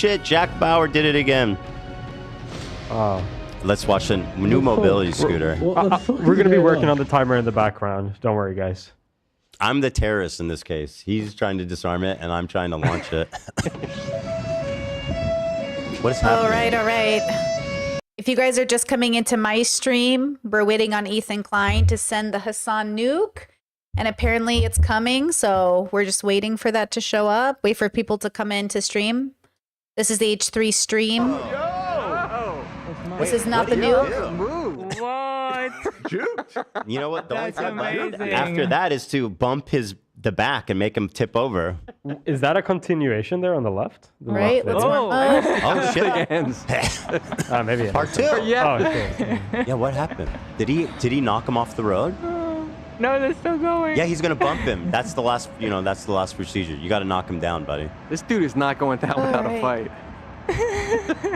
shit, Jack Bauer did it again. Let's watch the new mobility scooter. We're going to be working on the timer in the background. Don't worry, guys. I'm the terrorist in this case. He's trying to disarm it, and I'm trying to launch it. What is happening? All right. If you guys are just coming into my stream, we're waiting on Ethan Klein to send the Hassan nuke. And apparently it's coming, so we're just waiting for that to show up. Wait for people to come in to stream. This is the H3 stream. This is not the nuke. What? You know what? The only That's thing amazing. after that is to bump the back and make him tip over. Is that a continuation there on the left? The Right? left Let's video? Oh shit! Maybe. Part 2. Yeah. Oh, okay. Yeah, what happened? Did he knock him off the road? No, they're still going. Yeah, he's gonna bump him. That's the last. That's the last procedure. You got to knock him down, buddy. This dude is not going down without a fight.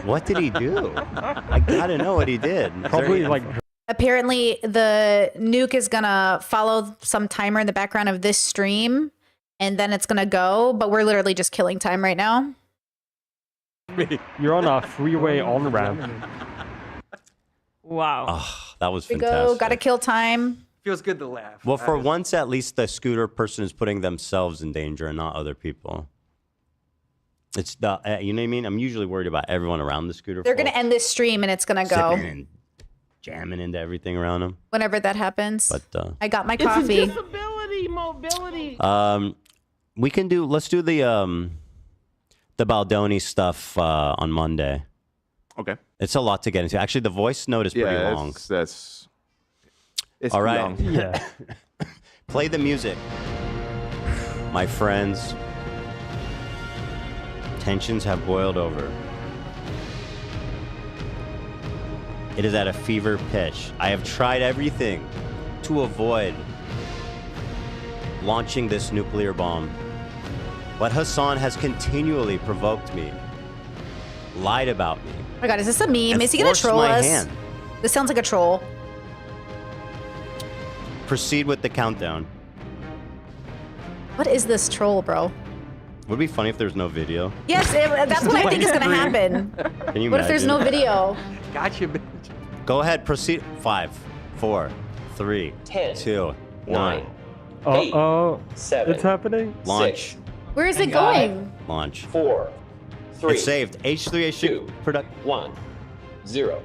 What did he do? I gotta know what he did. Probably like. Apparently the nuke is gonna follow some timer in the background of this stream, and then it's gonna go, but we're literally just killing time right now. You're on a freeway on ramp. Wow. Oh, that was Here we fantastic. go. Gotta kill time. Feels good to laugh. Well, for once, at least the scooter person is putting themselves in danger and not other people. It's the, you know what I mean? I'm usually worried about everyone around the scooter. They're gonna end this stream and it's gonna go Sipping and jamming into everything around them. whenever that happens. But I got my coffee. Mobility. we can do. Let's do the Baldoni stuff on Monday. Okay. It's a lot to get into. Actually, the voice note is pretty long. It's all too right. long. Yeah. Play the music, my friends. Tensions have boiled over. It is at a fever pitch. I have tried everything to avoid launching this nuclear bomb. But Hassan has continually provoked me, lied about me. Oh my god, is this a meme? and Is he gonna forced troll my us? hand. This sounds like a troll. Proceed with the countdown. What is this troll, bro? Would it be funny if there's no video? Yes, that's what I think is gonna happen. Can you What if there's no imagine? video? Gotcha, bitch. Go ahead, proceed. 5, 4, 3, 2, 1. Oh, it's happening. Launch. Where is it going? Launch. 4, 3, It's saved. H3H2 product. 1, 0.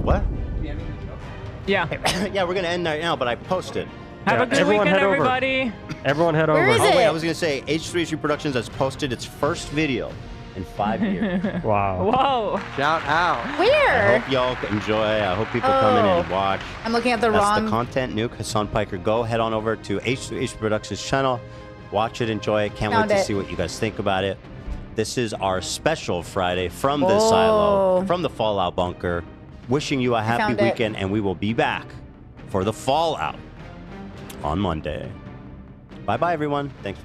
What? Yeah. Yeah, we're gonna end right now, but I posted. Have a good everyone weekend, head over. everybody. Everyone head Where over. is Oh wait, it? I was gonna say H3H2 Productions has posted its first video in 5 years. Wow. Whoa. Shout out. I Where? hope y'all enjoy. I hope people come in and watch. I'm looking at the That's wrong. the content nuke. Hassan Piker. Go head on over to H3H Productions channel. Watch it, enjoy it. Can't Found wait to it. see what you guys think about it. This is our special Friday from the Oh. silo, from the Fallout bunker. Wishing you a happy found it. weekend, and we will be back for the Fallout on Monday. Bye-bye, everyone. Thanks.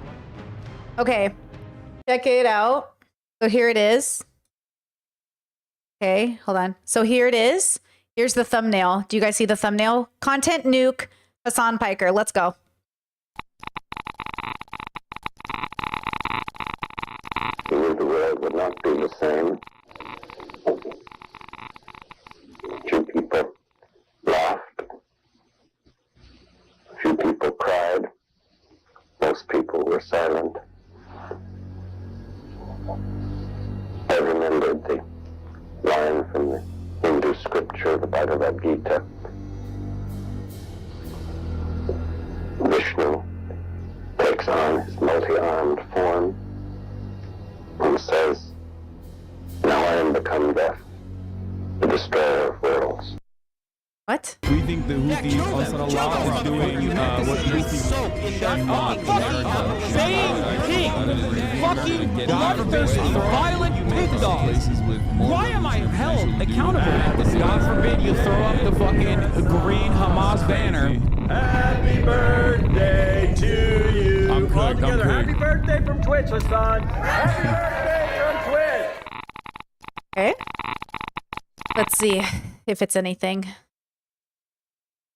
Okay. Check it out. So here it is. Okay, hold on. So here it is. Here's the thumbnail. Do you guys see the thumbnail? Content nuke, Hassan Piker. Let's go. The world would not be the same. Few people laughed. Few people cried. Most people were silent. I remembered the line from the Hindu scripture, the Bhagavad Gita. Vishnu takes on his multi-armed form and says, "Now I am become death, the destroyer of worlds." What? We think the Houthi Ansarallah is doing what Houthi should not. Fucking bloodthirsty, violent pig dogs. Why am I held accountable? God forbid you throw up the fucking green Hamas banner. Happy birthday to you. I'm cooked, Together, I'm happy cooked. birthday from Twitch, Hassan. Happy birthday from Twitch. Okay. Let's see if it's anything.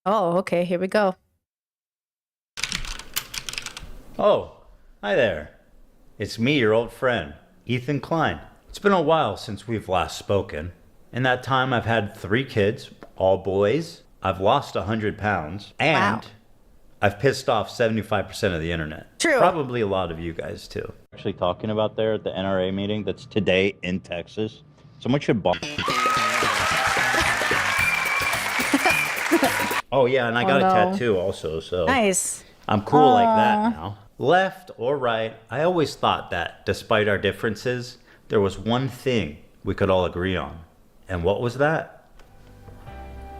Oh, okay. Here we go. Oh, hi there. It's me, your old friend, Ethan Klein. It's been a while since we've last spoken. In that time, I've had 3 kids, all boys. I've lost 100 pounds. And I've pissed off 75% of the internet. True. Probably a lot of you guys, too. Actually talking about there at the NRA meeting that's today in Texas. Someone should bomb. Oh, yeah, and I got a tattoo also, so. Nice. I'm cool like that now. Left or right, I always thought that, despite our differences, there was one thing we could all agree on. And what was that?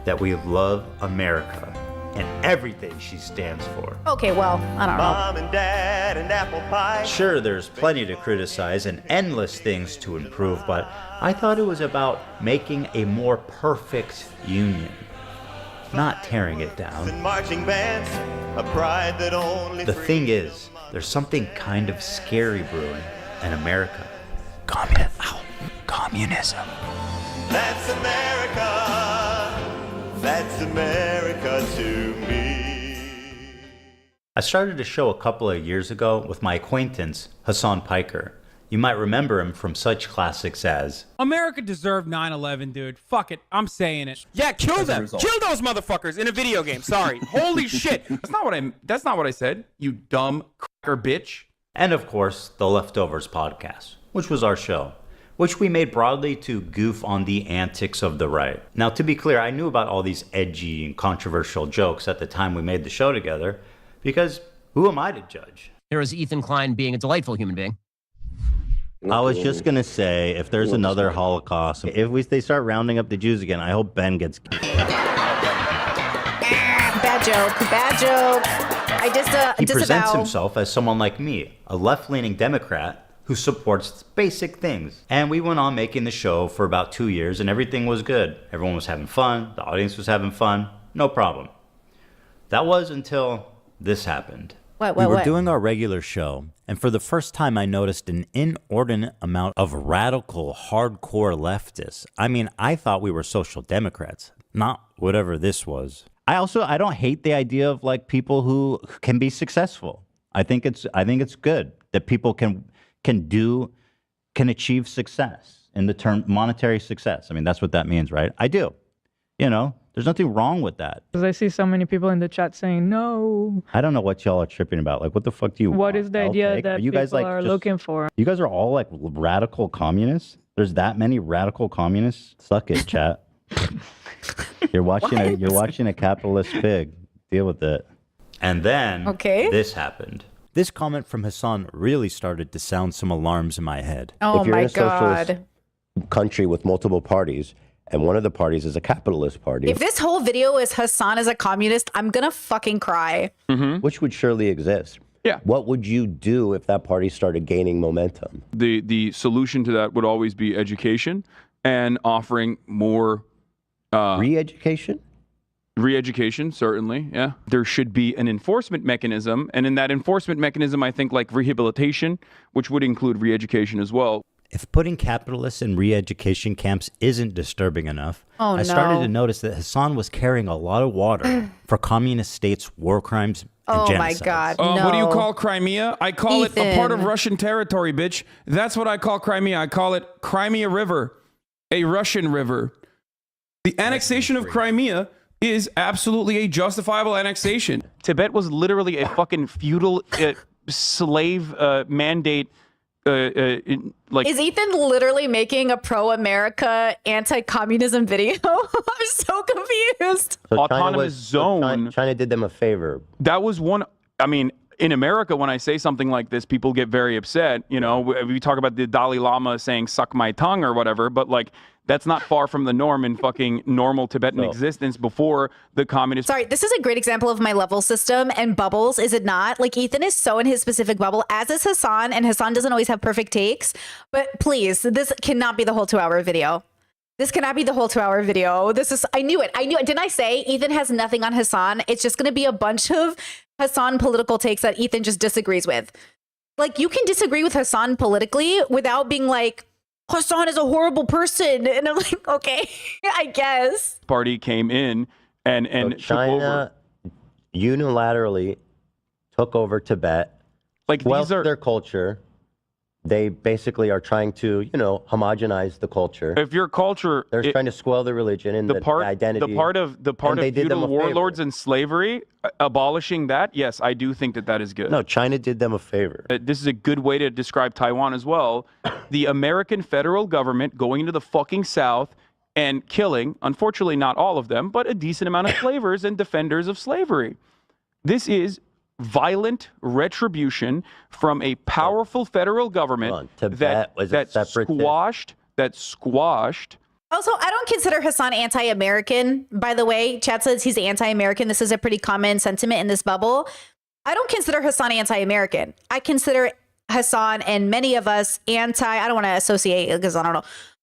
That we love America and everything she stands for. Okay, well, I don't know. Mom and Dad and apple pie. Sure, there's plenty to criticize and endless things to improve, but I thought it was about making a more perfect union, not tearing it down. Marching bands, a pride that only The thing is, there's something kind of scary brewing in America. Communism. That's America. That's America to me. I started a show a couple of years ago with my acquaintance, Hassan Piker. You might remember him from such classics as America deserved 9/11, dude. Fuck it. I'm saying it. Yeah, kill them. Kill those motherfuckers in a video game. Sorry. Holy shit. That's not what I said. You dumb cracker bitch. and of course, the Leftovers podcast, which was our show, which we made broadly to goof on the antics of the right. Now, to be clear, I knew about all these edgy and controversial jokes at the time we made the show together, because who am I to judge? Here is Ethan Klein being a delightful human being. I was just going to say, if there's another Holocaust, if they start rounding up the Jews again, I hope Ben gets... Bad joke. Bad joke. He presents himself as someone like me, a left-leaning Democrat who supports basic things. And we went on making the show for about 2 years, and everything was good. Everyone was having fun. The audience was having fun. No problem. That was until this happened. We were doing our regular show, and for the first time I noticed an inordinate amount of radical, hardcore leftists. I mean, I thought we were social democrats, not whatever this was. I don't hate the idea of like people who can be successful. I think it's good that people can achieve success in the term monetary success. I mean, that's what that means, right? I do. You know, there's nothing wrong with that. Because I see so many people in the chat saying no. I don't know what y'all are tripping about. Like, what the fuck do you What want? is the idea that you guys, people like, are just looking for? You guys are all like radical communists? There's that many radical communists? Suck it, chat. You're watching a capitalist pig. Deal with it. And then this happened. This comment from Hassan really started to sound some alarms in my head. Oh if you're my in a socialist God. country with multiple parties, and one of the parties is a capitalist party, If this whole video is Hassan as a communist, I'm gonna fucking cry. which would surely exist. Yeah. What would you do if that party started gaining momentum? The solution to that would always be education and offering more re-education. Re-education, certainly, yeah. There should be an enforcement mechanism, and in that enforcement mechanism, I think like rehabilitation, which would include re-education as well. If putting capitalists in re-education camps isn't disturbing enough, I started to notice that Hassan was carrying a lot of water for communist states' war crimes and Oh my genocides. God. What do you no. call Crimea? I call it a part of Russian territory, bitch. That's what I call Crimea. I call it Crimea River, a Russian river. The annexation of Crimea is absolutely a justifiable annexation. Tibet was literally a fucking feudal slave mandate. Is Ethan literally making a pro-America anti-communism video? I'm so confused. So autonomous zone. China did them a favor. That was one. I mean, in America, when I say something like this, people get very upset. You know, we talk about the Dalai Lama saying "suck my tongue" or whatever, but like that's not far from the norm in fucking normal Tibetan existence before the communist. Sorry, this is a great example of my level system and bubbles, is it not? Like, Ethan is so in his specific bubble, as is Hassan, and Hassan doesn't always have perfect takes. But please, this cannot be the whole 2-hour video. This cannot be the whole 2-hour video. I knew it. Didn't I say Ethan has nothing on Hassan? It's just going to be a bunch of Hassan political takes that Ethan just disagrees with. Like, you can disagree with Hassan politically without being like, Hassan is a horrible person. And I'm like, okay, I guess. Party came in and So China unilaterally took over Tibet, like squelched their culture, They basically are trying to, homogenize the culture. If your culture, They're trying to spoil the religion and the identity. The part of feudal warlords and slavery, abolishing that, yes, I do think that is good. No, China did them a favor. This is a good way to describe Taiwan as well. The American federal government going into the fucking South and killing, unfortunately not all of them, but a decent amount of slavers and defenders of slavery. This is violent retribution from a powerful federal government that squashed. Also, I don't consider Hassan anti-American, by the way. Chat says he's anti-American. This is a pretty common sentiment in this bubble. I don't consider Hassan anti-American. I consider Hassan and many of us I don't want to associate because I don't know,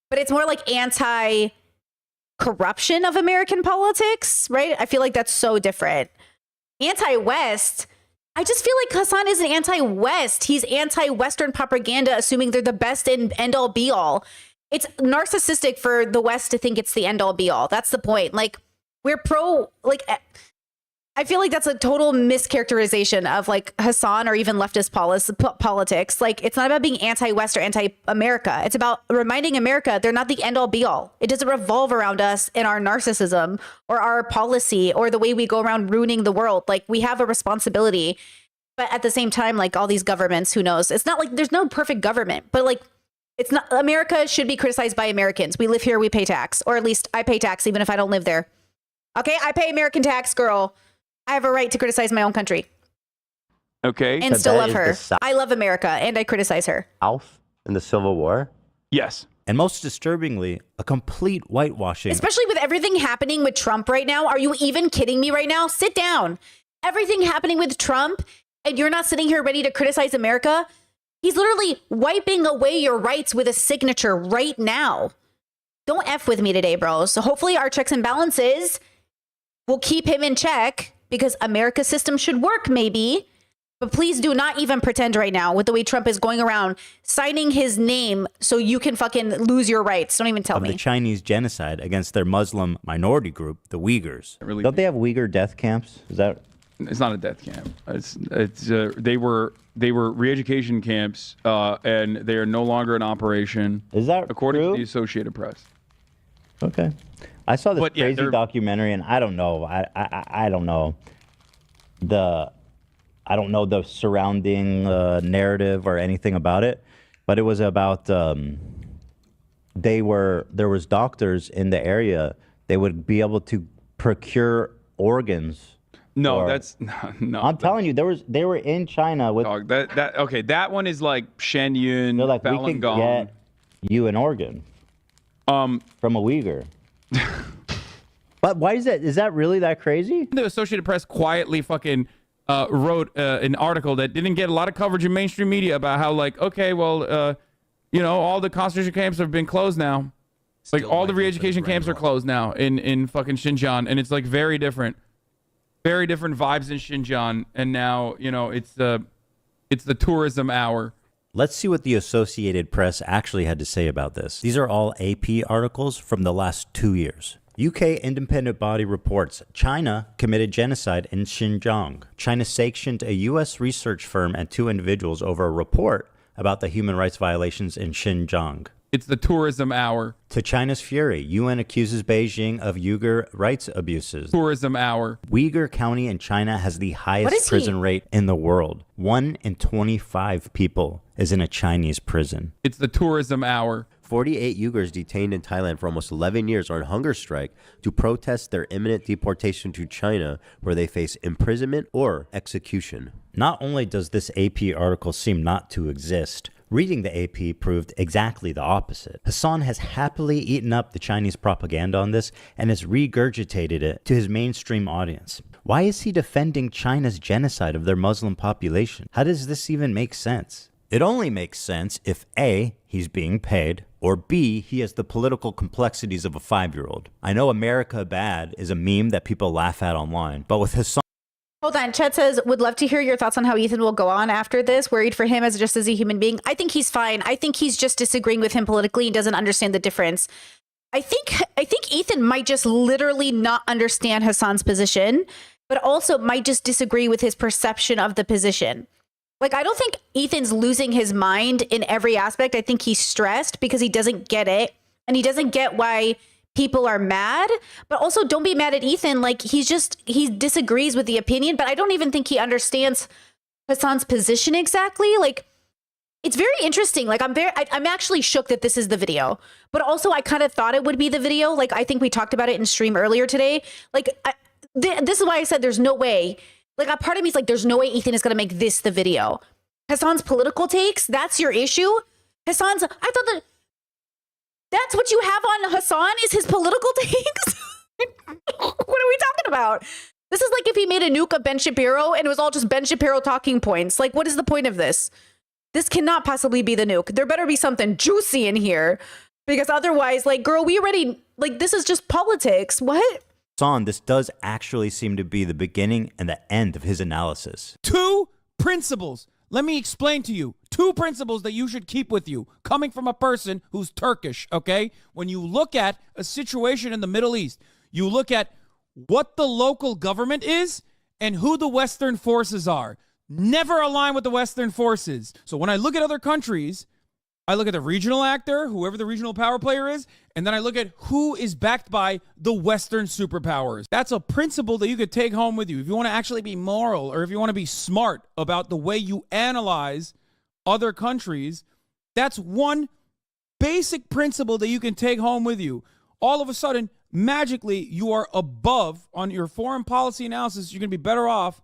but it's more like anti-corruption of American politics, right? I feel like that's so different. Anti-West, I just feel like Hassan isn't anti-West. He's anti-Western propaganda, assuming they're the best and end-all be-all. It's narcissistic for the West to think it's the end-all be-all. That's the point. Like, we're I feel like that's a total mischaracterization of like Hassan or even leftist politics. Like, it's not about being anti-West or anti-America. It's about reminding America they're not the end-all be-all. It doesn't revolve around us and our narcissism or our policy or the way we go around ruining the world. Like, we have a responsibility. But at the same time, like all these governments, who knows? It's not like there's no perfect government, but like it's not. America should be criticized by Americans. We live here, we pay tax, or at least I pay tax even if I don't live there. Okay, I pay American tax, girl. I have a right to criticize my own country. Okay. And still love her. I love America and I criticize her. South in the Civil War? Yes. And most disturbingly, a complete whitewashing. Especially with everything happening with Trump right now. Are you even kidding me right now? Sit down. Everything happening with Trump and you're not sitting here ready to criticize America? He's literally wiping away your rights with a signature right now. Don't F with me today, bro. So hopefully our checks and balances will keep him in check. Because America's system should work, maybe. But please do not even pretend right now with the way Trump is going around signing his name so you can fucking lose your rights. Don't even tell me. The Chinese genocide against their Muslim minority group, the Uyghurs. Don't they have Uyghur death camps? Is that? It's not a death camp. They were re-education camps, and they are no longer in operation. Is that according true? to the Associated Press? Okay. I saw this crazy documentary, and I don't know. I don't know the surrounding narrative or anything about it, but it was about there was doctors in the area. They would be able to procure organs. No, no. I'm telling you, they were in China with that one is like Shen Yun, they're like, Falun we can Gong. get you an organ from a Uyghur. But why is that? Is that really that crazy? The Associated Press quietly fucking wrote an article that didn't get a lot of coverage in mainstream media about how, like, okay, well, all the concentration camps have been closed now. Like, all the re-education camps are closed now in fucking Xinjiang, and it's like very different vibes in Xinjiang. And now, it's the tourism hour. Let's see what the Associated Press actually had to say about this. These are all AP articles from the last 2 years. UK independent body reports China committed genocide in Xinjiang. China sanctioned a U.S. research firm and 2 individuals over a report about the human rights violations in Xinjiang. It's the tourism hour. To China's fury, UN accuses Beijing of Uyghur rights abuses. Tourism hour. Uyghur County in China has the highest prison rate in the world. 1 in 25 people is in a Chinese prison. It's the tourism hour. 48 Uyghurs detained in Thailand for almost 11 years are on hunger strike to protest their imminent deportation to China, where they face imprisonment or execution. Not only does this AP article seem not to exist, reading the AP proved exactly the opposite. Hassan has happily eaten up the Chinese propaganda on this and has regurgitated it to his mainstream audience. Why is he defending China's genocide of their Muslim population? How does this even make sense? It only makes sense if A, he's being paid, or B, he has the political complexities of a 5-year-old. I know America Bad is a meme that people laugh at online, but with Hassan... Hold on. Chet says, would love to hear your thoughts on how Ethan will go on after this. Worried for him as a human being. I think he's fine. I think he's just disagreeing with him politically and doesn't understand the difference. I think Ethan might just literally not understand Hassan's position, but also might just disagree with his perception of the position. Like, I don't think Ethan's losing his mind in every aspect. I think he's stressed because he doesn't get it. And he doesn't get why people are mad. But also, don't be mad at Ethan. Like, he disagrees with the opinion. But I don't even think he understands Hassan's position exactly. Like, it's very interesting. Like, I'm actually shook that this is the video. But also, I kind of thought it would be the video. Like, I think we talked about it in stream earlier today. Like, this is why I said there's no way. Like, a part of me is like, there's no way Ethan is going to make this the video. Hassan's political takes, that's your issue? I thought that's what you have on Hassan is his political takes? What are we talking about? This is like if he made a nuke of Ben Shapiro and it was all just Ben Shapiro talking points. Like, what is the point of this? This cannot possibly be the nuke. There better be something juicy in here. Because otherwise, like, girl, we already, like, this is just politics. What? Hassan, this does actually seem to be the beginning and the end of his analysis. 2 principles. Let me explain to you. 2 principles that you should keep with you, coming from a person who's Turkish, okay? When you look at a situation in the Middle East, you look at what the local government is and who the Western forces are. Never align with the Western forces. So when I look at other countries, I look at the regional actor, whoever the regional power player is, and then I look at who is backed by the Western superpowers. That's a principle that you could take home with you. If you want to actually be moral or if you want to be smart about the way you analyze other countries, that's one basic principle that you can take home with you. All of a sudden, magically, you are above on your foreign policy analysis. You're going to be better off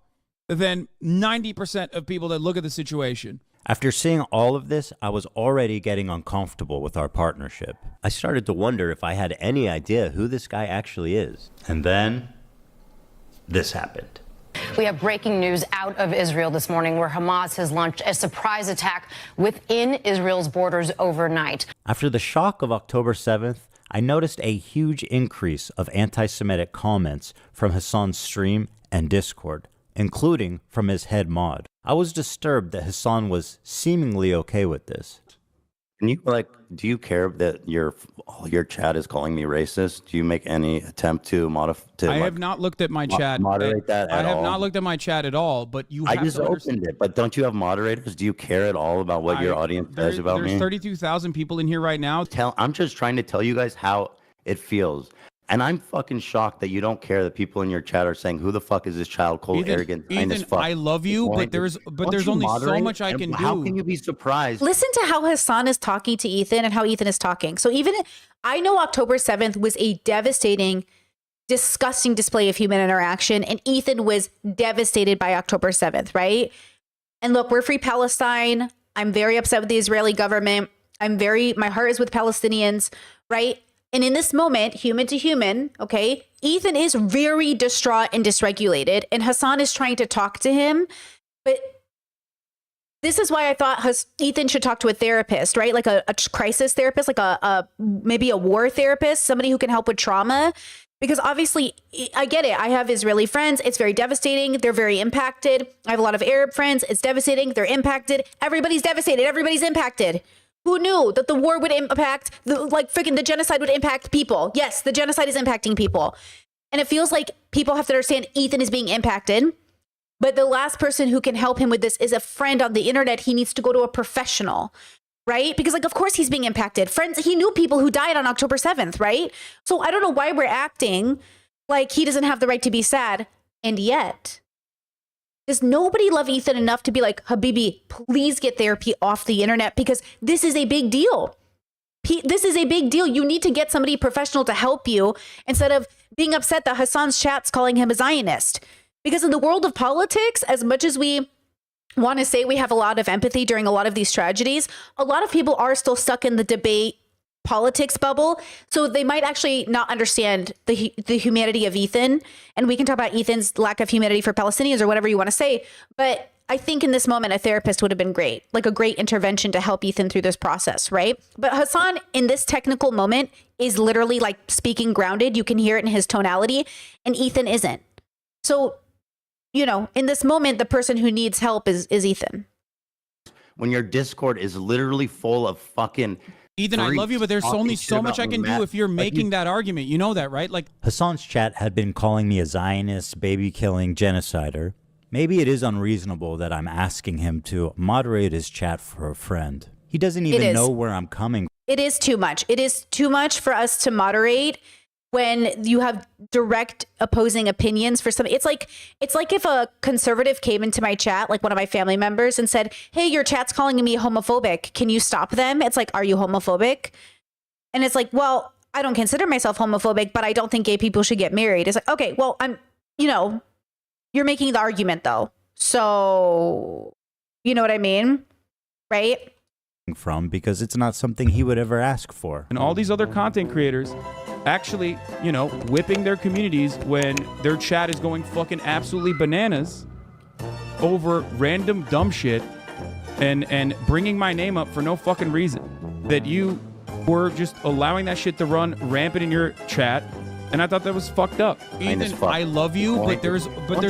than 90% of people that look at the situation. After seeing all of this, I was already getting uncomfortable with our partnership. I started to wonder if I had any idea who this guy actually is. And then this happened. We have breaking news out of Israel this morning where Hamas has launched a surprise attack within Israel's borders overnight. After the shock of October 7th, I noticed a huge increase of anti-Semitic comments from Hassan's stream and Discord, including from his head mod. I was disturbed that Hassan was seemingly okay with this. Can you, do you care that your chat is calling me racist? Do you make any attempt to modify? I have not looked at my chat. Moderate that at all? I have not looked at my chat at all, but you have I just opened it, but don't you have moderators? Do you care at all about what your audience says about me? There's 32,000 people in here right now. I'm just trying to tell you guys how it feels. And I'm fucking shocked that you don't care that people in your chat are saying, who the fuck is this child cold, arrogant, kind as fuck? I love you, but there's only so much I can do. How can you be surprised? Listen to how Hassan is talking to Ethan and how Ethan is talking. So even, I know October 7th was a devastating, disgusting display of human interaction, and Ethan was devastated by October 7th, right? And look, we're free Palestine. I'm very upset with the Israeli government. My heart is with Palestinians, right? And in this moment, human to human, okay, Ethan is very distraught and dysregulated, and Hassan is trying to talk to him. But this is why I thought Ethan should talk to a therapist, right? Like a crisis therapist, like maybe a war therapist, somebody who can help with trauma. Because obviously, I get it. I have Israeli friends. It's very devastating. They're very impacted. I have a lot of Arab friends. It's devastating. They're impacted. Everybody's devastated. Everybody's impacted. Who knew that the war would impact, the genocide would impact people? Yes, the genocide is impacting people. And it feels like people have to understand Ethan is being impacted. But the last person who can help him with this is a friend on the internet. He needs to go to a professional, right? Because, of course he's being impacted. Friends, he knew people who died on October 7th, right? So I don't know why we're acting like he doesn't have the right to be sad. And yet, does nobody love Ethan enough to be like, Habibi, please get therapy off the internet, because this is a big deal. This is a big deal. You need to get somebody professional to help you instead of being upset that Hassan's chat's calling him a Zionist. Because in the world of politics, as much as we want to say we have a lot of empathy during a lot of these tragedies, a lot of people are still stuck in the debate politics bubble. So they might actually not understand the humanity of Ethan. And we can talk about Ethan's lack of humanity for Palestinians or whatever you want to say. But I think in this moment, a therapist would have been great, like a great intervention to help Ethan through this process, right? But Hassan, in this technical moment, is literally like speaking grounded. You can hear it in his tonality, and Ethan isn't. So, in this moment, the person who needs help is Ethan. When your Discord is literally full of fucking... Ethan, I love you, but there's only so much I can do if you're making that argument. You know that, right? Hassan's chat had been calling me a Zionist, baby-killing genocider. Maybe it is unreasonable that I'm asking him to moderate his chat for a friend. He doesn't even know where I'm coming. It is too much. It is too much for us to moderate when you have direct opposing opinions for something. It's like if a conservative came into my chat, like one of my family members, and said, "Hey, your chat's calling me homophobic. Can you stop them?" It's like, "Are you homophobic?" And it's like, "Well, I don't consider myself homophobic, but I don't think gay people should get married." It's like, "Okay, well, you're making the argument though. So, you know what I mean? Right?" From, because it's not something he would ever ask for. And all these other content creators actually, whipping their communities when their chat is going fucking absolutely bananas over random dumb shit and bringing my name up for no fucking reason. That you were just allowing that shit to run rampant in your chat. And I thought that was fucked up. Ethan, I love you, but there's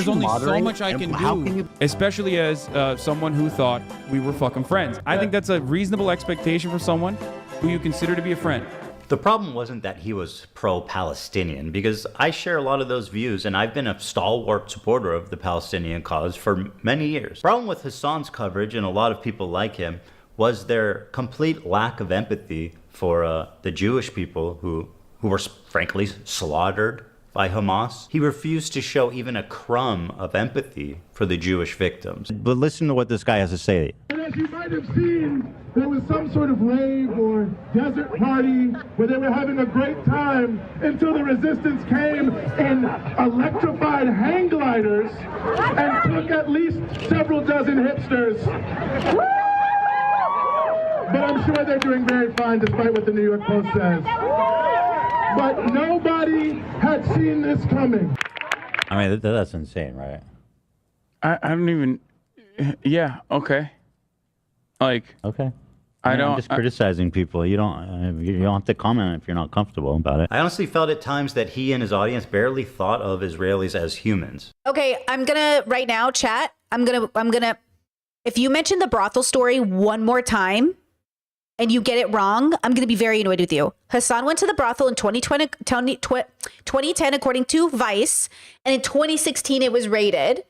only so much I can do. Especially as someone who thought we were fucking friends. I think that's a reasonable expectation for someone who you consider to be a friend. The problem wasn't that he was pro-Palestinian, because I share a lot of those views, and I've been a stalwart supporter of the Palestinian cause for many years. The problem with Hassan's coverage, and a lot of people like him, was their complete lack of empathy for the Jewish people who were frankly slaughtered by Hamas. He refused to show even a crumb of empathy for the Jewish victims. But listen to what this guy has to say. And as you might have seen, there was some sort of rave or desert party where they were having a great time until the resistance came in electrified hang gliders and took at least several dozen hipsters. But I'm sure they're doing very fine despite what the New York Post says. But nobody had seen this coming. I mean, that's insane, right? I don't even... Yeah, okay. Like... Okay. I'm just criticizing people. You don't have to comment if you're not comfortable about it. I honestly felt at times that he and his audience barely thought of Israelis as humans. Okay, I'm gonna right now, chat. I'm gonna. If you mention the brothel story one more time, and you get it wrong, I'm gonna be very annoyed with you. Hassan went to the brothel in 2010, according to Vice, and in 2016 it was raided.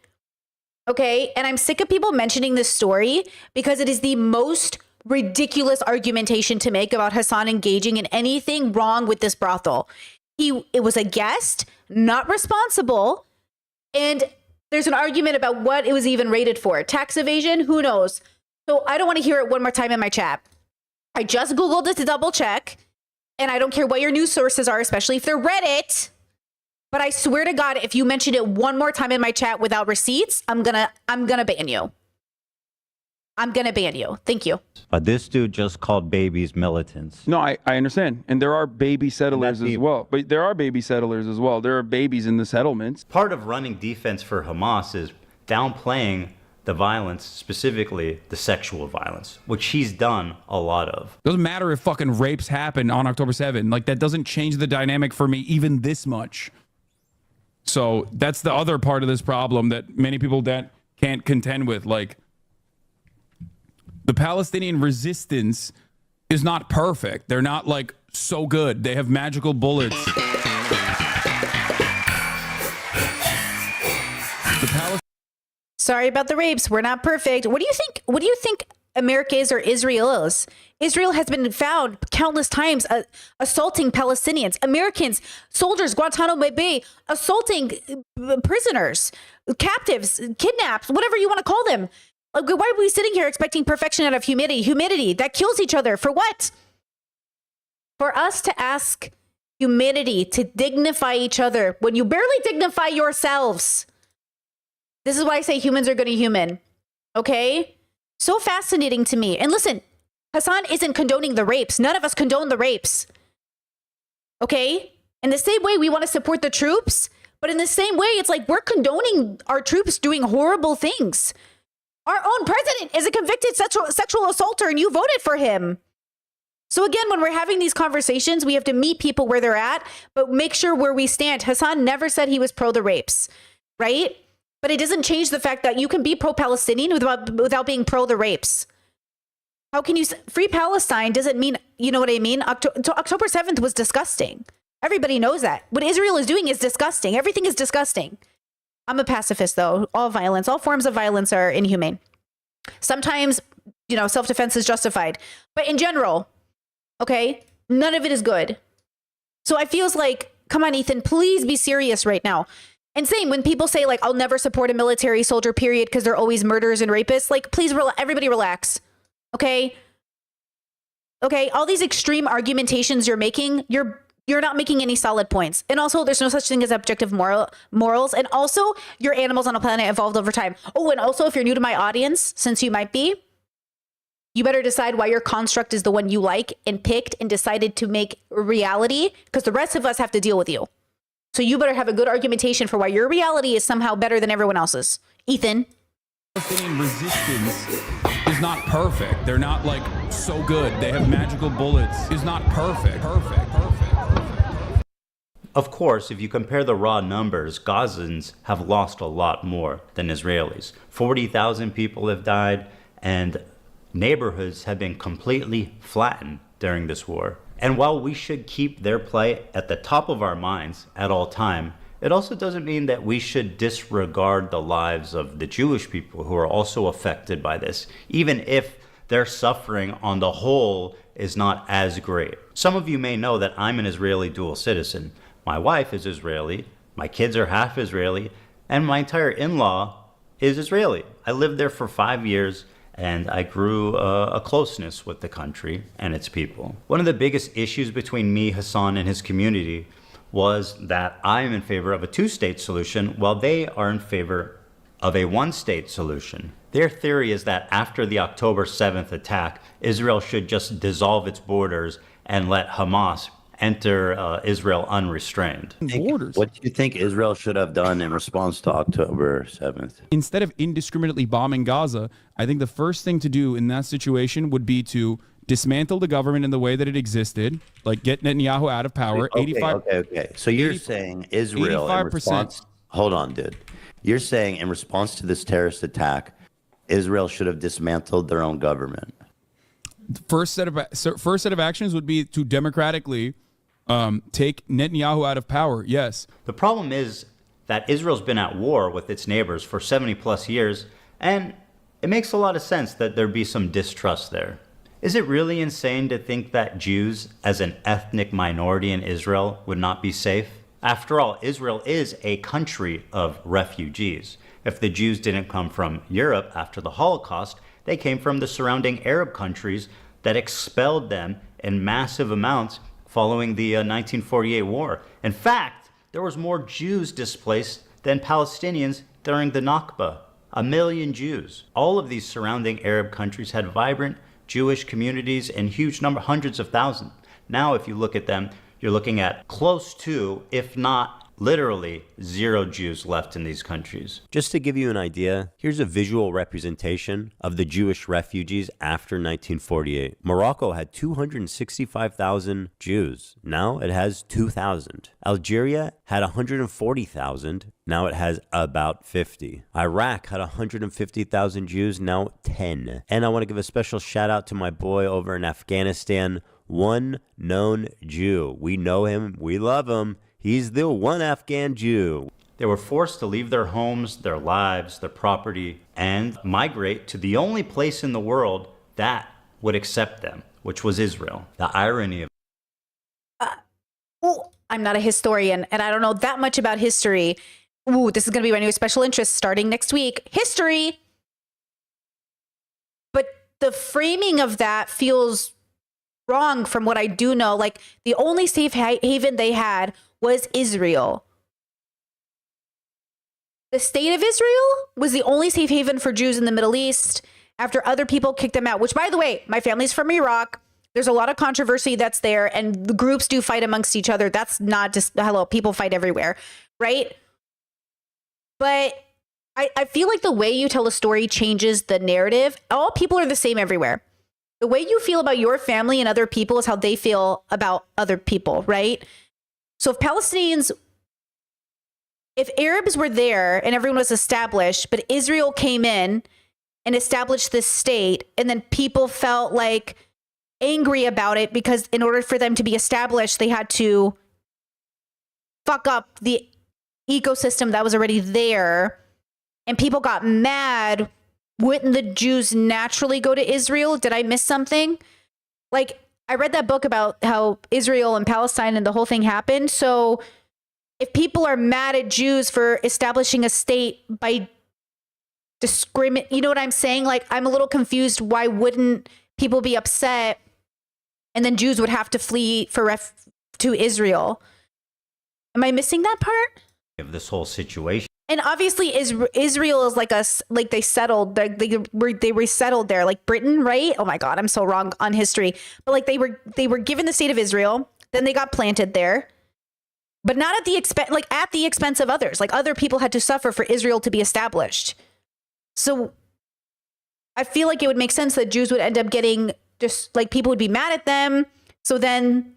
Okay, and I'm sick of people mentioning this story because it is the most ridiculous argumentation to make about Hassan engaging in anything wrong with this brothel. It was a guest, not responsible, and there's an argument about what it was even rated for. Tax evasion, who knows? So I don't want to hear it one more time in my chat. I just Googled it to double check, and I don't care what your news sources are, especially if they're Reddit. But I swear to God, if you mention it one more time in my chat without receipts, I'm gonna ban you. I'm gonna ban you. Thank you. But this dude just called babies militants. No, I understand. And there are baby settlers as well. But there are baby settlers as well. There are babies in the settlements. Part of running defense for Hamas is downplaying the violence, specifically the sexual violence, which he's done a lot of. Doesn't matter if fucking rapes happen on October 7th. Like, that doesn't change the dynamic for me even this much. So that's the other part of this problem that many people that can't contend with. Like, the Palestinian resistance is not perfect. They're not like so good. They have magical bullets. Sorry about the rapes. We're not perfect. What do you think? What do you think America is or Israel is? Israel has been found countless times assaulting Palestinians, Americans, soldiers, Guantanamo Bay, assaulting prisoners, captives, kidnaps, whatever you want to call them. Like, why are we sitting here expecting perfection out of humanity that kills each other? For what? For us to ask humanity to dignify each other when you barely dignify yourselves. This is why I say humans are going to human. Okay? So fascinating to me. And listen, Hassan isn't condoning the rapes. None of us condone the rapes. Okay? In the same way we want to support the troops, but in the same way, it's like we're condoning our troops doing horrible things. Our own president is a convicted sexual assaulter, and you voted for him. So again, when we're having these conversations, we have to meet people where they're at, but make sure where we stand. Hassan never said he was pro the rapes, right? But it doesn't change the fact that you can be pro-Palestinian without being pro the rapes. How can you free Palestine doesn't mean, you know what I mean? October 7th was disgusting. Everybody knows that. What Israel is doing is disgusting. Everything is disgusting. I'm a pacifist, though. All forms of violence are inhumane. Sometimes, self-defense is justified. But in general, okay, none of it is good. So I feels like, come on, Ethan, please be serious right now. And same when people say, like, I'll never support a military soldier, period, because they're always murderers and rapists. Like, please, everybody relax. Okay? Okay, all these extreme argumentations you're making, you're not making any solid points. And also, there's no such thing as objective morals. And also, your animals on a planet evolved over time. Oh, and also, if you're new to my audience, since you might be, you better decide why your construct is the one you like and picked and decided to make reality, because the rest of us have to deal with you. So you better have a good argumentation for why your reality is somehow better than everyone else's. Ethan. Palestinian resistance is not perfect. They're not like so good. They have magical bullets. Is not perfect. Of course, if you compare the raw numbers, Gazans have lost a lot more than Israelis. 40,000 people have died, and neighborhoods have been completely flattened during this war. And while we should keep their plight at the top of our minds at all time, it also doesn't mean that we should disregard the lives of the Jewish people who are also affected by this, even if their suffering on the whole is not as great. Some of you may know that I'm an Israeli dual citizen. My wife is Israeli, my kids are half Israeli, and my entire in-law is Israeli. I lived there for 5 years, and I grew a closeness with the country and its people. One of the biggest issues between me, Hassan, and his community was that I am in favor of a two-state solution while they are in favor of a one-state solution. Their theory is that after the October 7th attack, Israel should just dissolve its borders and let Hamas enter Israel unrestrained. What do you think Israel should have done in response to October 7th? Instead of indiscriminately bombing Gaza, I think the first thing to do in that situation would be to dismantle the government in the way that it existed, like get Netanyahu out of power. Okay. So you're saying Israel in response... Hold on, dude. You're saying in response to this terrorist attack, Israel should have dismantled their own government. First set of actions would be to democratically take Netanyahu out of power. Yes. The problem is that Israel's been at war with its neighbors for 70 plus years, and it makes a lot of sense that there be some distrust there. Is it really insane to think that Jews, as an ethnic minority in Israel, would not be safe? After all, Israel is a country of refugees. If the Jews didn't come from Europe after the Holocaust, they came from the surrounding Arab countries that expelled them in massive amounts following the 1948 war. In fact, there was more Jews displaced than Palestinians during the Nakba. 1 million Jews. All of these surrounding Arab countries had vibrant Jewish communities in huge number, hundreds of thousands. Now, if you look at them, you're looking at close to, if not literally, 0 Jews left in these countries. Just to give you an idea, here's a visual representation of the Jewish refugees after 1948. Morocco had 265,000 Jews. Now it has 2,000. Algeria had 140,000. Now it has about 50. Iraq had 150,000 Jews. Now 10. And I want to give a special shout out to my boy over in Afghanistan, one known Jew. We know him. We love him. He's the one Afghan Jew. They were forced to leave their homes, their lives, their property, and migrate to the only place in the world that would accept them, which was Israel. The irony of I'm not a historian, and I don't know that much about history. This is going to be my new special interest starting next week. History! But the framing of that feels wrong from what I do know. Like, the only safe haven they had was Israel. The state of Israel was the only safe haven for Jews in the Middle East after other people kicked them out, which, by the way, my family's from Iraq. There's a lot of controversy that's there, and the groups do fight amongst each other. That's not just, hello, people fight everywhere, right? But I feel like the way you tell a story changes the narrative. All people are the same everywhere. The way you feel about your family and other people is how they feel about other people, right? So if Arabs were there and everyone was established, but Israel came in and established this state, and then people felt like angry about it because in order for them to be established, they had to fuck up the ecosystem that was already there and people got mad, wouldn't the Jews naturally go to Israel? Did I miss something? Like, I read that book about how Israel and Palestine and the whole thing happened. So if people are mad at Jews for establishing a state by you know what I'm saying? Like, I'm a little confused. Why wouldn't people be upset and then Jews would have to flee to Israel? Am I missing that part? Of this whole situation. And obviously, Israel is like they settled. They resettled there, like Britain, right? Oh my God, I'm so wrong on history. But like they were given the state of Israel, then they got planted there, but not at the expense of others. Like other people had to suffer for Israel to be established. So I feel like it would make sense that Jews would end up getting just like people would be mad at them. So then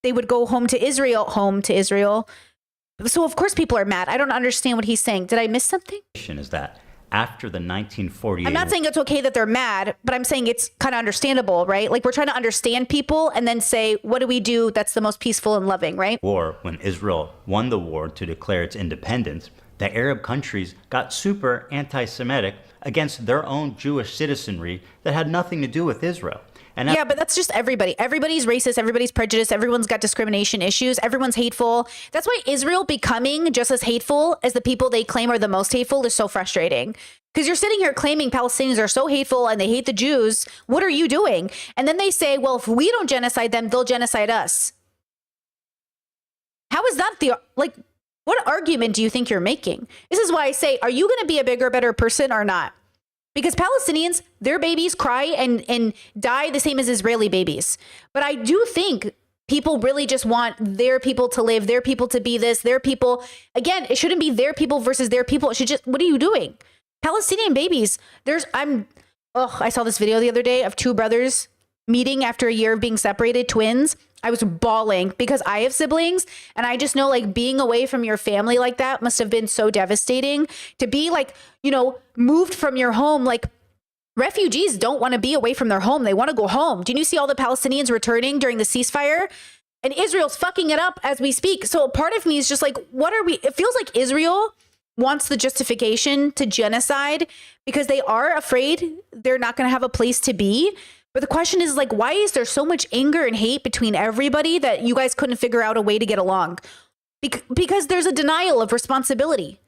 they would go home to Israel. So of course people are mad. I don't understand what he's saying. Did I miss something? Is that after the 1948... I'm not saying it's okay that they're mad, but I'm saying it's kind of understandable, right? Like we're trying to understand people and then say, what do we do that's the most peaceful and loving, right? War, when Israel won the war to declare its independence, the Arab countries got super anti-Semitic against their own Jewish citizenry that had nothing to do with Israel. And yeah, but that's just everybody. Everybody's racist. Everybody's prejudiced. Everyone's got discrimination issues. Everyone's hateful. That's why Israel becoming just as hateful as the people they claim are the most hateful is so frustrating. Because you're sitting here claiming Palestinians are so hateful and they hate the Jews. What are you doing? And then they say, well, if we don't genocide them, they'll genocide us. How is that what argument do you think you're making? This is why I say, are you going to be a bigger, better person or not? Because Palestinians, their babies cry and die the same as Israeli babies. But I do think people really just want their people to live, their people to be this, their people. Again, it shouldn't be their people versus their people. It should just, what are you doing? Palestinian babies. I saw this video the other day of two brothers meeting after a year of being separated, twins. I was bawling because I have siblings and I just know like being away from your family like that must have been so devastating to be like, moved from your home. Like refugees don't want to be away from their home. They want to go home. Didn't you see all the Palestinians returning during the ceasefire? And Israel's fucking it up as we speak. So part of me is just like, it feels like Israel wants the justification to genocide because they are afraid they're not going to have a place to be. But the question is like, why is there so much anger and hate between everybody that you guys couldn't figure out a way to get along? Because there's a denial of responsibility.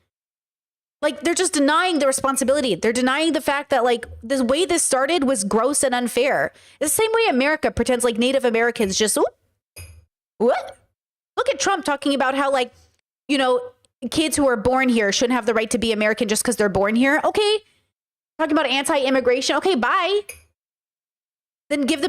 Like they're just denying the responsibility. They're denying the fact that like the way this started was gross and unfair. It's the same way America pretends like Native Americans just, what? Look at Trump talking about how like, kids who are born here shouldn't have the right to be American just because they're born here. Okay. Talking about anti-immigration. Okay, bye. Then give the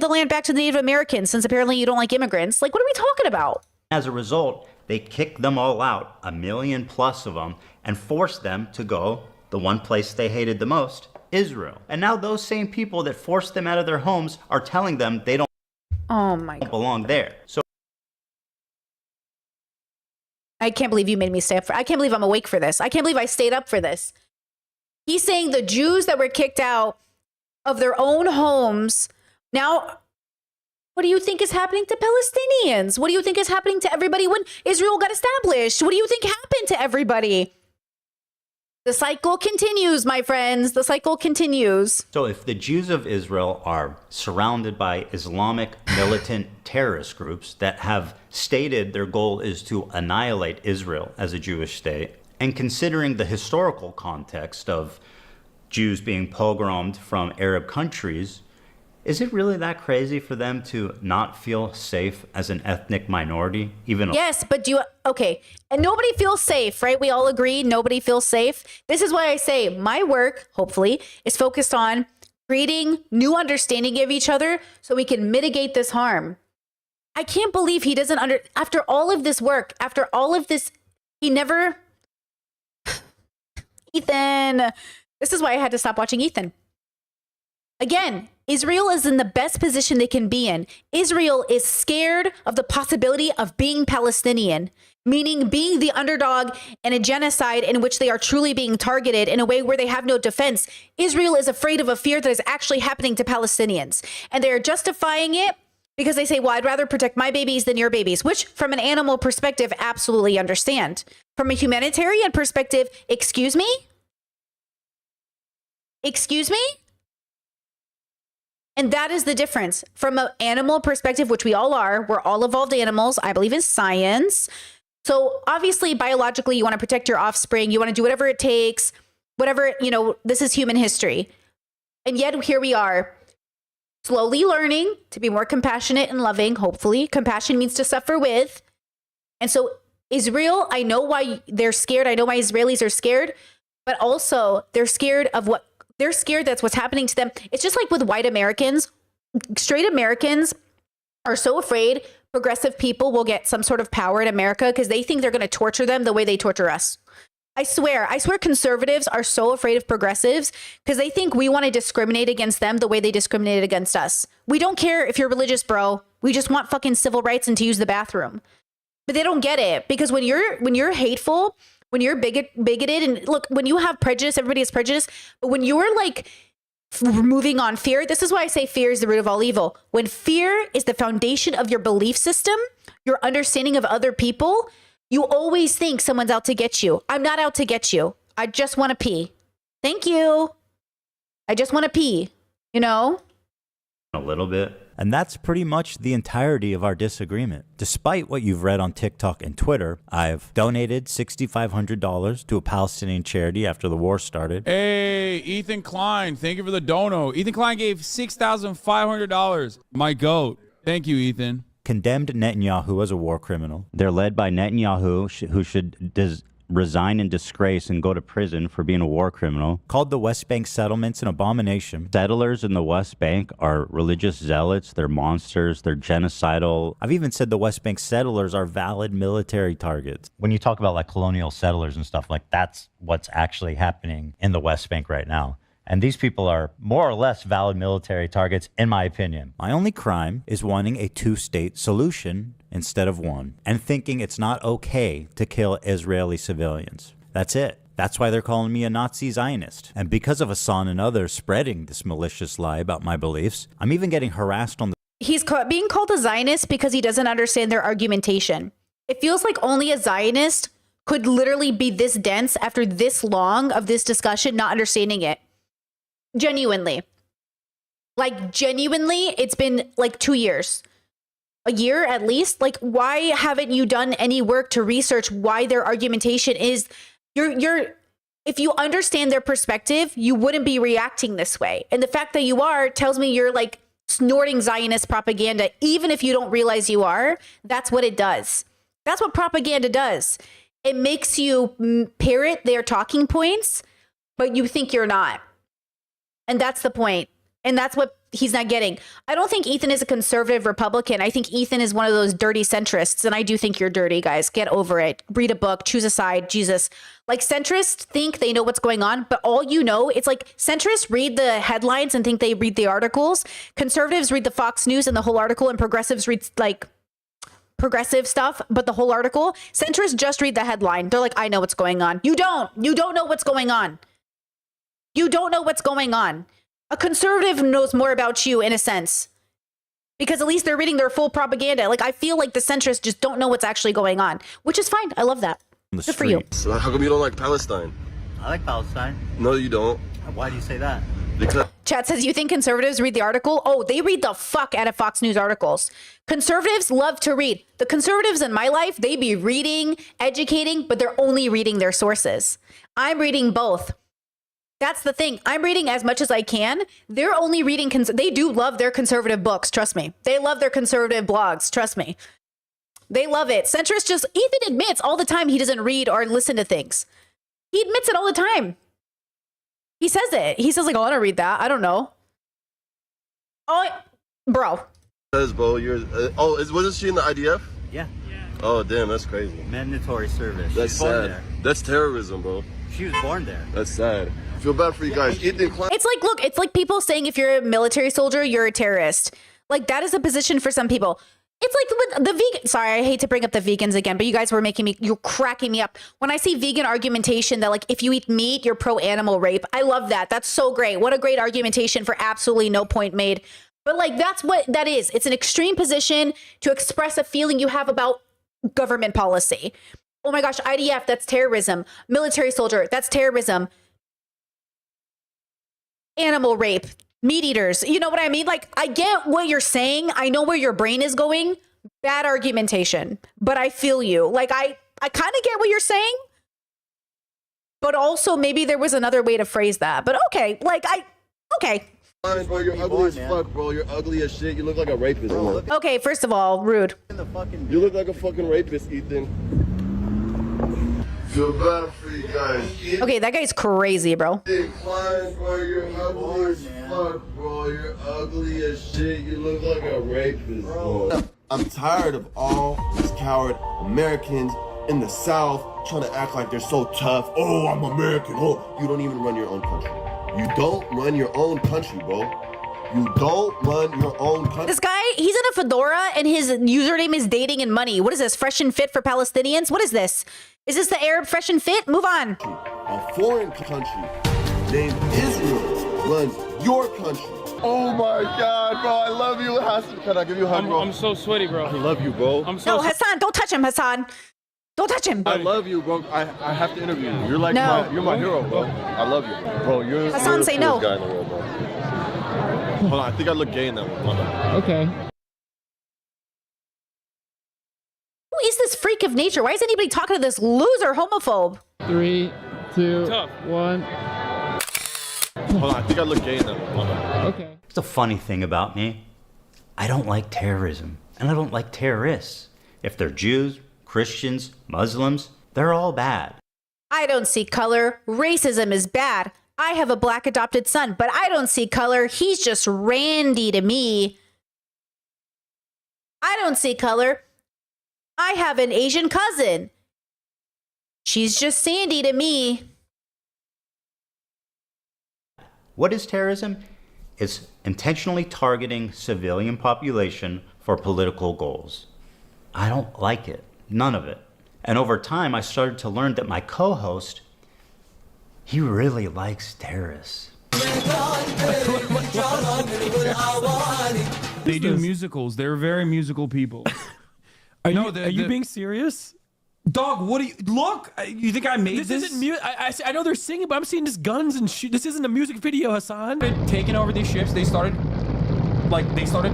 land back to the Native Americans since apparently you don't like immigrants. Like, what are we talking about? As a result, they kicked them all out, 1 million plus of them, and forced them to go the one place they hated the most, Israel. And now those same people that forced them out of their homes are telling them they don't belong there. So I can't believe you made me stay up I can't believe I'm awake for this. I can't believe I stayed up for this. He's saying the Jews that were kicked out of their own homes. Now, what do you think is happening to Palestinians? What do you think is happening to everybody when Israel got established? What do you think happened to everybody? The cycle continues, my friends. The cycle continues. So if the Jews of Israel are surrounded by Islamic militant terrorist groups that have stated their goal is to annihilate Israel as a Jewish state, and considering the historical context of Jews being pogromed from Arab countries, is it really that crazy for them to not feel safe as an ethnic minority? Yes, but okay. And nobody feels safe, right? We all agree nobody feels safe. This is why I say my work, hopefully, is focused on creating new understanding of each other so we can mitigate this harm. I can't believe he doesn't after all of this work, after all of this, he never... Ethan... This is why I had to stop watching Ethan. Again, Israel is in the best position they can be in. Israel is scared of the possibility of being Palestinian, meaning being the underdog in a genocide in which they are truly being targeted in a way where they have no defense. Israel is afraid of a fear that is actually happening to Palestinians, and they are justifying it Because they say, well, I'd rather protect my babies than your babies, which from an animal perspective, absolutely understand. From a humanitarian perspective, excuse me? Excuse me? And that is the difference. From an animal perspective, which we all are, we're all evolved animals. I believe in science. So obviously, biologically, you want to protect your offspring. You want to do whatever it takes, whatever, this is human history. And yet here we are, slowly learning to be more compassionate and loving, hopefully. Compassion means to suffer with. And so Israel, I know why they're scared. I know why Israelis are scared, but also they're scared of what they're scared. That's what's happening to them. It's just like with white Americans. Straight Americans are so afraid progressive people will get some sort of power in America because they think they're going to torture them the way they torture us. I swear conservatives are so afraid of progressives because they think we want to discriminate against them the way they discriminated against us. We don't care if you're religious, bro. We just want fucking civil rights and to use the bathroom. But they don't get it because when you're hateful, when you're bigoted, and look, when you have prejudice, everybody has prejudice. But when you're like moving on fear, this is why I say fear is the root of all evil. When fear is the foundation of your belief system, your understanding of other people, you always think someone's out to get you. I'm not out to get you. I just want to pee. Thank you. I just want to pee, A little bit. And that's pretty much the entirety of our disagreement. Despite what you've read on TikTok and Twitter, I've donated $6,500 to a Palestinian charity after the war started. Hey, Ethan Klein, thank you for the dono. Ethan Klein gave $6,500. My goat. Thank you, Ethan. Condemned Netanyahu as a war criminal. They're led by Netanyahu, who should resign in disgrace and go to prison for being a war criminal. Called the West Bank settlements an abomination. Settlers in the West Bank are religious zealots. They're monsters. They're genocidal. I've even said the West Bank settlers are valid military targets. When you talk about like colonial settlers and stuff, like that's what's actually happening in the West Bank right now. And these people are more or less valid military targets, in my opinion. My only crime is wanting a two-state solution instead of one, and thinking it's not okay to kill Israeli civilians. That's it. That's why they're calling me a Nazi Zionist. And because of Hassan and others spreading this malicious lie about my beliefs, I'm even getting harassed on the... He's being called a Zionist because he doesn't understand their argumentation. It feels like only a Zionist could literally be this dense after this long of this discussion, not understanding it. Genuinely, it's been like 2 years, a year at least. Like, why haven't you done any work to research why their argumentation is if you understand their perspective, you wouldn't be reacting this way. And the fact that you are tells me you're like snorting Zionist propaganda. Even if you don't realize you are, that's what it does. That's what propaganda does. It makes you parrot their talking points, but you think you're not. And that's the point. And that's what he's not getting. I don't think Ethan is a conservative Republican. I think Ethan is one of those dirty centrists. And I do think you're dirty, guys. Get over it. Read a book. Choose a side. Jesus. Like, centrists think they know what's going on. But all you know, it's like centrists read the headlines and think they read the articles. Conservatives read the Fox News and the whole article. And progressives read like progressive stuff, but the whole article. Centrists just read the headline. They're like, I know what's going on. You don't. You don't know what's going on. You don't know what's going on. A conservative knows more about you in a sense, because at least they're reading their full propaganda. Like, I feel like the centrists just don't know what's actually going on, which is fine. I love that. Good for you. So how come you don't like Palestine? I like Palestine. No, you don't. Why do you say that? Because Chat says, you think conservatives read the article? Oh, they read the fuck out of Fox News articles. Conservatives love to read. The conservatives in my life, they be reading, educating, but they're only reading their sources. I'm reading both. That's the thing. I'm reading as much as I can. They're only reading, they do love their conservative books, trust me. They love their conservative blogs, trust me. They love it. Centrist just, Ethan admits all the time he doesn't read or listen to things. He admits it all the time. He says it. He says like, oh, I don't read that. I don't know. Oh, bro. Because, bro, wasn't she in the IDF? Yeah. Oh, damn, that's crazy. Mandatory service. That's sad. There. That's terrorism, bro. She was born there. That's sad. I feel bad for you guys. It's like, look, it's like people saying if you're a military soldier, you're a terrorist. Like, that is a position for some people. It's like with the vegan. Sorry, I hate to bring up the vegans again, but you guys were you're cracking me up. When I see vegan argumentation that like, if you eat meat, you're pro-animal rape. I love that. That's so great. What a great argumentation for absolutely no point made. But like, that's what that is. It's an extreme position to express a feeling you have about government policy. Oh my gosh, IDF, that's terrorism. Military soldier, that's terrorism. Animal rape, meat eaters. You know what I mean? Like, I get what you're saying. I know where your brain is going. Bad argumentation, but I feel you. Like, I kind of get what you're saying, but also maybe there was another way to phrase that. But okay, okay. Bro, you're ugly as fuck, bro. You're ugly as shit. You look like a rapist, bro. Okay, first of all, rude. You look like a fucking rapist, Ethan. Feel bad for you guys. Okay, that guy's crazy, bro. Klein, bro, you're ugly as fuck, bro. You're ugly as shit. You look like a rapist, bro. I'm tired of all these coward Americans in the South trying to act like they're so tough. Oh, I'm American. Oh, you don't even run your own country. You don't run your own country, bro. You don't run your own country. This guy, he's in a fedora and his username is dating and money. What is this? Fresh and fit for Palestinians? What is this? Is this the Arab fresh and fit? Move on. A foreign country named Israel runs your country. Oh my God, bro. I love you, Hassan. Can I give you a hug, bro? I'm so sweaty, bro. I love you, bro. No, Hassan, don't touch him, Hassan. Don't touch him. I love you, bro. I have to interview you. You're like you're my hero, bro. I love you, bro. You're Hassan, say no. Guy in the world, bro. Hold on, I think I look gay in that one. Okay. Who is this freak of nature? Why is anybody talking to this loser homophobe? 3, 2, 1. Hold on, I think I look gay in that one. Okay. It's a funny thing about me. I don't like terrorism, and I don't like terrorists. If they're Jews, Christians, Muslims, they're all bad. I don't see color. Racism is bad. I have a black adopted son, but I don't see color. He's just Randy to me. I don't see color. I have an Asian cousin. She's just Sandy to me. What is terrorism? It's intentionally targeting civilian population for political goals. I don't like it. None of it. And over time, I started to learn that my co-host, he really likes terrorists. They do musicals. They're very musical people. Are you being serious? Dog, what do you look? You think I made this? This isn't music. I know they're singing, but I'm seeing just guns and shoot. This isn't a music video, Hassan. Taking over these ships, they started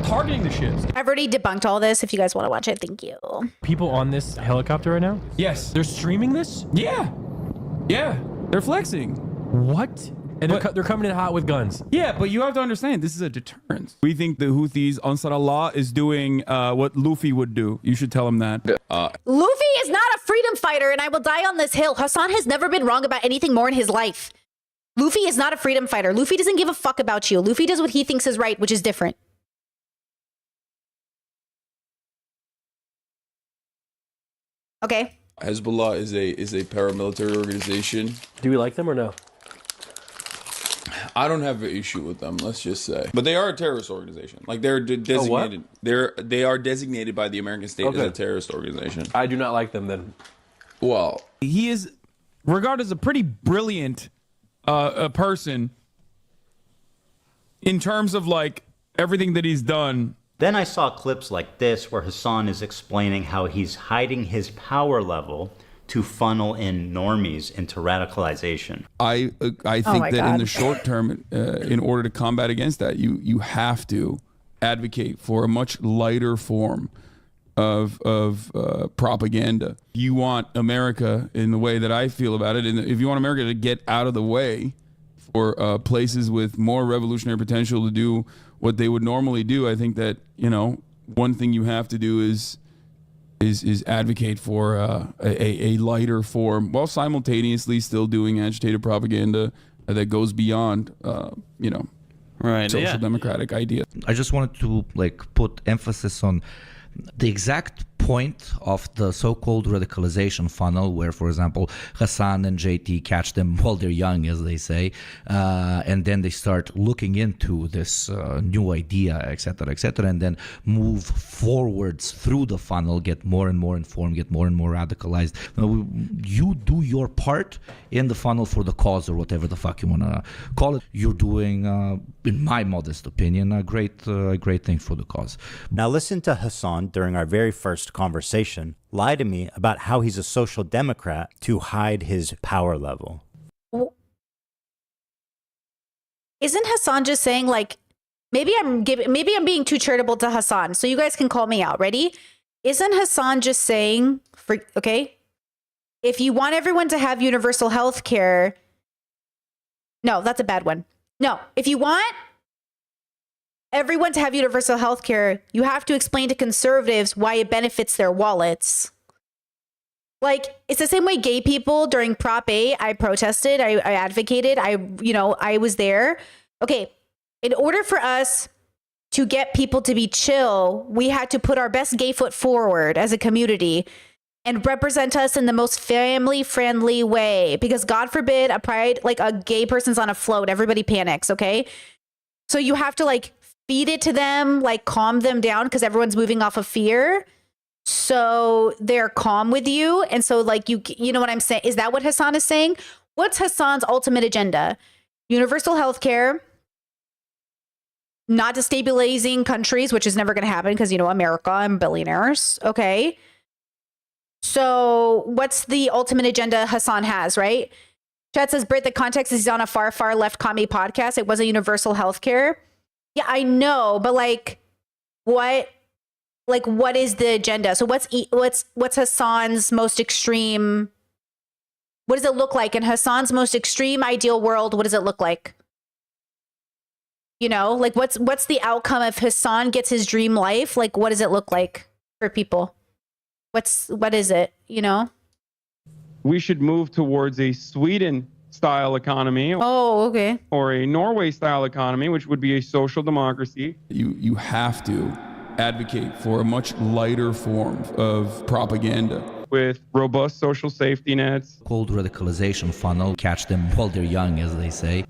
targeting the ships. I've already debunked all this. If you guys want to watch it, thank you. People on this helicopter right now? Yes. They're streaming this? Yeah. They're flexing. What? And they're coming in hot with guns. Yeah, but you have to understand, this is a deterrence. We think the Houthis, Ansar Allah, is doing what Luffy would do. You should tell him that. Luffy is not a freedom fighter, and I will die on this hill. Hassan has never been wrong about anything more in his life. Luffy is not a freedom fighter. Luffy doesn't give a fuck about you. Luffy does what he thinks is right, which is different. Okay. Hezbollah is a paramilitary organization. Do we like them or no? I don't have an issue with them, let's just say. But they are a terrorist organization. Like they're designated. They are designated by the American state as a terrorist organization. I do not like them then. Well, he is regarded as a pretty brilliant a person in terms of like everything that he's done. Then I saw clips like this where Hassan is explaining how he's hiding his power level to funnel in normies into radicalization. I think that in the short term, in order to combat against that, you have to advocate for a much lighter form of propaganda. You want America, in the way that I feel about it, and if you want America to get out of the way for places with more revolutionary potential to do what they would normally do, I think that, one thing you have to do is advocate for a lighter form while simultaneously still doing agitated propaganda that goes beyond social democratic ideas. I just wanted to put emphasis on the exact point of the so-called radicalization funnel where, for example, Hassan and JT catch them while they're young, as they say, and then they start looking into this new idea, etc., and then move forwards through the funnel, get more and more informed, get more and more radicalized. You do your part in the funnel for the cause, or whatever the fuck you want to call it. You're doing, in my modest opinion, a great thing for the cause. Now listen to Hassan during our very first conversation lie to me about how he's a social democrat to hide his power level. Isn't Hassan just saying, like, maybe I'm being too charitable to Hassan, so you guys can call me out. Ready? Isn't Hassan just saying, okay, if you want everyone to have universal health care, no, that's a bad one. No, if you want everyone to have universal health care, you have to explain to conservatives why it benefits their wallets. Like, it's the same way gay people during Prop 8, I protested, I advocated, I was there. Okay, in order for us to get people to be chill, we had to put our best gay foot forward as a community and represent us in the most family-friendly way. Because God forbid a gay person's on a float, everybody panics, okay? So you have to like feed it to them, like calm them down because everyone's moving off of fear. So they're calm with you. And so like, you know what I'm saying? Is that what Hassan is saying? What's Hassan's ultimate agenda? Universal health care, not destabilizing countries, which is never going to happen because, America and billionaires. Okay. So what's the ultimate agenda Hassan has, right? Chad says, Britt, the context is he's on a far, far left commie podcast. It wasn't universal health care. Yeah, I know. But what is the agenda? So what's Hassan's most extreme? What does it look like in Hassan's most extreme ideal world? What does it look like? What's the outcome if Hassan gets his dream life? Like, what does it look like for people? What is it? We should move towards a Sweden-style economy. Oh, okay. Or a Norway-style economy, which would be a social democracy. You have to advocate for a much lighter form of propaganda. With robust social safety nets. Called radicalization funnel, catch them while they're young, as they say.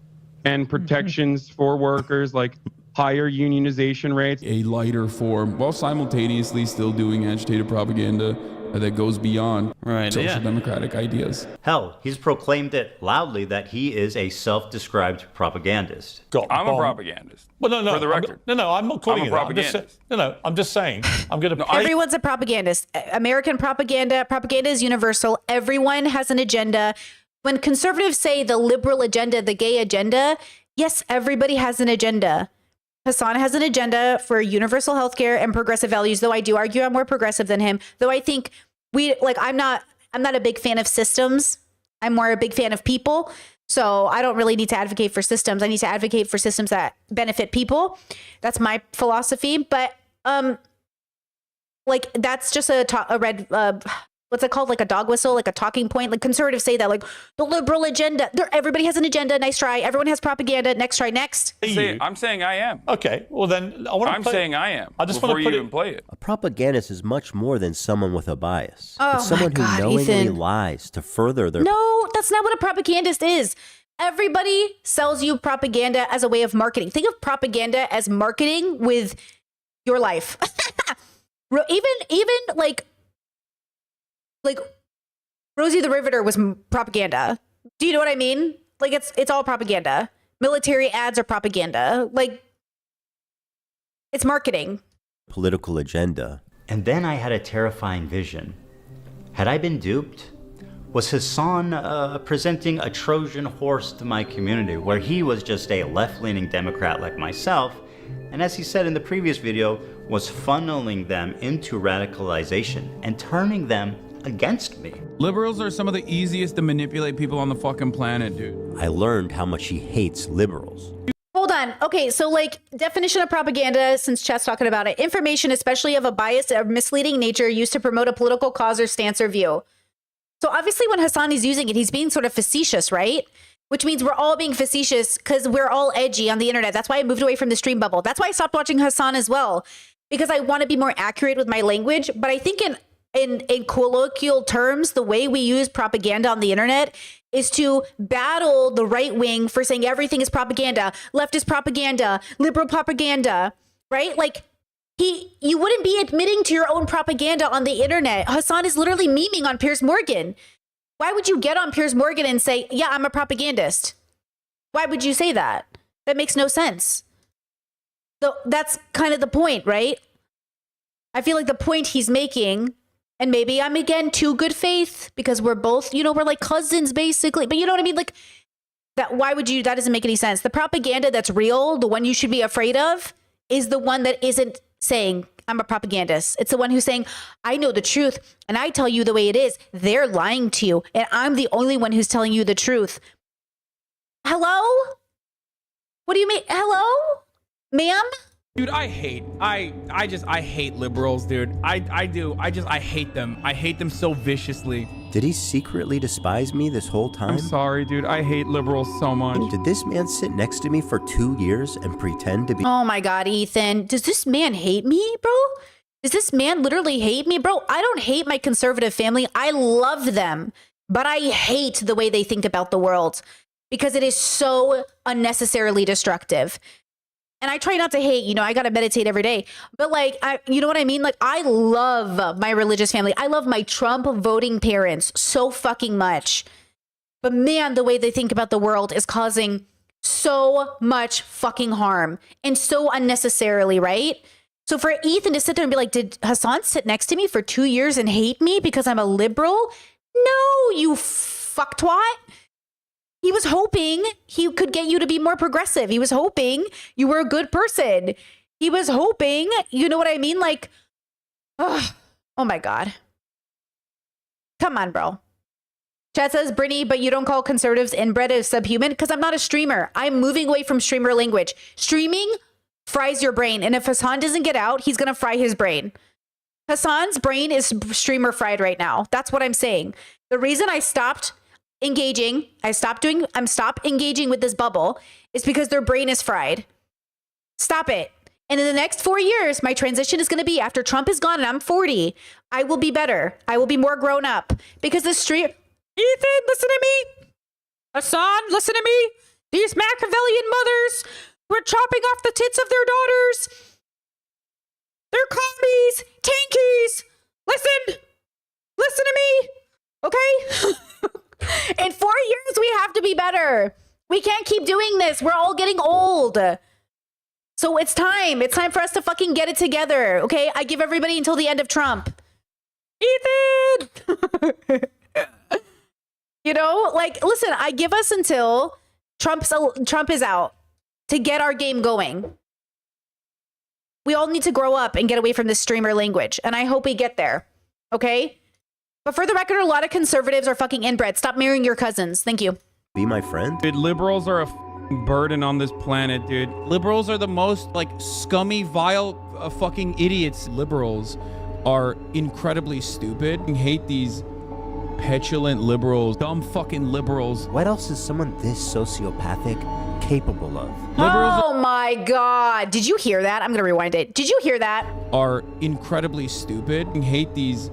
And protections for workers, like higher unionization rates. A lighter form, while simultaneously still doing agitated propaganda that goes beyond social democratic ideas. Hell, he's proclaimed it loudly that he is a self-described propagandist. I'm a propagandist. Well, no. For the record. I'm not calling I'm a propagandist. I'm just saying. I'm going to. Everyone's a propagandist. American propaganda is universal. Everyone has an agenda. When conservatives say the liberal agenda, the gay agenda, yes, everybody has an agenda. Hassan has an agenda for universal healthcare and progressive values, though I do argue I'm more progressive than him. Though I think I'm not a big fan of systems. I'm more a big fan of people. So I don't really need to advocate for systems. I need to advocate for systems that benefit people. That's my philosophy. But that's just a red what's it called? Like a dog whistle, like a talking point. Like conservatives say that, like the liberal agenda. Everybody has an agenda. Nice try. Everyone has propaganda. Next try. Next. I'm saying I am. Okay. Well, then I'm saying I am. I just before want to you even play it. A propagandist is much more than someone with a bias. Oh, it's someone my God, who knowingly Ethan. lies to further their. No, that's not what a propagandist is. Everybody sells you propaganda as a way of marketing. Think of propaganda as marketing with your life. even like Rosie the Riveter was propaganda. Do you know what I mean? Like it's all propaganda. Military ads are propaganda. Like it's marketing. Political agenda. And then I had a terrifying vision. Had I been duped? Was Hassan presenting a Trojan horse to my community where he was just a left-leaning Democrat like myself, and as he said in the previous video, was funneling them into radicalization and turning them against me? Liberals are some of the easiest to manipulate people on the fucking planet, dude. I learned how much he hates liberals. Hold on. Okay, so definition of propaganda, since Chat's talking about it, information, especially of a biased or misleading nature, used to promote a political cause or stance or view. So obviously when Hassan is using it, he's being sort of facetious, right? Which means we're all being facetious because we're all edgy on the internet. That's why I moved away from the stream bubble. That's why I stopped watching Hassan as well, because I want to be more accurate with my language. But I think in colloquial terms, the way we use propaganda on the internet is to battle the right wing for saying everything is propaganda, leftist propaganda, liberal propaganda, right? Like you wouldn't be admitting to your own propaganda on the internet. Hasan is literally memeing on Piers Morgan. Why would you get on Piers Morgan and say, yeah, I'm a propagandist? Why would you say that? That makes no sense. So that's kind of the point, right? I feel like the point he's making, and maybe I'm again too good faith because we're both, we're like cousins basically, but you know what I mean? Like that, that doesn't make any sense. The propaganda that's real, the one you should be afraid of, is the one that isn't saying, I'm a propagandist. It's the one who's saying, I know the truth and I tell you the way it is. They're lying to you and I'm the only one who's telling you the truth. Hello? What do you mean? Hello? Ma'am? Dude, I hate liberals, dude. I do. I hate them. I hate them so viciously. Did he secretly despise me this whole time? I'm sorry, dude. I hate liberals so much. Did this man sit next to me for 2 years and pretend to be... Oh my God, Ethan. Does this man hate me, bro? Does this man literally hate me? Bro, I don't hate my conservative family. I love them. But I hate the way they think about the world because it is so unnecessarily destructive. And I try not to hate, I got to meditate every day. But like, you know what I mean? Like, I love my religious family. I love my Trump voting parents so fucking much. But man, the way they think about the world is causing so much fucking harm and so unnecessarily, right? So for Ethan to sit there and be like, did Hasan sit next to me for 2 years and hate me because I'm a liberal? No, you fucktwat. He was hoping he could get you to be more progressive. He was hoping you were a good person. He was hoping, you know what I mean? Like, oh my God. Come on, bro. Chat says, Brittany, but you don't call conservatives inbred as subhuman? Because I'm not a streamer. I'm moving away from streamer language. Streaming fries your brain. And if Hasan doesn't get out, he's going to fry his brain. Hasan's brain is streamer fried right now. That's what I'm saying. The reason I stopped engaging, I'm engaging with this bubble is because their brain is fried. Stop it. And in the next 4 years, my transition is going to be after Trump is gone and I'm 40, I will be better. I will be more grown up because the stream. Ethan, listen to me. Hasan, listen to me. These Machiavellian mothers were chopping off the tits of their daughters. They're commies, tankies. Listen to me. Okay? In 4 years, we have to be better. We can't keep doing this. We're all getting old. So it's time. It's time for us to fucking get it together. Okay? I give everybody until the end of Trump. Ethan! Listen, I give us until Trump is out to get our game going. We all need to grow up and get away from this streamer language. And I hope we get there. Okay? But for the record, a lot of conservatives are fucking inbred. Stop marrying your cousins. Thank you. Be my friend? Dude, liberals are a burden on this planet, dude. Liberals are the most, scummy, vile, fucking idiots. Liberals are incredibly stupid. I hate these petulant liberals, dumb fucking liberals. What else is someone this sociopathic capable of? Oh my God. Did you hear that? I'm going to rewind it. Did you hear that? Are incredibly stupid. I hate these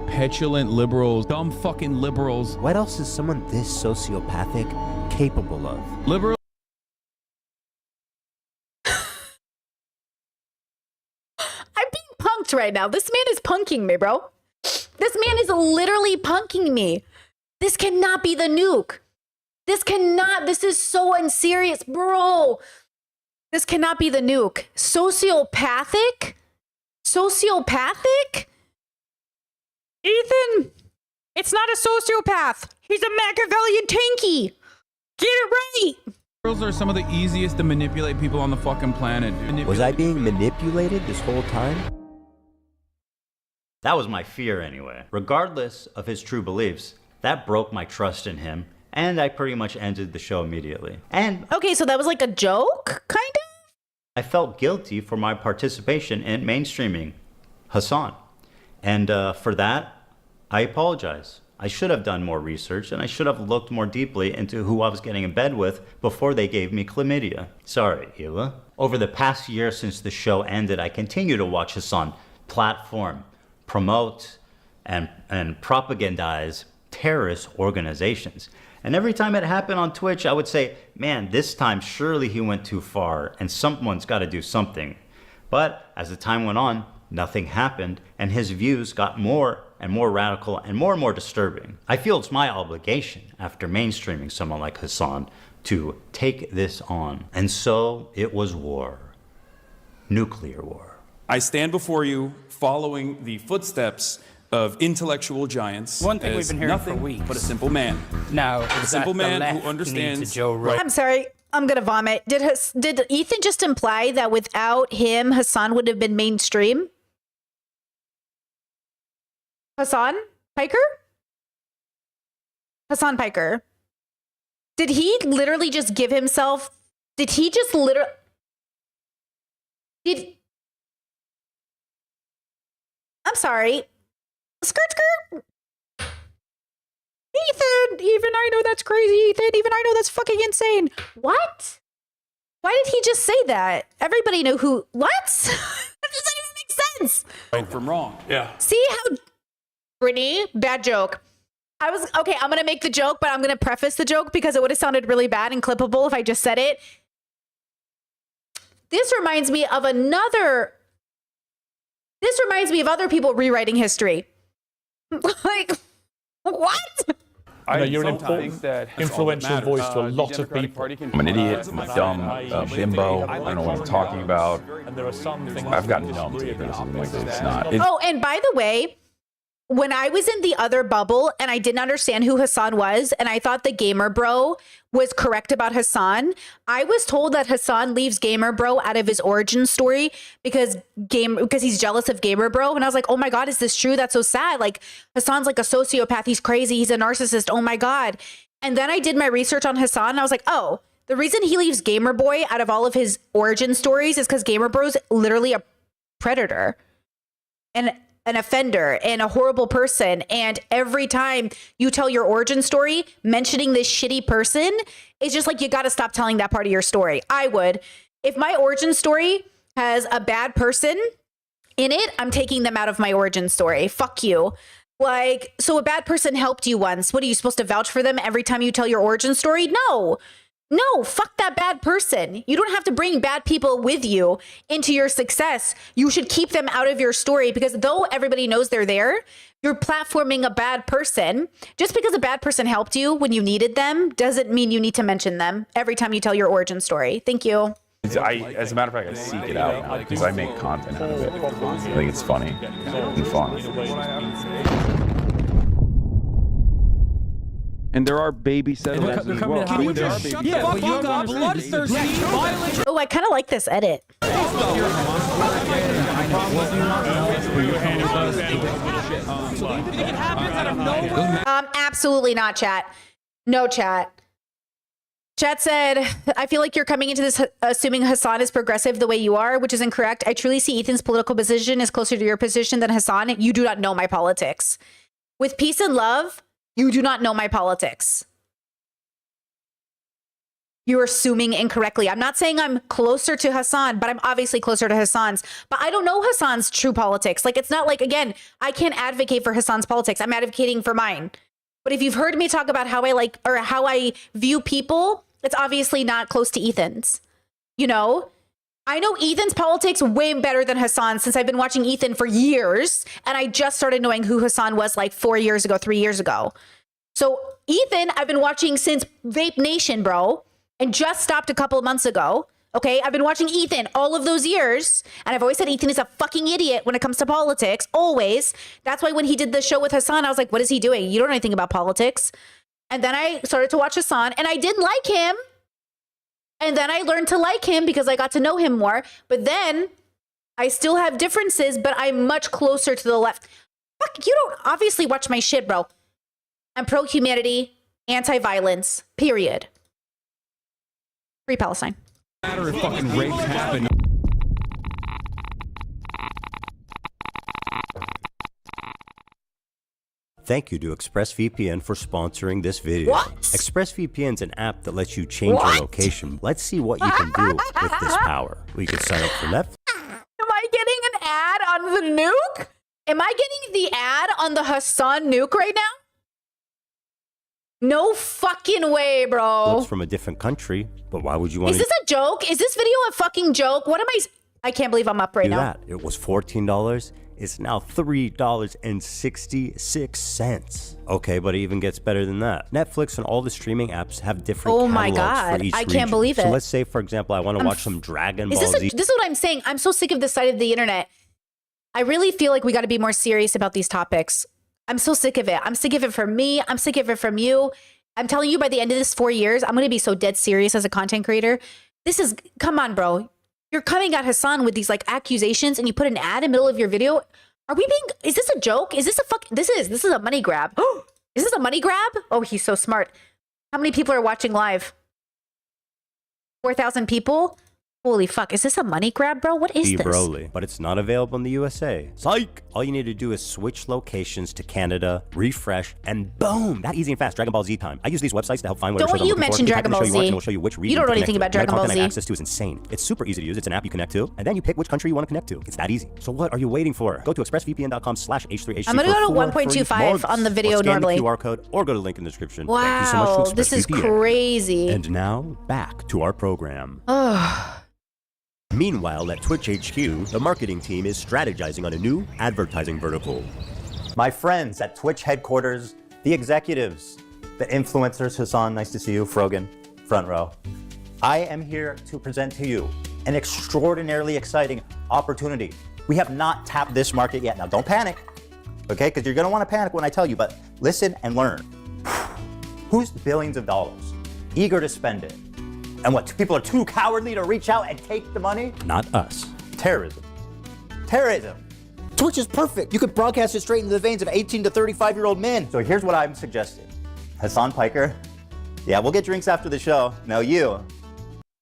petulant liberals, dumb fucking liberals. What else is someone this sociopathic capable of? Liberals. I'm being punked right now. This man is punking me, bro. This man is literally punking me. This cannot be the nuke. This is so unserious, bro. This cannot be the nuke. Sociopathic? Ethan, it's not a sociopath. He's a Machiavellian tanky. Get it right. Liberals are some of the easiest to manipulate people on the fucking planet. Was I being manipulated this whole time? That was my fear anyway. Regardless of his true beliefs, that broke my trust in him, and I pretty much ended the show immediately. And okay, so that was like a joke, kind of? I felt guilty for my participation in mainstreaming Hasan. And for that, I apologize. I should have done more research, and I should have looked more deeply into who I was getting in bed with before they gave me chlamydia. Sorry, Hila. Over the past year since the show ended, I continue to watch Hasan platform, promote, and propagandize terrorist organizations. And every time it happened on Twitch, I would say, man, this time surely he went too far and someone's got to do something. But as the time went on, nothing happened and his views got more and more radical and more disturbing. I feel it's my obligation after mainstreaming someone like Hasan to take this on. And so it was war. Nuclear war. I stand before you following the footsteps of intellectual giants. One thing we've as been hearing nothing for weeks. but a simple man. Now, A simple man who understands. I'm sorry. I'm gonna vomit. Did Ethan just imply that without him, Hasan would have been mainstream? Hasan Piker? Hasan Piker. Did he literally just give himself? Did he just literally? I'm sorry. Skirt. Even I know that's crazy, Ethan. Even I know that's fucking insane. What? Why did he just say that? Everybody knew who. What? That doesn't even make sense. Right from wrong. Yeah. See how. Brittany, bad joke. Okay, I'm gonna make the joke, but I'm gonna preface the joke because it would have sounded really bad and clippable if I just said it. This reminds me of other people rewriting history. Like, what? You're an important, influential voice to a lot of people. I'm an idiot. I'm a dumb bimbo. I don't know what I'm talking about. And there are some things I've gotten numb to criticism like this. It's not. Oh, and by the way, when I was in the other bubble and I didn't understand who Hasan was, and I thought the Gamer Bro was correct about Hasan, I was told that Hasan leaves Gamer Bro out of his origin story because he's jealous of Gamer Bro. And I was like, oh my God, is this true? That's so sad. Like, Hasan's like a sociopath. He's crazy. He's a narcissist. Oh my God. And then I did my research on Hasan and I was like, oh, the reason he leaves Gamer Boy out of all of his origin stories is because Gamer Bro's literally a predator and an offender and a horrible person. And every time you tell your origin story, mentioning this shitty person, it's just like, you got to stop telling that part of your story. I would. If my origin story has a bad person in it, I'm taking them out of my origin story. Fuck you. Like, so a bad person helped you once. What are you supposed to vouch for them every time you tell your origin story? No, fuck that bad person. You don't have to bring bad people with you into your success. You should keep them out of your story because though everybody knows they're there, you're platforming a bad person. Just because a bad person helped you when you needed them doesn't mean you need to mention them every time you tell your origin story. Thank you. As a matter of fact, I seek it out now because I make content out of it. I think it's funny and fun. And there are baby settlers as well. Can you just shut the fuck up, bloodthirsty, violent? Oh, I kind of like this edit. Absolutely not, chat. No, chat. Chat said, I feel like you're coming into this assuming Hasan is progressive the way you are, which is incorrect. I truly see Ethan's political position is closer to your position than Hasan. You do not know my politics. With peace and love, you do not know my politics. You're assuming incorrectly. I'm not saying I'm closer to Hasan, but I'm obviously closer to Hasan's. But I don't know Hasan's true politics. Like, it's not like, again, I can't advocate for Hasan's politics. I'm advocating for mine. But if you've heard me talk about how I like, or how I view people, it's obviously not close to Ethan's. You know? I know Ethan's politics way better than Hasan since I've been watching Ethan for years. And I just started knowing who Hasan was like 4 years ago, 3 years ago. So Ethan, I've been watching since Vape Nation, bro. And just stopped a couple of months ago. Okay, I've been watching Ethan all of those years. And I've always said Ethan is a fucking idiot when it comes to politics. Always. That's why when he did the show with Hasan, I was like, what is he doing? You don't know anything about politics. And then I started to watch Hasan and I didn't like him. And then I learned to like him because I got to know him more. But then I still have differences, but I'm much closer to the left. Fuck, you don't obviously watch my shit, bro. I'm pro-humanity, anti-violence, period. Free Palestine. Matter if fucking rape happened. Thank you to ExpressVPN for sponsoring this video. What? ExpressVPN is an app that lets you change your location. Let's see what you can do with this power. We could sign up for Netflix. Am I getting an ad on the nuke? Am I getting the ad on the Hassan Nuke right now? No fucking way, bro. Looks from a different country, but why would you want Is this a joke? Is this video a fucking joke? What am I can't believe I'm up right now. that? It was $14. It's now $3.66. Okay, but it even gets better than that. Netflix and all the streaming apps have different Oh my catalogs God, for each I can't region. believe So it. let's say, for example, I want to watch some Dragon Ball Z. This is what I'm saying. I'm so sick of this side of the internet. I really feel like we got to be more serious about these topics. I'm so sick of it. I'm sick of it from me. I'm sick of it from you. I'm telling you, by the end of this 4 years, I'm going to be so dead serious as a content creator. Come on, bro. You're coming at Hassan with these like accusations and you put an ad in the middle of your video. Is this a joke? Is this this is a money grab. Is this a money grab? Oh, he's so smart. How many people are watching live? 4,000 people? Holy fuck. Is this a money grab, bro? What is this? Broly, but it's not available in the USA. Psych! All you need to do is switch locations to Canada, refresh, and boom! That easy and fast. Dragon Ball Z time. I use these websites to help find whatever Don't you mention Dragon Ball Z. It will show you which region You don't know to anything connect about to. Dragon Ball The content I have Z. access to is insane. It's super easy to use. It's an app you connect to, and then you pick which country you want to connect to. It's that easy. So what are you waiting for? Go to expressvpn.com/h3h3. I'm gonna go to 1.25 on the video or scan normally. the QR code or go to the link in the description. Wow, Thank you so much to this is ExpressVPN. crazy. And now back to our program. Meanwhile, at Twitch HQ, the marketing team is strategizing on a new advertising vertical. My friends at Twitch headquarters, the executives, the influencers, Hassan, nice to see you, Frogan, front row. I am here to present to you an extraordinarily exciting opportunity. We have not tapped this market yet. Now, don't panic, okay? Because you're going to want to panic when I tell you, but listen and learn. Who's billions of dollars, eager to spend it? And what, people are too cowardly to reach out and take the money? Not us. Terrorism. Terrorism. Twitch is perfect. You could broadcast it straight into the veins of 18 to 35-year-old men. So here's what I'm suggesting. Hassan Piker. Yeah, we'll get drinks after the show. No, you.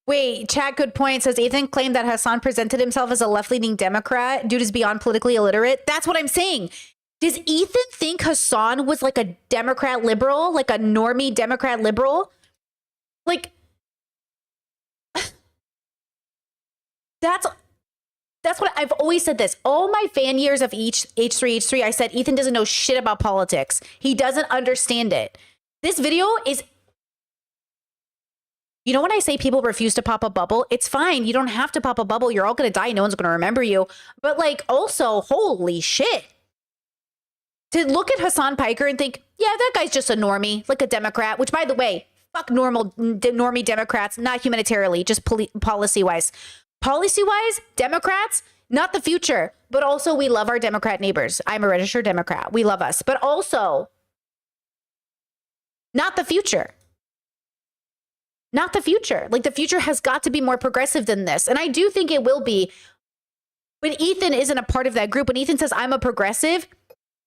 Wait, chat good point. Says Ethan claimed that Hassan presented himself as a left-leaning Democrat. Dude is beyond politically illiterate. That's what I'm saying. Does Ethan think Hassan was like a Democrat liberal? Like a normie Democrat liberal? Like... That's what I've always said this. All my fan years of H3H3, I said Ethan doesn't know shit about politics. He doesn't understand it. This video is... You know when I say people refuse to pop a bubble? It's fine. You don't have to pop a bubble. You're all going to die. No one's going to remember you. But like also, holy shit. To look at Hassan Piker and think, yeah, that guy's just a normie, like a Democrat, which by the way, fuck normie Democrats, not humanitarily, just policy-wise. Policy-wise, Democrats, not the future, but also we love our Democrat neighbors. I'm a registered Democrat. We love us, but also not the future. Not the future. Like the future has got to be more progressive than this. And I do think it will be. But Ethan isn't a part of that group. When Ethan says I'm a progressive,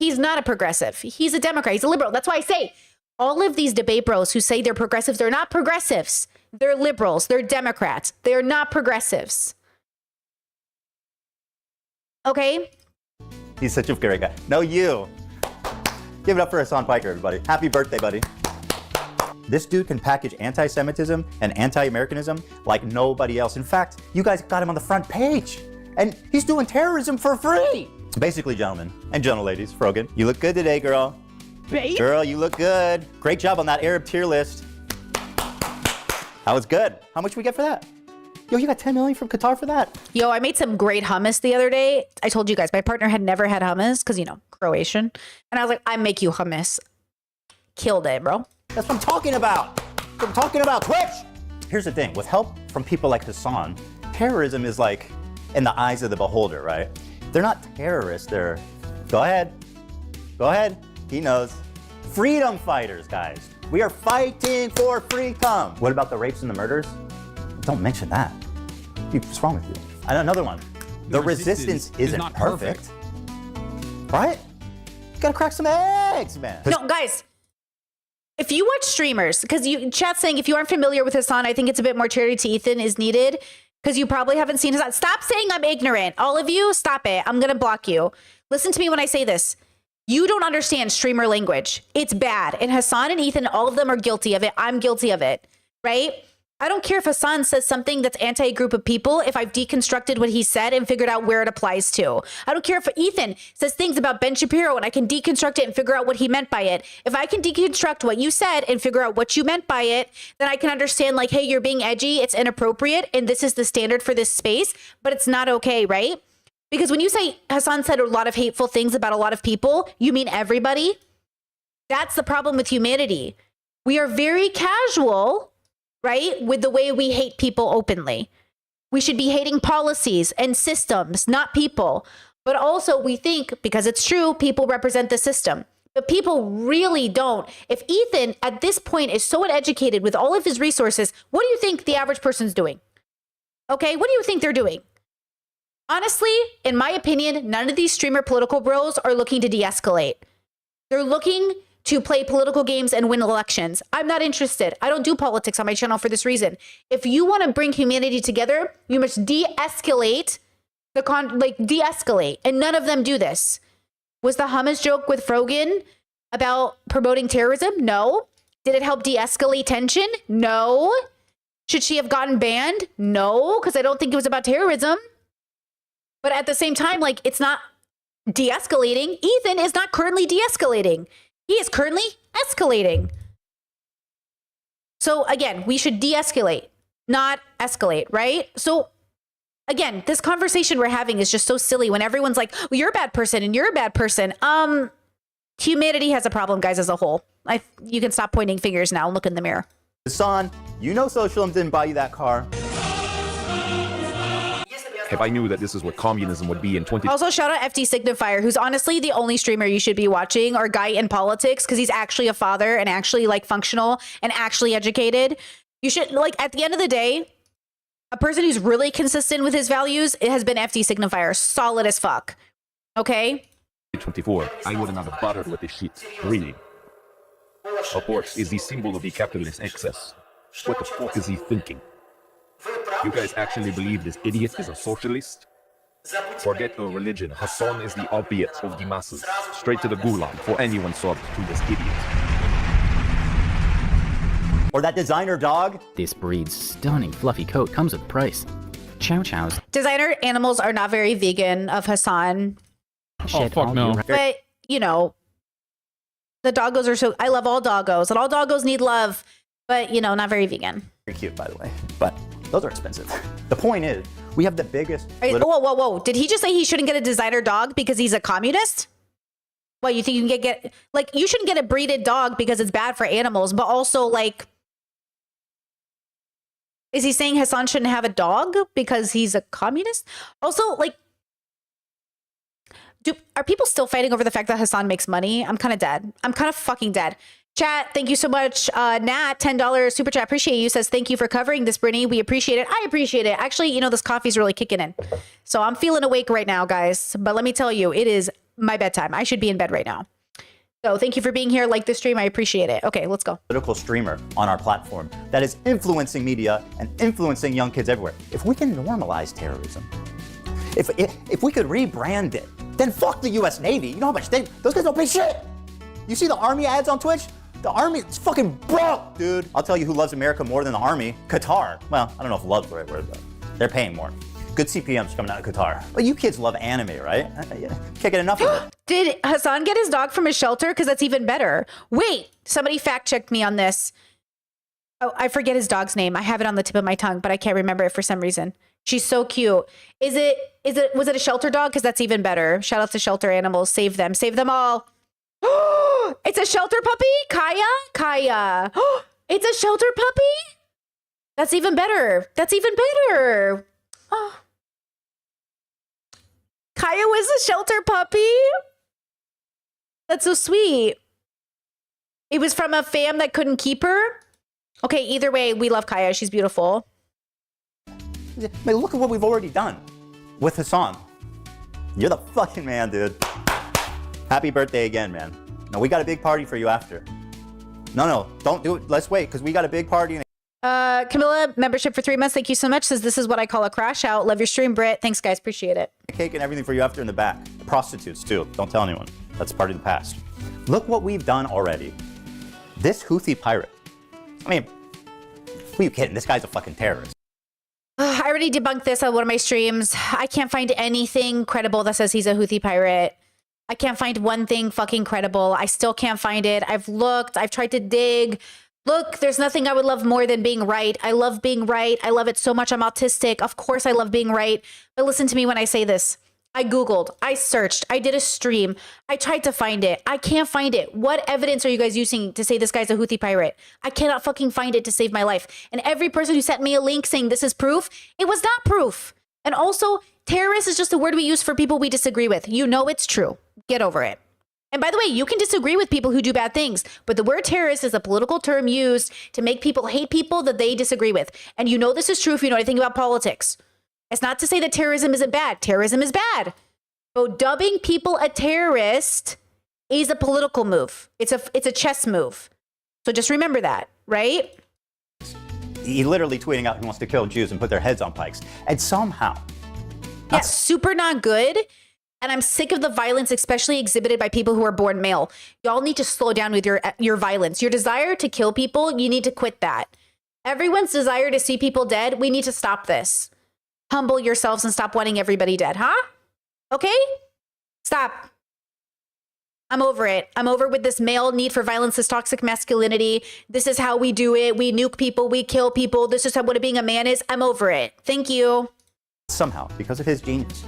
he's not a progressive. He's a Democrat. He's a liberal. That's why I say all of these debate bros who say they're progressives, they're not progressives. They're liberals. They're Democrats. They're not progressives. Okay? He's such a great guy. No, you. Give it up for Hassan Piker, everybody. Happy birthday, buddy. This dude can package anti-Semitism and anti-Americanism like nobody else. In fact, you guys got him on the front page. And he's doing terrorism for free. Basically, gentlemen and gentleladies, Frogan, you look good today, girl. Babe? Girl, you look good. Great job on that Arab tier list. That was good. How much we get for that? Yo, you got 10 million from Qatar for that? Yo, I made some great hummus the other day. I told you guys, my partner had never had hummus because, you know, Croatian. And I was like, I make you hummus. Killed it, bro. That's what I'm talking about. That's what I'm talking about, Twitch. Here's the thing. With help from people like Hassan, terrorism is like in the eyes of the beholder, right? They're not terrorists. They're, go ahead. Go ahead. He knows. Freedom fighters, guys. We are fighting for freedom. What about the rapes and the murders? Don't mention that. Dude, what's wrong with you? And another one. The resistance isn't perfect. Right? You gotta crack some eggs, man. No, guys. If you watch streamers, because you chat's saying if you aren't familiar with Hassan, I think it's a bit more charity to Ethan is needed because you probably haven't seen Hassan. Stop saying I'm ignorant. All of you, stop it. I'm gonna block you. Listen to me when I say this. You don't understand streamer language. It's bad. And Hassan and Ethan, all of them are guilty of it. I'm guilty of it, right? I don't care if Hassan says something that's anti a group of people if I've deconstructed what he said and figured out where it applies to. I don't care if Ethan says things about Ben Shapiro and I can deconstruct it and figure out what he meant by it. If I can deconstruct what you said and figure out what you meant by it, then I can understand like, hey, you're being edgy, it's inappropriate, and this is the standard for this space, but it's not okay, right? Because when you say Hassan said a lot of hateful things about a lot of people, you mean everybody? That's the problem with humanity. We are very casual, right, with the way we hate people openly. We should be hating policies and systems, not people. But also we think, because it's true, people represent the system. But people really don't. If Ethan at this point is so uneducated with all of his resources, what do you think the average person's doing? Okay, what do you think they're doing? Honestly, in my opinion, none of these streamer political bros are looking to de-escalate. They're looking to play political games and win elections. I'm not interested. I don't do politics on my channel for this reason. If you want to bring humanity together, you must de-escalate de-escalate. And none of them do this. Was the hummus joke with Frogan about promoting terrorism? No. Did it help de-escalate tension? No. Should she have gotten banned? No, because I don't think it was about terrorism. But at the same time, like, it's not de-escalating. Ethan is not currently de-escalating. He is currently escalating. So again, we should de-escalate, not escalate, right? So again, this conversation we're having is just so silly when everyone's like, well, you're a bad person and you're a bad person. Humanity has a problem, guys, as a whole. You can stop pointing fingers now and look in the mirror. Hassan, you know Socialism didn't buy you that car. If I knew that this is what communism would be in 20... Also, shout out FD Signifier, who's honestly the only streamer you should be watching, or guy in politics, because he's actually a father and actually like functional and actually educated. You should, like, at the end of the day, a person who's really consistent with his values, it has been FD Signifier. Solid as fuck. Okay? 24, I wouldn't have bothered with this shit. Really. Of course, is the symbol of the capitalist excess. What the fuck is he thinking? You guys actually believe this idiot is a socialist? Forget the religion. Hassan is the opiate of the masses. Straight to the gulag for anyone sold to this idiot. Or that designer dog? This breed's stunning fluffy coat comes with a price. Chow chows. Designer animals are not very vegan of Hassan. Oh, fuck no. But, you know, the doggos are so... I love all doggos, and all doggos need love, but, you know, not very vegan. Very cute, by the way. But those are expensive. The point is, we have the biggest... Whoa. Did he just say he shouldn't get a designer dog because he's a communist? What, you think you can get... Like, you shouldn't get a breeded dog because it's bad for animals, but also, like... Is he saying Hassan shouldn't have a dog because he's a communist? Also, like... Are people still fighting over the fact that Hassan makes money? I'm kind of dead. I'm kind of fucking dead. Chat, thank you so much. Nat, $10 super chat. Appreciate you. Says, thank you for covering this, Brittany. We appreciate it. I appreciate it. Actually, you know, this coffee's really kicking in. So I'm feeling awake right now, guys. But let me tell you, it is my bedtime. I should be in bed right now. So thank you for being here. Like the stream. I appreciate it. Okay, let's go. Political streamer on our platform that is influencing media and influencing young kids everywhere. If we can normalize terrorism, if we could rebrand it, then fuck the U.S. Navy. You know how much those guys don't pay shit. You see the Army ads on Twitch? The Army is fucking broke, dude. I'll tell you who loves America more than the Army. Qatar. Well, I don't know if love's the right word, but they're paying more. Good CPMs coming out of Qatar. Well, you kids love anime, right? Can't get enough of it. Did Hassan get his dog from his shelter? Because that's even better. Wait, somebody fact checked me on this. Oh, I forget his dog's name. I have it on the tip of my tongue, but I can't remember it for some reason. She's so cute. Was it a shelter dog? Because that's even better. Shout out to shelter animals. Save them. Save them all. It's a shelter puppy? Kaya. It's a shelter puppy? That's even better. Oh. Kaya was a shelter puppy? That's so sweet. It was from a fam that couldn't keep her? Okay, either way, we love Kaya. She's beautiful. Man, look at what we've already done with Hassan. You're the fucking man, dude. Happy birthday again, man. No, we got a big party for you after. No, don't do it. Let's wait, because we got a big party. Camilla, membership for 3 months. Thank you so much. Says, this is what I call a crash out. Love your stream, Britt. Thanks, guys. Appreciate it. Cake and everything for you after in the back. The prostitutes, too. Don't tell anyone. That's part of the past. Look what we've done already. This Houthi pirate. I mean, Who are you kidding? This guy's a fucking terrorist. I already debunked this on one of my streams. I can't find anything credible that says he's a Houthi pirate. I can't find one thing fucking credible. I still can't find it. I've looked. I've tried to dig. Look, there's nothing I would love more than being right. I love being right. I love it so much. I'm autistic. Of course I love being right. But listen to me when I say this. I Googled, I searched, I did a stream. I tried to find it. I can't find it. What evidence are you guys using to say this guy's a Houthi pirate? I cannot fucking find it to save my life. And every person who sent me a link saying this is proof, it was not proof. And also, terrorist is just a word we use for people we disagree with. You know it's true. Get over it. And by the way, you can disagree with people who do bad things, but the word terrorist is a political term used to make people hate people that they disagree with. And you know this is true if you know anything about politics. It's not to say that terrorism isn't bad. Terrorism is bad. But dubbing people a terrorist is a political move. It's a chess move. So just remember that, right? He literally tweeting out he wants to kill Jews and put their heads on pikes. And somehow. Yes, super not good. And I'm sick of the violence, especially exhibited by people who are born male. Y'all need to slow down with your violence. Your desire to kill people, you need to quit that. Everyone's desire to see people dead, we need to stop this. Humble yourselves and stop wanting everybody dead, huh? Okay? Stop. I'm over it. I'm over with this male need for violence, this toxic masculinity. This is how we do it. We nuke people. We kill people. This is what being a man is. I'm over it. Thank you. Somehow, because of his genius,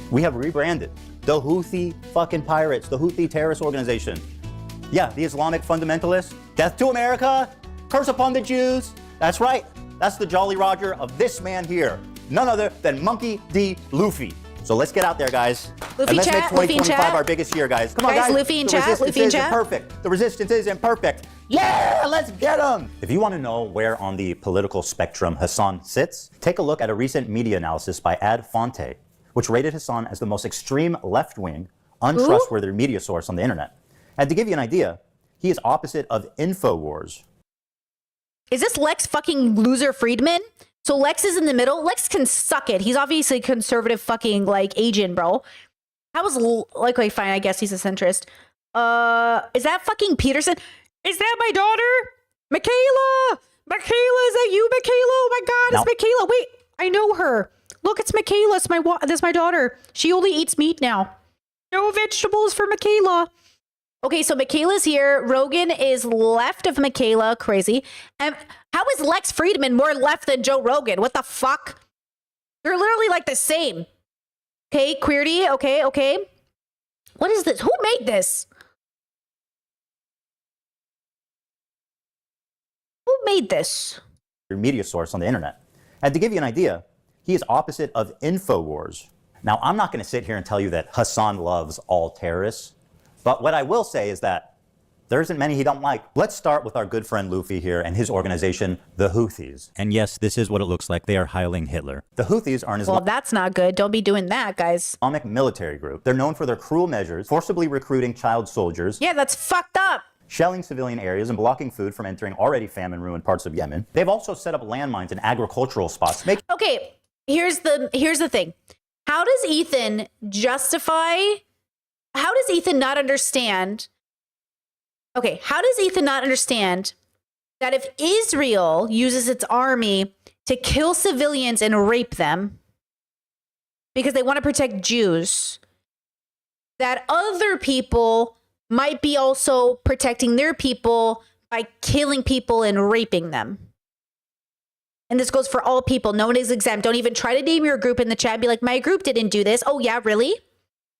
we have rebranded the Houthi fucking pirates, the Houthi terrorist organization. Yeah, the Islamic fundamentalists. Death to America. Curse upon the Jews. That's right. That's the Jolly Roger of this man here. None other than Monkey D. Luffy. So let's get out there, guys. Luffy and let's chat, make 2025 our biggest year, guys. Come on, guys. Luffy in chat, Luffy in chat. Perfect. The resistance is imperfect. Yeah, let's get them. If you want to know where on the political spectrum Hassan sits, take a look at a recent media analysis by Ad Fonte, which rated Hassan as the most extreme left-wing, untrustworthy media source on the internet. And to give you an idea, he is opposite of InfoWars. Is this Lex fucking loser Friedman? So Lex is in the middle. Lex can suck it. He's obviously a conservative fucking like agent, bro. How was like, okay, fine, I guess he's a centrist. Is that fucking Peterson? Is that my daughter? Michaela! Michaela, is that you, Michaela? Oh my God, it's Michaela. Wait, I know her. Look, it's Michaela. That's my daughter. She only eats meat now. No vegetables for Michaela. Okay, so Michaela's here. Rogan is left of Michaela. Crazy. And how is Lex Friedman more left than Joe Rogan? What the fuck? They're literally like the same. Okay, Queerty. Okay. What is this? Who made this? Who made this? Your media source on the internet. And to give you an idea, he is opposite of InfoWars. Now, I'm not going to sit here and tell you that Hassan loves all terrorists. But what I will say is that there isn't many he don't like. Let's start with our good friend Luffy here and his organization, the Houthis. And yes, this is what it looks like. They are hiling Hitler. The Houthis are an Well, that's not good. Don't be doing that, guys. Islamic military group. They're known for their cruel measures, forcibly recruiting child soldiers. Yeah, that's fucked up. Shelling civilian areas and blocking food from entering already famine-ruined parts of Yemen. They've also set up landmines in agricultural spots. Okay, here's the thing. How does Ethan not understand? Okay, how does Ethan not understand that if Israel uses its army to kill civilians and rape them because they want to protect Jews, that other people might be also protecting their people by killing people and raping them? And this goes for all people. No one is exempt. Don't even try to name your group in the chat. Be like, my group didn't do this. Oh, yeah, really?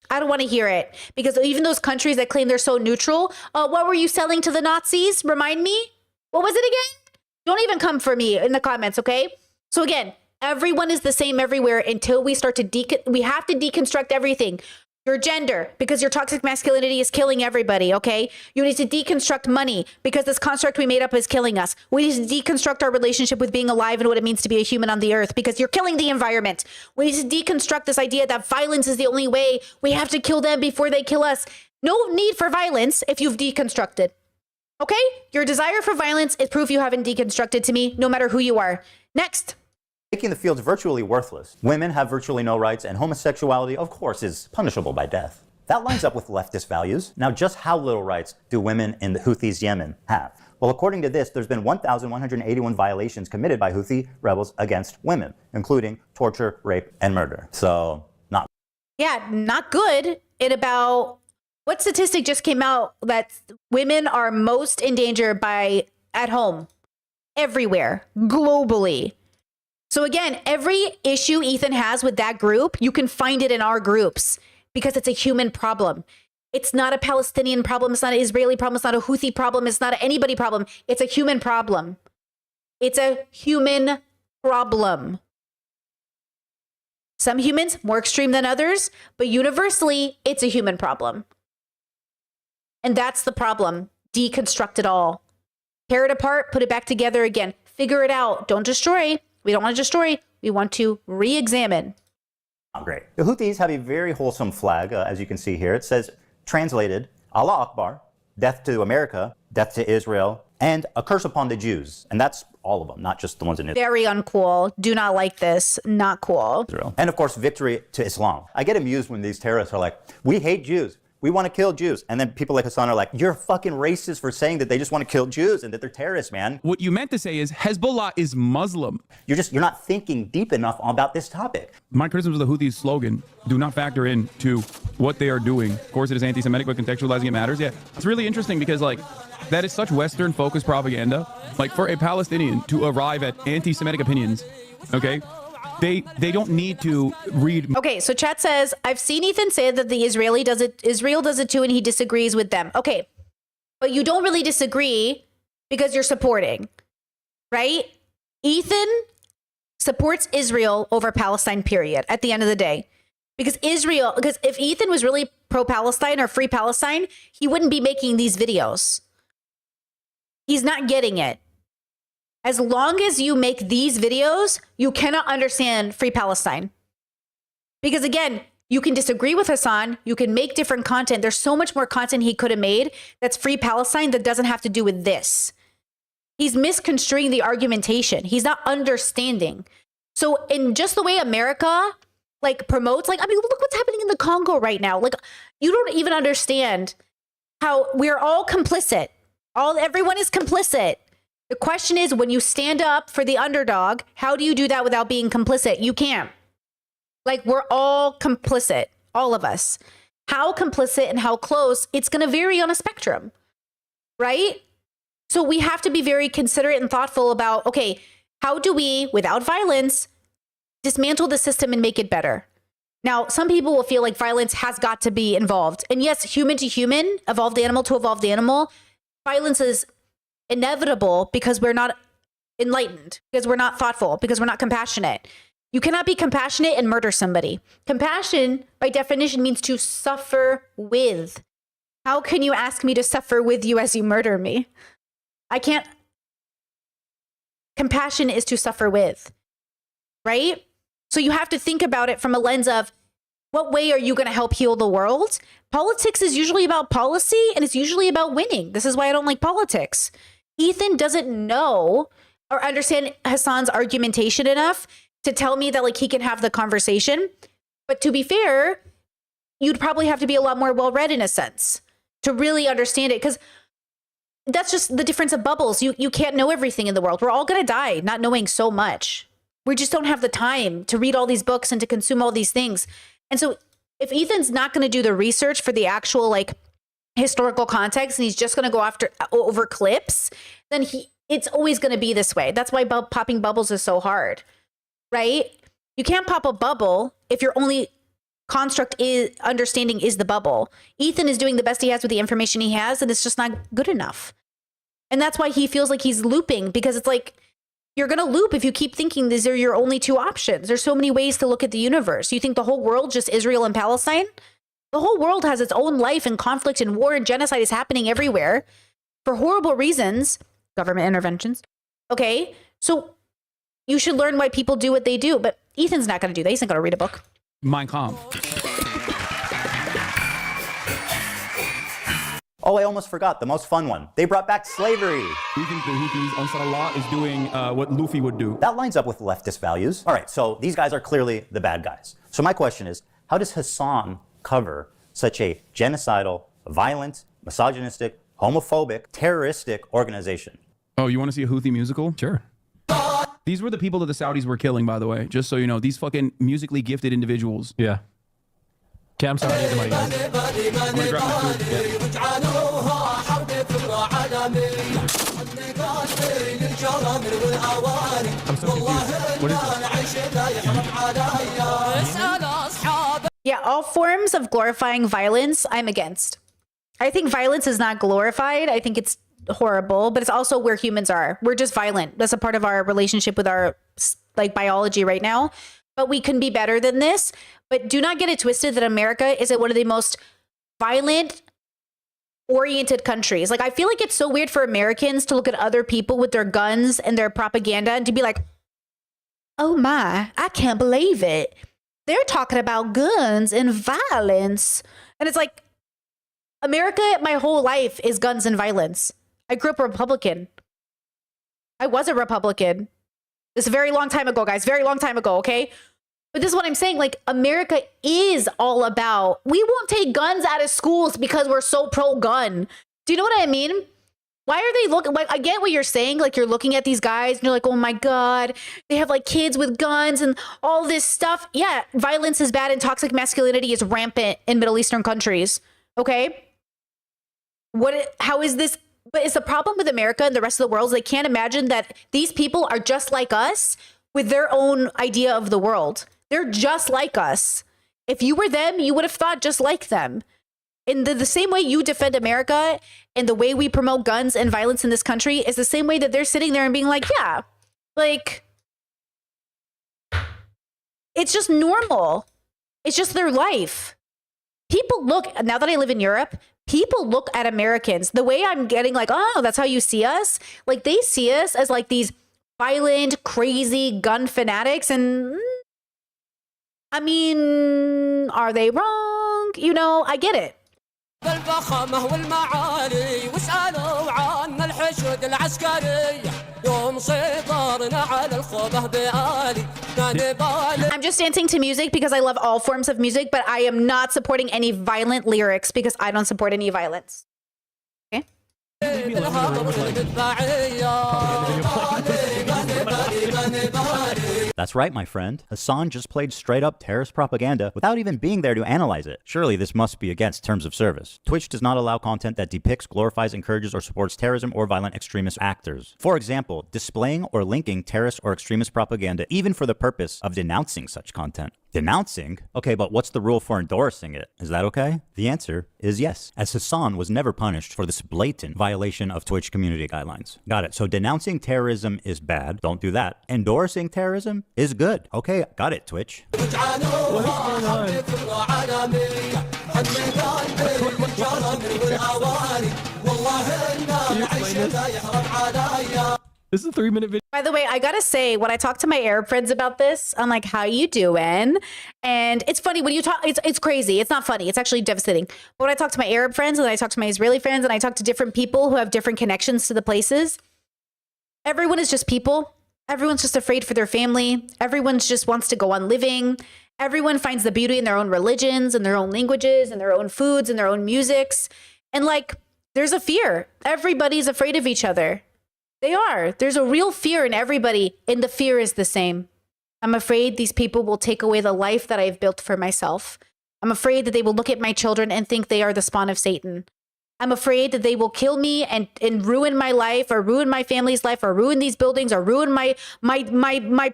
I don't want to hear it. Because even those countries that claim they're so neutral, what were you selling to the Nazis? Remind me? What was it again? Don't even come for me in the comments, okay? So again, everyone is the same everywhere until we start to we have to deconstruct everything. Your gender, because your toxic masculinity is killing everybody, okay? You need to deconstruct money, because this construct we made up is killing us. We need to deconstruct our relationship with being alive and what it means to be a human on the earth, because you're killing the environment. We need to deconstruct this idea that violence is the only way. We have to kill them before they kill us. No need for violence if you've deconstructed, okay? Your desire for violence is proof you haven't deconstructed to me, no matter who you are. Next. Making the fields virtually worthless. Women have virtually no rights, and homosexuality, of course, is punishable by death. That lines up with leftist values. Now, just how little rights do women in the Houthis' Yemen have? Well, according to this, there's been 1,181 violations committed by Houthi rebels against women, including torture, rape, and murder. So, not. Yeah, not good. What statistic just came out that women are most in danger at home, everywhere, globally. So again, every issue Ethan has with that group, you can find it in our groups because it's a human problem. It's not a Palestinian problem. It's not an Israeli problem. It's not a Houthi problem. It's not anybody problem. It's a human problem. It's a human problem. Some humans more extreme than others, but universally, it's a human problem. And that's the problem. Deconstruct it all. Tear it apart, put it back together again. Figure it out. Don't destroy. We don't want to destroy. We want to re-examine. Not great. The Houthis have a very wholesome flag, as you can see here. It says, translated, Allah Akbar, death to America, death to Israel, and a curse upon the Jews. And that's all of them, not just the ones in Israel. Very uncool. Do not like this. Not cool. And of course, victory to Islam. I get amused when these terrorists are like, we hate Jews. We want to kill Jews. And then people like Hassan are like, you're fucking racist for saying that they just want to kill Jews and that they're terrorists, man. What you meant to say is Hezbollah is Muslim. You're not thinking deep enough about this topic. My criticism of the Houthis' slogan do not factor into what they are doing. Of course, it is anti-Semitic, but contextualizing it matters. Yeah, it's really interesting because that is such Western-focused propaganda. For a Palestinian to arrive at anti-Semitic opinions, okay? They don't need to read. Okay, so chat says, I've seen Ethan say that Israel does it too, and he disagrees with them. Okay, but you don't really disagree because you're supporting, right? Ethan supports Israel over Palestine, period, at the end of the day. Because if Ethan was really pro-Palestine or free Palestine, he wouldn't be making these videos. He's not getting it. As long as you make these videos, you cannot understand free Palestine. Because again, you can disagree with Hassan, you can make different content. There's so much more content he could have made that's free Palestine that doesn't have to do with this. He's misconstruing the argumentation. He's not understanding. So in just the way America promotes, look what's happening in the Congo right now. You don't even understand how we're all complicit. Everyone is complicit. The question is, when you stand up for the underdog, how do you do that without being complicit? You can't. We're all complicit, all of us. How complicit and how close, it's going to vary on a spectrum, right? So we have to be very considerate and thoughtful about, okay, how do we, without violence, dismantle the system and make it better? Now, some people will feel like violence has got to be involved. And yes, human to human, evolved animal to evolved animal, violence is inevitable because we're not enlightened, because we're not thoughtful, because we're not compassionate. You cannot be compassionate and murder somebody. Compassion, by definition, means to suffer with. How can you ask me to suffer with you as you murder me? I can't. Compassion is to suffer with, right? So you have to think about it from a lens of, what way are you going to help heal the world? Politics is usually about policy, and it's usually about winning. This is why I don't like politics. Ethan doesn't know or understand Hassan's argumentation enough to tell me that he can have the conversation. But to be fair, you'd probably have to be a lot more well-read in a sense to really understand it, because that's just the difference of bubbles. You can't know everything in the world. We're all going to die not knowing so much. We just don't have the time to read all these books and to consume all these things. And so if Ethan's not going to do the research for the actual historical context, and he's just going to go over clips, then it's always going to be this way. That's why popping bubbles is so hard, right? You can't pop a bubble if your only understanding is the bubble. Ethan is doing the best he has with the information he has, and it's just not good enough. And that's why he feels like he's looping, because it's you're going to loop if you keep thinking these are your only two options. There's so many ways to look at the universe. You think the whole world just Israel and Palestine? The whole world has its own life, and conflict and war and genocide is happening everywhere for horrible reasons, government interventions. Okay, so you should learn why people do what they do. But Ethan's not going to do that. He's not going to read a book. Mein Kampf. Oh, I almost forgot the most fun one. They brought back slavery. Do you think the Houthis, Ansar Allah, is doing what Luffy would do? That lines up with leftist values. All right, so these guys are clearly the bad guys. So my question is, how does Hassan cover such a genocidal, violent, misogynistic, homophobic, terroristic organization. Oh, you want to see a Houthi musical? Sure. These were the people that the Saudis were killing, by the way, just so you know. These fucking musically gifted individuals. Yeah. Okay, I'm sorry. I need the money, guys. I'm gonna grab my food. I'm so confused. What is this? Yeah, all forms of glorifying violence, I'm against. I think violence is not glorified. I think it's horrible, but it's also where humans are. We're just violent. That's a part of our relationship with our like biology right now. But we can be better than this. But do not get it twisted that America is one of the most violent oriented countries. Like, I feel like it's so weird for Americans to look at other people with their guns and their propaganda and to be like, oh my, I can't believe it. They're talking about guns and violence. And it's like, America, my whole life is guns and violence. I grew up a Republican. I was a Republican. This is a very long time ago, guys. Very long time ago, okay? But this is what I'm saying. Like, America is all about, we won't take guns out of schools because we're so pro-gun. Do you know what I mean? Why are they looking, like, I get what you're saying. Like, you're looking at these guys and you're like, oh my God, they have like kids with guns and all this stuff. Yeah, violence is bad and toxic masculinity is rampant in Middle Eastern countries. Okay? How is this? But it's the problem with America and the rest of the world is they can't imagine that these people are just like us with their own idea of the world. They're just like us. If you were them, you would have thought just like them. In the same way you defend America and the way we promote guns and violence in this country is the same way that they're sitting there and being like, yeah, like, it's just normal. It's just their life. People look, now that I live in Europe, people look at Americans the way I'm getting like, oh, that's how you see us. Like, they see us as like these violent, crazy gun fanatics. And I mean, are they wrong? You know, I get it. بالفخامة والمعالي واسألوا عنا الحشود العسكري يوم سيطرنا على الخوضة بآلي I'm just dancing to music because I love all forms of music, but I am not supporting any violent lyrics because I don't support any violence. Okay? That's right, my friend. Hassan just played straight up terrorist propaganda without even being there to analyze it. Surely this must be against terms of service. Twitch does not allow content that depicts, glorifies, encourages, or supports terrorism or violent extremist actors. For example, displaying or linking terrorist or extremist propaganda even for the purpose of denouncing such content. Denouncing? Okay, but what's the rule for endorsing it? Is that okay? The answer is yes, as Hassan was never punished for this blatant violation of Twitch community guidelines. Got it. So denouncing terrorism is bad. Don't do that. Endorsing terrorism is good. Okay, got it, Twitch. What's going on? This is a 3-minute video. By the way, I gotta say, when I talk to my Arab friends about this, I'm like, how you doing? And it's funny when you talk, it's crazy. It's not funny. It's actually devastating. But when I talk to my Arab friends and I talk to my Israeli friends and I talk to different people who have different connections to the places, everyone is just people. Everyone's just afraid for their family. Everyone just wants to go on living. Everyone finds the beauty in their own religions and their own languages and their own foods and their own musics. And like, there's a fear. Everybody's afraid of each other. They are. There's a real fear in everybody, and the fear is the same. I'm afraid these people will take away the life that I've built for myself. I'm afraid that they will look at my children and think they are the spawn of Satan. I'm afraid that they will kill me and ruin my life or ruin my family's life or ruin these buildings or ruin my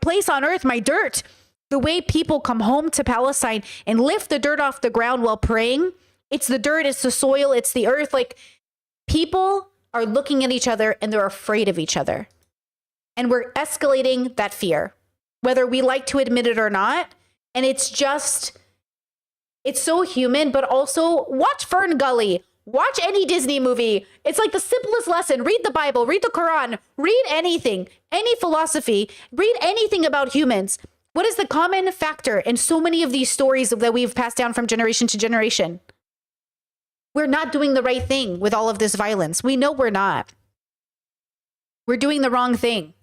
place on earth, my dirt. The way people come home to Palestine and lift the dirt off the ground while praying, it's the dirt, it's the soil, it's the earth. Like, people are looking at each other and they're afraid of each other. And we're escalating that fear, whether we like to admit it or not. And it's so human, but also watch Fern Gully, watch any Disney movie. It's like the simplest lesson. Read the Bible, read the Quran, read anything, any philosophy, read anything about humans. What is the common factor in so many of these stories that we've passed down from generation to generation? We're not doing the right thing with all of this violence. We know we're not. We're doing the wrong thing.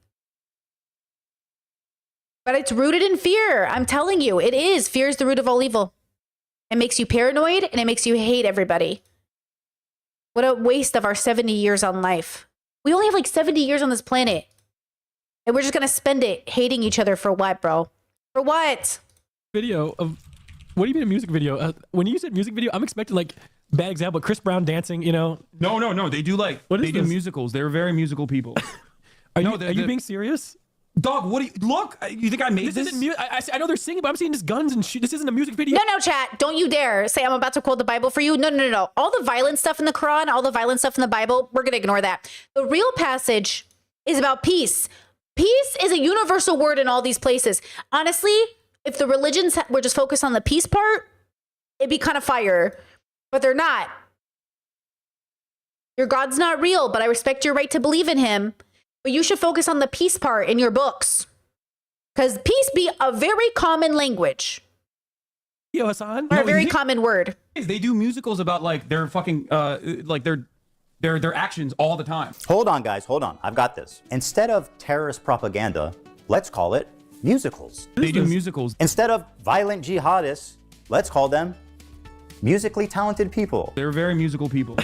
But it's rooted in fear. I'm telling you, it is. Fear is the root of all evil. It makes you paranoid and it makes you hate everybody. What a waste of our 70 years on life. We only have like 70 years on this planet. And we're just going to spend it hating each other for what, bro? For what? Video of, what do you mean a music video? When you said music video, I'm expecting like, bad example, Chris Brown dancing, you know? No. They do like, they do musicals. They're very musical people. Are you being serious? Dog, what do you, look, you think I made this? I know they're singing, but I'm seeing just guns and shit. This isn't a music video. No, chat. Don't you dare say I'm about to quote the Bible for you. No. All the violent stuff in the Quran, all the violent stuff in the Bible, we're going to ignore that. The real passage is about peace. Peace is a universal word in all these places. Honestly, if the religions were just focused on the peace part, it'd be kind of fire. But they're not. Your God's not real, but I respect your right to believe in him. But you should focus on the peace part in your books. Because peace be a very common language. Yo, Hassan. Or a very common word. They do musicals about like their fucking, like their actions all the time. Hold on, guys. Hold on. I've got this. Instead of terrorist propaganda, let's call it musicals. They do musicals. Instead of violent jihadists, let's call them musically talented people. They're very musical people.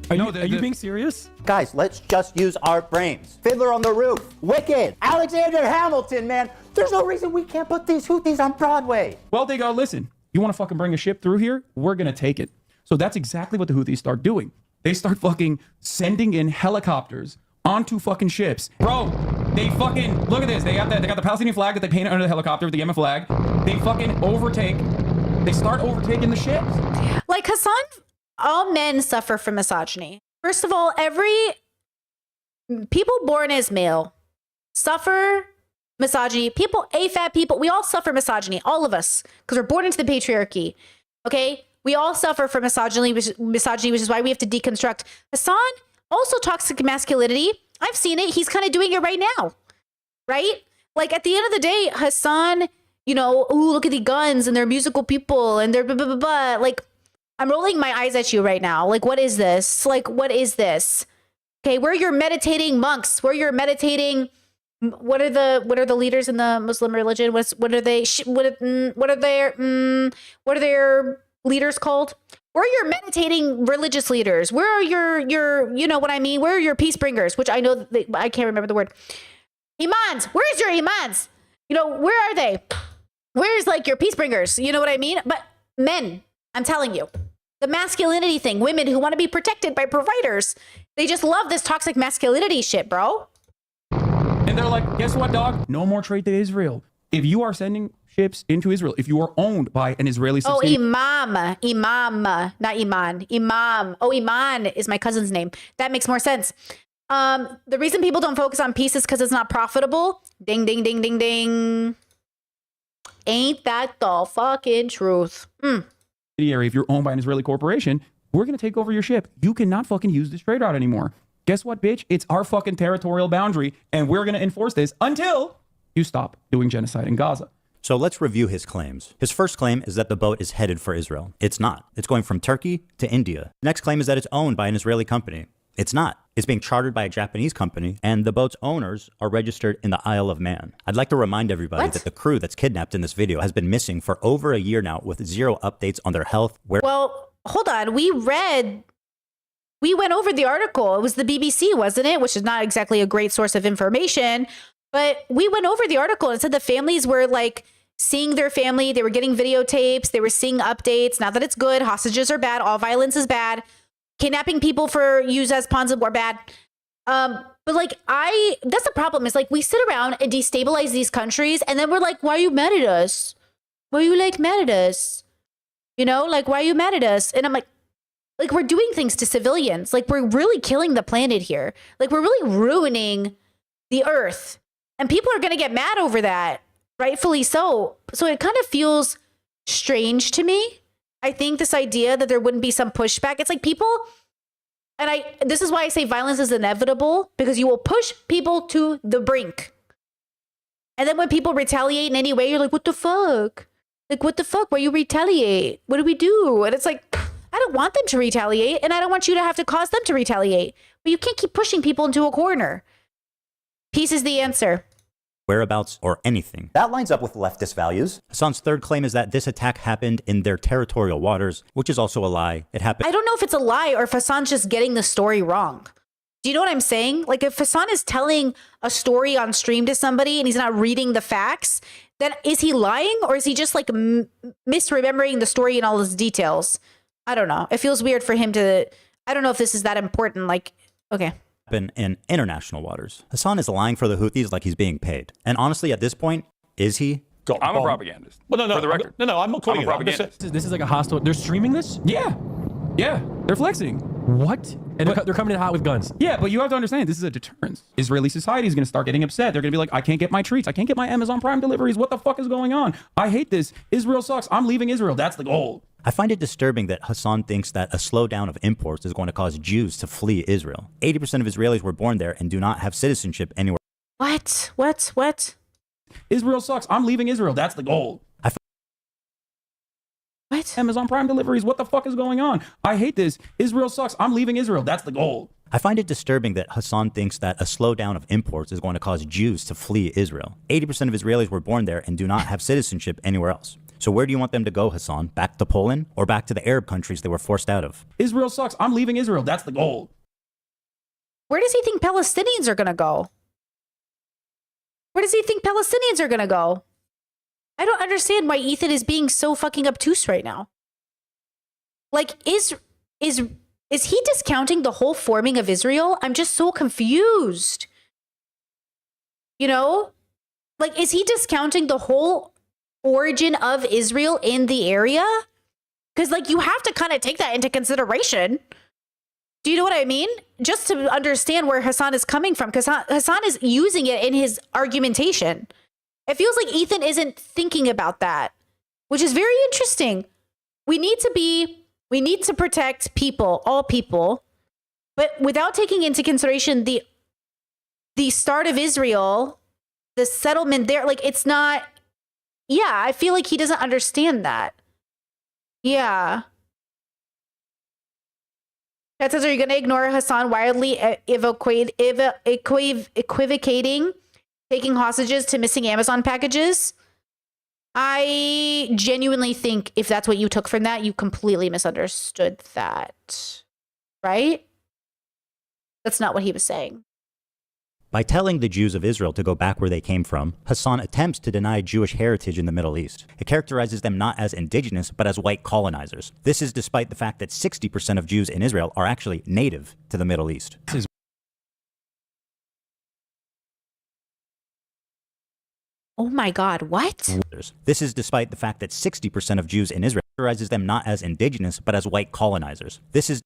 Are you being serious? Guys, let's just use our brains. Fiddler on the Roof, Wicked, Alexander Hamilton, man. There's no reason we can't put these Houthis on Broadway. Well, they go, listen, you want to fucking bring a ship through here? We're going to take it. So that's exactly what the Houthis start doing. They start fucking sending in helicopters onto fucking ships. Bro, they fucking, look at this. They got the Palestinian flag that they painted under the helicopter with the Yemen flag. They fucking they start overtaking the ships. Like Hassan, all men suffer from misogyny. First of all, people born as male suffer misogyny. AFAB people, we all suffer misogyny, all of us, because we're born into the patriarchy. Okay? We all suffer from misogyny, which is why we have to deconstruct. Hassan, also toxic masculinity. I've seen it. He's kind of doing it right now. Right? Like at the end of the day, Hassan, you know, ooh, look at the guns and they're musical people and they're blah, blah, blah, blah. Like, I'm rolling my eyes at you right now. Like, what is this? Like, what is this? Okay, we're your meditating monks. We're your meditating. What are the leaders in the Muslim religion? What are their leaders called? We're your meditating religious leaders. Where are your you know what I mean? Where are your peace bringers? Which I know I can't remember the word. Imams. Where's your imams? You know, where are they? Where's like your peace bringers? You know what I mean? But men, I'm telling you, the masculinity thing, women who want to be protected by providers, they just love this toxic masculinity shit, bro. And they're like, guess what, dog? No more trade to Israel. If you are sending ships into Israel, if you are owned by an Israeli Imam, not Iman. Imam. Oh, Iman is my cousin's name. That makes more sense. The reason people don't focus on peace is because it's not profitable. Ding, ding, ding, ding, ding. Ain't that the fucking truth? If you're owned by an Israeli corporation, we're going to take over your ship. You cannot fucking use this trade route anymore. Guess what, bitch? It's our fucking territorial boundary, and we're going to enforce this until you stop doing genocide in Gaza. So let's review his claims. His first claim is that the boat is headed for Israel. It's not. It's going from Turkey to India. The next claim is that it's owned by an Israeli company. It's not. It's being chartered by a Japanese company, and the boat's owners are registered in the Isle of Man. I'd like to remind everybody that the crew that's kidnapped in this video has been missing for over a year now with zero updates on their health. Well, hold on. We went over the article. It was the BBC, wasn't it? Which is not exactly a great source of information. But we went over the article and said the families were like seeing their family. They were getting videotapes. They were seeing updates. Not that it's good. Hostages are bad. All violence is bad. Kidnapping people for use as pawns are bad. But like that's the problem is like we sit around and destabilize these countries and then we're like, why are you mad at us? Why are you like mad at us? You know, like, why are you mad at us? And I'm like we're doing things to civilians. Like we're really killing the planet here. Like we're really ruining the earth. And people are going to get mad over that. Rightfully so. So it kind of feels strange to me. I think this idea that there wouldn't be some pushback, it's like people, and this is why I say violence is inevitable, because you will push people to the brink. And then when people retaliate in any way, you're like, what the fuck? Like, what the fuck? Why you retaliate? What do we do? And it's like, I don't want them to retaliate, and I don't want you to have to cause them to retaliate. But you can't keep pushing people into a corner. Peace is the answer. whereabouts, or anything. That lines up with leftist values. Hassan's third claim is that this attack happened in their territorial waters, which is also a lie. It happened. I don't know if it's a lie or if Hassan's just getting the story wrong. Do you know what I'm saying? Like, if Hassan is telling a story on stream to somebody and he's not reading the facts, then is he lying or is he just like misremembering the story and all its details? I don't know. It feels weird for him to. I don't know if this is that important. Like, okay. In international waters. Hassan is lying for the Houthis like he's being paid. And honestly, at this point, is he? I'm a propagandist. Well, no, for the record. I'm not calling I'm a propagandist. This is like a hostile. They're streaming this? Yeah. Yeah. They're flexing. What? And they're coming in hot with guns. Yeah, but you have to understand, this is a deterrence. Israeli society is going to start getting upset. They're going to be like, I can't get my treats. I can't get my Amazon Prime deliveries. What the fuck is going on? I hate this. Israel sucks. I'm leaving Israel. That's the goal. I find it disturbing that Hassan thinks that a slowdown of imports is going to cause Jews to flee Israel. 80% of Israelis were born there and do not have citizenship anywhere. What? Israel sucks. I'm leaving Israel. That's the goal. What? Amazon Prime deliveries. What the fuck is going on? I hate this. Israel sucks. I'm leaving Israel. That's the goal. I find it disturbing that Hassan thinks that a slowdown of imports is going to cause Jews to flee Israel. 80% of Israelis were born there and do not have citizenship anywhere else. So where do you want them to go, Hassan? Back to Poland or back to the Arab countries they were forced out of? Israel sucks. I'm leaving Israel. That's the goal. Where does he think Palestinians are going to go? Where does he think Palestinians are going to go? I don't understand why Ethan is being so fucking obtuse right now. Like, is he discounting the whole forming of Israel? I'm just so confused. You know? Like, is he discounting the whole origin of Israel in the area? Because, like, you have to kind of take that into consideration. Do you know what I mean? Just to understand where Hassan is coming from, because Hassan is using it in his argumentation. It feels like Ethan isn't thinking about that, which is very interesting. We need to protect people, all people, but without taking into consideration the start of Israel, the settlement there, like it's not, yeah, I feel like he doesn't understand that. Yeah. That says, are you going to ignore Hassan wildly equivocating, taking hostages to missing Amazon packages? I genuinely think if that's what you took from that, you completely misunderstood that. Right? That's not what he was saying. By telling the Jews of Israel to go back where they came from, Hassan attempts to deny Jewish heritage in the Middle East. It characterizes them not as indigenous, but as white colonizers. This is despite the fact that 60% of Jews in Israel are actually native to the Middle East. Oh my God, what? This is despite the fact that 60% of Jews in Israel characterizes them not as indigenous, but as white colonizers. This is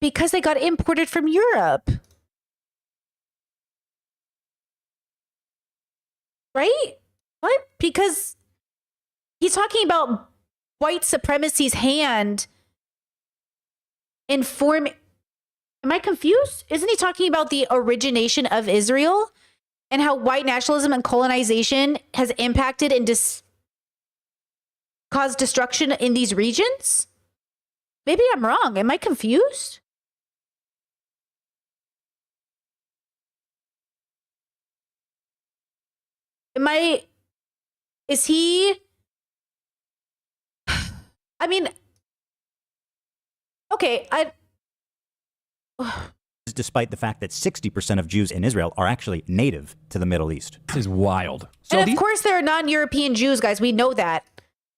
because they got imported from Europe. Right? What? Because he's talking about white supremacy's hand in form. Am I confused? Isn't he talking about the origination of Israel and how white nationalism and colonization has impacted and caused destruction in these regions? Maybe I'm wrong. Am I confused? Is he, I mean, okay, despite the fact that 60% of Jews in Israel are actually native to the Middle East. This is wild. So and of course there are non-European Jews, guys. We know that.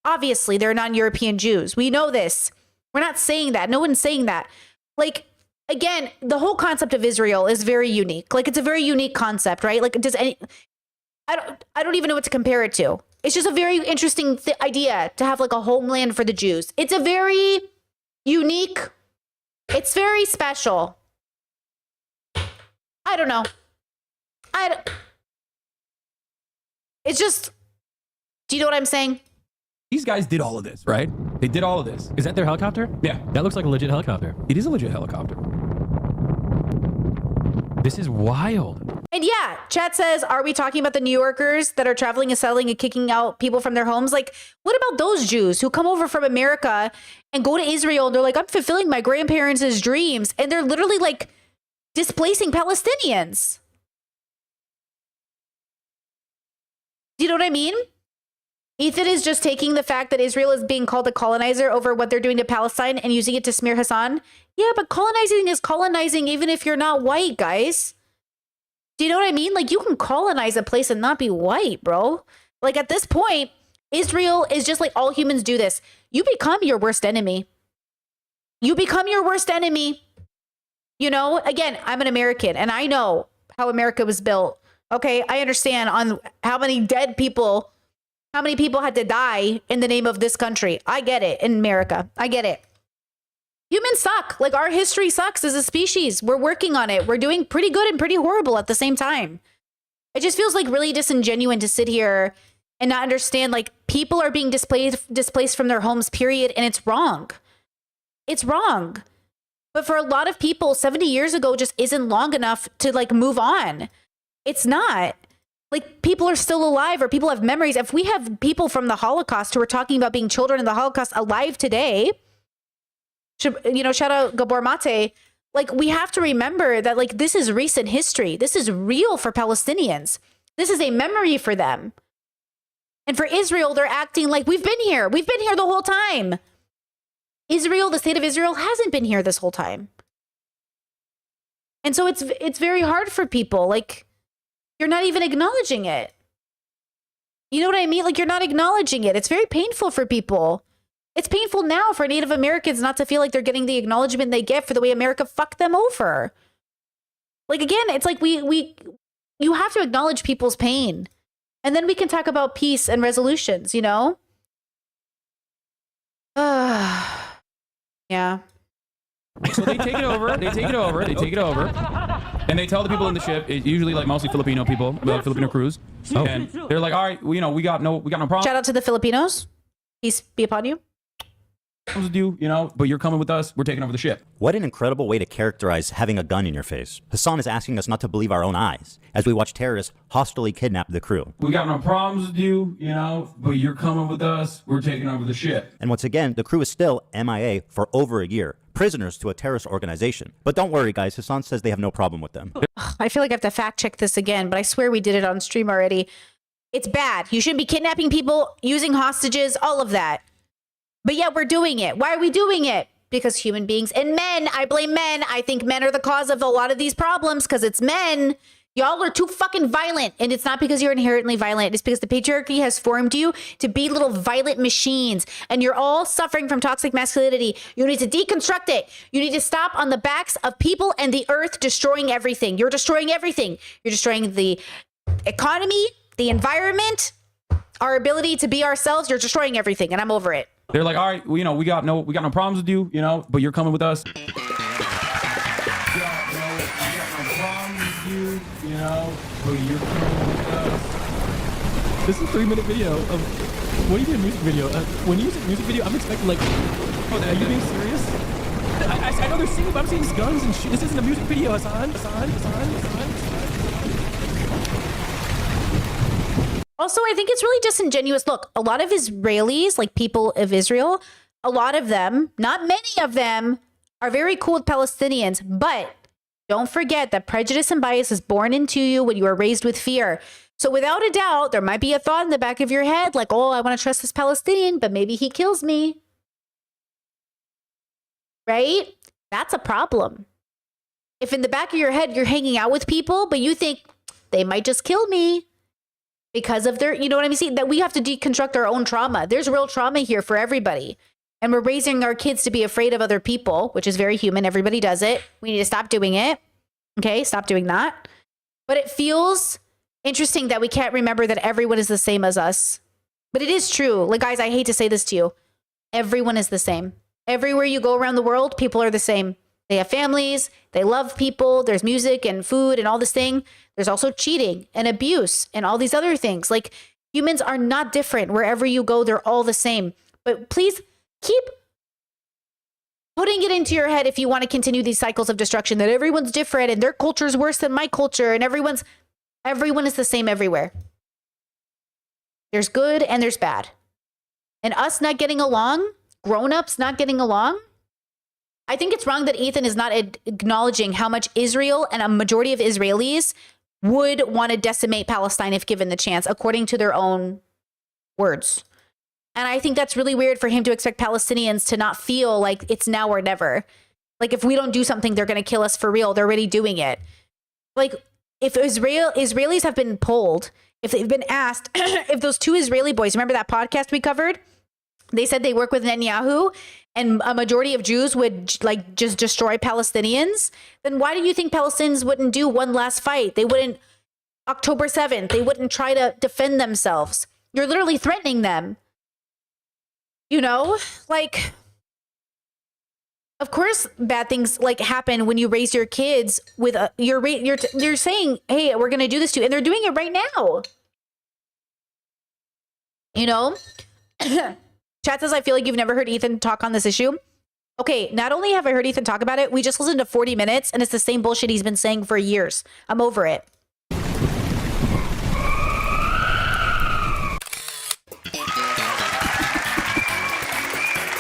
Obviously, there are non-European Jews. We know this. We're not saying that. No one's saying that. Like, again, the whole concept of Israel is very unique. Like, it's a very unique concept, right? Like, I don't even know what to compare it to. It's just a very interesting idea to have like a homeland for the Jews. It's a very unique, it's very special. I don't know. It's just, do you know what I'm saying? These guys did all of this, right? They did all of this. Is that their helicopter? Yeah. That looks like a legit helicopter. It is a legit helicopter. This is wild. And yeah, chat says, are we talking about the New Yorkers that are traveling and selling and kicking out people from their homes? Like, what about those Jews who come over from America and go to Israel and they're like, I'm fulfilling my grandparents' dreams. And they're literally like displacing Palestinians. Do you know what I mean? Ethan is just taking the fact that Israel is being called a colonizer over what they're doing to Palestine and using it to smear Hassan. Yeah, but colonizing is colonizing even if you're not white, guys. Do you know what I mean? Like, you can colonize a place and not be white, bro. Like, at this point, Israel is just like all humans do this. You become your worst enemy. You become your worst enemy. You know, again, I'm an American and I know how America was built. Okay, I understand on how many dead people, how many people had to die in the name of this country. I get it in America. I get it. Humans suck. Like, our history sucks as a species. We're working on it. We're doing pretty good and pretty horrible at the same time. It just feels like really disingenuous to sit here and not understand, like, people are being displaced from their homes, period, and it's wrong. It's wrong. But for a lot of people, 70 years ago just isn't long enough to, like, move on. It's not. Like, people are still alive or people have memories. If we have people from the Holocaust who are talking about being children in the Holocaust alive today, you know, shout out Gabor Mate, like, we have to remember that, like, this is recent history. This is real for Palestinians. This is a memory for them. And for Israel, they're acting like we've been here. We've been here the whole time. Israel, the state of Israel, hasn't been here this whole time. And so it's very hard for people. Like, you're not even acknowledging it. You know what I mean? Like, you're not acknowledging it. It's very painful for people. It's painful now for Native Americans not to feel like they're getting the acknowledgement they get for the way America fucked them over. Like, again, it's like you have to acknowledge people's pain. And then we can talk about peace and resolutions, you know? Yeah. So they take it over. And they tell the people in the ship, usually like mostly Filipino people, Filipino crews. And they're like, all right, well, you know, we got no problem. Shout out to the Filipinos. Peace be upon you. With you, you know, but you're coming with us. We're taking over the ship. What an incredible way to characterize having a gun in your face. Hassan is asking us not to believe our own eyes as we watch terrorists hostilely kidnap the crew. We got no problems with you, you know, but you're coming with us. We're taking over the ship. And once again, the crew is still MIA for over a year, prisoners to a terrorist organization. But don't worry, guys. Hassan says they have no problem with them. I feel like I have to fact check this again, but I swear we did it on stream already. It's bad. You shouldn't be kidnapping people, using hostages, all of that. But yet we're doing it. Why are we doing it? Because human beings and men, I blame men. I think men are the cause of a lot of these problems because it's men. Y'all are too fucking violent. And it's not because you're inherently violent. It's because the patriarchy has formed you to be little violent machines. And you're all suffering from toxic masculinity. You need to deconstruct it. You need to stop on the backs of people and the earth destroying everything. You're destroying everything. You're destroying the economy, the environment, our ability to be ourselves. You're destroying everything. And I'm over it. They're like, all right, well, you know, we got no problems with you, you know, but you're coming with us. We got no problems with you, you know, but you're coming with us. This is a 3-minute video of what do you do in music video? When you use a music video, I'm expecting like, are you being serious? I know they're singing, but I'm seeing guns and shit. This isn't a music video, Hassan. Also, I think it's really disingenuous. Look, a lot of Israelis, like people of Israel, a lot of them, not many of them, are very cool with Palestinians. But don't forget that prejudice and bias is born into you when you are raised with fear. So without a doubt, there might be a thought in the back of your head like, oh, I want to trust this Palestinian, but maybe he kills me. Right? That's a problem. If in the back of your head, you're hanging out with people, but you think they might just kill me. Because of their, you know what I mean? See, that we have to deconstruct our own trauma. There's real trauma here for everybody. And we're raising our kids to be afraid of other people, which is very human. Everybody does it. We need to stop doing it. Okay, stop doing that. But it feels interesting that we can't remember that everyone is the same as us. But it is true. Like, guys, I hate to say this to you. Everyone is the same. Everywhere you go around the world, people are the same. They have families, they love people, there's music and food and all this thing. There's also cheating and abuse and all these other things. Like, humans are not different. Wherever you go, they're all the same. But please keep putting it into your head if you want to continue these cycles of destruction, that everyone's different and their culture is worse than my culture and everyone is the same everywhere. There's good and there's bad. And us not getting along, grown-ups not getting along, I think it's wrong that Ethan is not acknowledging how much Israel and a majority of Israelis would want to decimate Palestine if given the chance, according to their own words. And I think that's really weird for him to expect Palestinians to not feel like it's now or never. Like, if we don't do something, they're going to kill us for real. They're already doing it. Like, if Israelis have been polled, if they've been asked, if those 2 Israeli boys, remember that podcast we covered? They said they work with Netanyahu and a majority of Jews would like just destroy Palestinians. Then why do you think Palestinians wouldn't do one last fight? They wouldn't, October 7th, they wouldn't try to defend themselves. You're literally threatening them. You know, like, of course, bad things like happen when you raise your kids with you're saying, hey, we're going to do this to you. And they're doing it right now. You know, chat says, I feel like you've never heard Ethan talk on this issue. Okay, not only have I heard Ethan talk about it, we just listened to 40 minutes and it's the same bullshit he's been saying for years. I'm over it.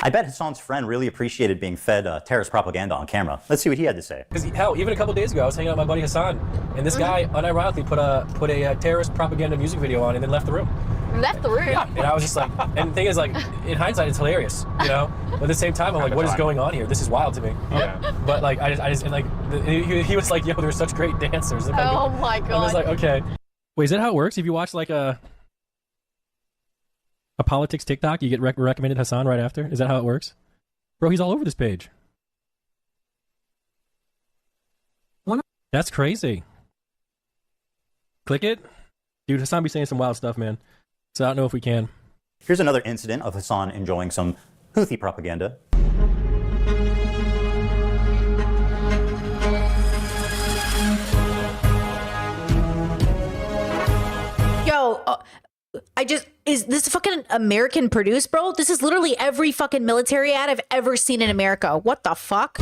I bet Hassan's friend really appreciated being fed terrorist propaganda on camera. Let's see what he had to say. Because hell, even a couple days ago, I was hanging out with my buddy Hassan, and this guy unironically put a terrorist propaganda music video on and then left the room. Left the room? Yeah, and I was just like, and the thing is, like, in hindsight, it's hilarious, you know? But at the same time, I'm like, what is going on here? This is wild to me. Yeah. But like, I just and like, he was like, yo, they're such great dancers. And oh my God. I was like, okay. Wait, is that how it works? If you watch like a politics TikTok, you get recommended Hassan right after? Is that how it works? Bro, he's all over this page. What? That's crazy. Click it. Dude, Hassan be saying some wild stuff, man. So I don't know if we can. Here's another incident of Hassan enjoying some Houthi propaganda. Yo, is this fucking American produced, bro? This is literally every fucking military ad I've ever seen in America. What the fuck?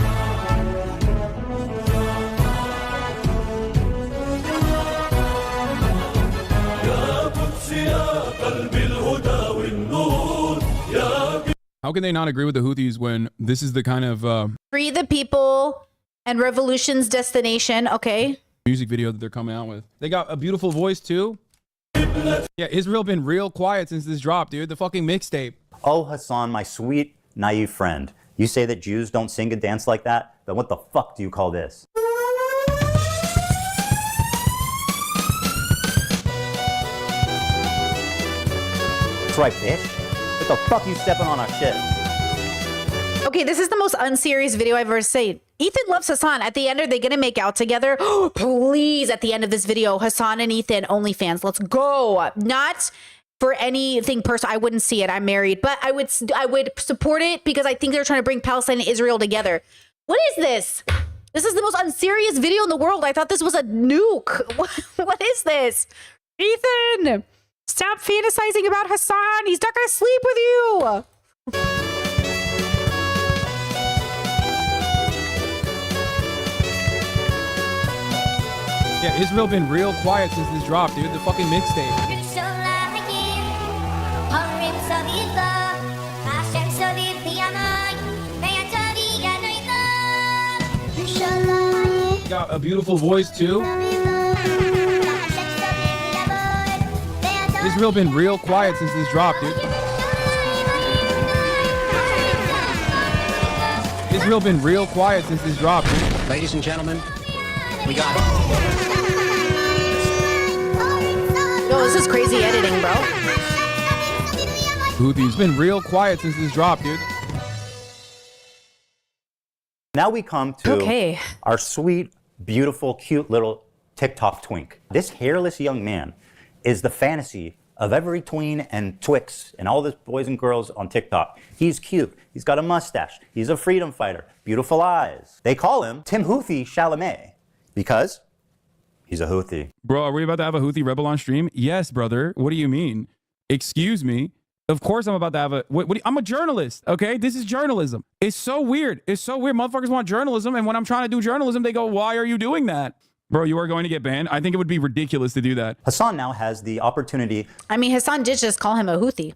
How can they not agree with the Houthis when this is the kind of Free the people and revolution's destination, okay? music video that they're coming out with? They got a beautiful voice too. Yeah, Israel been real quiet since this dropped, dude. The fucking mixtape. Oh, Hassan, my sweet, naive friend. You say that Jews don't sing and dance like that? Then what the fuck do you call this? That's right, bitch. What the fuck you stepping on our shit? Okay, this is the most unserious video I've ever seen. Ethan loves Hassan. At the end, are they gonna make out together? Please, at the end of this video, Hassan and Ethan, OnlyFans, let's go. Not for anything personal. I wouldn't see it. I'm married, but I would support it because I think they're trying to bring Palestine and Israel together. What is this? This is the most unserious video in the world. I thought this was a nuke. What is this? Ethan, stop fantasizing about Hassan. He's not gonna sleep with you. Yeah, Israel been real quiet since this dropped, dude. The fucking mixtape. Got a beautiful voice too. Israel been real quiet since this dropped, dude. Israel been real quiet since this dropped, dude. Ladies and gentlemen, we got it. Yo, this is crazy editing, bro. Houthis been real quiet since this dropped, dude. Now we come to our sweet, beautiful, cute little TikTok twink. This hairless young man is the fantasy of every tween and twix and all the boys and girls on TikTok. He's cute. He's got a mustache. He's a freedom fighter. Beautiful eyes. They call him Timothée Chalamet because he's a Houthi. Bro, are we about to have a Houthi rebel on stream? Yes, brother. What do you mean? Excuse me? Of course I'm about to have a... I'm a journalist, okay? This is journalism. It's so weird. It's so weird. Motherfuckers want journalism, and when I'm trying to do journalism, they go, why are you doing that? Bro, you are going to get banned? I think it would be ridiculous to do that. Hassan now has the opportunity... I mean, Hassan did just call him a Houthi.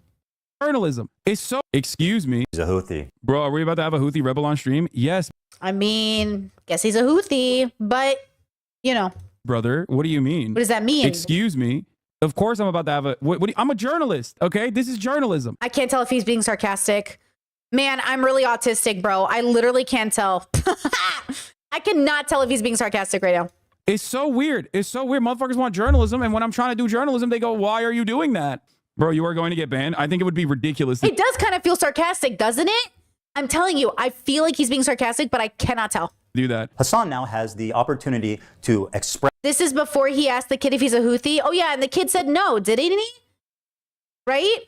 journalism. It's so. Excuse me. He's a Houthi. Bro, are we about to have a Houthi rebel on stream? Yes. I mean, guess he's a Houthi, but you know. Brother, what do you mean? What does that mean? Excuse me. Of course I'm about to have a. I'm a journalist, okay? This is journalism. I can't tell if he's being sarcastic. Man, I'm really autistic, bro. I literally can't tell. I cannot tell if he's being sarcastic right now. It's so weird. It's so weird. Motherfuckers want journalism, and when I'm trying to do journalism, they go, "Why are you doing that?" Bro, you are going to get banned. I think it would be ridiculous. It does kind of feel sarcastic, doesn't it? I'm telling you, I feel like he's being sarcastic, but I cannot tell. Do that. Hassan now has the opportunity to express. This is before he asked the kid if he's a Houthi. Oh, yeah, and the kid said no, didn't he? Right?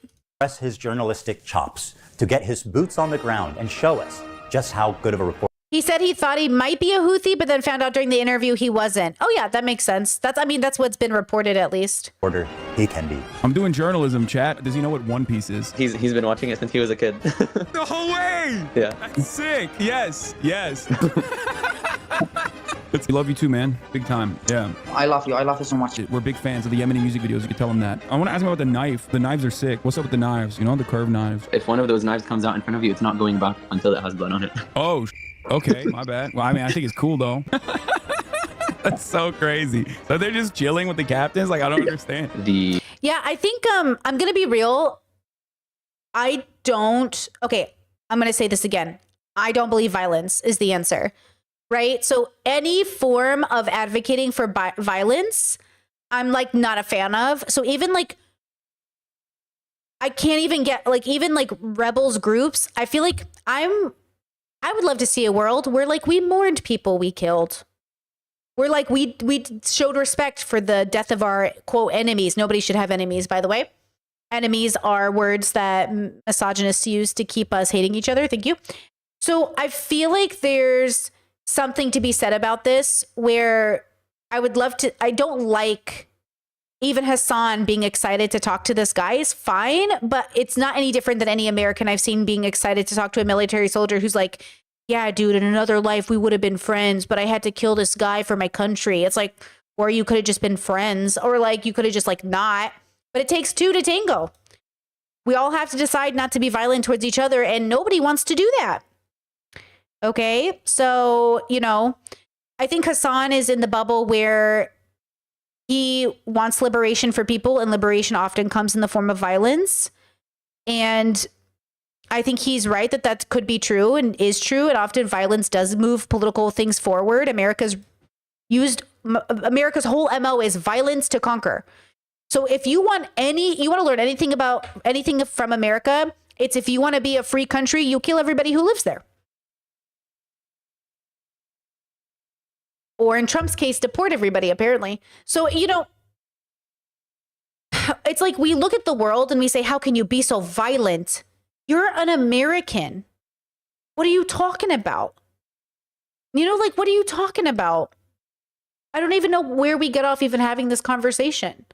Express his journalistic chops, to get his boots on the ground and show us just how good of a reporter. He said he thought he might be a Houthi, but then found out during the interview he wasn't. Oh, yeah, that makes sense. That's what's been reported, at least. He can be. I'm doing journalism, chat. Does he know what One Piece is? He's been watching it since he was a kid. No way! Yeah. That's sick. Yes. We love you too, man. Big time. Yeah. I love you. I love you so much. We're big fans of the Yemeni music videos. You can tell them that. I want to ask him about the knife. The knives are sick. What's up with the knives? You know, the curved knives. If one of those knives comes out in front of you, it's not going back until it has blood on it. Oh, okay. My bad. Well, I mean, I think it's cool, though. That's so crazy. So they're just chilling with the captains? Like, I don't understand. Yeah, I think I'm going to be real. Okay, I'm going to say this again. I don't believe violence is the answer. Right? So any form of advocating for violence, I'm like not a fan of. So even like, I can't even get like, even like rebels groups, I feel like I would love to see a world where like we mourned people we killed. We're like, we showed respect for the death of our quote enemies. Nobody should have enemies, by the way. Enemies are words that misogynists use to keep us hating each other. Thank you. So I feel like there's something to be said about this where I don't like even Hassan being excited to talk to this guy is fine, but it's not any different than any American I've seen being excited to talk to a military soldier who's like, yeah, dude, in another life, we would have been friends, but I had to kill this guy for my country. It's like, or you could have just been friends, or like, you could have just like not, but it takes two to tango. We all have to decide not to be violent towards each other, and nobody wants to do that. Okay, so, you know, I think Hassan is in the bubble where he wants liberation for people, and liberation often comes in the form of violence. And I think he's right that could be true and is true. And often violence does move political things forward. America's whole MO is violence to conquer. So if you want to learn anything from America, it's if you want to be a free country, you kill everybody who lives there. Or in Trump's case, deport everybody, apparently. So, you know, it's like we look at the world and we say, how can you be so violent? You're an American. What are you talking about? You know, like, what are you talking about? I don't even know where we get off even having this conversation.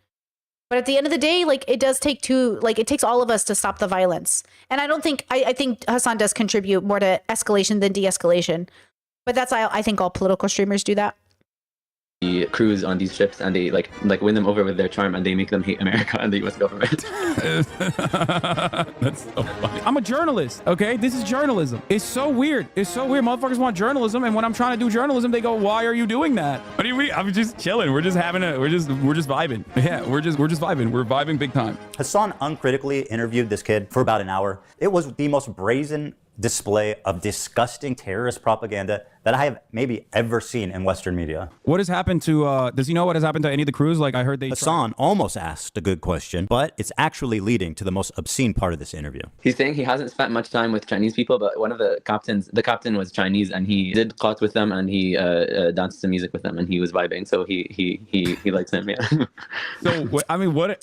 But at the end of the day, like, it does take it takes all of us to stop the violence. And I think Hassan does contribute more to escalation than de-escalation. But that's why I think all political streamers do that. The crews on these ships, and they like win them over with their charm, and they make them hate America and the U.S. government. That's so funny. I'm a journalist, okay? This is journalism. It's so weird. Motherfuckers want journalism, and when I'm trying to do journalism, they go, "Why are you doing that?" What do you mean? I'm just chilling. We're just vibing. Yeah, we're just vibing. We're vibing big time. Hassan uncritically interviewed this kid for about an hour. It was the most brazen display of disgusting terrorist propaganda that I have maybe ever seen in Western media. What has happened to, does he know what has happened to any of the crews? Like, I heard Hassan almost asked a good question, but it's actually leading to the most obscene part of this interview. He's saying he hasn't spent much time with Chinese people, but one of the captain was Chinese, and he did clout with them, and he danced some music with them, and he was vibing, so he likes him, yeah. So, I mean, what?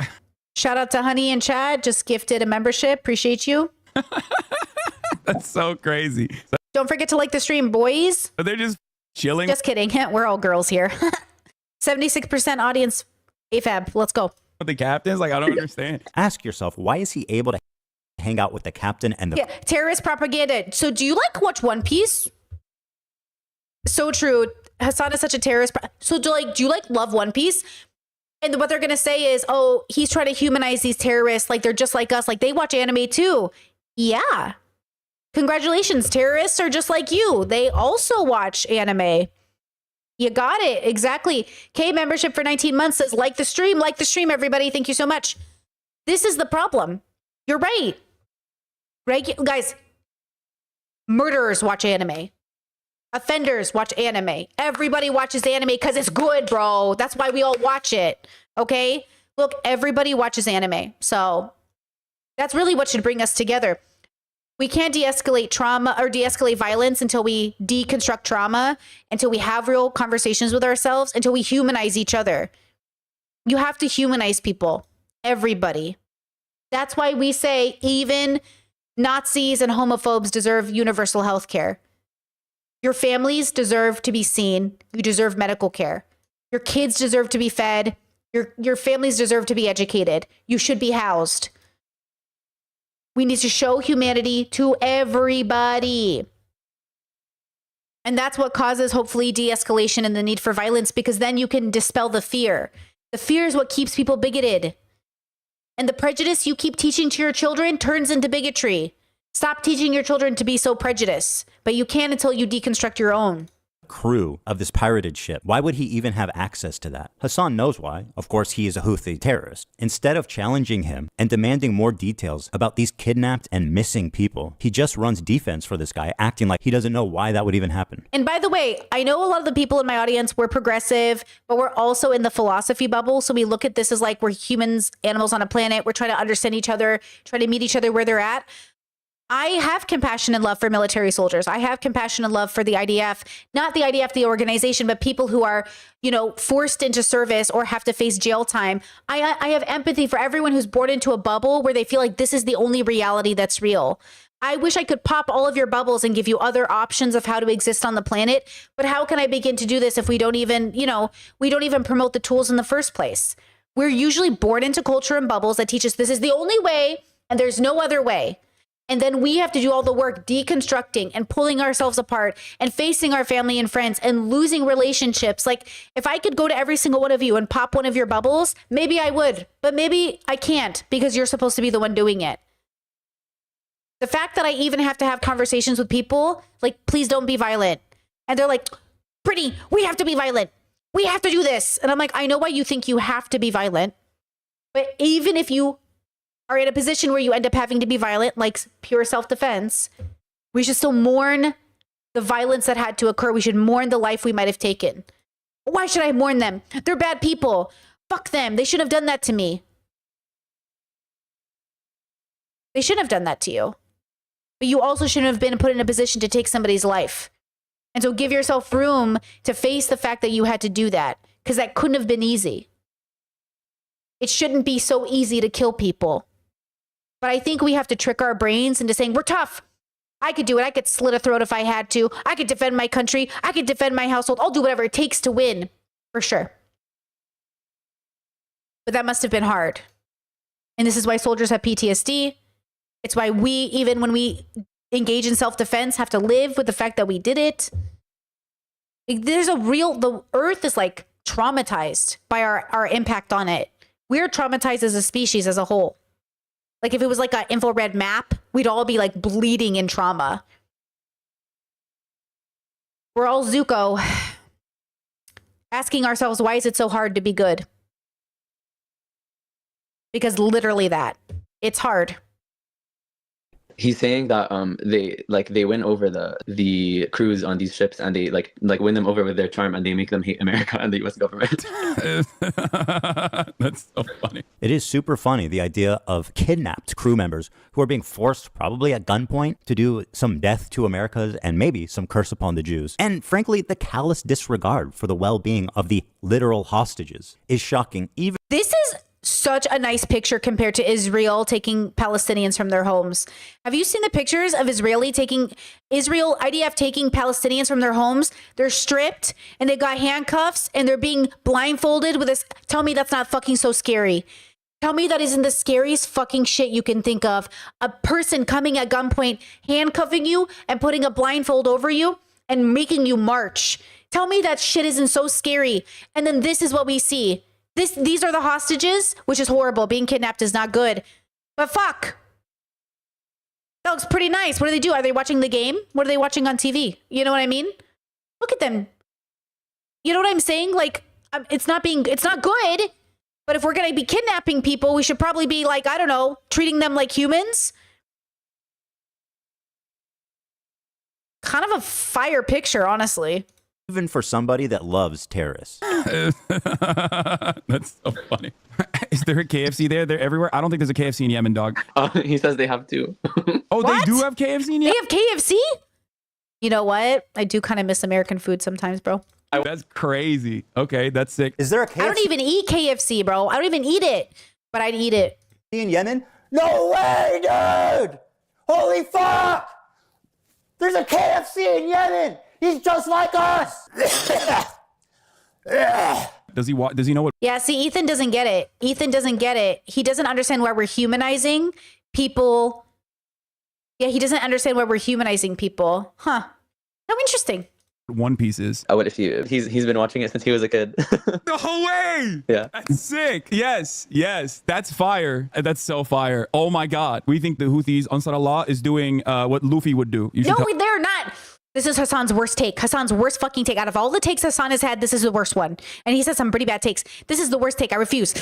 Shout out to Honey and Chad, just gifted a membership. Appreciate you. That's so crazy. Don't forget to like the stream, boys. They're just chilling. Just kidding. We're all girls here. 76% audience. AFAB. Let's go. The captain's like, I don't understand. Ask yourself, why is he able to hang out with the captain and the terrorist propaganda? So do you like watch One Piece? So true. Hassan is such a terrorist. So do you love One Piece? And what they're going to say is, oh, he's trying to humanize these terrorists like they're just like us, like they watch anime too. Yeah. Congratulations, terrorists are just like you. They also watch anime. You got it. Exactly. K membership for 19 months says, like the stream, everybody. Thank you so much. This is the problem. You're right. Guys, murderers watch anime. Offenders watch anime. Everybody watches anime because it's good, bro. That's why we all watch it. Okay? Look, everybody watches anime. So that's really what should bring us together. We can't de-escalate trauma or de-escalate violence until we deconstruct trauma, until we have real conversations with ourselves, until we humanize each other. You have to humanize people. Everybody. That's why we say even Nazis and homophobes deserve universal health care. Your families deserve to be seen. You deserve medical care. Your kids deserve to be fed. Your families deserve to be educated. You should be housed. We need to show humanity to everybody. And that's what causes, hopefully, de-escalation and the need for violence, because then you can dispel the fear. The fear is what keeps people bigoted. And the prejudice you keep teaching to your children turns into bigotry. Stop teaching your children to be so prejudiced, but you can't until you deconstruct your own. Crew of this pirated ship. Why would he even have access to that? Hassan knows why. Of course, he is a Houthi terrorist. Instead of challenging him and demanding more details about these kidnapped and missing people, he just runs defense for this guy, acting like he doesn't know why that would even happen. And by the way, I know a lot of the people in my audience were progressive, but we're also in the philosophy bubble. So we look at this as like we're humans, animals on a planet. We're trying to understand each other, trying to meet each other where they're at. I have compassion and love for military soldiers. I have compassion and love for the IDF, not the IDF, the organization, but people who are, forced into service or have to face jail time. I have empathy for everyone who's born into a bubble where they feel like this is the only reality that's real. I wish I could pop all of your bubbles and give you other options of how to exist on the planet. But how can I begin to do this if we don't even, we don't even promote the tools in the first place? We're usually born into culture and bubbles that teach us this is the only way and there's no other way. And then we have to do all the work deconstructing and pulling ourselves apart and facing our family and friends and losing relationships. Like if I could go to every single one of you and pop one of your bubbles, maybe I would, but maybe I can't because you're supposed to be the one doing it. The fact that I even have to have conversations with people like, please don't be violent. And they're like, Brittany, we have to be violent. We have to do this. And I'm like, I know why you think you have to be violent. But even if you are in a position where you end up having to be violent, like pure self-defense, we should still mourn the violence that had to occur. We should mourn the life we might have taken. Why should I mourn them? They're bad people. Fuck them. They shouldn't have done that to me. They shouldn't have done that to you. But you also shouldn't have been put in a position to take somebody's life. And so give yourself room to face the fact that you had to do that, because that couldn't have been easy. It shouldn't be so easy to kill people. But I think we have to trick our brains into saying, we're tough. I could do it. I could slit a throat if I had to. I could defend my country. I could defend my household. I'll do whatever it takes to win, for sure. But that must have been hard. And this is why soldiers have PTSD. It's why we, even when we engage in self-defense, have to live with the fact that we did it. There's the earth is like traumatized by our impact on it. We're traumatized as a species as a whole. Like if it was like an infrared map, we'd all be like bleeding in trauma. We're all Zuko, asking ourselves, why is it so hard to be good? Because literally that. It's hard. He's saying that they win over the crews on these ships and they like win them over with their charm and they make them hate America and the US government. That's so funny. It is super funny, the idea of kidnapped crew members who are being forced, probably at gunpoint, to do some death to America and maybe some curse upon the Jews. And frankly, the callous disregard for the well-being of the literal hostages is shocking. This is such a nice picture compared to Israel taking Palestinians from their homes. Have you seen the pictures of IDF taking Palestinians from their homes? They're stripped and they got handcuffs and they're being blindfolded with this. Tell me that's not fucking so scary. Tell me that isn't the scariest fucking shit you can think of. A person coming at gunpoint, handcuffing you and putting a blindfold over you and making you march. Tell me that shit isn't so scary. And then this is what we see. These are the hostages, which is horrible. Being kidnapped is not good. But fuck. That looks pretty nice. What do they do? Are they watching the game? What are they watching on TV? You know what I mean? Look at them. You know what I'm saying? Like, it's not good. But if we're going to be kidnapping people, we should probably be like, I don't know, treating them like humans. Kind of a fire picture, honestly. Even for somebody that loves terrorists. That's so funny. Is there a KFC there? They're everywhere. I don't think there's a KFC in Yemen, dog. He says they have to. Oh, What? they do have KFC in Yemen? They have KFC? You know what? I do kind of miss American food sometimes, bro. That's crazy. Okay, that's sick. Is there a KFC I don't even eat KFC, bro. I don't even eat it, but I'd eat it. In Yemen? No way, dude! Holy fuck! There's a KFC in Yemen! He's just like us! Does he know what? Yeah, see, Ethan doesn't get it. Ethan doesn't get it. He doesn't understand why we're humanizing people. Yeah, he doesn't understand why we're humanizing people. Huh. How interesting. One Piece is. Oh, what if he's been watching it since he was a kid? No way! Yeah. That's sick. Yes. That's fire. That's so fire. Oh my God. We think the Houthis, Ansar Allah, is doing what Luffy would do. No, they're not. This is Hassan's worst take. Hassan's worst fucking take. Out of all the takes Hassan has had, this is the worst one. And he said some pretty bad takes. This is the worst take. I refuse.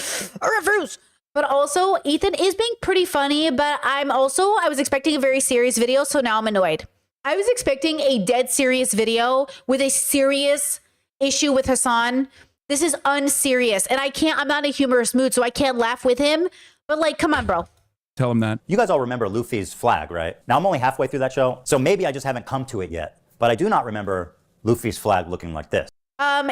But also, Ethan is being pretty funny, but I was expecting a very serious video, so now I'm annoyed. I was expecting a dead serious video with a serious issue with Hassan. This is unserious. And I'm not in a humorous mood, so I can't laugh with him. But like, come on, bro. Tell him that. You guys all remember Luffy's flag, right? Now, I'm only halfway through that show, so maybe I just haven't come to it yet. But I do not remember Luffy's flag looking like this.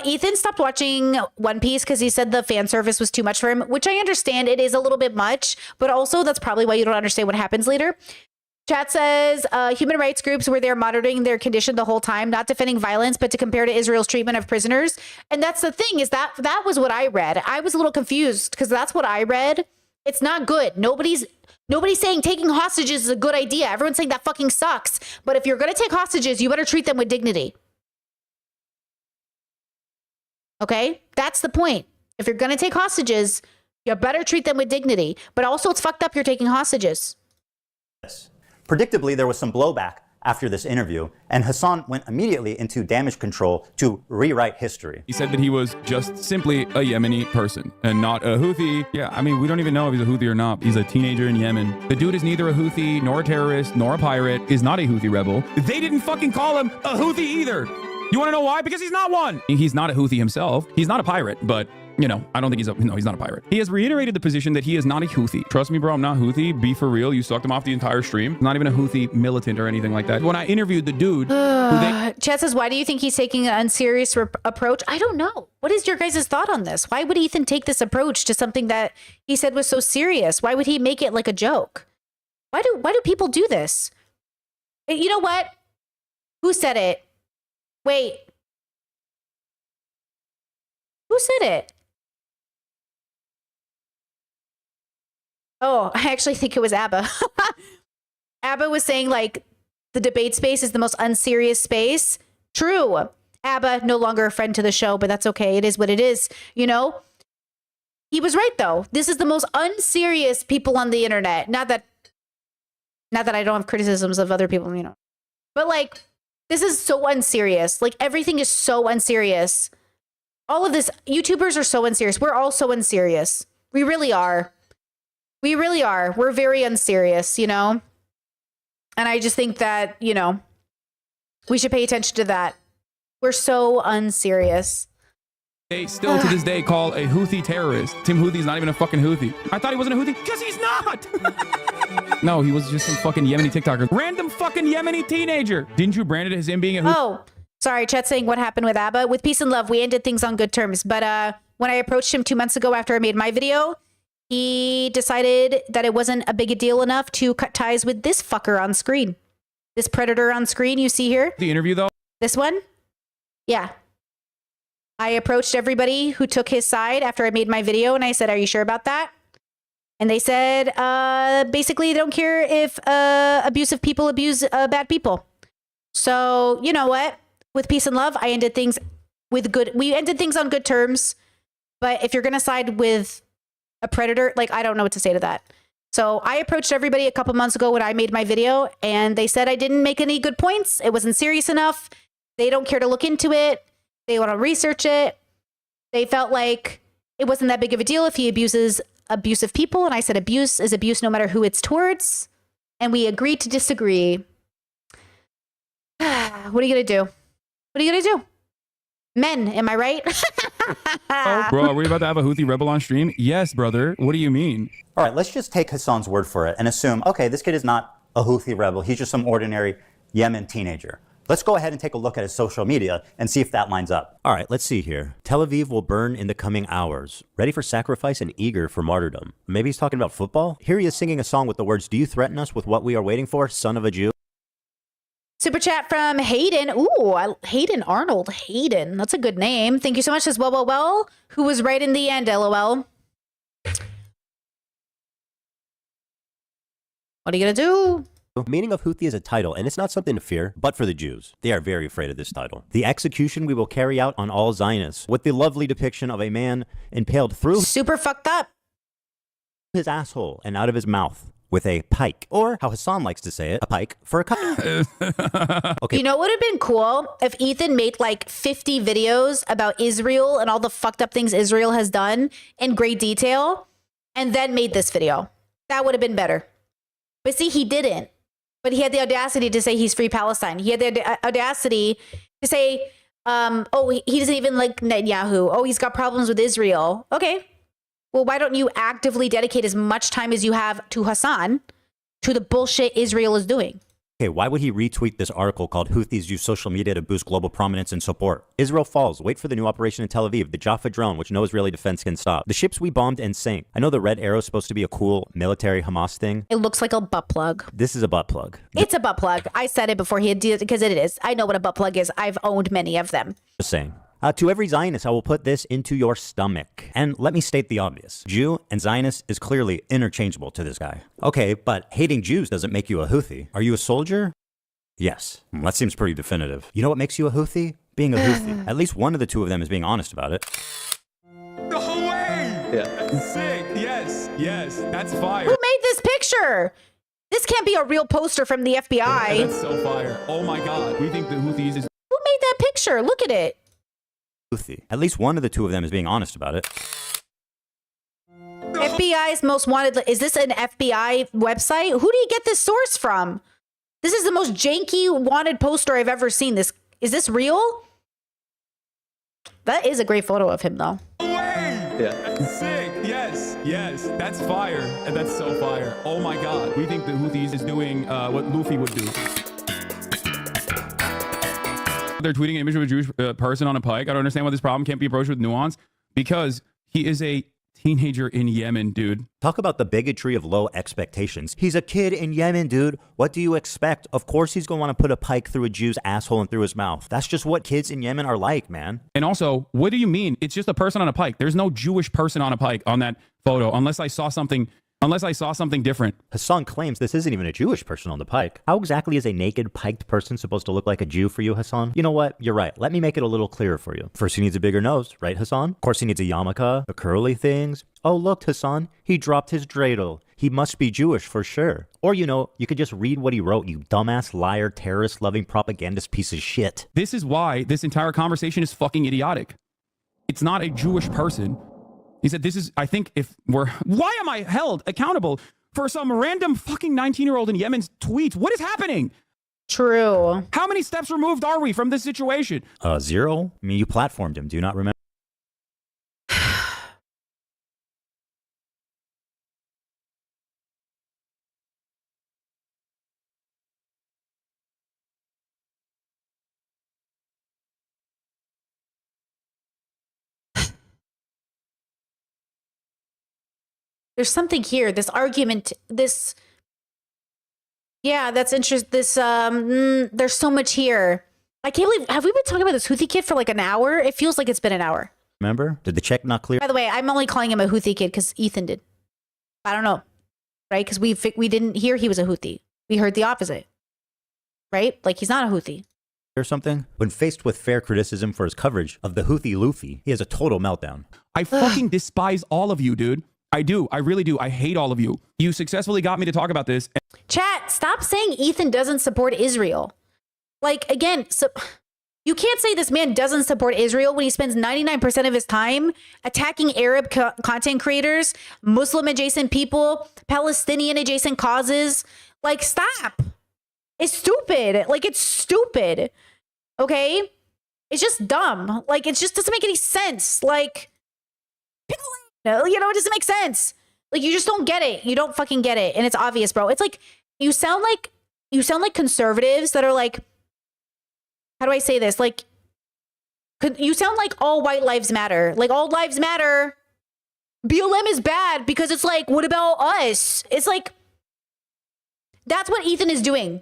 Ethan stopped watching One Piece because he said the fan service was too much for him, which I understand. It is a little bit much, but also that's probably why you don't understand what happens later. Chat says human rights groups were there monitoring their condition the whole time, not defending violence, but to compare to Israel's treatment of prisoners. And that's the thing, is that was what I read. I was a little confused because that's what I read. It's not good. Nobody's saying taking hostages is a good idea. Everyone's saying that fucking sucks. But if you're going to take hostages, you better treat them with dignity. Okay? That's the point. If you're going to take hostages, you better treat them with dignity. But also, it's fucked up you're taking hostages. Predictably, there was some blowback after this interview, and Hassan went immediately into damage control to rewrite history. He said that he was just simply a Yemeni person and not a Houthi. Yeah, I mean, we don't even know if he's a Houthi or not. He's a teenager in Yemen. The dude is neither a Houthi, nor a terrorist, nor a pirate, is not a Houthi rebel. They didn't fucking call him a Houthi either. You want to know why? Because he's not one. He's not a Houthi himself. He's not a pirate, but you know, I don't think he's not a pirate. He has reiterated the position that he is not a Houthi. Trust me, bro, I'm not Houthi. Be for real. You sucked him off the entire stream. Not even a Houthi militant or anything like that. When I interviewed the dude, Chet says, why do you think he's taking an unserious approach? I don't know. What is your guys' thought on this? Why would Ethan take this approach to something that he said was so serious? Why would he make it like a joke? Why do people do this? You know what? Who said it? Wait. Who said it? Oh, I actually think it was Abba. Abba was saying, like, the debate space is the most unserious space. True. Abba, no longer a friend to the show, but that's okay. It is what it is, you know? He was right, though. This is the most unserious people on the internet. Not that I don't have criticisms of other people, you know. But, like, this is so unserious. Like, everything is so unserious. All of this, YouTubers are so unserious. We're all so unserious. We really are. We really are. We're very unserious, you know? And I just think that, you know, we should pay attention to that. We're so unserious. They still to this day call a Houthi terrorist. Tim Houthi's not even a fucking Houthi. I thought he wasn't a Houthi because he's not. No, he was just some fucking Yemeni TikToker. Random fucking Yemeni teenager. Didn't you brand it as him being a Houthi? Oh, sorry. Chat saying what happened with Abba. With peace and love, we ended things on good terms. But when I approached him 2 months ago after I made my video, he decided that it wasn't a big a deal enough to cut ties with this fucker on screen. This predator on screen you see here. The interview, though? This one? Yeah. I approached everybody who took his side after I made my video, and I said, are you sure about that? And they said, basically, they don't care if abusive people abuse bad people. So, you know what? With peace and love, I ended things with good. We ended things on good terms. But if you're going to side with a predator, like, I don't know what to say to that. So I approached everybody a couple months ago when I made my video, and they said I didn't make any good points. It wasn't serious enough. They don't care to look into it. They want to research it. They felt like it wasn't that big of a deal if he abuses abusive people. And I said abuse is abuse no matter who it's towards. And we agreed to disagree. What are you going to do? What are you going to do? Men, am I right? Oh, bro, are we about to have a Houthi rebel on stream? Yes, brother. What do you mean? All right, let's just take Hassan's word for it and assume, okay, this kid is not a Houthi rebel. He's just some ordinary Yemen teenager. Let's go ahead and take a look at his social media and see if that lines up. All right, let's see here. Tel Aviv will burn in the coming hours. Ready for sacrifice and eager for martyrdom. Maybe he's talking about football? Here he is singing a song with the words, "Do you threaten us with what we are waiting for, son of a Jew?" Super chat from Hayden. Ooh, Hayden Arnold. Hayden. That's a good name. Thank you so much. Says, well, who was right in the end, LOL. What are you going to do? The meaning of Houthi is a title, and it's not something to fear, but for the Jews. They are very afraid of this title. The execution we will carry out on all Zionists, with the lovely depiction of a man impaled through super fucked up his asshole and out of his mouth with a pike, or how Hassan likes to say it, a pike for a cut. Okay. You know what would have been cool if Ethan made like 50 videos about Israel and all the fucked up things Israel has done in great detail, and then made this video. That would have been better. But see, he didn't. But he had the audacity to say he's free Palestine. He had the audacity to say, he doesn't even like Netanyahu. Oh, he's got problems with Israel. Okay. Well, why don't you actively dedicate as much time as you have to Hassan, to the bullshit Israel is doing? Okay, why would he retweet this article called "Houthis use social media to boost global prominence and support"? Israel falls. Wait for the new operation in Tel Aviv, the Jaffa drone, which no Israeli defense can stop. The ships we bombed and sank. I know the red arrow is supposed to be a cool military Hamas thing. It looks like a butt plug. This is a butt plug. It's a butt plug. I said it before he did, because it is. I know what a butt plug is. I've owned many of them. Just saying. To every Zionist, I will put this into your stomach. And let me state the obvious. Jew and Zionist is clearly interchangeable to this guy. Okay, but hating Jews doesn't make you a Houthi. Are you a soldier? Yes. That seems pretty definitive. You know what makes you a Houthi? Being a Houthi. At least one of the two of them is being honest about it. No way! Yeah. Sick. Yes. That's fire. Who made this picture? This can't be a real poster from the FBI. Yeah, that's so fire. Oh my God. We think the Houthis is... Who made that picture? Look at it. Houthi. At least one of the two of them is being honest about it. FBI's most wanted. Is this an FBI website? Who do you get this source from? This is the most janky wanted poster I've ever seen. Is this real? That is a great photo of him, though. Yeah. Sick. Yes. That's fire. And that's so fire. Oh my God. We think the Houthis is doing what Luffy would do. They're tweeting an image of a Jewish person on a pike. I don't understand why this problem can't be approached with nuance, because he is a teenager in Yemen, dude. Talk about the bigotry of low expectations. He's a kid in Yemen, dude. What do you expect? Of course he's going to want to put a pike through a Jew's asshole and through his mouth. That's just what kids in Yemen are like, man. And also, what do you mean? It's just a person on a pike. There's no Jewish person on a pike on that photo, unless I saw something different. Hassan claims this isn't even a Jewish person on the pike. How exactly is a naked, piked person supposed to look like a Jew for you, Hassan? You know what? You're right. Let me make it a little clearer for you. First, he needs a bigger nose, right, Hassan? Of course, he needs a yarmulke, the curly things. Oh, look, Hassan, he dropped his dreidel. He must be Jewish for sure. Or, you could just read what he wrote, you dumbass, liar, terrorist-loving propagandist piece of shit. This is why this entire conversation is fucking idiotic. It's not a Jewish person. He said, why am I held accountable for some random fucking 19-year-old in Yemen's tweets? What is happening? True. How many steps removed are we from this situation? 0. I mean, you platformed him. Do you not remember? There's something here. This argument, that's interesting. There's so much here. I can't believe, have we been talking about this Houthi kid for like an hour? It feels like it's been an hour. Remember? Did the check not clear? By the way, I'm only calling him a Houthi kid because Ethan did. I don't know. Right? Because we didn't hear he was a Houthi. We heard the opposite. Right? Like, he's not a Houthi. or something? When faced with fair criticism for his coverage of the Houthi Luffy, he has a total meltdown. I fucking despise all of you, dude. I do. I really do. I hate all of you. You successfully got me to talk about this. Chat, stop saying Ethan doesn't support Israel. Like, again, so you can't say this man doesn't support Israel when he spends 99% of his time attacking Arab content creators, Muslim adjacent people, Palestinian adjacent causes. Like, stop. It's stupid. Like, it's stupid. Okay? It's just dumb. Like, it just doesn't make any sense. Like, you know, it doesn't make sense. Like, you just don't get it. You don't fucking get it. And it's obvious, bro. It's like, you sound like conservatives that are like, how do I say this? Like, you sound like all white lives matter. Like, all lives matter. BLM is bad because it's like, what about us? It's like, that's what Ethan is doing.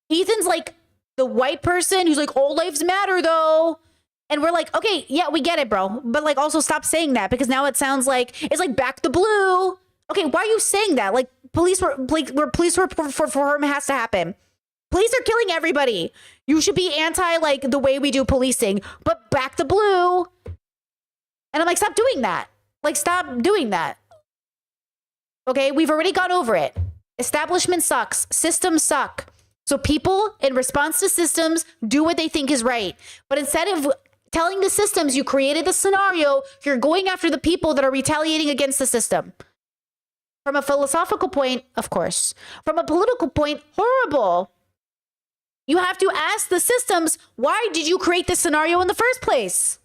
Ethan's like the white person who's like, all lives matter though. And we're like, okay, yeah, we get it, bro. But like, also stop saying that because now it sounds like it's like back the blue. Okay, why are you saying that? Like, police reform has to happen. Police are killing everybody. You should be anti like the way we do policing, but back the blue. And I'm like, stop doing that. Like, stop doing that. Okay, we've already gone over it. Establishment sucks. Systems suck. So people, in response to systems, do what they think is right. But instead of telling the systems you created the scenario, you're going after the people that are retaliating against the system. From a philosophical point, of course. From a political point, horrible. You have to ask the systems, why did you create this scenario in the first place?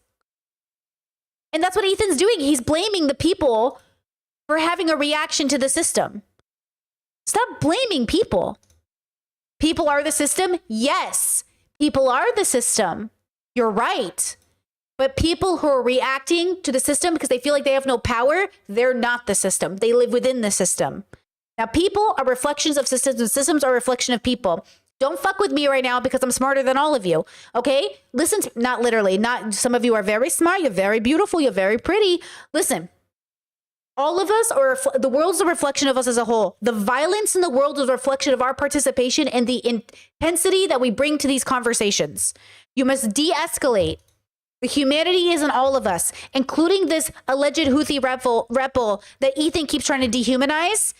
And that's what Ethan's doing. He's blaming the people for having a reaction to the system. Stop blaming people. People are the system? Yes. People are the system. You're right. But people who are reacting to the system because they feel like they have no power, they're not the system. They live within the system. Now, people are reflections of systems, and systems are a reflection of people. Don't fuck with me right now because I'm smarter than all of you. Okay? Listen, not literally. Not some of you are very smart. You're very beautiful. You're very pretty. Listen. All of us are, the world's a reflection of us as a whole. The violence in the world is a reflection of our participation and the intensity that we bring to these conversations. You must de-escalate. The humanity is in all of us, including this alleged Houthi rebel that Ethan keeps trying to dehumanize.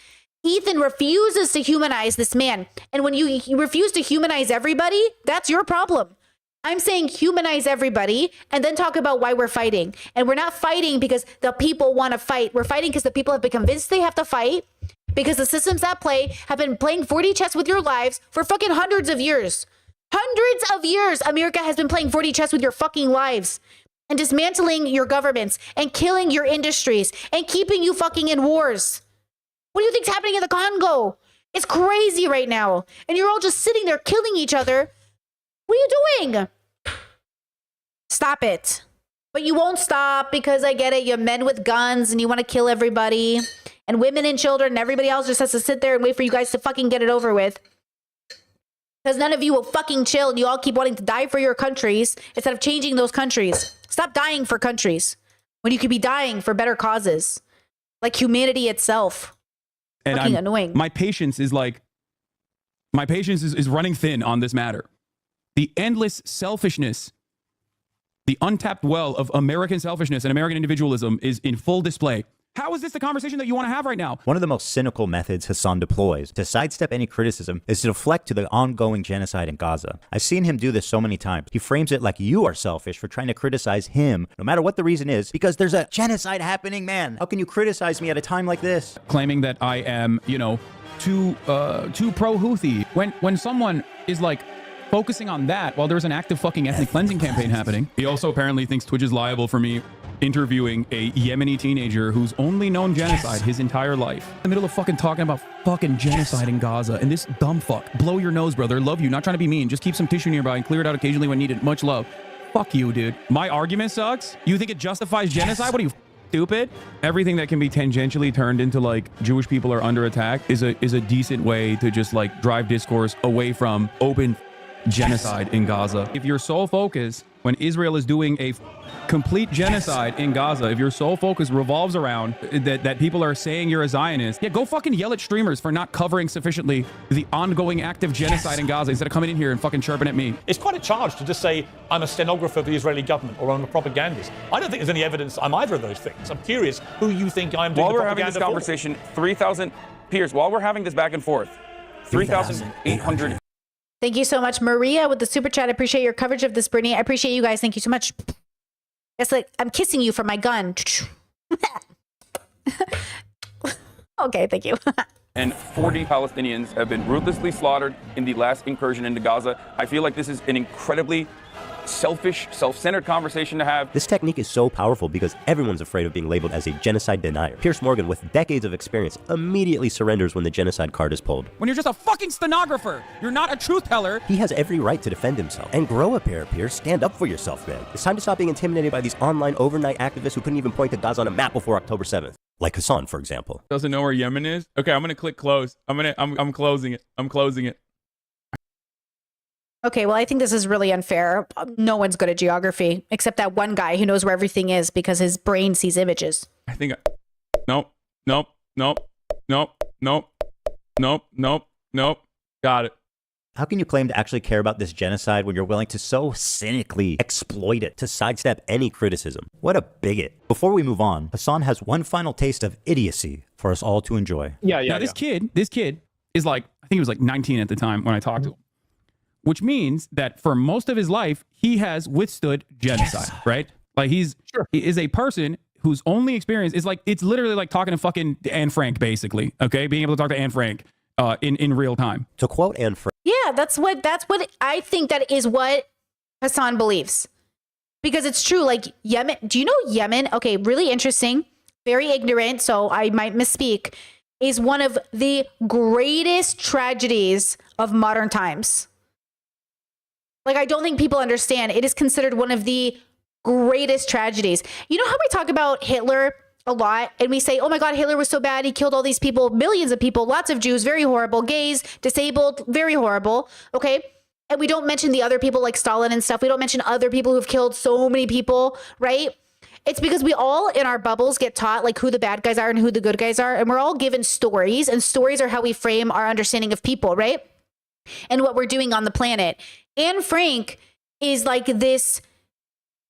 Ethan refuses to humanize this man. And when you refuse to humanize everybody, that's your problem. I'm saying humanize everybody and then talk about why we're fighting. And we're not fighting because the people want to fight. We're fighting because the people have been convinced they have to fight because the systems at play have been playing 4D chess with your lives for fucking hundreds of years. Hundreds of years, America has been playing 4D chess with your fucking lives and dismantling your governments and killing your industries and keeping you fucking in wars. What do you think's happening in the Congo? It's crazy right now. And you're all just sitting there killing each other. What are you doing? Stop it. But you won't stop because I get it. You're men with guns and you want to kill everybody. And women and children and everybody else just has to sit there and wait for you guys to fucking get it over with. Because none of you will fucking chill and you all keep wanting to die for your countries instead of changing those countries. Stop dying for countries when you could be dying for better causes. Like humanity itself. And fucking annoying. My patience is running thin on this matter. The endless selfishness, the untapped well of American selfishness and American individualism is in full display. How is this the conversation that you want to have right now? One of the most cynical methods Hassan deploys to sidestep any criticism is to deflect to the ongoing genocide in Gaza. I've seen him do this so many times. He frames it like you are selfish for trying to criticize him, no matter what the reason is, because there's a genocide happening, man. How can you criticize me at a time like this? Claiming that I am, too pro-Houthi. When someone is like, focusing on that while there's an active fucking ethnic cleansing campaign happening. He also apparently thinks Twitch is liable for me interviewing a Yemeni teenager who's only known genocide his entire life. In the middle of fucking talking about fucking genocide in Gaza, and this dumb fuck, blow your nose, brother, love you, not trying to be mean, just keep some tissue nearby and clear it out occasionally when needed, much love. Fuck you, dude. My argument sucks? You think it justifies genocide? What are you, stupid? Everything that can be tangentially turned into like Jewish people are under attack is a decent way to just like drive discourse away from open genocide in Gaza. If your sole focus when Israel is doing a complete genocide in Gaza, if your sole focus revolves around that people are saying you're a Zionist, yeah, go fucking yell at streamers for not covering sufficiently the ongoing active genocide in Gaza instead of coming in here and fucking chirping at me. It's quite a charge to just say I'm a stenographer of the Israeli government or I'm a propagandist. I don't think there's any evidence I'm either of those things. I'm curious who you think I'm doing While the we're having propaganda this conversation, 3,000 Piers, while we're having this back and forth, 3,800. Thank you so much, Maria, with the super chat. I appreciate your coverage of this, Brittany. I appreciate you guys. Thank you so much. It's like I'm kissing you from my gun. Okay, thank you. And 40 Palestinians have been ruthlessly slaughtered in the last incursion into Gaza. I feel like this is an incredibly selfish, self-centered conversation to have. This technique is so powerful because everyone's afraid of being labeled as a genocide denier. Piers Morgan, with decades of experience, immediately surrenders when the genocide card is pulled. When you're just a fucking stenographer, you're not a truth teller. He has every right to defend himself. And grow a pair, Piers. Stand up for yourself, man. It's time to stop being intimidated by these online overnight activists who couldn't even point to Gaza on a map before October 7th. Like Hassan, for example. Doesn't know where Yemen is? Okay, I'm gonna click close. I'm closing it. I'm closing it. Okay, well, I think this is really unfair. No one's good at geography except that one guy who knows where everything is because his brain sees images. I think. Nope. Got it. How can you claim to actually care about this genocide when you're willing to so cynically exploit it to sidestep any criticism? What a bigot. Before we move on, Hassan has one final taste of idiocy for us all to enjoy. Now, this kid is like, I think he was like 19 at the time when I talked to him, which means that for most of his life, he has withstood genocide, right? Like he is a person whose only experience is like, it's literally like talking to fucking Anne Frank, basically, okay? Being able to talk to Anne Frank in real time. To quote Anne Frank. Yeah, that's what I think that is what Hassan believes. Because it's true, like Yemen, do you know Yemen? Okay, really interesting, very ignorant, so I might misspeak, is one of the greatest tragedies of modern times. Like, I don't think people understand. It is considered one of the greatest tragedies. You know how we talk about Hitler a lot and we say, oh my God, Hitler was so bad. He killed all these people, millions of people, lots of Jews, very horrible, gays, disabled, very horrible. Okay. And we don't mention the other people like Stalin and stuff. We don't mention other people who've killed so many people, right? It's because we all in our bubbles get taught like who the bad guys are and who the good guys are. And we're all given stories, and stories are how we frame our understanding of people, right? And what we're doing on the planet. Anne Frank is like this,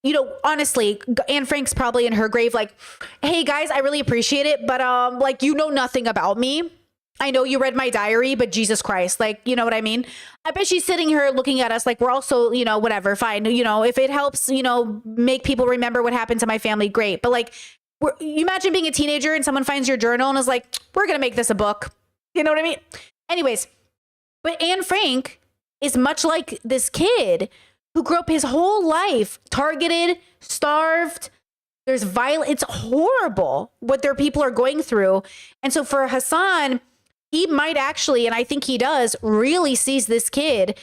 you know, honestly, Anne Frank's probably in her grave like, hey guys, I really appreciate it, but like, you know nothing about me. I know you read my diary, but Jesus Christ, like, you know what I mean? I bet she's sitting here looking at us like we're also, you know, whatever, fine. You know, if it helps, you know, make people remember what happened to my family, great. But like, you imagine being a teenager and someone finds your journal and is like, we're going to make this a book. You know what I mean? Anyways, but Anne Frank is much like this kid who grew up his whole life targeted, starved. There's violence. It's horrible what their people are going through. And so for Hassan, he might actually, and I think he does, really sees this kid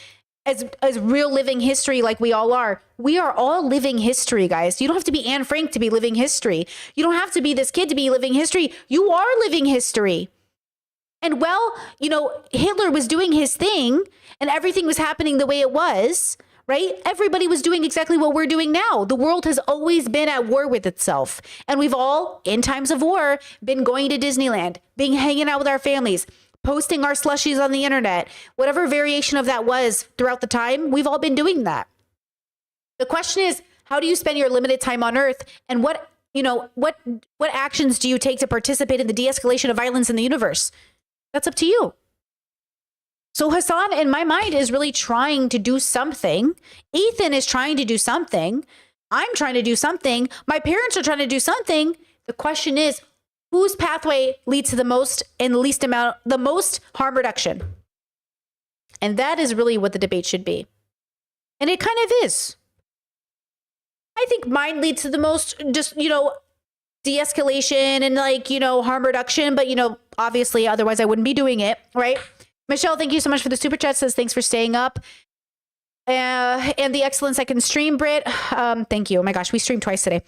as real living history like we all are. We are all living history, guys. You don't have to be Anne Frank to be living history. You don't have to be this kid to be living history. You are living history. And well, you know, Hitler was doing his thing and everything was happening the way it was, right? Everybody was doing exactly what we're doing now. The world has always been at war with itself. And we've all, in times of war, been going to Disneyland, being hanging out with our families, posting our slushies on the internet, whatever variation of that was throughout the time, we've all been doing that. The question is, how do you spend your limited time on Earth, and what actions do you take to participate in the de-escalation of violence in the universe? That's up to you. So Hassan, in my mind, is really trying to do something. Ethan is trying to do something. I'm trying to do something. My parents are trying to do something. The question is, whose pathway leads to the most and the most harm reduction? And that is really what the debate should be. And it kind of is. I think mine leads to the most, just, you know, de-escalation and like, you know, harm reduction. But, you know, obviously, otherwise I wouldn't be doing it, right? Michelle, thank you so much for the super chat. Says thanks for staying up. And the excellent second stream, Britt. Thank you. Oh my gosh, we streamed twice today.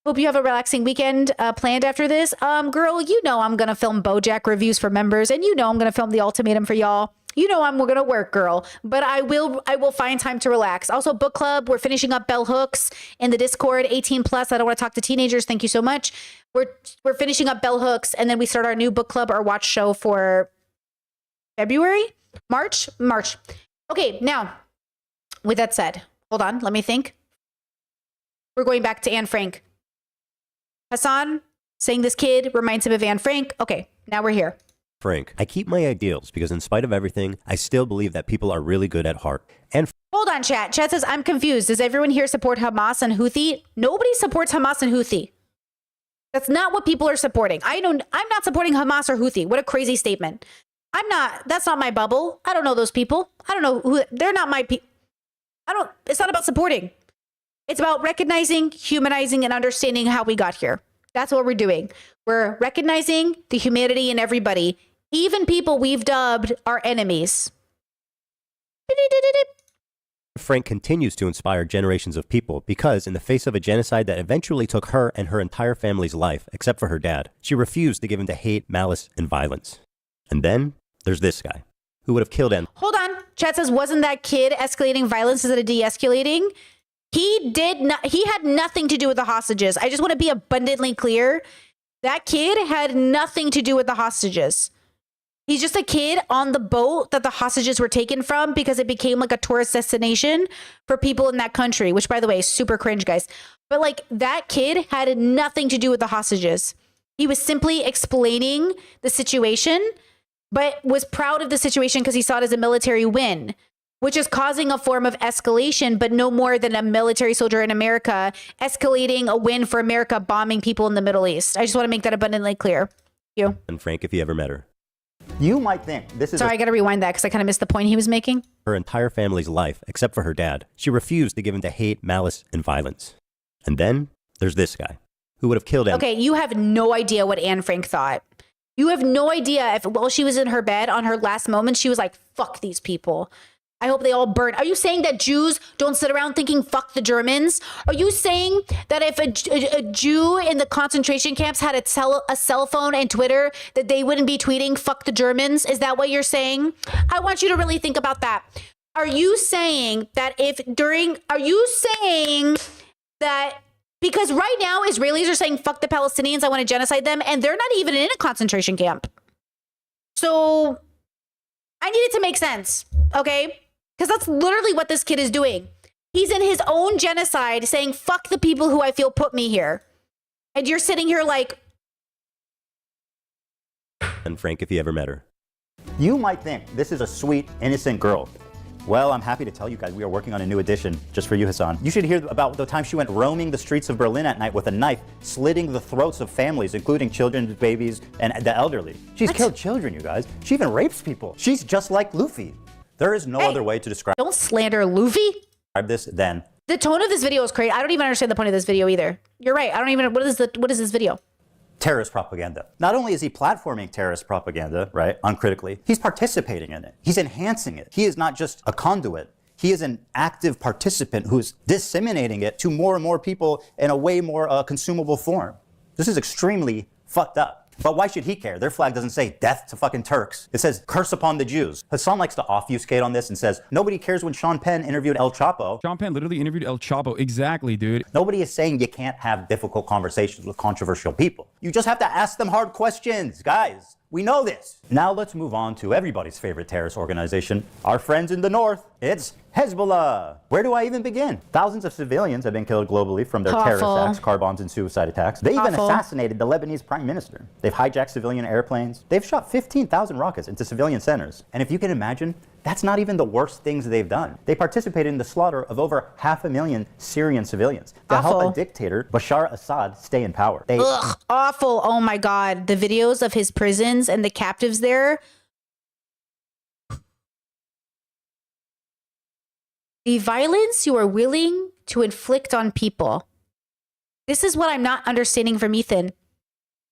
Hope you have a relaxing weekend planned after this. Girl, you know I'm going to film BoJack reviews for members, and you know I'm going to film The Ultimatum for y'all. You know I'm gonna work, girl, but I will find time to relax. Also, book club, we're finishing up Bell Hooks in the Discord, 18 plus. I don't want to talk to teenagers. Thank you so much. We're finishing up Bell Hooks, and then we start our new book club or watch show for February? March. Okay, now, with that said, hold on, let me think. We're going back to Anne Frank. Hassan saying this kid reminds him of Anne Frank. Okay, now we're here. Frank, I keep my ideals because in spite of everything, I still believe that people are really good at heart. And hold on, chat. Chat says, I'm confused. Does everyone here support Hamas and Houthi? Nobody supports Hamas and Houthi. That's not what people are supporting. I'm not supporting Hamas or Houthi. What a crazy statement. That's not my bubble. I don't know those people. I don't know who, they're not my people. It's not about supporting. It's about recognizing, humanizing, and understanding how we got here. That's what we're doing. We're recognizing the humanity in everybody, even people we've dubbed our enemies. Frank continues to inspire generations of people because in the face of a genocide that eventually took her and her entire family's life, except for her dad, she refused to give in to hate, malice, and violence. And then there's this guy who would have killed Anne. Hold on. Chat says, wasn't that kid escalating violence instead of de-escalating? He had nothing to do with the hostages. I just want to be abundantly clear. That kid had nothing to do with the hostages. He's just a kid on the boat that the hostages were taken from because it became like a tourist destination for people in that country, which by the way, is super cringe, guys. But like that kid had nothing to do with the hostages. He was simply explaining the situation, but was proud of the situation because he saw it as a military win, which is causing a form of escalation, but no more than a military soldier in America escalating a win for America bombing people in the Middle East. I just want to make that abundantly clear. You. And Frank, if you ever met her. You might think this is... Sorry, I got to rewind that because I kind of missed the point he was making. Her entire family's life, except for her dad. She refused to give in to hate, malice, and violence. And then there's this guy who would have killed Anne. Okay, you have no idea what Anne Frank thought. You have no idea if while she was in her bed on her last moment, she was like, fuck these people. I hope they all burn. Are you saying that Jews don't sit around thinking, fuck the Germans? Are you saying that if a Jew in the concentration camps had a cell phone and Twitter, that they wouldn't be tweeting, fuck the Germans? Is that what you're saying? I want you to really think about that. Are you saying that because right now Israelis are saying, fuck the Palestinians, I want to genocide them, and they're not even in a concentration camp. So I need it to make sense, okay? Because that's literally what this kid is doing. He's in his own genocide saying, fuck the people who I feel put me here. And you're sitting here like... And Frank, if you ever met her. You might think this is a sweet, innocent girl. Well, I'm happy to tell you guys we are working on a new edition just for you, Hassan. You should hear about the time she went roaming the streets of Berlin at night with a knife, slitting the throats of families, including children, babies, and the elderly. She's killed children, you guys. She even rapes people. She's just like Luffy. There is no other way to describe... Don't slander Luffy. ...this than... The tone of this video is crazy. I don't even understand the point of this video either. You're right. I don't even... What is this video? Terrorist propaganda. Not only is he platforming terrorist propaganda, right, uncritically, he's participating in it. He's enhancing it. He is not just a conduit. He is an active participant who's disseminating it to more and more people in a way more consumable form. This is extremely fucked up. But why should he care? Their flag doesn't say death to fucking Turks. It says curse upon the Jews. Hassan likes to obfuscate on this and says, nobody cares when Sean Penn interviewed El Chapo. Sean Penn literally interviewed El Chapo. Exactly, dude. Nobody is saying you can't have difficult conversations with controversial people. You just have to ask them hard questions, guys. We know this. Now let's move on to everybody's favorite terrorist organization, our friends in the north. It's Hezbollah. Where do I even begin? Thousands of civilians have been killed globally from their terrorist acts, car bombs, and suicide attacks. They even assassinated the Lebanese prime minister. They've hijacked civilian airplanes. They've shot 15,000 rockets into civilian centers. And if you can imagine, that's not even the worst things they've done. They participated in the slaughter of over 500,000 Syrian civilians to help a dictator, Bashar Assad, stay in power. Ugh, awful. Oh my God. The videos of his prisons and the captives there. The violence you are willing to inflict on people. This is what I'm not understanding from Ethan.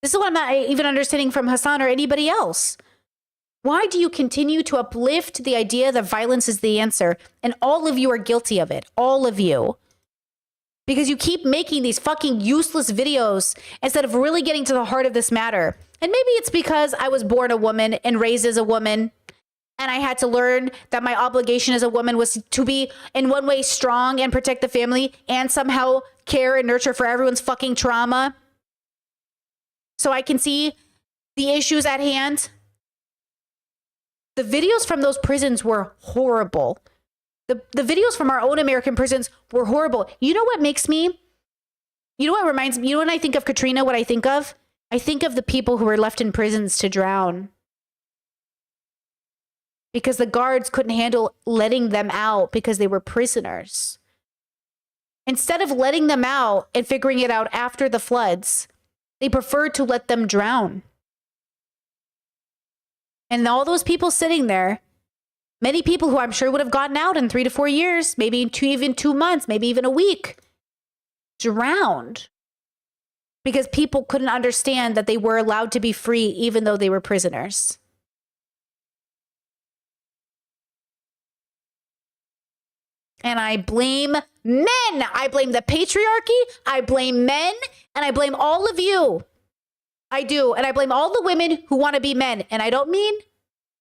This is what I'm not even understanding from Hassan or anybody else. Why do you continue to uplift the idea that violence is the answer? And all of you are guilty of it. All of you. Because you keep making these fucking useless videos instead of really getting to the heart of this matter. And maybe it's because I was born a woman and raised as a woman. And I had to learn that my obligation as a woman was to be in one way strong and protect the family and somehow care and nurture for everyone's fucking trauma. So I can see the issues at hand. The videos from those prisons were horrible. The videos from our own American prisons were horrible. You know what makes me, you know what reminds me, you know when I think of Katrina, what I think of? I think of the people who were left in prisons to drown. Because the guards couldn't handle letting them out because they were prisoners. Instead of letting them out and figuring it out after the floods, they preferred to let them drown. And all those people sitting there, many people who I'm sure would have gotten out in 3 to 4 years, maybe even 2 months, maybe even a week, drowned. Because people couldn't understand that they were allowed to be free even though they were prisoners. And I blame men. I blame the patriarchy. I blame men. And I blame all of you. I do. And I blame all the women who want to be men. And I don't mean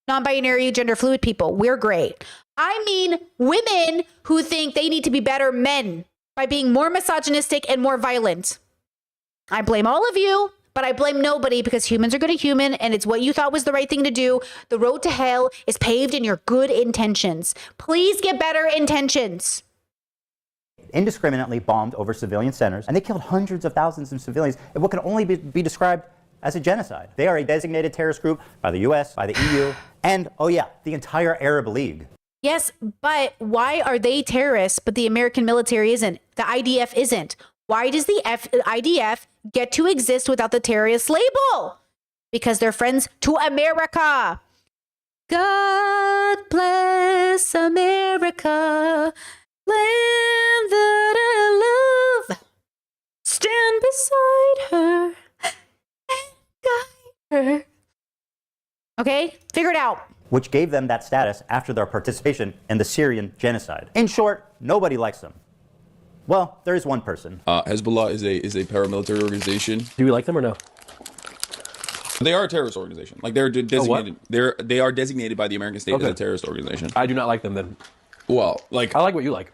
non-binary, gender fluid people. We're great. I mean women who think they need to be better men by being more misogynistic and more violent. I blame all of you. But I blame nobody because humans are going to human and it's what you thought was the right thing to do. The road to hell is paved in your good intentions. Please get better intentions. Indiscriminately bombed over civilian centers, and they killed hundreds of thousands of civilians in what can only be described as a genocide. They are a designated terrorist group by the US, by the EU, and, oh yeah, the entire Arab League. Yes, but why are they terrorists, but the American military isn't? The IDF isn't. Why does the IDF get to exist without the terrorist label? Because they're friends to America. God bless America, land that I love. Stand beside her and guide her. Okay, figure it out. Which gave them that status after their participation in the Syrian genocide. In short, nobody likes them. Well, there is one person. Hezbollah is a paramilitary organization. Do we like them or no? They are a terrorist organization. Like they're designated. They are designated by the American state as a terrorist organization. I do not like them then. Well, like I like what you like.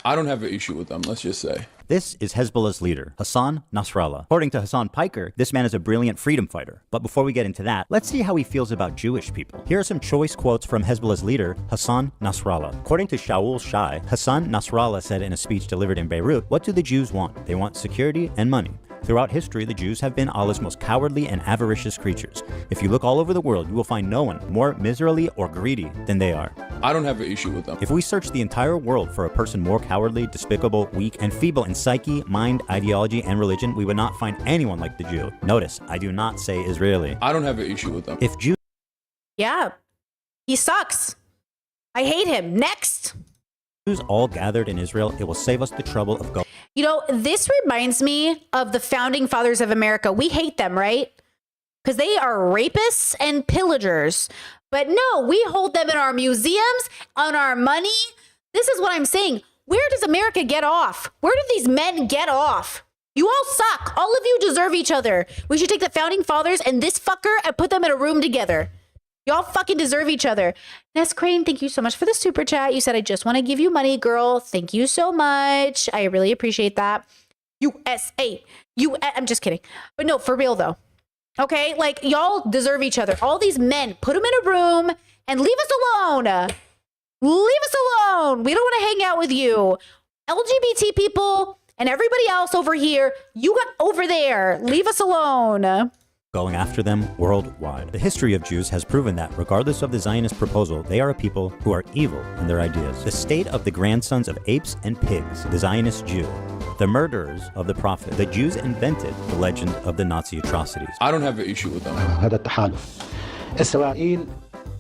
I don't have an issue with them. Let's just say. This is Hezbollah's leader, Hassan Nasrallah. According to Hassan Piker, this man is a brilliant freedom fighter. But before we get into that, let's see how he feels about Jewish people. Here are some choice quotes from Hezbollah's leader, Hassan Nasrallah. According to Shaul Shai, Hassan Nasrallah said in a speech delivered in Beirut, "What do the Jews want? They want security and money. Throughout history, the Jews have been Allah's most cowardly and avaricious creatures. If you look all over the world, you will find no one more miserly or greedy than they are." I don't have an issue with them. If we search the entire world for a person more cowardly, despicable, weak, and feeble in psyche, mind, ideology, and religion, we would not find anyone like the Jew. Notice, I do not say Israeli. I don't have an issue with them. If Jews... Yeah, he sucks. I hate him. Next. Jews all gathered in Israel, it will save us the trouble of going... You know, this reminds me of the founding fathers of America. We hate them, right? Because they are rapists and pillagers. But no, we hold them in our museums, on our money. This is what I'm saying. Where does America get off? Where do these men get off? You all suck. All of you deserve each other. We should take the founding fathers and this fucker and put them in a room together. Y'all fucking deserve each other. Ness Crane, thank you so much for the super chat. You said, "I just want to give you money, girl." Thank you so much. I really appreciate that. USA. I'm just kidding. But no, for real though. Okay, like y'all deserve each other. All these men, put them in a room and leave us alone. Leave us alone. We don't want to hang out with you. LGBT people and everybody else over here, you got over there. Leave us alone. Going after them worldwide. The history of Jews has proven that, regardless of the Zionist proposal, they are a people who are evil in their ideas. The state of the grandsons of apes and pigs, the Zionist Jew, the murderers of the prophet. The Jews invented the legend of the Nazi atrocities. I don't have an issue with them.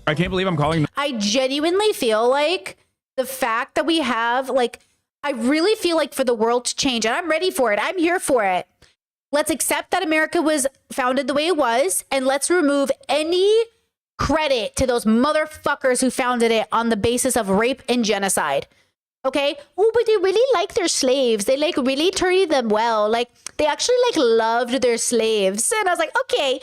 I can't believe I'm calling. I genuinely feel like the fact that we have, like, I really feel like for the world to change, and I'm ready for it. I'm here for it. Let's accept that America was founded the way it was, and let's remove any credit to those motherfuckers who founded it on the basis of rape and genocide. Okay? Oh, but they really like their slaves. They like really treated them well. Like they actually like loved their slaves. And I was like, okay,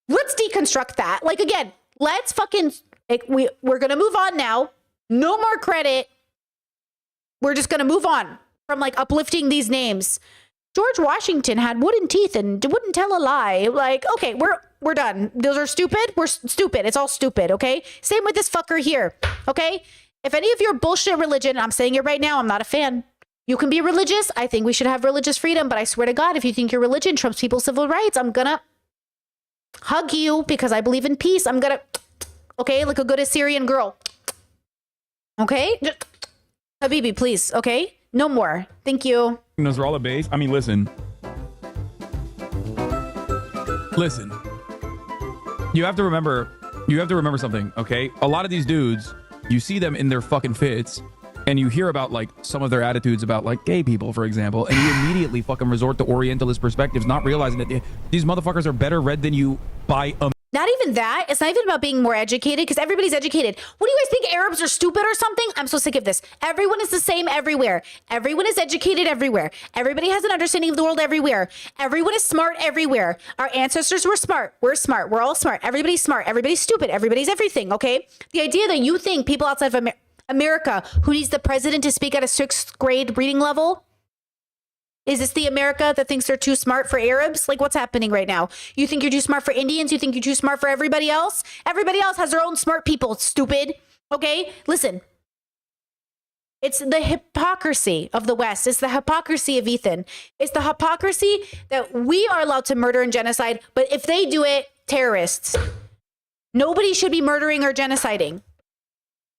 Let's deconstruct that. Like, again, let's fucking, like, we're going to move on now. No more credit. We're just going to move on from like uplifting these names. George Washington had wooden teeth and wouldn't tell a lie. Like, okay, we're done. Those are stupid. We're stupid. It's all stupid. Okay. Same with this fucker here. Okay. If any of your bullshit religion, I'm saying it right now, I'm not a fan. You can be religious. I think we should have religious freedom. But I swear to God, if you think your religion trumps people's civil rights, I'm going to hug you because I believe in peace. I'm going to, okay, like a good Assyrian girl. Okay. Habibi, please. Okay. No more. Thank you. Nasrallah base. I mean, listen. You have to remember something, okay? A lot of these dudes, you see them in their fucking fits, and you hear about like some of their attitudes about like gay people, for example, and you immediately fucking resort to Orientalist perspectives, not realizing that these motherfuckers are better read than you by a... Not even that. It's not even about being more educated because everybody's educated. What do you guys think? Arabs are stupid or something? I'm so sick of this. Everyone is the same everywhere. Everyone is educated everywhere. Everybody has an understanding of the world everywhere. Everyone is smart everywhere. Our ancestors were smart. We're smart. We're all smart. Everybody's smart. Everybody's stupid. Everybody's everything, okay? The idea that you think people outside of America who needs the president to speak at a 6th grade reading level, is this the America that thinks they're too smart for Arabs? Like, what's happening right now? You think you're too smart for Indians? You think you're too smart for everybody else? Everybody else has their own smart people, stupid. Okay? Listen. It's the hypocrisy of the West. It's the hypocrisy of Ethan. It's the hypocrisy that we are allowed to murder and genocide, but if they do it, terrorists. Nobody should be murdering or genociding.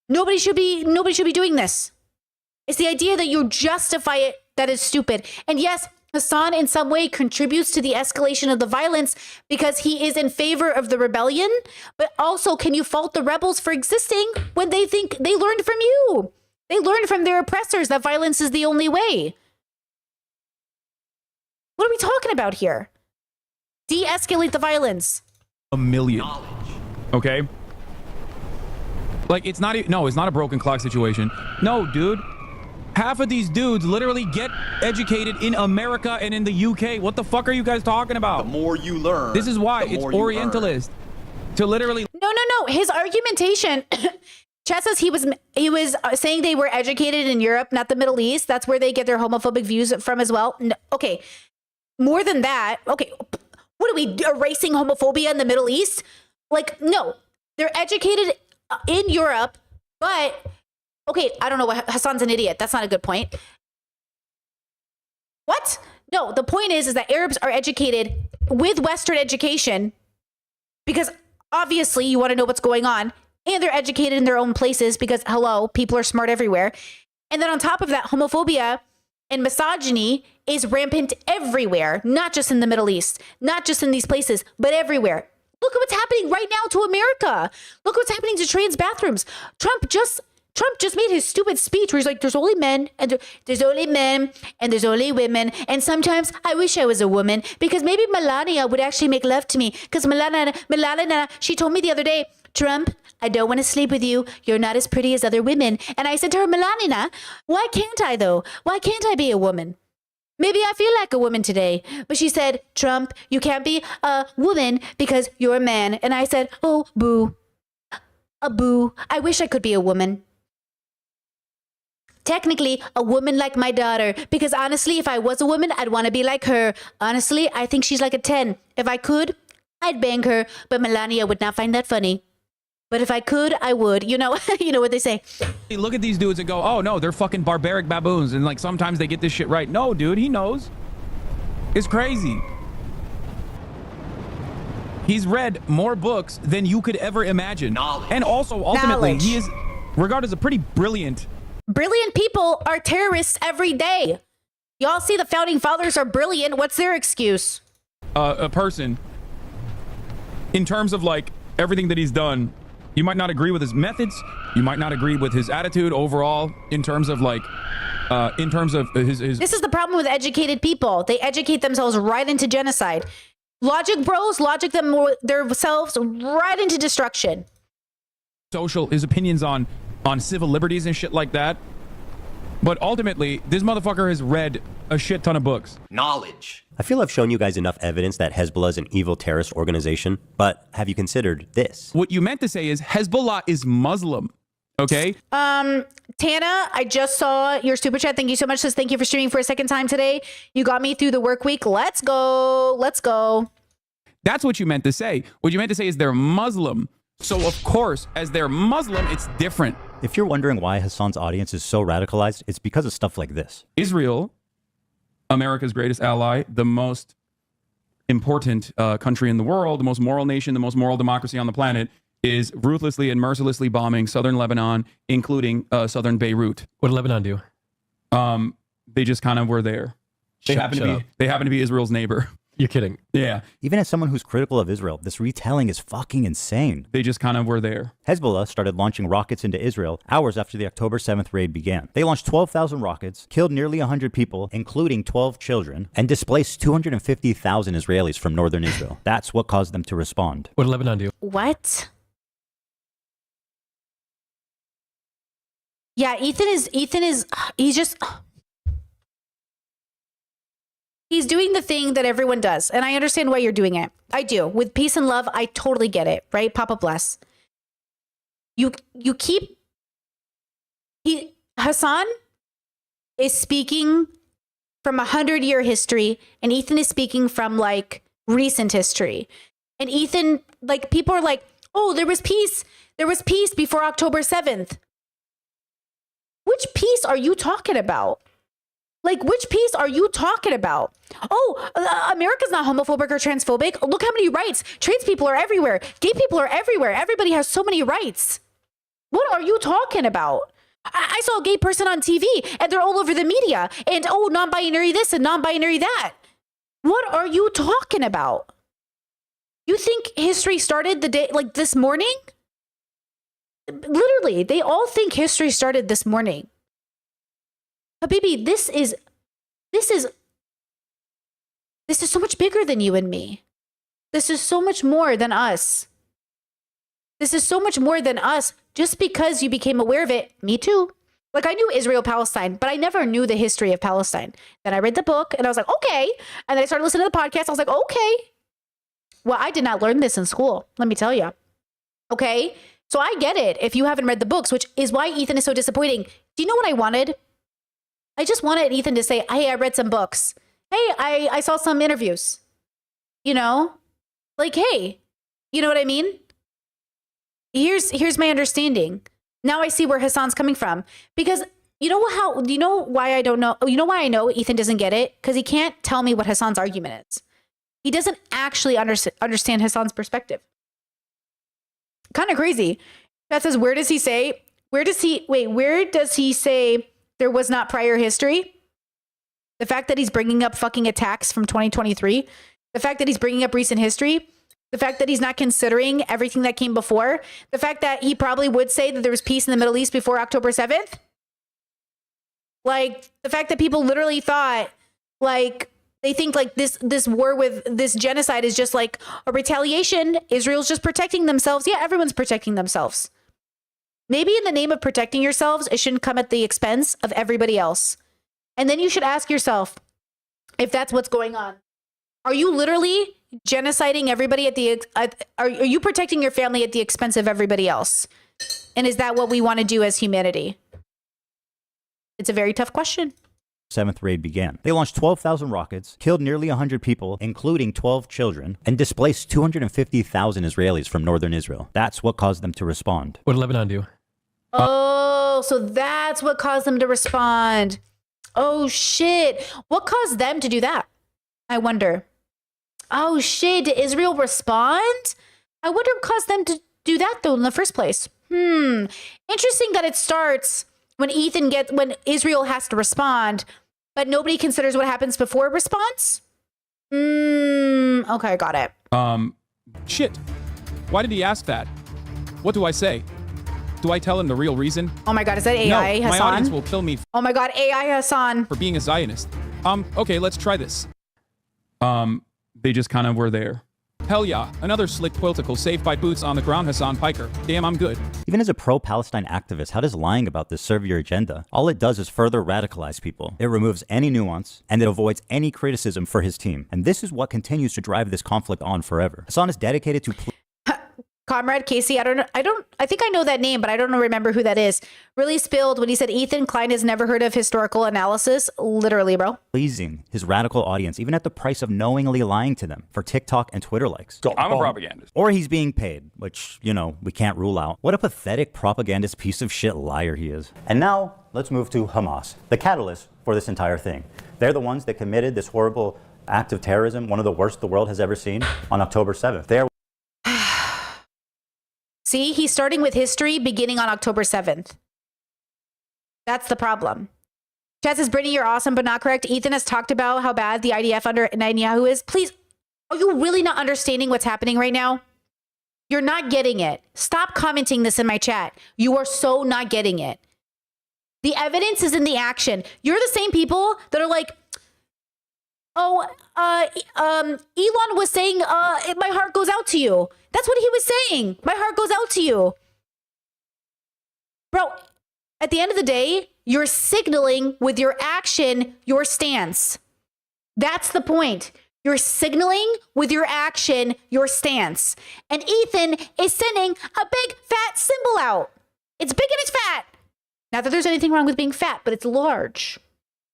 Nobody should be doing this. It's the idea that you justify it that is stupid. And yes, Hassan in some way contributes to the escalation of the violence because he is in favor of the rebellion. But also, can you fault the rebels for existing when they think they learned from you? They learned from their oppressors that violence is the only way. What are we talking about here? De-escalate the violence. A million. Okay? Like, it's not a broken clock situation. No, dude. Half of these dudes literally get educated in America and in the UK. What the fuck are you guys talking about? The more you learn. This is why it's Orientalist. To literally... No. His argumentation... Chet says he was saying they were educated in Europe, not the Middle East. That's where they get their homophobic views from as well. No, okay. More than that. Okay. What are we, erasing homophobia in the Middle East? Like, no. They're educated in Europe, but... Okay, I don't know what Hassan's an idiot. That's not a good point. What? No, the point is that Arabs are educated with Western education because obviously you want to know what's going on, and they're educated in their own places because, hello, people are smart everywhere. And then on top of that, homophobia and misogyny is rampant everywhere, not just in the Middle East, not just in these places, but everywhere. Look at what's happening right now to America. Look what's happening to trans bathrooms. Trump just made his stupid speech where he's like, there's only men and there's only men and there's only women. And sometimes I wish I was a woman because maybe Melania would actually make love to me. Because Melania, she told me the other day, Trump, I don't want to sleep with you. You're not as pretty as other women. And I said to her, Melania, why can't I though? Why can't I be a woman? Maybe I feel like a woman today. But she said, Trump, you can't be a woman because you're a man. And I said, oh, boo. A boo. I wish I could be a woman. Technically, a woman like my daughter, because honestly, if I was a woman, I'd want to be like her. Honestly, I think she's like a 10. If I could, I'd bang her, but Melania would not find that funny. But if I could, I would. You know what they say. Look at these dudes and go, oh no, they're fucking barbaric baboons. And like sometimes they get this shit right. No, dude, he knows. It's crazy. He's read more books than you could ever imagine. Knowledge. And also, ultimately, he is regarded as a pretty brilliant. Brilliant people are terrorists every day. Y'all see the founding fathers are brilliant. What's their excuse? A person, in terms of like everything that he's done, you might not agree with his methods. You might not agree with his attitude overall in terms of like, his. This is the problem with educated people. They educate themselves right into genocide. Logic bros logic themselves right into destruction. His opinions on civil liberties and shit like that. But ultimately, this motherfucker has read a shit ton of books. Knowledge. I feel I've shown you guys enough evidence that Hezbollah is an evil terrorist organization, but have you considered this? What you meant to say is Hezbollah is Muslim. Okay. Tana, I just saw your super chat. Thank you so much. Says thank you for streaming for a second time today. You got me through the work week. Let's go. Let's go. That's what you meant to say. What you meant to say is they're Muslim. So of course, as they're Muslim, it's different. If you're wondering why Hassan's audience is so radicalized, it's because of stuff like this. Israel, America's greatest ally, the most important country in the world, the most moral nation, the most moral democracy on the planet, is ruthlessly and mercilessly bombing southern Lebanon, including southern Beirut. What did Lebanon do? They just kind of were there. They happen to be Israel's neighbor. You're kidding. Yeah. Even as someone who's critical of Israel, this retelling is fucking insane. They just kind of were there. Hezbollah started launching rockets into Israel hours after the October 7th raid began. They launched 12,000 rockets, killed nearly 100 people, including 12 children, and displaced 250,000 Israelis from northern Israel. That's what caused them to respond. What did Lebanon do? What? Yeah, Ethan is, he's doing the thing that everyone does. And I understand why you're doing it. I do. With peace and love, I totally get it, right? Papa bless. Hassan is speaking from 100-year history, and Ethan is speaking from like recent history. And Ethan, like, people are like, oh, there was peace before October 7th. Which peace are you talking about? Like, which piece are you talking about? Oh, America's not homophobic or transphobic. Look how many rights. Trans people are everywhere. Gay people are everywhere. Everybody has so many rights. What are you talking about? I saw a gay person on TV and they're all over the media. And oh, non-binary this and non-binary that. What are you talking about? You think history started the day, like this morning? Literally, they all think history started this morning. Habibi, this is so much bigger than you and me. This is so much more than us. This is so much more than us. Just because you became aware of it, me too. Like, I knew Israel-Palestine, but I never knew the history of Palestine. Then I read the book and I was like, okay. And then I started listening to the podcast. I was like, okay. Well, I did not learn this in school, let me tell you. Okay? So I get it if you haven't read the books, which is why Ethan is so disappointing. Do you know what I wanted? I just wanted Ethan to say, hey, I read some books. Hey, I saw some interviews. You know? Like, hey, you know what I mean? Here's my understanding. Now I see where Hassan's coming from. Because you know why I don't know? You know why I know Ethan doesn't get it? Because he can't tell me what Hassan's argument is. He doesn't actually understand Hassan's perspective. Kind of crazy. That says, where does he say there was not prior history? The fact that he's bringing up fucking attacks from 2023, the fact that he's bringing up recent history, the fact that he's not considering everything that came before, the fact that he probably would say that there was peace in the Middle East before October 7th. Like, the fact that people literally thought, like, they think like this war with this genocide is just like a retaliation. Israel's just protecting themselves. Yeah, everyone's protecting themselves. Maybe in the name of protecting yourselves, it shouldn't come at the expense of everybody else. And then you should ask yourself if that's what's going on. Are you literally genociding everybody are you protecting your family at the expense of everybody else? And is that what we want to do as humanity? It's a very tough question. 7th raid began. They launched 12,000 rockets, killed nearly 100 people, including 12 children, and displaced 250,000 Israelis from northern Israel. That's what caused them to respond. What did Lebanon do? Oh, so that's what caused them to respond. Oh, shit. What caused them to do that? I wonder. Oh, shit. Did Israel respond? I wonder what caused them to do that, though, in the first place. Interesting that it starts when Israel has to respond, but nobody considers what happens before response? Okay, got it. Shit. Why did he ask that? What do I say? Do I tell him the real reason? Oh my God, is that AI, no, Hassan? My audience will kill me. Oh my God, AI Hassan. For being a Zionist. Okay, let's try this. They just kind of were there. Hell yeah, another slick political saved by boots on the ground Hassan Piker. Damn, I'm good. Even as a pro-Palestine activist, how does lying about this serve your agenda? All it does is further radicalize people. It removes any nuance, and it avoids any criticism for his team. And this is what continues to drive this conflict on forever. Hassan is dedicated to... Comrade Casey, I think I know that name, but I don't remember who that is. Really spilled when he said Ethan Klein has never heard of historical analysis. Literally, bro. Pleasing his radical audience, even at the price of knowingly lying to them for TikTok and Twitter likes. I'm a propagandist. Or he's being paid, which, you know, we can't rule out. What a pathetic propagandist piece of shit liar he is. And now let's move to Hamas, the catalyst for this entire thing. They're the ones that committed this horrible act of terrorism, one of the worst the world has ever seen, on October 7th. They're See, he's starting with history beginning on October 7th. That's the problem. Chad says, Brittany, you're awesome, but not correct. Ethan has talked about how bad the IDF under Netanyahu is. Please, are you really not understanding what's happening right now? You're not getting it. Stop commenting this in my chat. You are so not getting it. The evidence is in the action. You're the same people that are like, oh, Elon was saying, my heart goes out to you. That's what he was saying. My heart goes out to you. Bro, at the end of the day, you're signaling with your action your stance. That's the point. You're signaling with your action your stance. And Ethan is sending a big fat symbol out. It's big and it's fat. Not that there's anything wrong with being fat, but it's large.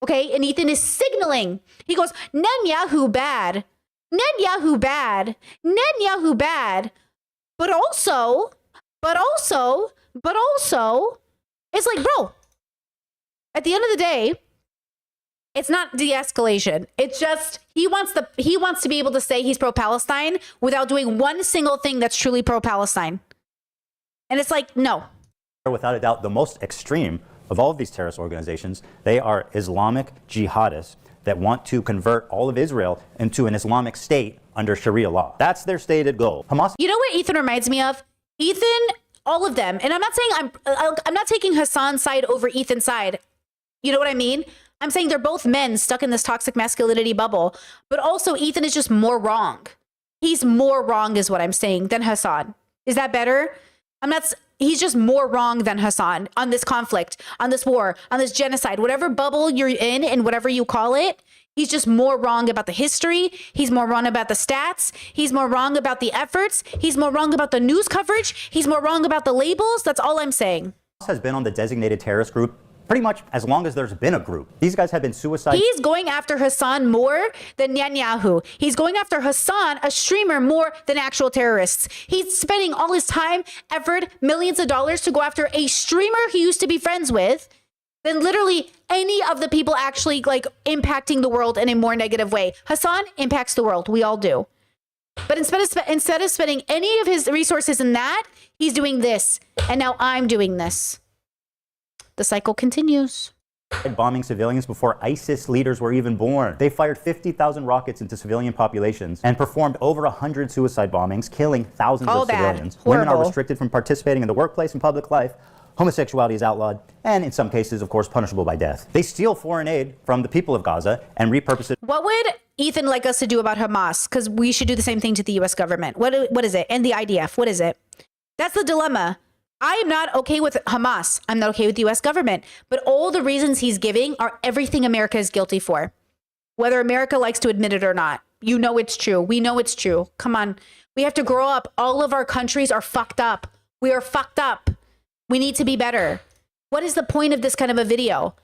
Okay, and Ethan is signaling. He goes, Netanyahu bad. Netanyahu bad. Netanyahu bad. But also, it's like, bro, at the end of the day, it's not de-escalation. It's just he wants to be able to say he's pro-Palestine without doing one single thing that's truly pro-Palestine. And it's like, no. Without a doubt, the most extreme of all of these terrorist organizations. They are Islamic jihadists that want to convert all of Israel into an Islamic state under Sharia law. That's their stated goal. Hamas. You know what Ethan reminds me of? Ethan, all of them. And I'm not saying I'm not taking Hassan's side over Ethan's side. You know what I mean? I'm saying they're both men stuck in this toxic masculinity bubble. But also Ethan is just more wrong. He's more wrong is what I'm saying than Hassan. Is that better? He's just more wrong than Hassan on this conflict, on this war, on this genocide, whatever bubble you're in and whatever you call it. He's just more wrong about the history. He's more wrong about the stats. He's more wrong about the efforts. He's more wrong about the news coverage. He's more wrong about the labels. That's all I'm saying. Hamas has been on the designated terrorist group pretty much as long as there's been a group. These guys have been suicide. He's going after Hassan more than Netanyahu. He's going after Hassan, a streamer, more than actual terrorists. He's spending all his time, effort, millions of dollars to go after a streamer he used to be friends with than literally any of the people actually like impacting the world in a more negative way. Hassan impacts the world. We all do. But instead of spending any of his resources in that, he's doing this. And now I'm doing this. The cycle continues. Bombing civilians before ISIS leaders were even born. They fired 50,000 rockets into civilian populations and performed over 100 suicide bombings, killing thousands of civilians. Women are restricted from participating in the workplace and public life. Homosexuality is outlawed, and in some cases, of course, punishable by death. They steal foreign aid from the people of Gaza and repurpose it. What would Ethan like us to do about Hamas? Because we should do the same thing to the U.S. government. What is it? And the IDF, what is it? That's the dilemma. I am not okay with Hamas. I'm not okay with the U.S. government. But all the reasons he's giving are everything America is guilty for. Whether America likes to admit it or not. You know it's true. We know it's true. Come on. We have to grow up. All of our countries are fucked up. We are fucked up. We need to be better. What is the point of this kind of a video?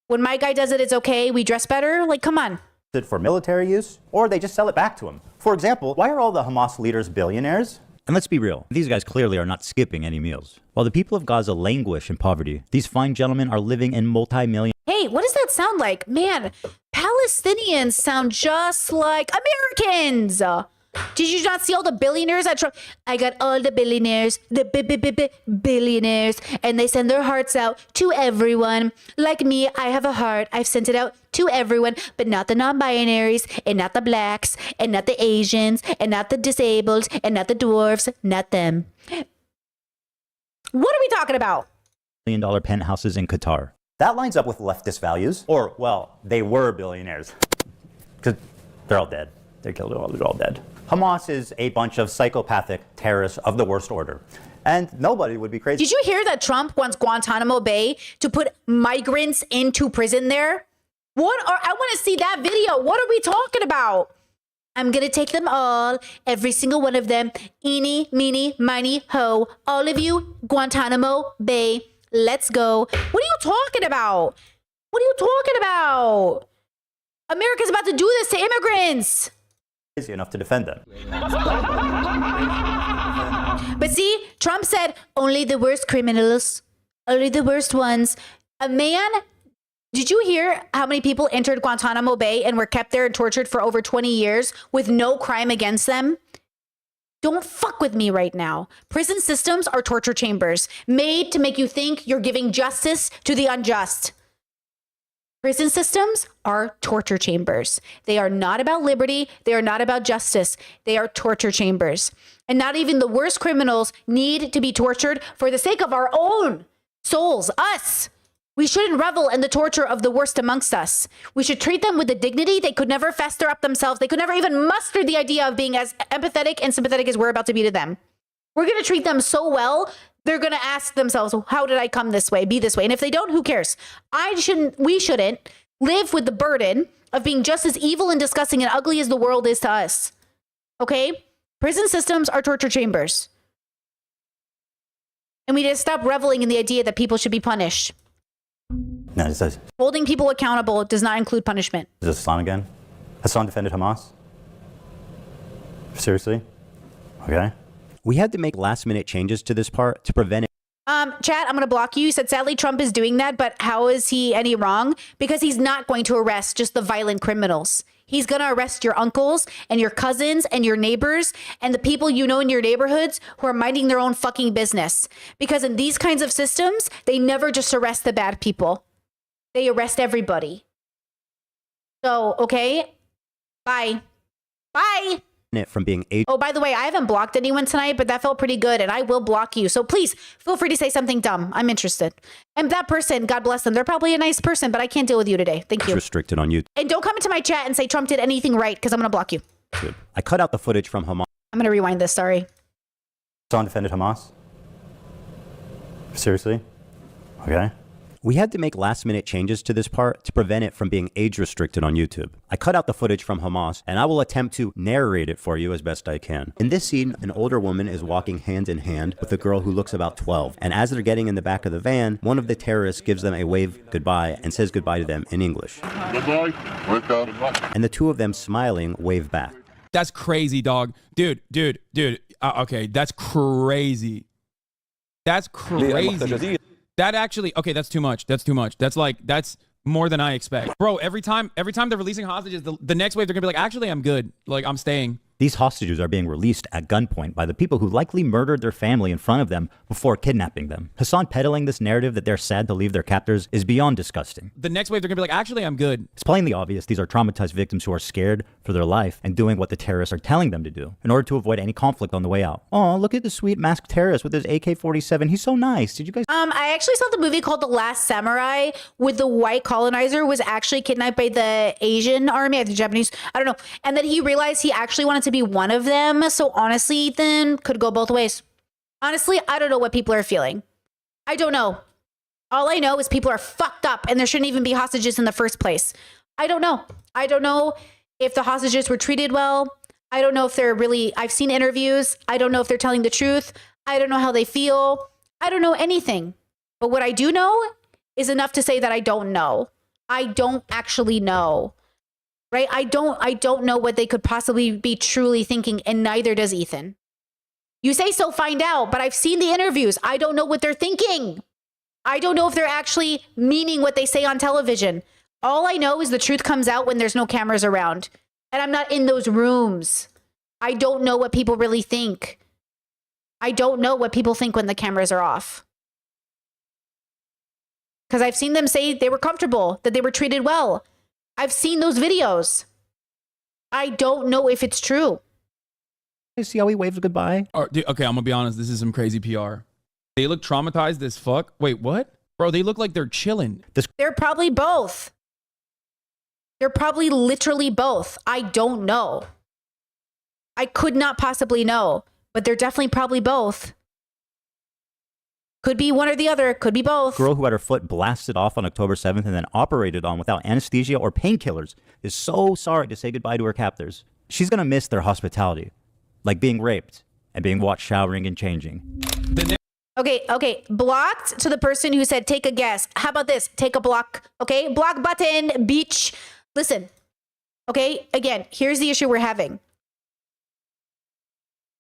When my guy does it, it's okay. We dress better. Like, come on. For military use, or they just sell it back to him. For example, why are all the Hamas leaders billionaires? And let's be real, these guys clearly are not skipping any meals. While the people of Gaza languish in poverty, these fine gentlemen are living in multi-million... Hey, what does that sound like? Man, Palestinians sound just like Americans. Did you not see all the billionaires at Trump? I got all the billionaires, billionaires, and they send their hearts out to everyone. Like me, I have a heart. I've sent it out to everyone, but not the non-binaries, and not the blacks, and not the Asians, and not the disabled, and not the dwarfs, not them. What are we talking about? $1 million penthouses in Qatar. That lines up with leftist values. Or, well, they were billionaires. Because they're all dead. They're all dead. Hamas is a bunch of psychopathic terrorists of the worst order. And nobody would be crazy. Did you hear that Trump wants Guantanamo Bay to put migrants into prison there? I want to see that video. What are we talking about? I'm going to take them all, every single one of them. Eeny, meeny, miny, ho. All of you, Guantanamo Bay. Let's go. What are you talking about? What are you talking about? America's about to do this to immigrants. Crazy enough to defend them. But see, Trump said only the worst criminals, only the worst ones. A man, did you hear how many people entered Guantanamo Bay and were kept there and tortured for over 20 years with no crime against them? Don't fuck with me right now. Prison systems are torture chambers made to make you think you're giving justice to the unjust. Prison systems are torture chambers. They are not about liberty. They are not about justice. They are torture chambers. And not even the worst criminals need to be tortured for the sake of our own souls, us. We shouldn't revel in the torture of the worst amongst us. We should treat them with the dignity they could never fester up themselves. They could never even muster the idea of being as empathetic and sympathetic as we're about to be to them. We're going to treat them so well, they're going to ask themselves, how did I come this way, be this way? And if they don't, who cares? We shouldn't live with the burden of being just as evil and disgusting and ugly as the world is to us. Okay? Prison systems are torture chambers. And we need to stop reveling in the idea that people should be punished. No, it says. Holding people accountable does not include punishment. Is this Hassan again? Hassan defended Hamas? Seriously? Okay. We had to make last-minute changes to this part to prevent it. Chat, I'm going to block you. You said, sadly, Trump is doing that, but how is he any wrong? Because he's not going to arrest just the violent criminals. He's going to arrest your uncles and your cousins and your neighbors and the people you know in your neighborhoods who are minding their own fucking business. Because in these kinds of systems, they never just arrest the bad people. They arrest everybody. So, okay. Bye. Bye. It from being Oh, by the way, I haven't blocked anyone tonight, but that felt pretty good, and I will block you. So please feel free to say something dumb. I'm interested. And that person, God bless them, they're probably a nice person, but I can't deal with you today. Thank you. Restricted on YouTube. And don't come into my chat and say Trump did anything right, because I'm going to block you. I cut out the footage from Hamas. I'm going to rewind this. Sorry. Hassan defended Hamas? Seriously? Okay. We had to make last-minute changes to this part to prevent it from being age-restricted on YouTube. I cut out the footage from Hamas, and I will attempt to narrate it for you as best I can. In this scene, an older woman is walking hand in hand with a girl who looks about 12. And as they're getting in the back of the van, one of the terrorists gives them a wave goodbye and says goodbye to them in English. Goodbye. And the two of them smiling wave back. That's crazy, dog. Dude. Okay, that's crazy. That's crazy. That actually, okay, that's too much. That's more than I expect. Bro, every time they're releasing hostages, the next wave, they're gonna be like, actually, I'm good. Like, I'm staying. These hostages are being released at gunpoint by the people who likely murdered their family in front of them before kidnapping them. Hassan peddling this narrative that they're sad to leave their captors is beyond disgusting. The next wave, they're gonna be like, actually, I'm good. It's plainly obvious these are traumatized victims who are scared for their life and doing what the terrorists are telling them to do in order to avoid any conflict on the way out. Oh, look at the sweet masked terrorist with his AK-47. He's so nice. Did you guys? I actually saw the movie called The Last Samurai with the white colonizer was actually kidnapped by the Asian army, the Japanese, I don't know. And then he realized he actually wanted to be one of them. So honestly, Ethan, could go both ways. Honestly, I don't know what people are feeling. I don't know. All I know is people are fucked up and there shouldn't even be hostages in the first place. I don't know. I don't know if the hostages were treated well. I don't know if they're really, I've seen interviews. I don't know if they're telling the truth. I don't know how they feel. I don't know anything. But what I do know is enough to say that I don't know. I don't actually know. Right? I don't know what they could possibly be truly thinking, and neither does Ethan. You say so, find out, but I've seen the interviews. I don't know what they're thinking. I don't know if they're actually meaning what they say on television. All I know is the truth comes out when there's no cameras around, and I'm not in those rooms. I don't know what people really think. I don't know what people think when the cameras are off. Because I've seen them say they were comfortable, that they were treated well. I've seen those videos. I don't know if it's true. You see how he waves goodbye? Okay, I'm gonna be honest. This is some crazy PR. They look traumatized as fuck. Wait, what? Bro, they look like they're chilling. They're probably both. They're probably literally both. I don't know. I could not possibly know, but they're definitely probably both. Could be one or the other. Could be both. Girl who had her foot blasted off on October 7th and then operated on without anesthesia or painkillers is so sorry to say goodbye to her captors. She's going to miss their hospitality, like being raped and being watched showering and changing. Okay. Blocked to the person who said, take a guess. How about this? Take a block. Okay. Block button, beach. Listen. Okay. Again, here's the issue we're having.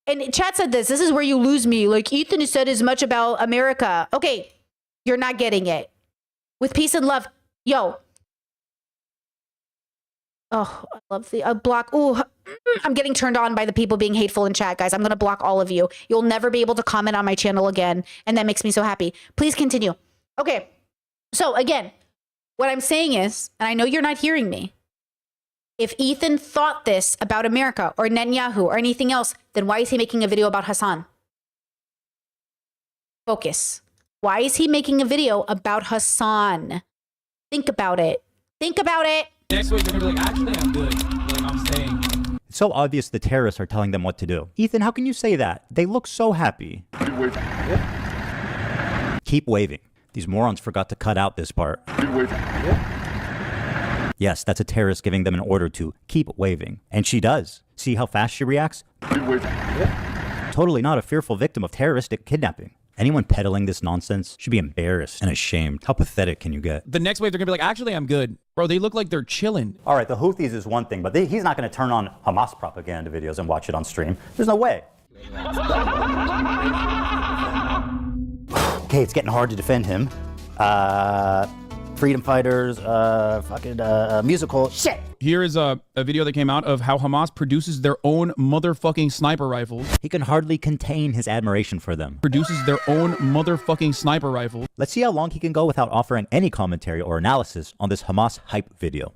And chat said this is where you lose me. Like, Ethan has said as much about America. Okay, you're not getting it. With peace and love. Yo. Oh, I love the block. Oh, I'm getting turned on by the people being hateful in chat, guys. I'm going to block all of you. You'll never be able to comment on my channel again. And that makes me so happy. Please continue. Okay. So again, what I'm saying is, and I know you're not hearing me, if Ethan thought this about America or Netanyahu or anything else, then why is he making a video about Hassan? Focus. Why is he making a video about Hassan? Think about it. Think about it. Next week, they're going to be like, actually, I'm good. Like, I'm staying. It's so obvious the terrorists are telling them what to do. Ethan, how can you say that? They look so happy. Keep waving. These morons forgot to cut out this part. Yes, that's a terrorist giving them an order to keep waving. And she does. See how fast she reacts? Totally not a fearful victim of terroristic kidnapping. Anyone peddling this nonsense should be embarrassed and ashamed. How pathetic can you get? The next wave, they're going to be like, actually, I'm good. Bro, they look like they're chilling. All right, the Houthis is one thing, but he's not going to turn on Hamas propaganda videos and watch it on stream. There's no way. Okay, it's getting hard to defend him. Freedom fighters, musical shit. Here is a video that came out of how Hamas produces their own motherfucking sniper rifles. He can hardly contain his admiration for them. Produces their own motherfucking sniper rifles. Let's see how long he can go without offering any commentary or analysis on this Hamas hype video.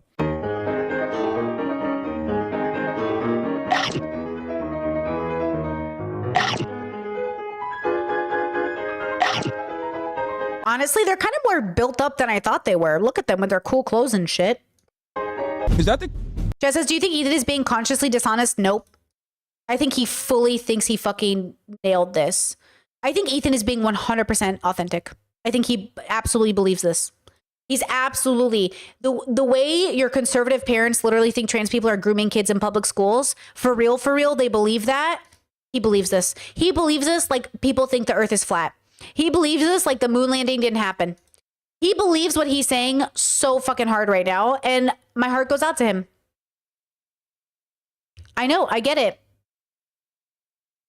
Honestly, they're kind of more built up than I thought they were. Look at them with their cool clothes and shit. Is that the... Jess says, do you think Ethan is being consciously dishonest? Nope. I think he fully thinks he fucking nailed this. I think Ethan is being 100% authentic. I think he absolutely believes this. He's absolutely... The way your conservative parents literally think trans people are grooming kids in public schools, for real, they believe that. He believes this. He believes this like people think the earth is flat. He believes this like the moon landing didn't happen. He believes what he's saying so fucking hard right now, and my heart goes out to him. I know, I get it.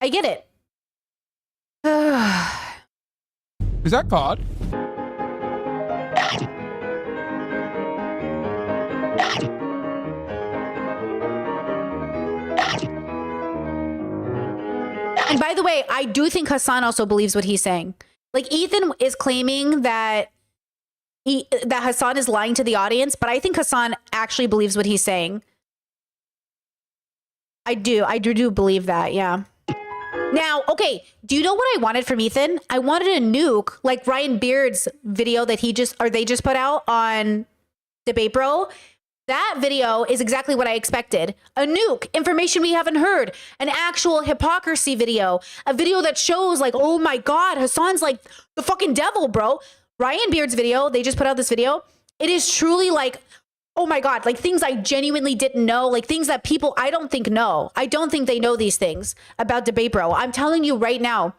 I get it. Is that COD? And by the way, I do think Hassan also believes what he's saying. Like, Ethan is claiming that Hassan is lying to the audience, but I think Hassan actually believes what he's saying. I do believe that, yeah. Now, okay, do you know what I wanted from Ethan? I wanted a nuke, like Ryan Beard's video that they just put out on Debate Bro. That video is exactly what I expected. A nuke, information we haven't heard, an actual hypocrisy video, a video that shows like, oh my God, Hassan's like the fucking devil, bro. Ryan Beard's video, they just put out this video. It is truly like, oh my God, like things I genuinely didn't know, like things that people I don't think know. I don't think they know these things about Debate Bro. I'm telling you right now,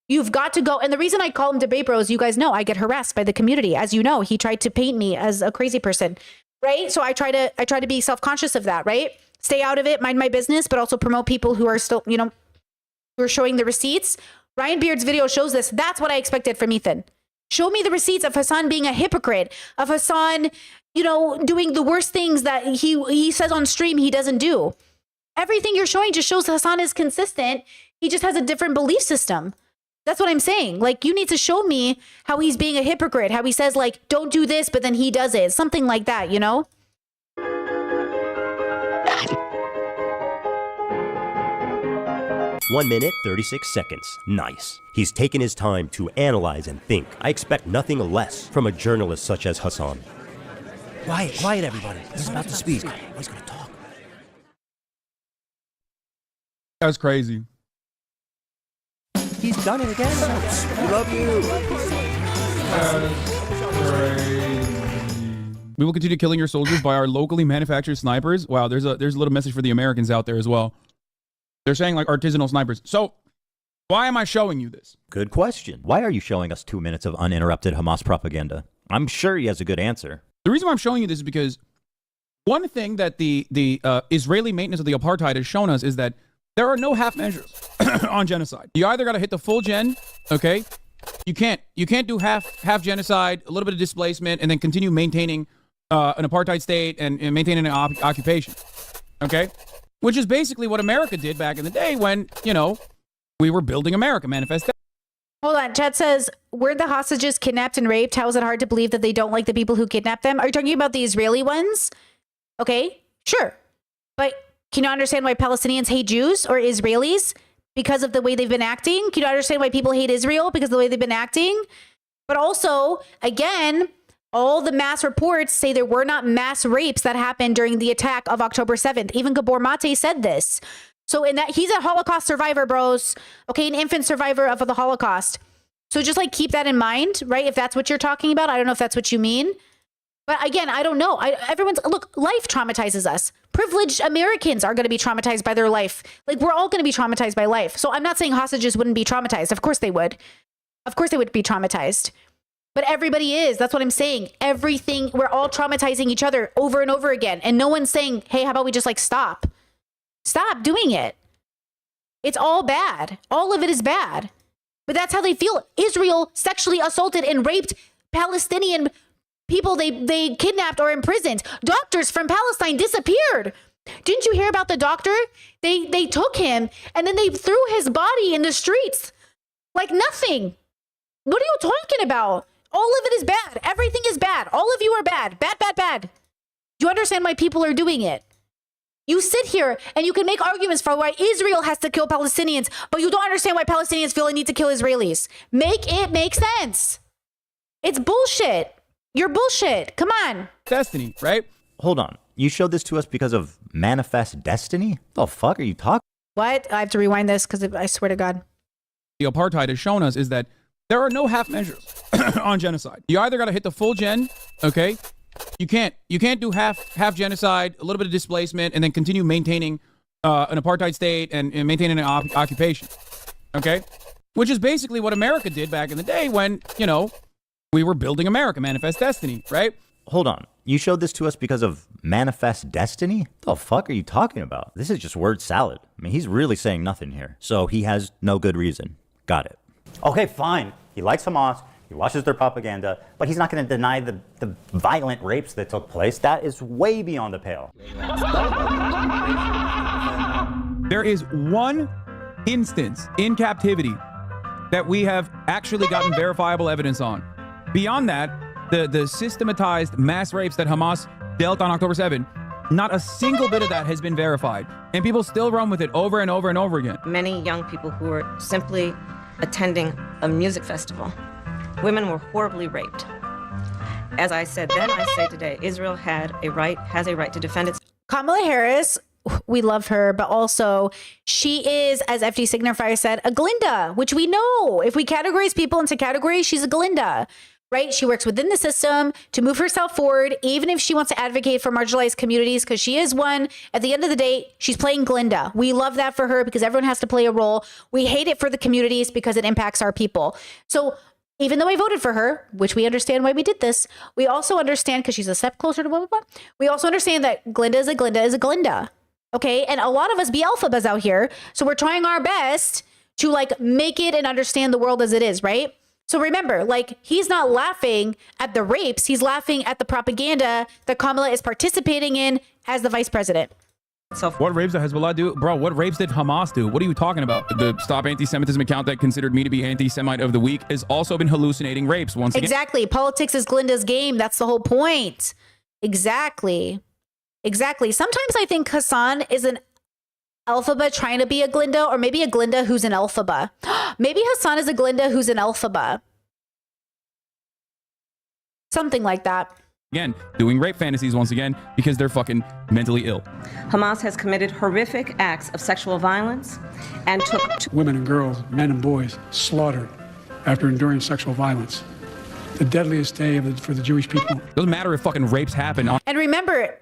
you've got to go. And the reason I call him Debate Bro is, you guys know, I get harassed by the community. As you know, he tried to paint me as a crazy person. Right? So I try to be self-conscious of that, right? Stay out of it, mind my business, but also promote people who are still, who are showing the receipts. Ryan Beard's video shows this. That's what I expected from Ethan. Show me the receipts of Hassan being a hypocrite, of Hassan, doing the worst things that he says on stream he doesn't do. Everything you're showing just shows Hassan is consistent. He just has a different belief system. That's what I'm saying. Like, you need to show me how he's being a hypocrite, how he says, like, don't do this, but then he does it. Something like that, 1 minute, 36 seconds. Nice. He's taken his time to analyze and think. I expect nothing less from a journalist such as Hassan. Quiet, everybody. He's about to speak. He's going to talk. That's crazy. He's done it again. We love you. We will continue killing your soldiers by our locally manufactured snipers. Wow, there's a little message for the Americans out there as well. They're saying like artisanal snipers. So why am I showing you this? Good question. Why are you showing us 2 minutes of uninterrupted Hamas propaganda? I'm sure he has a good answer. The reason why I'm showing you this is because one thing that the Israeli maintenance of the apartheid has shown us is that there are no half measures on genocide. You either got to hit the full gen, okay? You can't do half genocide, a little bit of displacement, and then continue maintaining an apartheid state and maintaining an occupation, okay? Which is basically what America did back in the day when, you know, we were building America, Manifest. Hold on. Chat says, were the hostages kidnapped and raped? How is it hard to believe that they don't like the people who kidnapped them? Are you talking about the Israeli ones? Okay, sure. But can you understand why Palestinians hate Jews or Israelis? Because of the way they've been acting? Can you understand why people hate Israel? Because of the way they've been acting? But also, again, all the mass reports say there were not mass rapes that happened during the attack of October 7th. Even Gabor Mate said this. So in that, he's a Holocaust survivor, bros. Okay, an infant survivor of the Holocaust. So just like keep that in mind, right? If that's what you're talking about. I don't know if that's what you mean. But again, I don't know. Look, life traumatizes us. Privileged Americans are going to be traumatized by their life. Like, we're all going to be traumatized by life. So I'm not saying hostages wouldn't be traumatized. Of course they would. Of course they would be traumatized. But everybody is. That's what I'm saying. Everything, we're all traumatizing each other over and over again. And no one's saying, hey, how about we just like stop? Stop doing it. It's all bad. All of it is bad. But that's how they feel. Israel sexually assaulted and raped Palestinian people they kidnapped or imprisoned. Doctors from Palestine disappeared. Didn't you hear about the doctor? They took him and then they threw his body in the streets like nothing. What are you talking about? All of it is bad. Everything is bad. All of you are bad. Bad, bad, bad. Do you understand why people are doing it? You sit here and you can make arguments for why Israel has to kill Palestinians, but you don't understand why Palestinians feel a need to kill Israelis. Make it make sense. It's bullshit. You're bullshit. Come on. Destiny, right? Hold on. You showed this to us because of Manifest Destiny? What the fuck are you talking? What? I have to rewind this because I swear to God. The apartheid has shown us is that there are no half measures on genocide. You either got to hit the full gen, okay? You can't do half genocide, a little bit of displacement, and then continue maintaining an apartheid state and maintaining an occupation, okay? Which is basically what America did back in the day when, you know, we were building America, Manifest Destiny, right? Hold on. You showed this to us because of Manifest Destiny? What the fuck are you talking about? This is just word salad. I mean, he's really saying nothing here. So he has no good reason. Got it. Okay, fine. He likes Hamas. He watches their propaganda, but he's not going to deny the violent rapes that took place. That is way beyond the pale. There is one instance in captivity that we have actually gotten verifiable evidence on. Beyond that, the systematized mass rapes that Hamas dealt on October 7, not a single bit of that has been verified. And people still run with it over and over and over again. Many young people who were simply attending a music festival, women were horribly raped. As I said then, I say today, Israel has a right to defend its... Kamala Harris, we love her, but also she is, as FD Signifier said, a Glinda, which we know. If we categorize people into categories, she's a Glinda, right? She works within the system to move herself forward, even if she wants to advocate for marginalized communities, because she is one. At the end of the day, she's playing Glinda. We love that for her because everyone has to play a role. We hate it for the communities because it impacts our people. So even though I voted for her, which we understand why we did this, we also understand, because she's a step closer to blah, blah, blah, we also understand that Glinda is a Glinda is a Glinda. Okay, and a lot of us be alphabas out here, so we're trying our best to like make it and understand the world as it is, right? So remember, like, he's not laughing at the rapes, he's laughing at the propaganda that Kamala is participating in as the vice president. What rapes did Hezbollah do? Bro, what rapes did Hamas do? What are you talking about? The Stop Anti-Semitism account that considered me to be anti-Semite of the week has also been hallucinating rapes once again. Exactly. Politics is Glinda's game. That's the whole point. Exactly. Sometimes I think Hassan is an Elphaba trying to be a Glinda, or maybe a Glinda who's an Elphaba. Maybe Hassan is a Glinda who's an Elphaba. Something like that. again, doing rape fantasies once again because they're fucking mentally ill. Hamas has committed horrific acts of sexual violence and took women and girls, men and boys slaughtered after enduring sexual violence. The deadliest day for the Jewish people. Doesn't matter if fucking rapes happen. And remember,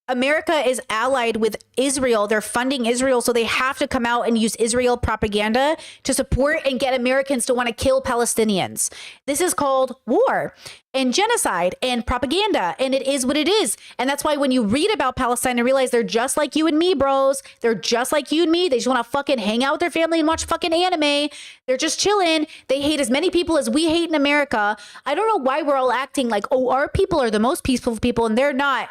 America is allied with Israel. They're funding Israel, so they have to come out and use Israel propaganda to support and get Americans to want to kill Palestinians. This is called war and genocide and propaganda, and it is what it is. And that's why when you read about Palestine and realize they're just like you and me, bros. They're just like you and me. They just want to fucking hang out with their family and watch fucking anime. They're just chilling. They hate as many people as we hate in America. I don't know why we're all acting like, oh, our people are the most peaceful people, and they're not.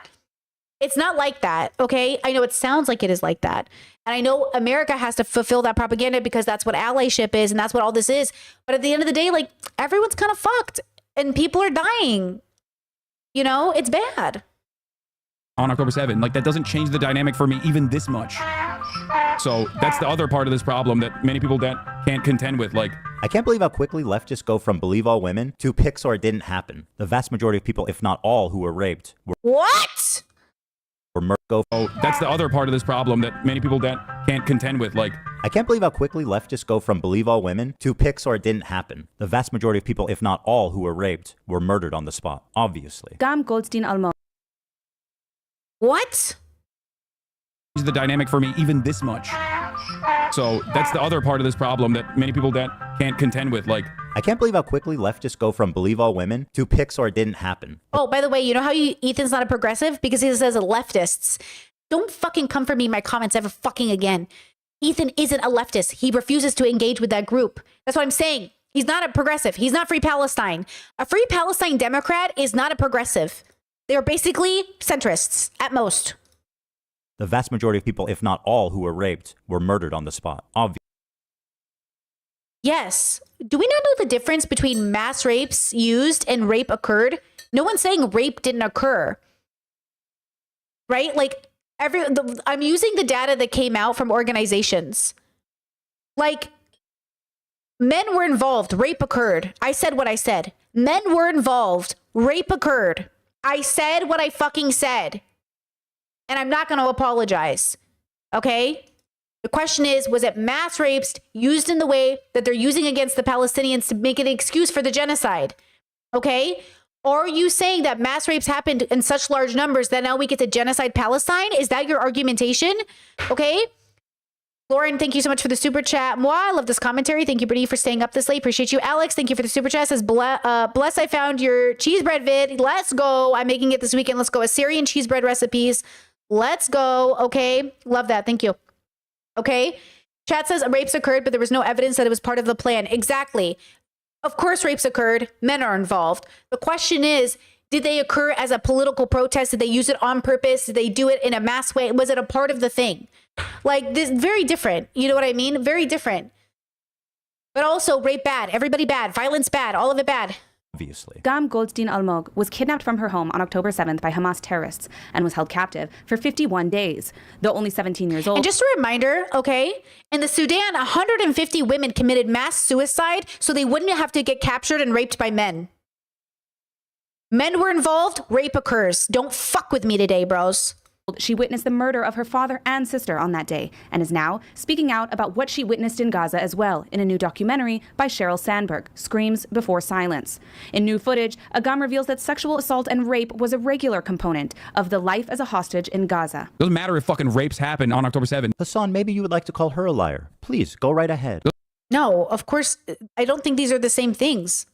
It's not like that, okay? I know it sounds like it is like that. And I know America has to fulfill that propaganda because that's what allyship is and that's what all this is. But at the end of the day, like, everyone's kind of fucked and people are dying. You know, it's bad. On October 7th, like, that doesn't change the dynamic for me even this much. So that's the other part of this problem that many people that can't contend with. Like, I can't believe how quickly leftists go from believe all women to Pixar didn't happen. The vast majority of people, if not all, who were raped were... What? Oh, that's the other part of this problem that many people that can't contend with. Like, I can't believe how quickly leftists go from believe all women to Pixar didn't happen. The vast majority of people, if not all, who were raped were murdered on the spot, obviously. Gam Goldstein Almo. What? The dynamic for me even this much. So that's the other part of this problem that many people that can't contend with. Like, I can't believe how quickly leftists go from believe all women to Pixar didn't happen. Oh, by the way, you know how Ethan's not a progressive? Because he says leftists. Don't fucking come for me in my comments ever fucking again. Ethan isn't a leftist. He refuses to engage with that group. That's what I'm saying. He's not a progressive. He's not Free Palestine. A Free Palestine Democrat is not a progressive. They are basically centrists at most. The vast majority of people, if not all, who were raped were murdered on the spot, obviously. Yes. Do we not know the difference between mass rapes used and rape occurred? No one's saying rape didn't occur. Right? Like, I'm using the data that came out from organizations. Like, men were involved, rape occurred. I said what I said. Men were involved, rape occurred. I said what I fucking said. And I'm not going to apologize. Okay? The question is, was it mass rapes used in the way that they're using against the Palestinians to make an excuse for the genocide? Okay? Or are you saying that mass rapes happened in such large numbers that now we get to genocide Palestine? Is that your argumentation? Okay? Lauren, thank you so much for the super chat. Moi, I love this commentary. Thank you, Brittany, for staying up this late. Appreciate you. Alex, thank you for the super chat. Says, bless, I found your cheese bread vid. Let's go. I'm making it this weekend. Let's go. Assyrian cheese bread recipes. Let's go. Okay. Love that. Thank you. Okay. Chat says rapes occurred, but there was no evidence that it was part of the plan. Exactly. Of course, rapes occurred. Men are involved. The question is, did they occur as a political protest? Did they use it on purpose? Did they do it in a mass way? Was it a part of the thing? Like, this, very different. You know what I mean? Very different. But also, rape bad. Everybody bad. Violence bad. All of it bad. Obviously. Gam Goldstein Almog was kidnapped from her home on October 7th by Hamas terrorists and was held captive for 51 days, though only 17 years old. And just a reminder, okay, in the Sudan, 150 women committed mass suicide so they wouldn't have to get captured and raped by men. Men were involved, rape occurs. Don't fuck with me today, bros. She witnessed the murder of her father and sister on that day and is now speaking out about what she witnessed in Gaza as well in a new documentary by Sheryl Sandberg, Screams Before Silence. In new footage, Agam reveals that sexual assault and rape was a regular component of the life as a hostage in Gaza. Doesn't matter if fucking rapes happen on October 7th. Hassan, maybe you would like to call her a liar. Please, go right ahead. No, of course, I don't think these are the same things.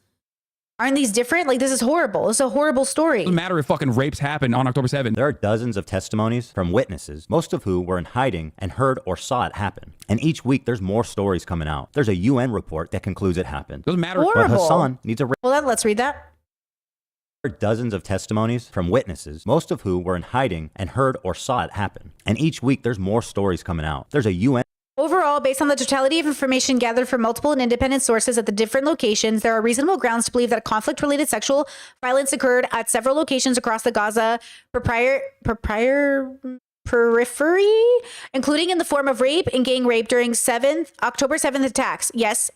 Aren't these different? Like, this is horrible. It's a horrible story. Doesn't matter if fucking rapes happen on October 7th. There are dozens of testimonies from witnesses, most of who were in hiding and heard or saw it happen. And each week, there's more stories coming out. There's a UN report that concludes it happened. Doesn't matter. Horrible. But Hassan needs a... Well, then let's read that. There are dozens of testimonies from witnesses, most of who were in hiding and heard or saw it happen. And each week, there's more stories coming out. There's a UN... Overall, based on the totality of information gathered from multiple and independent sources at the different locations, there are reasonable grounds to believe that conflict-related sexual violence occurred at several locations across the Gaza periphery, including in the form of rape and gang rape during October 7th attacks. Yes,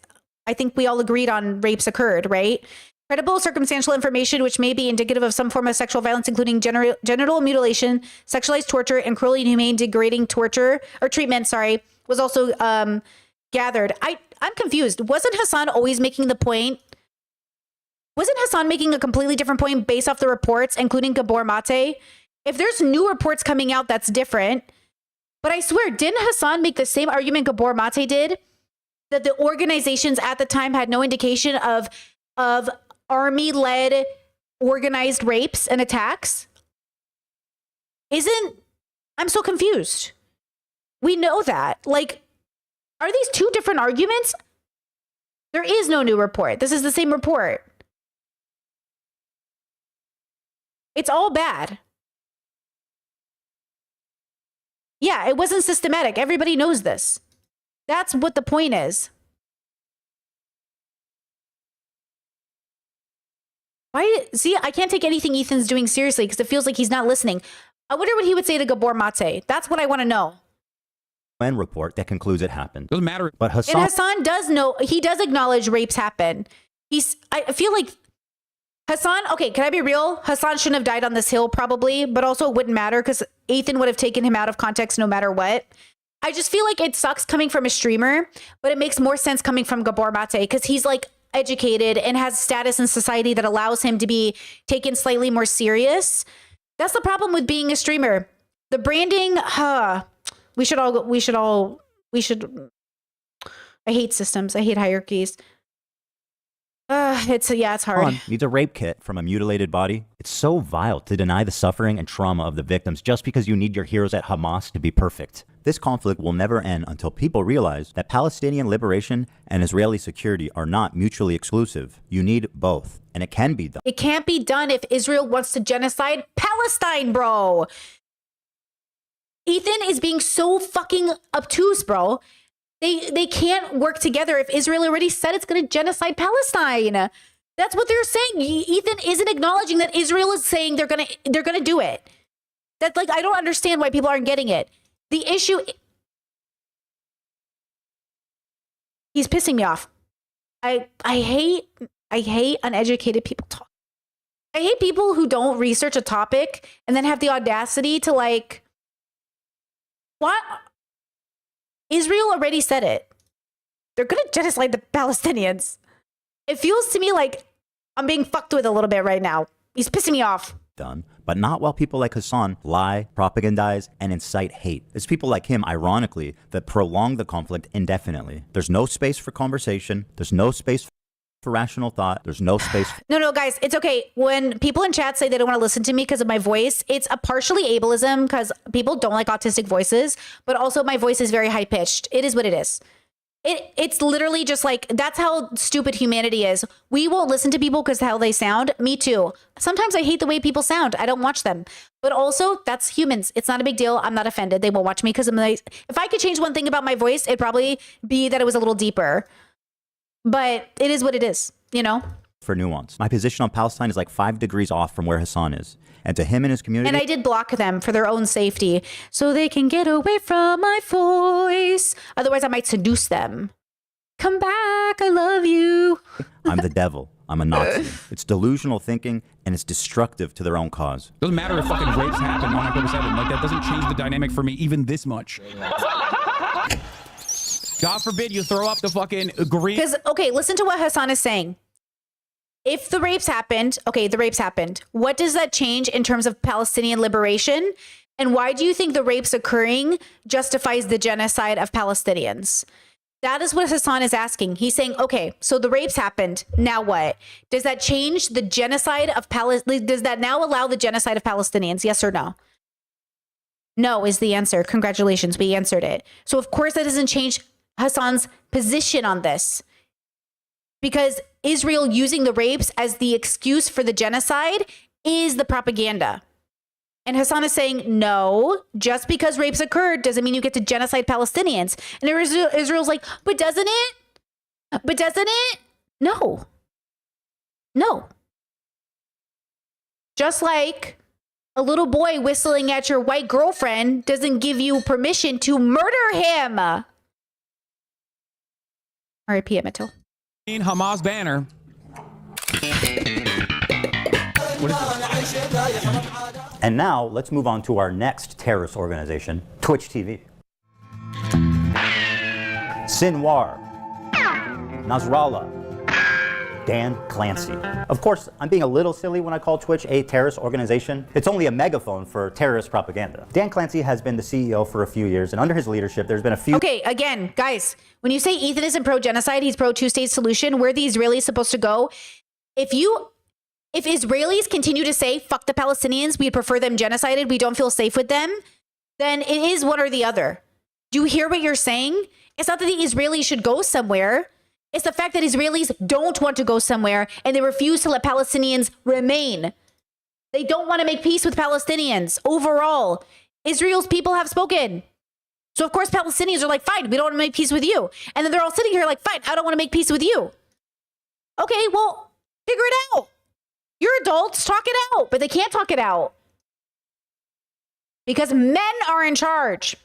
I think we all agreed on rapes occurred, right? credible circumstantial information which may be indicative of some form of sexual violence, including genital mutilation, sexualized torture, and cruelly inhumane, degrading torture or treatment, was also gathered. I'm confused. Wasn't Hassan always making the point? Wasn't Hassan making a completely different point based off the reports, including Gabor Mate? If there's new reports coming out, that's different. But I swear, didn't Hassan make the same argument Gabor Mate did? That the organizations at the time had no indication of army-led organized rapes and attacks? I'm so confused. We know that. Like, are these two different arguments? There is no new report. This is the same report. It's all bad. Yeah, it wasn't systematic. Everybody knows this. That's what the point is. See, I can't take anything Ethan's doing seriously because it feels like he's not listening. I wonder what he would say to Gabor Mate. That's what I want to know. UN report that concludes it happened. Doesn't matter. But Hassan... And Hassan does know, he does acknowledge rapes happen. I feel like Hassan, okay, can I be real? Hassan shouldn't have died on this hill probably, but also it wouldn't matter because Ethan would have taken him out of context no matter what. I just feel like it sucks coming from a streamer, but it makes more sense coming from Gabor Mate because he's like educated and has status in society that allows him to be taken slightly more serious. That's the problem with being a streamer. The branding, I hate systems. I hate hierarchies. It's hard. Needs a rape kit from a mutilated body. It's so vile to deny the suffering and trauma of the victims just because you need your heroes at Hamas to be perfect. This conflict will never end until people realize that Palestinian liberation and Israeli security are not mutually exclusive. You need both, and it can be done. It can't be done if Israel wants to genocide Palestine, bro. Ethan is being so fucking obtuse, bro. They can't work together if Israel already said it's going to genocide Palestine. That's what they're saying. Ethan isn't acknowledging that Israel is saying they're going to do it. That's like, I don't understand why people aren't getting it. The issue, he's pissing me off. I hate uneducated people talk. I hate people who don't research a topic and then have the audacity to like, what? Israel already said it. They're going to genocide the Palestinians. It feels to me like I'm being fucked with a little bit right now. He's pissing me off. Done, but not while people like Hassan lie, propagandize, and incite hate. It's people like him, ironically, that prolong the conflict indefinitely. There's no space for conversation. There's no space for rational thought. There's no space. No, guys, it's okay. When people in chat say they don't want to listen to me because of my voice, it's a partially ableism because people don't like autistic voices, but also my voice is very high pitched. It is what it is. It's literally just like, that's how stupid humanity is. We won't listen to people because of how they sound. Me too. Sometimes I hate the way people sound. I don't watch them. But also, that's humans. It's not a big deal. I'm not offended. They won't watch me because if I could change one thing about my voice, it'd probably be that it was a little deeper. But it is what it is, you know? For nuance. My position on Palestine is like 5 degrees off from where Hassan is. And to him and his community... And I did block them for their own safety so they can get away from my voice. Otherwise, I might seduce them. Come back, I love you. I'm the devil. I'm a Nazi. It's delusional thinking, and it's destructive to their own cause. Doesn't matter if fucking rapes happen on October 7th. Like, that doesn't change the dynamic for me even this much. God forbid you throw up the fucking green... Because, okay, listen to what Hassan is saying. If the rapes happened, okay, the rapes happened. What does that change in terms of Palestinian liberation? And why do you think the rapes occurring justifies the genocide of Palestinians? That is what Hassan is asking. He's saying, okay, so the rapes happened. Now what? Does that change the genocide of Palestine? Does that now allow the genocide of Palestinians? Yes or no? No is the answer. Congratulations, we answered it. So of course that doesn't change Hassan's position on this. Because Israel using the rapes as the excuse for the genocide is the propaganda. And Hassan is saying, no, just because rapes occurred doesn't mean you get to genocide Palestinians. And Israel's like, but doesn't it? But doesn't it? No. No. Just like a little boy whistling at your white girlfriend doesn't give you permission to murder him. R.I.P. Emmett Till. Hamas banner. And now, let's move on to our next terrorist organization, Twitch TV. Sinwar, Nasrallah, Dan Clancy. Of course, I'm being a little silly when I call Twitch a terrorist organization. It's only a megaphone for terrorist propaganda. Dan Clancy has been the CEO for a few years, and under his leadership, there's been a few... Okay, again, guys, when you say Ethan isn't pro-genocide, he's pro-two-state solution, where are the Israelis supposed to go? If Israelis continue to say, fuck the Palestinians, we prefer them genocided, we don't feel safe with them, then it is one or the other. Do you hear what you're saying? It's not that the Israelis should go somewhere. It's the fact that Israelis don't want to go somewhere and they refuse to let Palestinians remain. They don't want to make peace with Palestinians. Overall, Israel's people have spoken. So of course Palestinians are like, fine, we don't want to make peace with you. And then they're all sitting here like, fine, I don't want to make peace with you. Okay, well, figure it out. You're adults, talk it out. But they can't talk it out. Because men are in charge.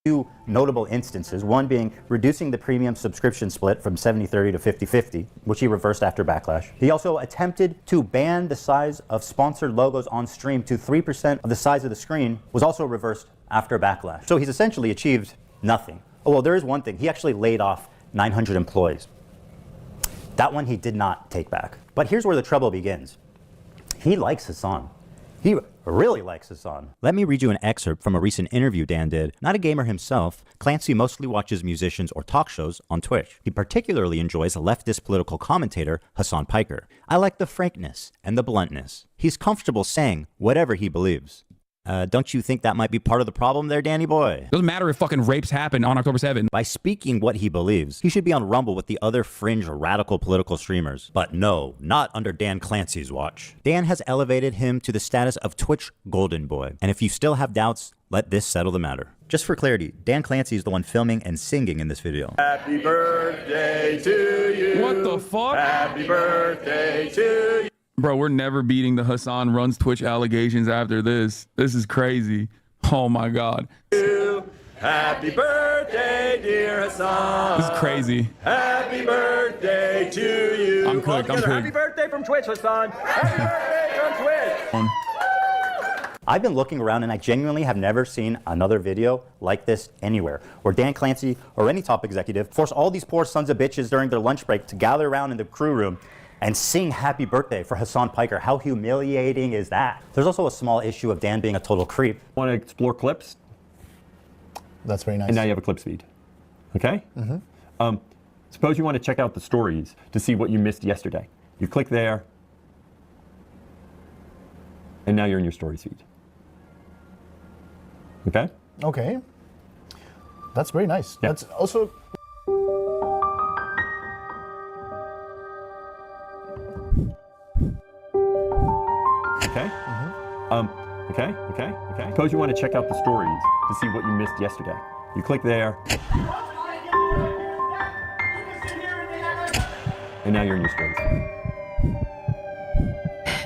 Two notable instances, one being reducing the premium subscription split from 70-30 to 50-50, which he reversed after backlash. He also attempted to ban the size of sponsored logos on stream to 3% of the size of the screen, was also reversed after backlash. So he's essentially achieved nothing. Oh, well, there is one thing. He actually laid off 900 employees. That one he did not take back. But here's where the trouble begins. He likes Hassan. He really likes Hassan. Let me read you an excerpt from a recent interview Dan did. Not a gamer himself, Clancy mostly watches musicians or talk shows on Twitch. He particularly enjoys leftist political commentator Hassan Piker. I like the frankness and the bluntness. He's comfortable saying whatever he believes. Don't you think that might be part of the problem there, Danny boy? Doesn't matter if fucking rapes happen on October 7th. By speaking what he believes, he should be on Rumble with the other fringe radical political streamers. But no, not under Dan Clancy's watch. Dan has elevated him to the status of Twitch Golden Boy. And if you still have doubts, let this settle the matter. Just for clarity, Dan Clancy is the one filming and singing in this video. Happy birthday to you. What the fuck? Happy birthday to you. Bro, we're never beating the Hassan Runs Twitch allegations after this. This is crazy. Oh my God. Happy birthday, dear Hassan. This is crazy. Happy birthday to you. I'm cooked. Happy birthday from Twitch, Hassan. Happy birthday from Twitch. I've been looking around and I genuinely have never seen another video like this anywhere, where Dan Clancy or any top executive force all these poor sons of bitches during their lunch break to gather around in the crew room and sing happy birthday for Hassan Piker. How humiliating is that? There's also a small issue of Dan being a total creep. Want to explore clips? That's very nice. And now you have a clips feed. Okay? Mm-hmm. Suppose you want to check out the stories to see what you missed yesterday. You click there, and now you're in your stories feed. Okay? Okay. That's very nice. Yeah. That's also... Okay? Okay. Suppose you want to check out the stories to see what you missed yesterday. You click there. And now you're in your stories.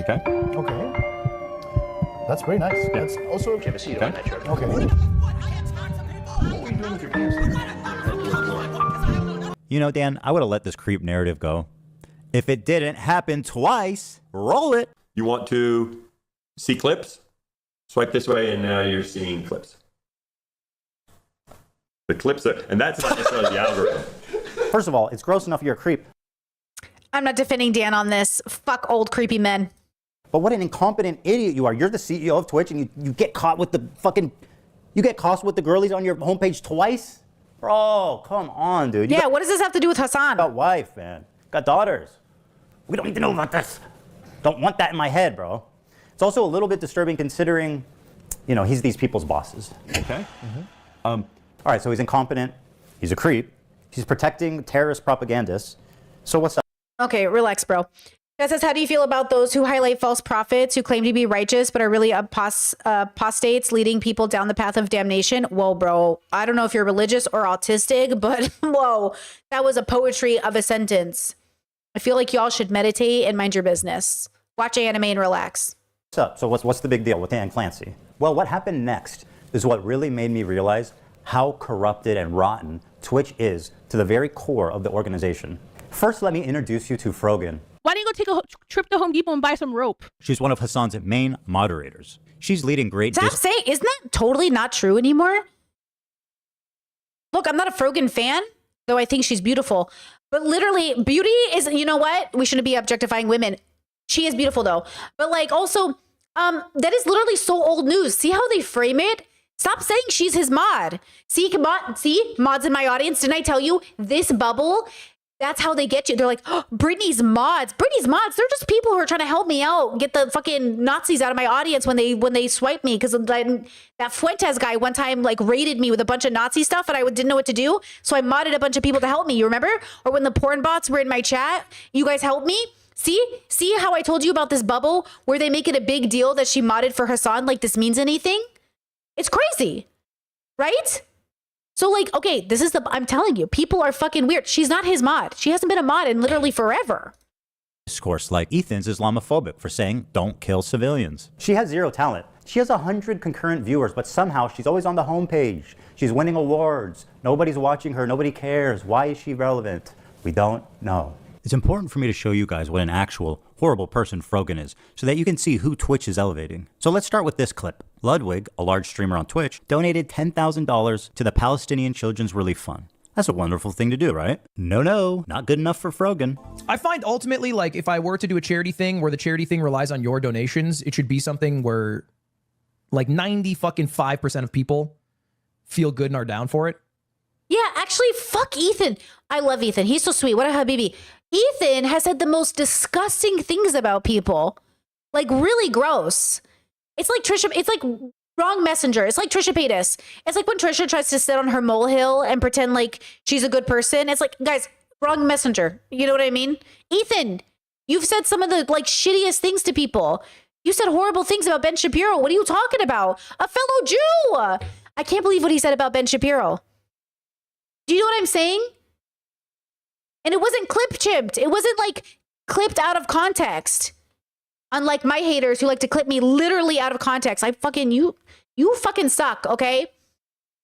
Okay? That's very nice. Yeah. That's also... Have a seat on that chair. Okay. You know, Dan, I would have let this creep narrative go. If it didn't happen twice, roll it. You want to see clips? Swipe this way, and now you're seeing clips. The clips are, and that's not necessarily the algorithm. First of all, it's gross enough you're a creep. I'm not defending Dan on this. Fuck old creepy men. But what an incompetent idiot you are. You're the CEO of Twitch and you get caught with the fucking... You get caught with the girlies on your homepage twice? Bro, come on, dude. Yeah, what does this have to do with Hassan? Got wife, man. Got daughters. We don't need to know about this. Don't want that in my head, bro. It's also a little bit disturbing considering, you know, he's these people's bosses. Okay. All right, so he's incompetent. He's a creep. He's protecting terrorist propagandists. So what's up? Okay, relax, bro. That says, how do you feel about those who highlight false prophets who claim to be righteous but are really apostates leading people down the path of damnation? Whoa, bro. I don't know if you're religious or autistic, but whoa, that was a poetry of a sentence. I feel like y'all should meditate and mind your business. Watch anime and relax. What's up? So what's the big deal with Dan Clancy? Well, what happened next is what really made me realize how corrupted and rotten Twitch is to the very core of the organization. First, let me introduce you to Frogan. Why do you go take a trip to Home Depot and buy some rope. She's one of Hassan's main moderators. She's leading great. Stop saying, isn't that totally not true anymore? Look, I'm not a Frogan fan, though I think she's beautiful. But literally, beauty is, you know what? We shouldn't be objectifying women. She is beautiful, though. But like, also, that is literally so old news. See how they frame it? Stop saying she's his mod. See, mods in my audience. Didn't I tell you this bubble? That's how they get you. They're like, oh, Britney's mods. Britney's mods. They're just people who are trying to help me out, get the fucking Nazis out of my audience when they swipe me. Because that Fuentes guy one time like raided me with a bunch of Nazi stuff, and I didn't know what to do. So I modded a bunch of people to help me. You remember? Or when the porn bots were in my chat, you guys helped me. See how I told you about this bubble where they make it a big deal that she modded for Hassan, like this means anything? It's crazy, right? So like, okay, I'm telling you, people are fucking weird. She's not his mod. She hasn't been a mod in literally forever. Discourse like Ethan's Islamophobic for saying don't kill civilians. She has zero talent. She has 100 concurrent viewers, but somehow she's always on the homepage. She's winning awards. Nobody's watching her. Nobody cares. Why is she relevant? We don't know. It's important for me to show you guys what an actual horrible person Frogan is, so that you can see who Twitch is elevating. So let's start with this clip. Ludwig, a large streamer on Twitch, donated $10,000 to the Palestinian Children's Relief Fund. That's a wonderful thing to do, right? No, not good enough for Frogan. I find ultimately, like, if I were to do a charity thing where the charity thing relies on your donations, it should be something where like 95% of people feel good and are down for it. Yeah, actually, fuck Ethan. I love Ethan. He's so sweet. What a habibi. Ethan has said the most disgusting things about people. Like, really gross. It's like Trisha, it's like wrong messenger. It's like Trisha Paytas. It's like when Trisha tries to sit on her molehill and pretend like she's a good person. It's like, guys, wrong messenger. You know what I mean? Ethan, you've said some of the like shittiest things to people. You said horrible things about Ben Shapiro. What are you talking about? A fellow Jew. I can't believe what he said about Ben Shapiro. Do you know what I'm saying? And it wasn't clip-chipped. It wasn't like clipped out of context. Unlike my haters who like to clip me literally out of context. You fucking suck, okay?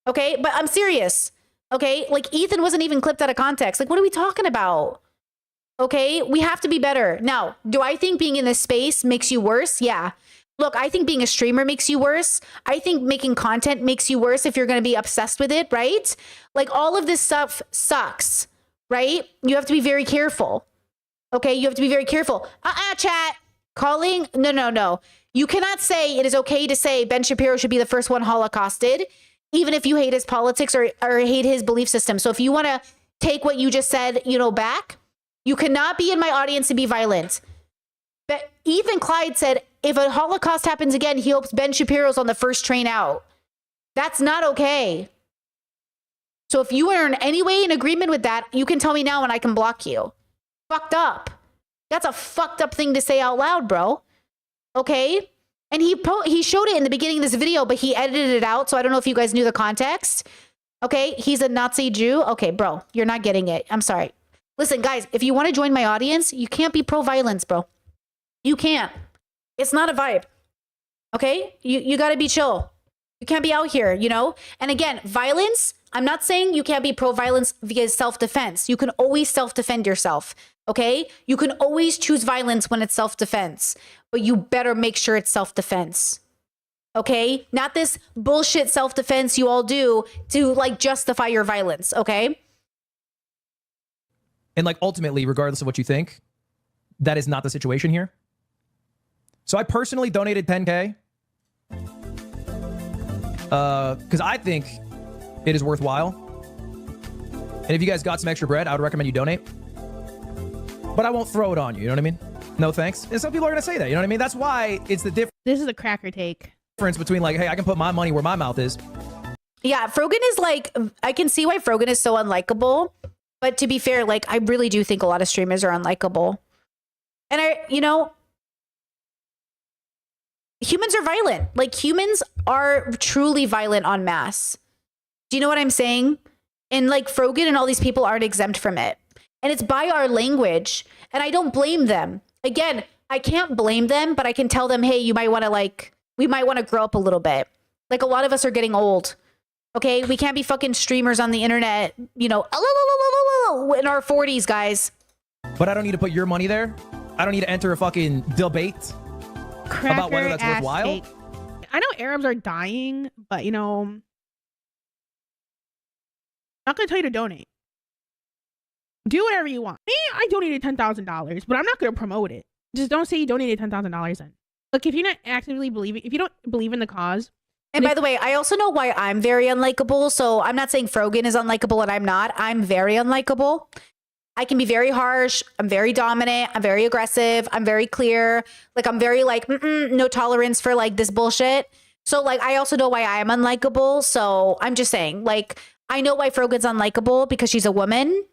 Okay, but I'm serious. Okay, like Ethan wasn't even clipped out of context. Like, what are we talking about? Okay, we have to be better. Now, do I think being in this space makes you worse? Yeah. Look, I think being a streamer makes you worse. I think making content makes you worse if you're going to be obsessed with it, right? Like, all of this stuff sucks, right? You have to be very careful. Okay, you have to be very careful. Chat. Calling? No. You cannot say it is okay to say Ben Shapiro should be the first one holocausted, even if you hate his politics or hate his belief system. So if you want to take what you just said, back, you cannot be in my audience and be violent. But Ethan Clyde said, if a Holocaust happens again, he hopes Ben Shapiro's on the first train out. That's not okay. So if you are in any way in agreement with that, you can tell me now and I can block you. Fucked up. That's a fucked up thing to say out loud, bro. Okay? And he showed it in the beginning of this video, but he edited it out, so I don't know if you guys knew the context. Okay? He's a Nazi Jew. Okay, bro, you're not getting it. I'm sorry. Listen, guys, if you want to join my audience, you can't be pro-violence, bro. You can't. It's not a vibe. Okay? You got to be chill. You can't be out here, And again, violence, I'm not saying you can't be pro-violence via self-defense. You can always self-defend yourself. Okay? You can always choose violence when it's self-defense, but you better make sure it's self-defense. Okay? Not this bullshit self-defense you all do to like justify your violence. Okay? And like ultimately, regardless of what you think, that is not the situation here. So I personally donated 10K because I think it is worthwhile. And if you guys got some extra bread, I would recommend you donate. But I won't throw it on you, you know what I mean? No thanks. And some people are going to say that, you know what I mean? That's why it's the difference. This is a cracker take. Difference between like, hey, I can put my money where my mouth is. Yeah, Frogan is like, I can see why Frogan is so unlikable. But to be fair, like, I really do think a lot of streamers are unlikable. And humans are violent. Like, humans are truly violent en masse. Do you know what I'm saying? And like, Frogan and all these people aren't exempt from it. And it's by our language. And I don't blame them. Again, I can't blame them, but I can tell them, hey, you might want to we might want to grow up a little bit. Like, a lot of us are getting old. Okay? We can't be fucking streamers on the internet, in our 40s, guys. But I don't need to put your money there. I don't need to enter a fucking debate about whether that's Cracker-ass worthwhile. take. I know Arabs are dying, but you know, I'm not gonna tell you to donate. Do whatever you want. Me, I donated $10,000, but I'm not gonna promote it. Just don't say you donated $10,000 then. Look, if you're not actively believing, if you don't believe in the cause. And by the way, I also know why I'm very unlikable. So I'm not saying Frogan is unlikable and I'm not. I'm very unlikable. I can be very harsh. I'm very dominant. I'm very aggressive. I'm very clear. Like, I'm very like, no tolerance for like this bullshit. So like, I also know why I'm unlikable. So I'm just saying, like, I know why Frogan's unlikable because she's a woman.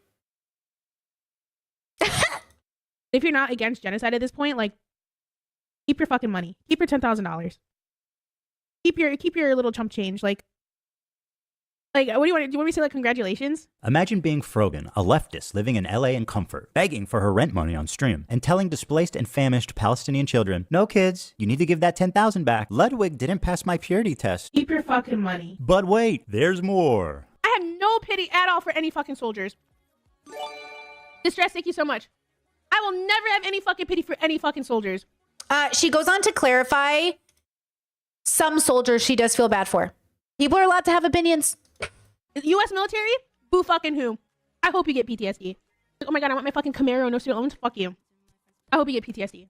If you're not against genocide at this point, like, keep your fucking money. Keep your $10,000. Keep your little chump change. Like, what do you want? Do you want me to say like congratulations? Imagine being Frogan, a leftist living in LA in comfort, begging for her rent money on stream, and telling displaced and famished Palestinian children, "No kids, you need to give that 10,000 back. Ludwig didn't pass my purity test." Keep your fucking money. But wait, there's more. I have no pity at all for any fucking soldiers. Distress, thank you so much. I will never have any fucking pity for any fucking soldiers. She goes on to clarify some soldiers she does feel bad for. People are allowed to have opinions. U.S. military? Boo fucking who? I hope you get PTSD. Oh my god, I want my fucking Camaro, no student loans. Fuck you. I hope you get PTSD.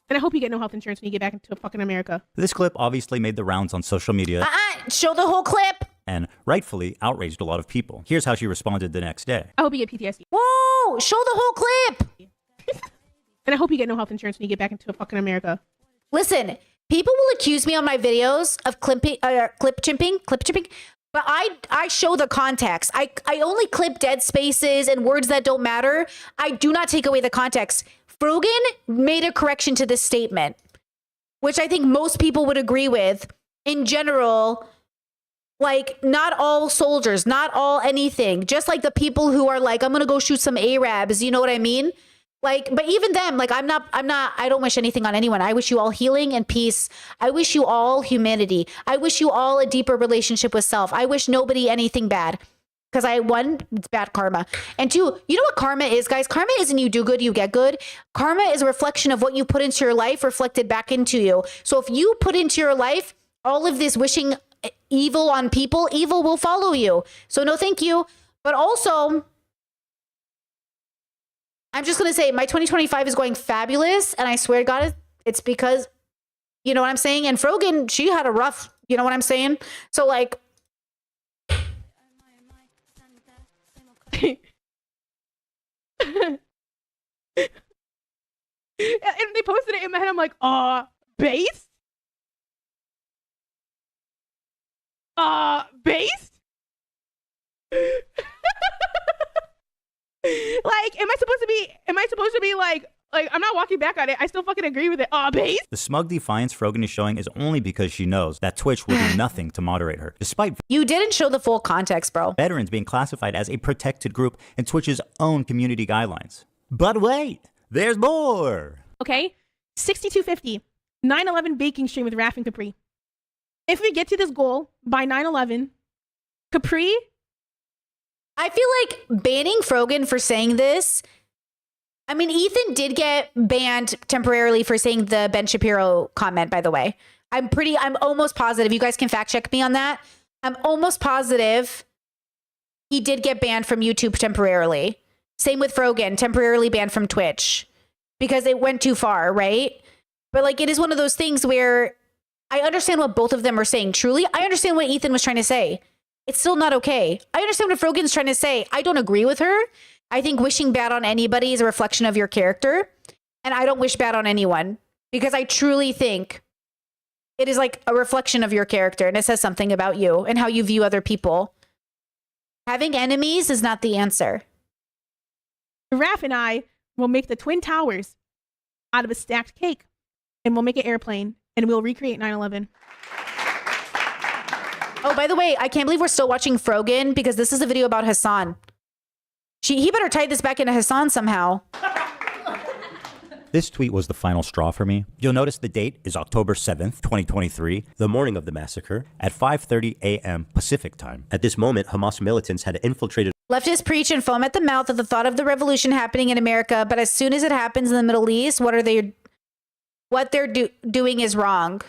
And I hope you get no health insurance when you get back into fucking America. This clip obviously made the rounds on social media. Show the whole clip. And rightfully outraged a lot of people. Here's how she responded the next day. I hope you get PTSD. Whoa, show the whole clip. And I hope you get no health insurance when you get back into fucking America. Listen, people will accuse me on my videos of clip chimping, but I show the context. I only clip dead spaces and words that don't matter. I do not take away the context. Frogan made a correction to this statement, which I think most people would agree with. In general, like, not all soldiers, not all anything. Just like the people who are like, I'm gonna go shoot some Arabs. You know what I mean? Like, but even them, like, I don't wish anything on anyone. I wish you all healing and peace. I wish you all humanity. I wish you all a deeper relationship with self. I wish nobody anything bad. Because one, it's bad karma. And two, you know what karma is, guys? Karma isn't you do good, you get good. Karma is a reflection of what you put into your life reflected back into you. So if you put into your life all of this wishing evil on people, evil will follow you. So no, thank you. But also, I'm just going to say my 2025 is going fabulous. And I swear to God, it's because, you know what I'm saying? And Frogan, she had a rough, you know what I'm saying? So like. And they posted it in my head. I'm like, based? Based? Like, am I supposed to be like, I'm not walking back on it. I still fucking agree with it. Based? The smug defiance Frogan is showing is only because she knows that Twitch will do nothing to moderate her, despite you didn't show the full context, bro. Veterans being classified as a protected group in Twitch's own community guidelines. But wait, there's more. Okay, 6250, 9/11 baking stream with Raf and Capri. If we get to this goal by 9/11, Capri. I feel like banning Frogan for saying this. I mean, Ethan did get banned temporarily for saying the Ben Shapiro comment, by the way. I'm almost positive. You guys can fact check me on that. I'm almost positive he did get banned from YouTube temporarily. Same with Frogan, temporarily banned from Twitch because it went too far, right? But like, it is one of those things where I understand what both of them are saying. Truly, I understand what Ethan was trying to say. It's still not okay. I understand what Frogan's trying to say. I don't agree with her. I think wishing bad on anybody is a reflection of your character. And I don't wish bad on anyone because I truly think it is like a reflection of your character and it says something about you and how you view other people. Having enemies is not the answer. Raf and I will make the Twin Towers out of a stacked cake and we'll make an airplane and we'll recreate 9/11. Oh, by the way, I can't believe we're still watching Frogan because this is a video about Hassan. He better tie this back into Hassan somehow. This tweet was the final straw for me. You'll notice the date is October 7th, 2023, the morning of the massacre, at 5:30 a.m. Pacific time. At this moment, Hamas militants had infiltrated. Leftists preach and foam at the mouth at the thought of the revolution happening in America, but as soon as it happens in the Middle East, what they're doing is wrong.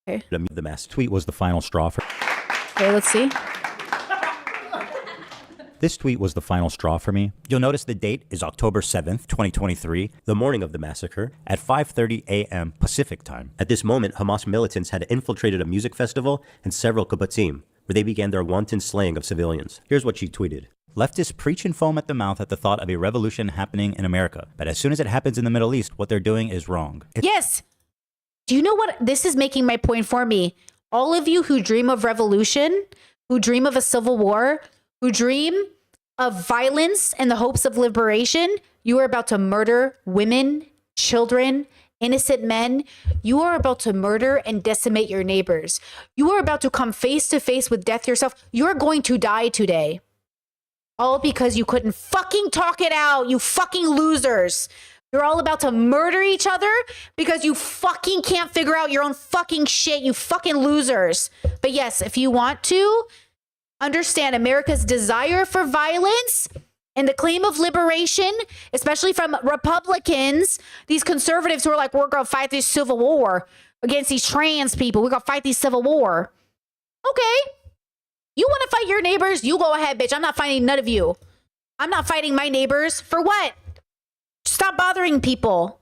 Okay. The mass tweet was the final straw for. Okay, let's see. This tweet was the final straw for me. You'll notice the date is October 7th, 2023, the morning of the massacre, at 5:30 a.m. Pacific time. At this moment, Hamas militants had infiltrated a music festival and several kibbutzim, where they began their wanton slaying of civilians. Here's what she tweeted. Leftists preach and foam at the mouth at the thought of a revolution happening in America. But as soon as it happens in the Middle East, what they're doing is wrong. Yes. Do you know what? This is making my point for me. All of you who dream of revolution, who dream of a civil war, who dream of violence and the hopes of liberation, you are about to murder women, children, innocent men. You are about to murder and decimate your neighbors. You are about to come face to face with death yourself. You're going to die today. All because you couldn't fucking talk it out, you fucking losers. You're all about to murder each other because you fucking can't figure out your own fucking shit, you fucking losers. But yes, if you want to understand America's desire for violence and the claim of liberation, especially from Republicans, these conservatives who are like, we're going to fight this civil war against these trans people. We're going to fight this civil war. Okay. You want to fight your neighbors? You go ahead, bitch. I'm not fighting none of you. I'm not fighting my neighbors. For what? Stop bothering people.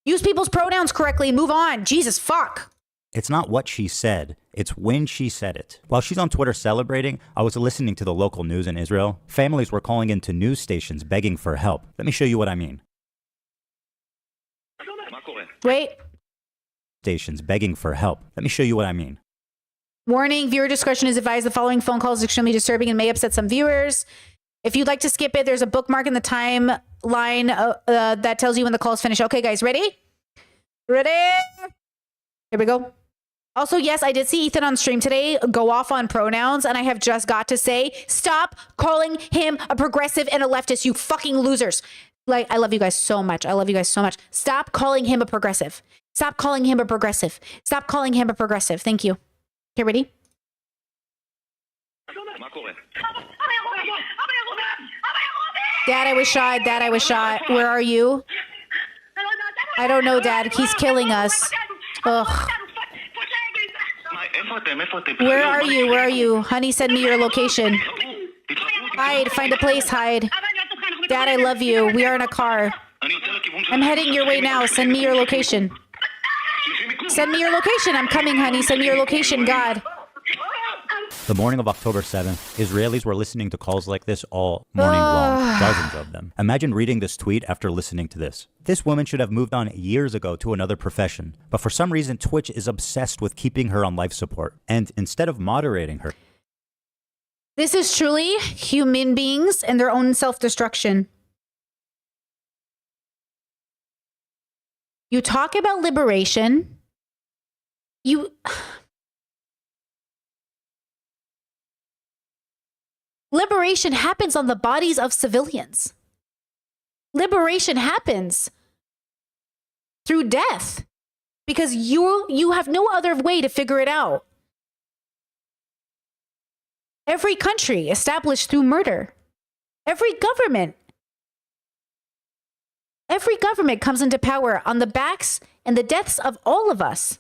Use people's pronouns correctly. Move on. Jesus, fuck. It's not what she said, it's when she said it. While she's on Twitter celebrating, I was listening to the local news in Israel. Families were calling into news stations begging for help. Let me show you what I mean. Wait. Stations begging for help. Let me show you what I mean. Warning, viewer discretion is advised. The following phone call is extremely disturbing and may upset some viewers. If you'd like to skip it, there's a bookmark in the timeline that tells you when the call is finished. Okay, guys, ready? Ready? Here we go. Also, yes, I did see Ethan on stream today go off on pronouns, and I have just got to say, stop calling him a progressive and a leftist, you fucking losers. Like, I love you guys so much. I love you guys so much. Stop calling him a progressive. Stop calling him a progressive. Stop calling him a progressive. Thank you. Okay, ready? Dad, I was shot. Dad, I was shot. Where are you? I don't know, Dad. He's killing us. Ugh. Where are you? Where are you? Honey, send me your location. Hide. Find a place. Hide. Dad, I love you. We are in a car. I'm heading your way now. Send me your location. Send me your location. I'm coming, honey. Send me your location. God. The morning of October 7th, Israelis were listening to calls like this all morning long, dozens of them. Imagine reading this tweet after listening to this. This woman should have moved on years ago to another profession, but for some reason, Twitch is obsessed with keeping her on life support. And instead of moderating her, this is truly human beings and their own self-destruction. You talk about liberation. Liberation happens on the bodies of civilians. Liberation happens through death because you have no other way to figure it out. Every country established through murder. Every government comes into power on the backs and the deaths of all of us.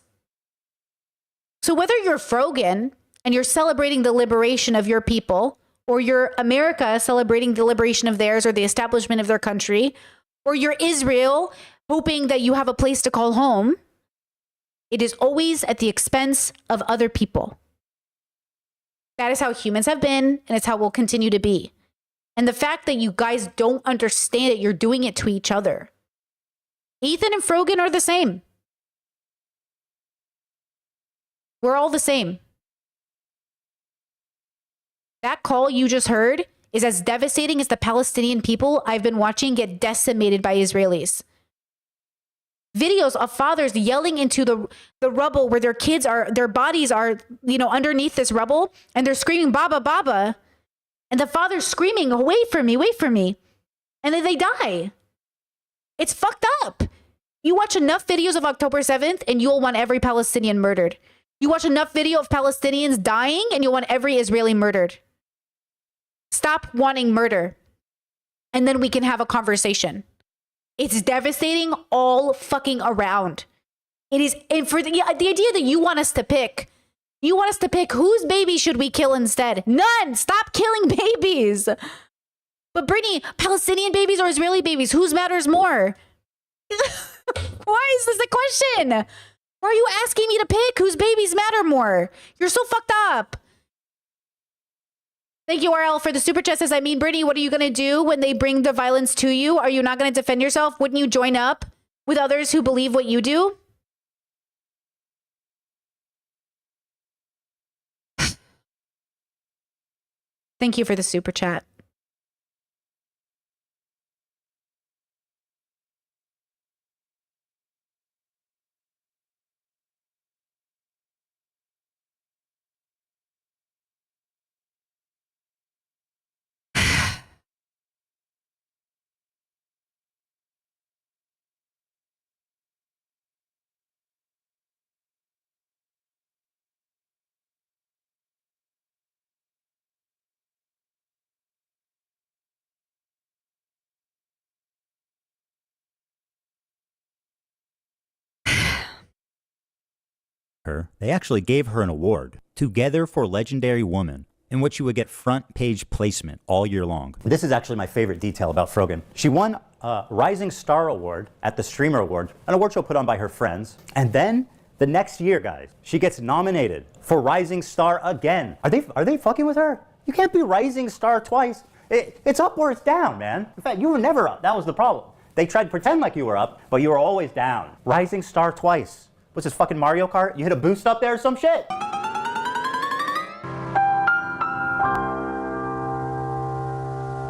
So whether you're Frogan and you're celebrating the liberation of your people, or you're America celebrating the liberation of theirs or the establishment of their country, or you're Israel hoping that you have a place to call home, it is always at the expense of other people. That is how humans have been, and it's how we'll continue to be. And the fact that you guys don't understand it, you're doing it to each other. Ethan and Frogan are the same. We're all the same. That call you just heard is as devastating as the Palestinian people I've been watching get decimated by Israelis. Videos of fathers yelling into the rubble where their kids are, their bodies are, underneath this rubble, and they're screaming, Baba, Baba. And the father's screaming, wait for me, wait for me. And then they die. It's fucked up. You watch enough videos of October 7th and you'll want every Palestinian murdered. You watch enough video of Palestinians dying and you'll want every Israeli murdered. Stop wanting murder. And then we can have a conversation. It's devastating all fucking around. It is, and for the idea that you want us to pick whose baby should we kill instead? None. Stop killing babies. But Brittany, Palestinian babies or Israeli babies, whose matters more? Why is this a question? Why are you asking me to pick whose babies matter more? You're so fucked up. Thank you, RL, for the super chat. Says, I mean, Brittany, what are you going to do when they bring the violence to you? Are you not going to defend yourself? Wouldn't you join up with others who believe what you do? Thank you for the super chat. They actually gave her an award, Together for Legendary Woman, in which you would get front page placement all year long. This is actually my favorite detail about Frogan. She won a Rising Star Award at the Streamer Awards, an award show put on by her friends. And then the next year, guys, she gets nominated for Rising Star again. Are they fucking with her? You can't be Rising Star twice. It's up or it's down, man. In fact, you were never up. That was the problem. They tried to pretend like you were up, but you were always down. Rising Star twice. What's this, fucking Mario Kart? You hit a boost up there or some shit?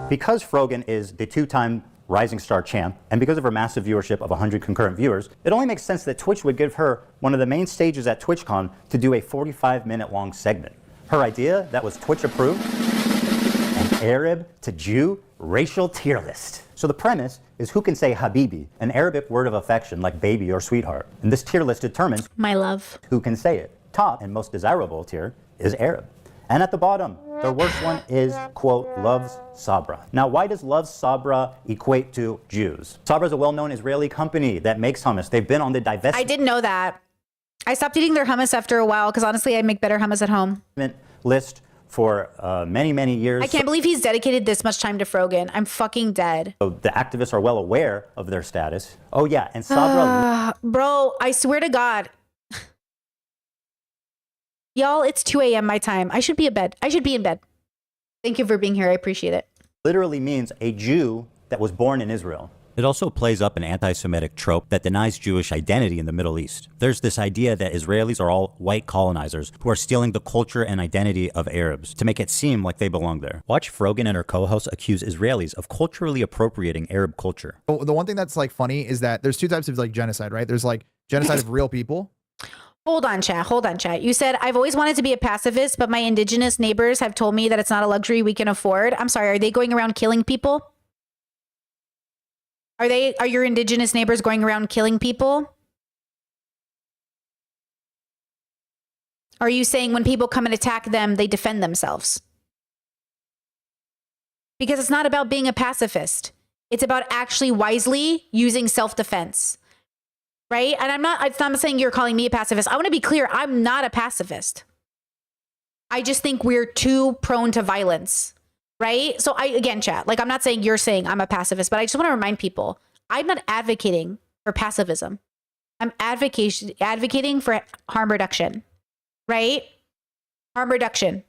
Because Frogan is the two-time Rising Star champ, and because of her massive viewership of 100 concurrent viewers, it only makes sense that Twitch would give her one of the main stages at TwitchCon to do a 45-minute long segment. Her idea, that was Twitch approved, an Arab to Jew racial tier list. So the premise is who can say Habibi, an Arabic word of affection like baby or sweetheart. And this tier list determines my love. Who can say it. Top and most desirable tier is Arab. And at the bottom, the worst one is, quote, loves Sabra. Now, why does loves Sabra equate to Jews? Sabra is a well-known Israeli company that makes hummus. They've been on the divestment I didn't know that. I stopped eating their hummus after a while because honestly, I make better hummus at home. List for many, many years. I can't believe he's dedicated this much time to Frogan. I'm fucking dead. So the activists are well aware of their status. Oh yeah, and Sabra... Bro, I swear to God. Y'all, it's 2 a.m. my time. I should be in bed. Thank you for being here. I appreciate it. Literally means a Jew that was born in Israel. It also plays up an anti-Semitic trope that denies Jewish identity in the Middle East. There's this idea that Israelis are all white colonizers who are stealing the culture and identity of Arabs to make it seem like they belong there. Watch Frogan and her co-hosts accuse Israelis of culturally appropriating Arab culture. The one thing that's like funny is that there's two types of like genocide, right? There's like genocide of real people. Hold on, chat. You said, I've always wanted to be a pacifist, but my indigenous neighbors have told me that it's not a luxury we can afford. I'm sorry, are they going around killing people? Are your indigenous neighbors going around killing people? Are you saying when people come and attack them, they defend themselves? Because it's not about being a pacifist. It's about actually wisely using self-defense. Right? And it's not saying you're calling me a pacifist. I want to be clear. I'm not a pacifist. I just think we're too prone to violence. Right? So again, chat, like I'm not saying you're saying I'm a pacifist, but I just want to remind people, I'm not advocating for pacifism. I'm advocating for harm reduction. Right? Harm reduction.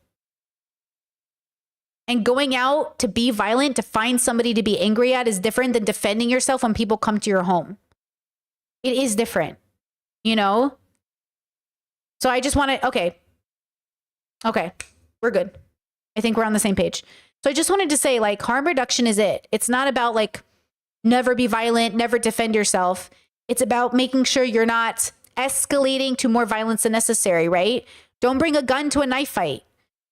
And going out to be violent, to find somebody to be angry at is different than defending yourself when people come to your home. It is different, you know? So I just want to, okay, we're good. I think we're on the same page. So I just wanted to say, like, harm reduction is it. It's not about, like, never be violent, never defend yourself. It's about making sure you're not escalating to more violence than necessary, right? Don't bring a gun to a knife fight.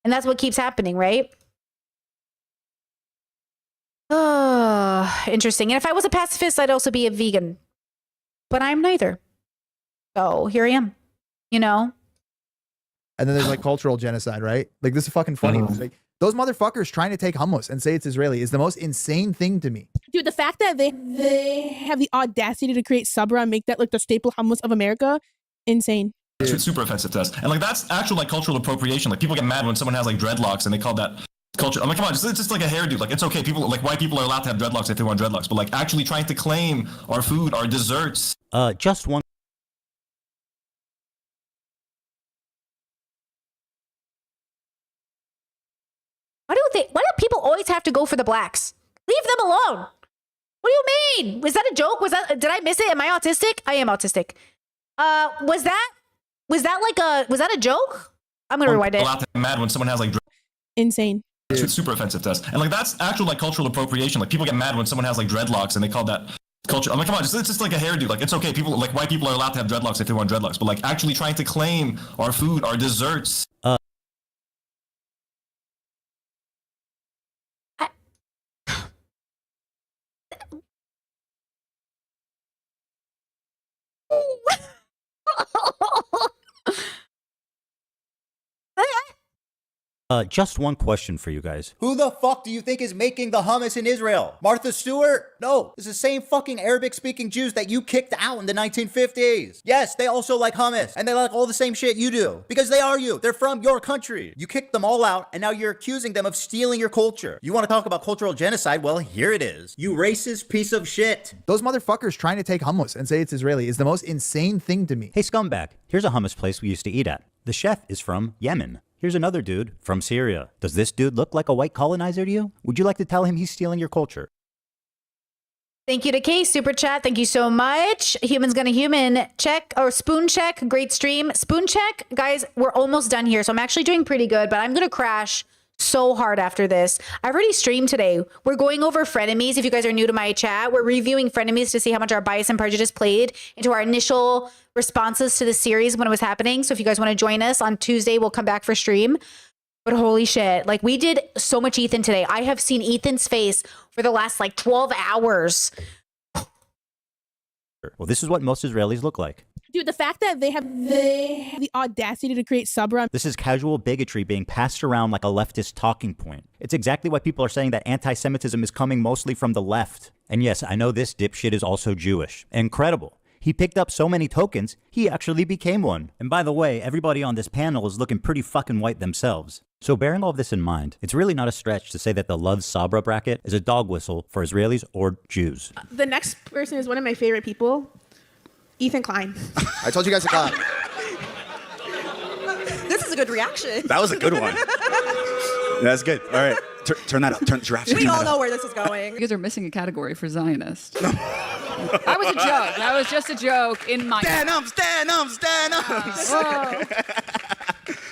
And that's what keeps happening, right? Oh, interesting. And if I was a pacifist, I'd also be a vegan. But I'm neither. So here I am, you know? And then there's like cultural genocide, right? Like this is fucking funny. Like Those motherfuckers trying to take hummus and say it's Israeli is the most insane thing to me. Dude, the fact that they have the audacity to create sabra and make that like the staple hummus of America, insane. It's super offensive to us. And like that's actual like cultural appropriation. Like people get mad when someone has like dreadlocks and they call that culture. I'm like, come on, it's just like a hairdo. Like it's okay. People like white people are allowed to have dreadlocks if they want dreadlocks, but like actually trying to claim our food, our desserts. Just one. Why do people always have to go for the blacks? Leave them alone. What do you mean? Was that a joke? Did I miss it? Am I autistic? I am autistic. Was that a joke? I'm gonna rewind it. Allowed to get mad when someone has like insane. It's super offensive to us. And like that's actual like cultural appropriation. Like people get mad when someone has like dreadlocks and they call that culture. I'm like, come on, it's just like a hairdo. Like it's okay. People like white people are allowed to have dreadlocks if they want dreadlocks, but like actually trying to claim our food, our desserts. Just one question for you guys. Who the fuck do you think is making the hummus in Israel? Martha Stewart? No, it's the same fucking Arabic-speaking Jews that you kicked out in the 1950s. Yes, they also like hummus, and they like all the same shit you do. Because they are you. They're from your country. You kicked them all out, and now you're accusing them of stealing your culture. You want to talk about cultural genocide? Well, here it is. You racist piece of shit. Those motherfuckers trying to take hummus and say it's Israeli is the most insane thing to me. Hey, scumbag, here's a hummus place we used to eat at. The chef is from Yemen. Here's another dude from Syria. Does this dude look like a white colonizer to you? Would you like to tell him he's stealing your culture? Thank you to Kay, super chat. Thank you so much. Humans Gonna Human check or spoon check. Great stream. Spoon check. Guys, we're almost done here. So I'm actually doing pretty good, but I'm going to crash so hard after this. I've already streamed today. We're going over frenemies. If you guys are new to my chat, we're reviewing frenemies to see how much our bias and prejudice played into our initial responses to the series when it was happening. So if you guys want to join us on Tuesday, we'll come back for stream. But holy shit, like we did so much Ethan today. I have seen Ethan's face for the last like 12 hours. Well, this is what most Israelis look like. Dude, the fact that they have the audacity to create sabra. This is casual bigotry being passed around like a leftist talking point. It's exactly why people are saying that anti-Semitism is coming mostly from the left. And yes, I know this dipshit is also Jewish. Incredible. He picked up so many tokens, he actually became one. And by the way, everybody on this panel is looking pretty fucking white themselves. So bearing all of this in mind, it's really not a stretch to say that the Love Sabra bracket is a dog whistle for Israelis or Jews. The next person is one of my favorite people, Ethan Klein. I told you guys to clap. This is a good reaction. That was a good one. That's good. All right. Turn that up. Turn giraffe. We all know where this is going. You guys are missing a category for Zionist. That was a joke. That was just a joke in my... Stand up.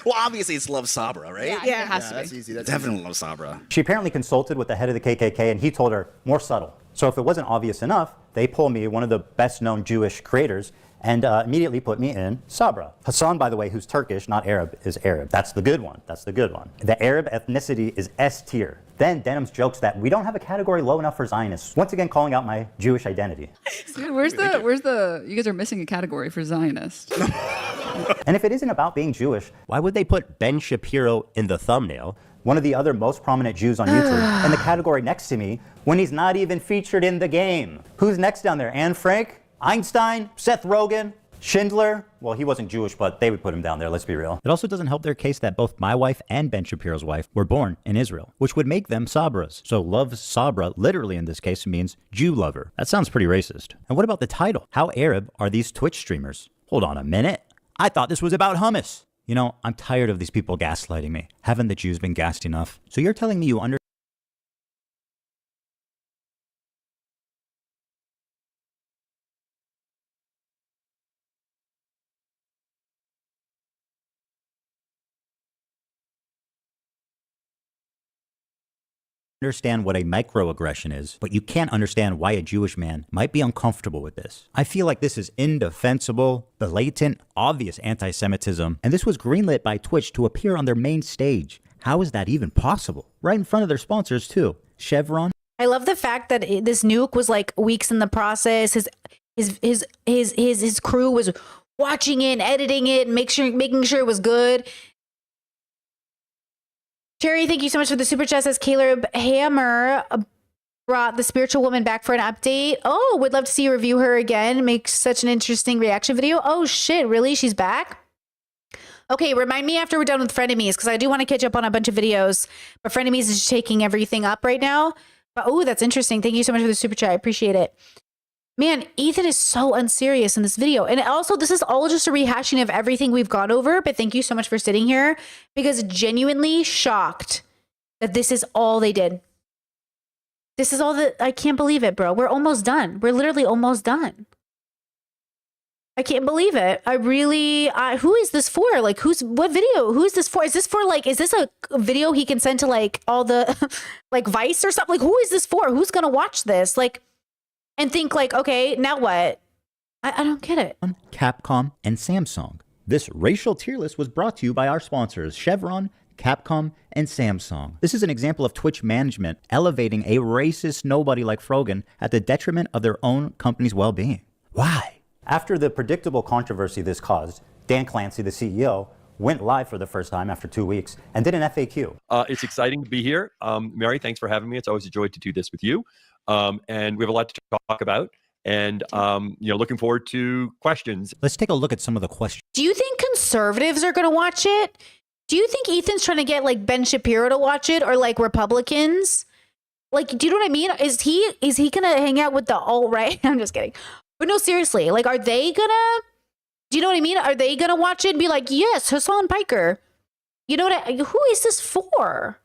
Well, obviously it's Love Sabra, right? Yeah, it has to be. That's easy. That's Definitely Love Sabra. She apparently consulted with the head of the KKK, and he told her, more subtle. So if it wasn't obvious enough, they pull me, one of the best-known Jewish creators, and immediately put me in Sabra. Hassan, by the way, who's Turkish, not Arab, is Arab. That's the good one. That's the good one. The Arab ethnicity is S tier. Then Denham's jokes that we don't have a category low enough for Zionists. Once again, calling out my Jewish identity. Dude, where's the, you guys are missing a category for Zionist. And if it isn't about being Jewish, why would they put Ben Shapiro in the thumbnail, one of the other most prominent Jews on YouTube, in the category next to me, when he's not even featured in the game? Who's next down there? Anne Frank? Einstein? Seth Rogen? Schindler? Well, he wasn't Jewish, but they would put him down there, let's be real. It also doesn't help their case that both my wife and Ben Shapiro's wife were born in Israel, which would make them Sabras. So Love Sabra, literally in this case, means Jew lover. That sounds pretty racist. And what about the title? How Arab are these Twitch streamers? Hold on a minute. I thought this was about hummus. You know, I'm tired of these people gaslighting me. Haven't the Jews been gassed enough? So you're telling me you understand what a microaggression is, but you can't understand why a Jewish man might be uncomfortable with this. I feel like this is indefensible, blatant, obvious anti-Semitism, and this was greenlit by Twitch to appear on their main stage. How is that even possible? Right in front of their sponsors too. Chevron. I love the fact that this nuke was like weeks in the process. His crew was watching it, editing it, making sure it was good. Cherry, thank you so much for the super chat. Says Caleb Hammer brought the spiritual woman back for an update. Oh, would love to see you review her again. Makes such an interesting reaction video. Oh shit, really? She's back? Okay, remind me after we're done with Frenemies, because I do want to catch up on a bunch of videos, but Frenemies is just taking everything up right now. But oh, that's interesting. Thank you so much for the super chat. I appreciate it. Man, Ethan is so unserious in this video. And also, this is all just a rehashing of everything we've gone over, but thank you so much for sitting here, because genuinely shocked that this is all they did. This is all that, I can't believe it, bro. We're almost done. We're literally almost done. I can't believe it. Who is this for? Like, what video? Who is this for? Is this for like, is this a video he can send to like all the, like Vice or something? Like, who is this for? Who's going to watch this? Like, and think like, okay, now what? I don't get it. Capcom, and Samsung. This racial tier list was brought to you by our sponsors, Chevron, Capcom, and Samsung. This is an example of Twitch management elevating a racist nobody like Frogan at the detriment of their own company's well-being. Why? After the predictable controversy this caused, Dan Clancy, the CEO, went live for the first time after 2 weeks and did an FAQ. It's exciting to be here. Mary, thanks for having me. It's always a joy to do this with you. And we have a lot to talk about. And, looking forward to questions. Let's take a look at some of the questions. Do you think conservatives are going to watch it? Do you think Ethan's trying to get like Ben Shapiro to watch it, or like Republicans? Like, do you know what I mean? Is he going to hang out with the alt-right? I'm just kidding. But no, seriously, like, are they gonna, do you know what I mean? Are they gonna watch it and be like, yes, Hassan Piker? You know who is this for?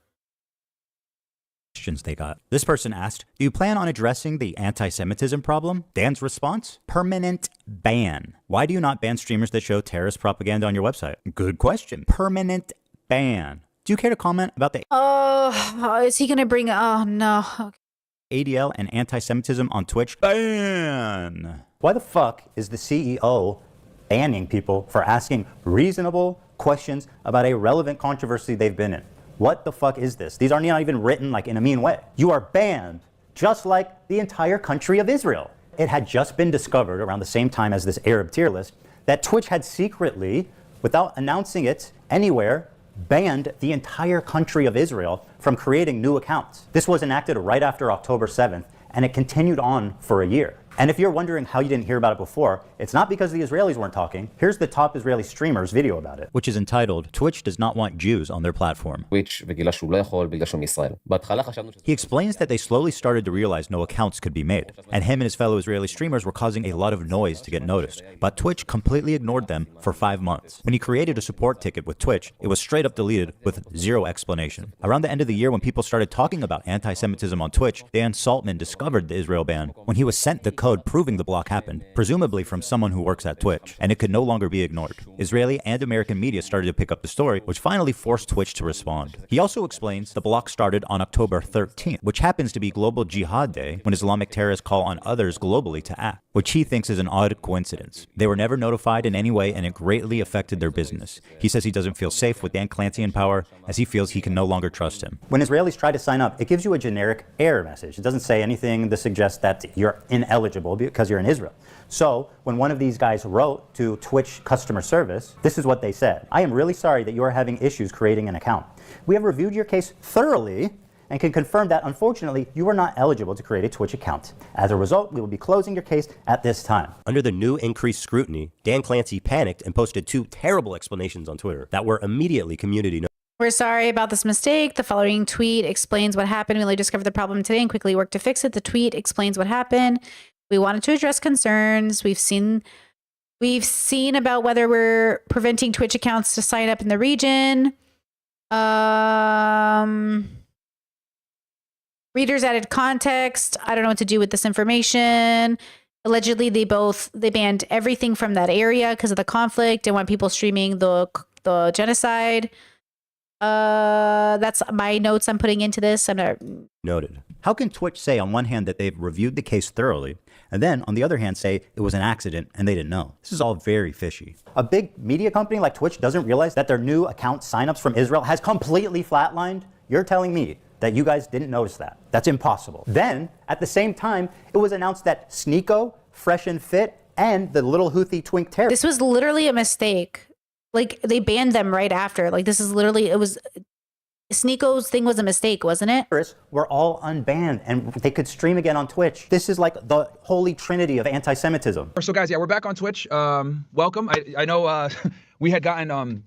Questions they got. This person asked, do you plan on addressing the anti-Semitism problem? Dan's response, permanent ban. Why do you not ban streamers that show terrorist propaganda on your website? Good question. Permanent ban. Do you care to comment about the is he gonna bring, oh no. Okay. ADL and anti-Semitism on Twitch? Ban! Why the fuck is the CEO banning people for asking reasonable questions about a relevant controversy they've been in? What the fuck is this? These are not even written like in a mean way. You are banned, just like the entire country of Israel. It had just been discovered around the same time as this Arab tier list that Twitch had secretly, without announcing it anywhere, banned the entire country of Israel from creating new accounts. This was enacted right after October 7th, and it continued on for a year. And if you're wondering how you didn't hear about it before, it's not because the Israelis weren't talking. Here's the top Israeli streamer's video about it, which is entitled, Twitch does not want Jews on their platform. He explains that they slowly started to realize no accounts could be made, and him and his fellow Israeli streamers were causing a lot of noise to get noticed. But Twitch completely ignored them for 5 months. When he created a support ticket with Twitch, it was straight up deleted with zero explanation. Around the end of the year, when people started talking about anti-Semitism on Twitch, Dan Saltman discovered the Israel ban when he was sent the code proving the block happened, presumably from someone who works at Twitch, and it could no longer be ignored. Israeli and American media started to pick up the story, which finally forced Twitch to respond. He also explains the block started on October 13th, which happens to be Global Jihad Day, when Islamic terrorists call on others globally to act, which he thinks is an odd coincidence. They were never notified in any way, and it greatly affected their business. He says he doesn't feel safe with Dan Clancy in power, as he feels he can no longer trust him. When Israelis try to sign up, it gives you a generic error message. It doesn't say anything to suggest that you're ineligible because you're in Israel. So when one of these guys wrote to Twitch customer service, this is what they said. I am really sorry that you are having issues creating an account. We have reviewed your case thoroughly and can confirm that unfortunately you are not eligible to create a Twitch account. As a result, we will be closing your case at this time. Under the new increased scrutiny, Dan Clancy panicked and posted 2 terrible explanations on Twitter that were immediately community noticed. We're sorry about this mistake. The following tweet explains what happened. We only discovered the problem today and quickly worked to fix it. The tweet explains what happened. We wanted to address concerns. We've seen about whether we're preventing Twitch accounts to sign up in the region. Readers added context. I don't know what to do with this information. Allegedly, they banned everything from that area because of the conflict and want people streaming the genocide. That's my notes I'm putting into this. I'm not noted. How can Twitch say on one hand that they've reviewed the case thoroughly, and then on the other hand say it was an accident and they didn't know? This is all very fishy. A big media company like Twitch doesn't realize that their new account signups from Israel has completely flatlined? You're telling me that you guys didn't notice that? That's impossible. Then, at the same time, it was announced that Sneeko, Fresh and Fit, and the little Houthi twink terror. This was literally a mistake. Like, they banned them right after. Like, this is literally, it was Sneako's thing was a mistake, wasn't it? Were all unbanned and they could stream again on Twitch. This is like the holy trinity of anti-Semitism. So guys, yeah, we're back on Twitch. Welcome. I know we had gotten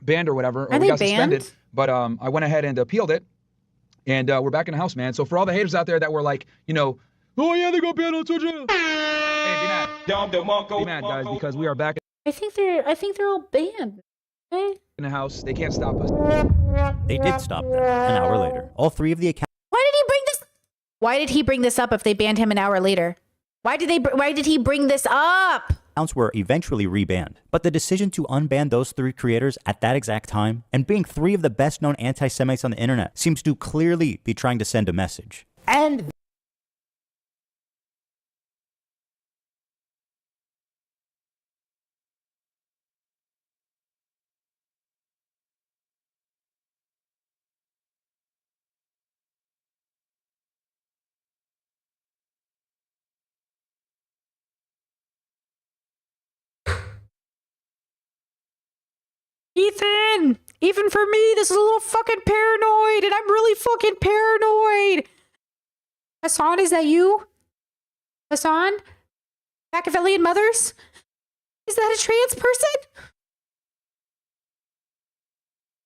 banned or whatever, or we got suspended, but I went ahead and appealed it, and we're back in the house, man. So for all the haters out there that were like, you know, oh yeah, they got banned on Twitch. Hey, be mad. Be mad, guys, because we are back. I think they're all banned. Okay? In the house. They can't stop us. They did stop them an hour later. All three of the accounts. Why did he bring this up if they banned him an hour later? Why did he bring this up? Accounts were eventually rebanned. But the decision to unban those three creators at that exact time, and being three of the best known anti-Semites on the internet, seems to clearly be trying to send a message. And Ethan, even for me, this is a little fucking paranoid, and I'm really fucking paranoid. Hassan, is that you? Hassan? Machiavellian Mothers? Is that a trans person?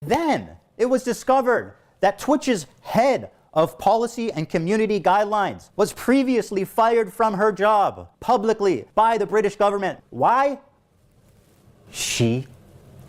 then it was discovered that Twitch's head of policy and community guidelines was previously fired from her job publicly by the British government. Why? She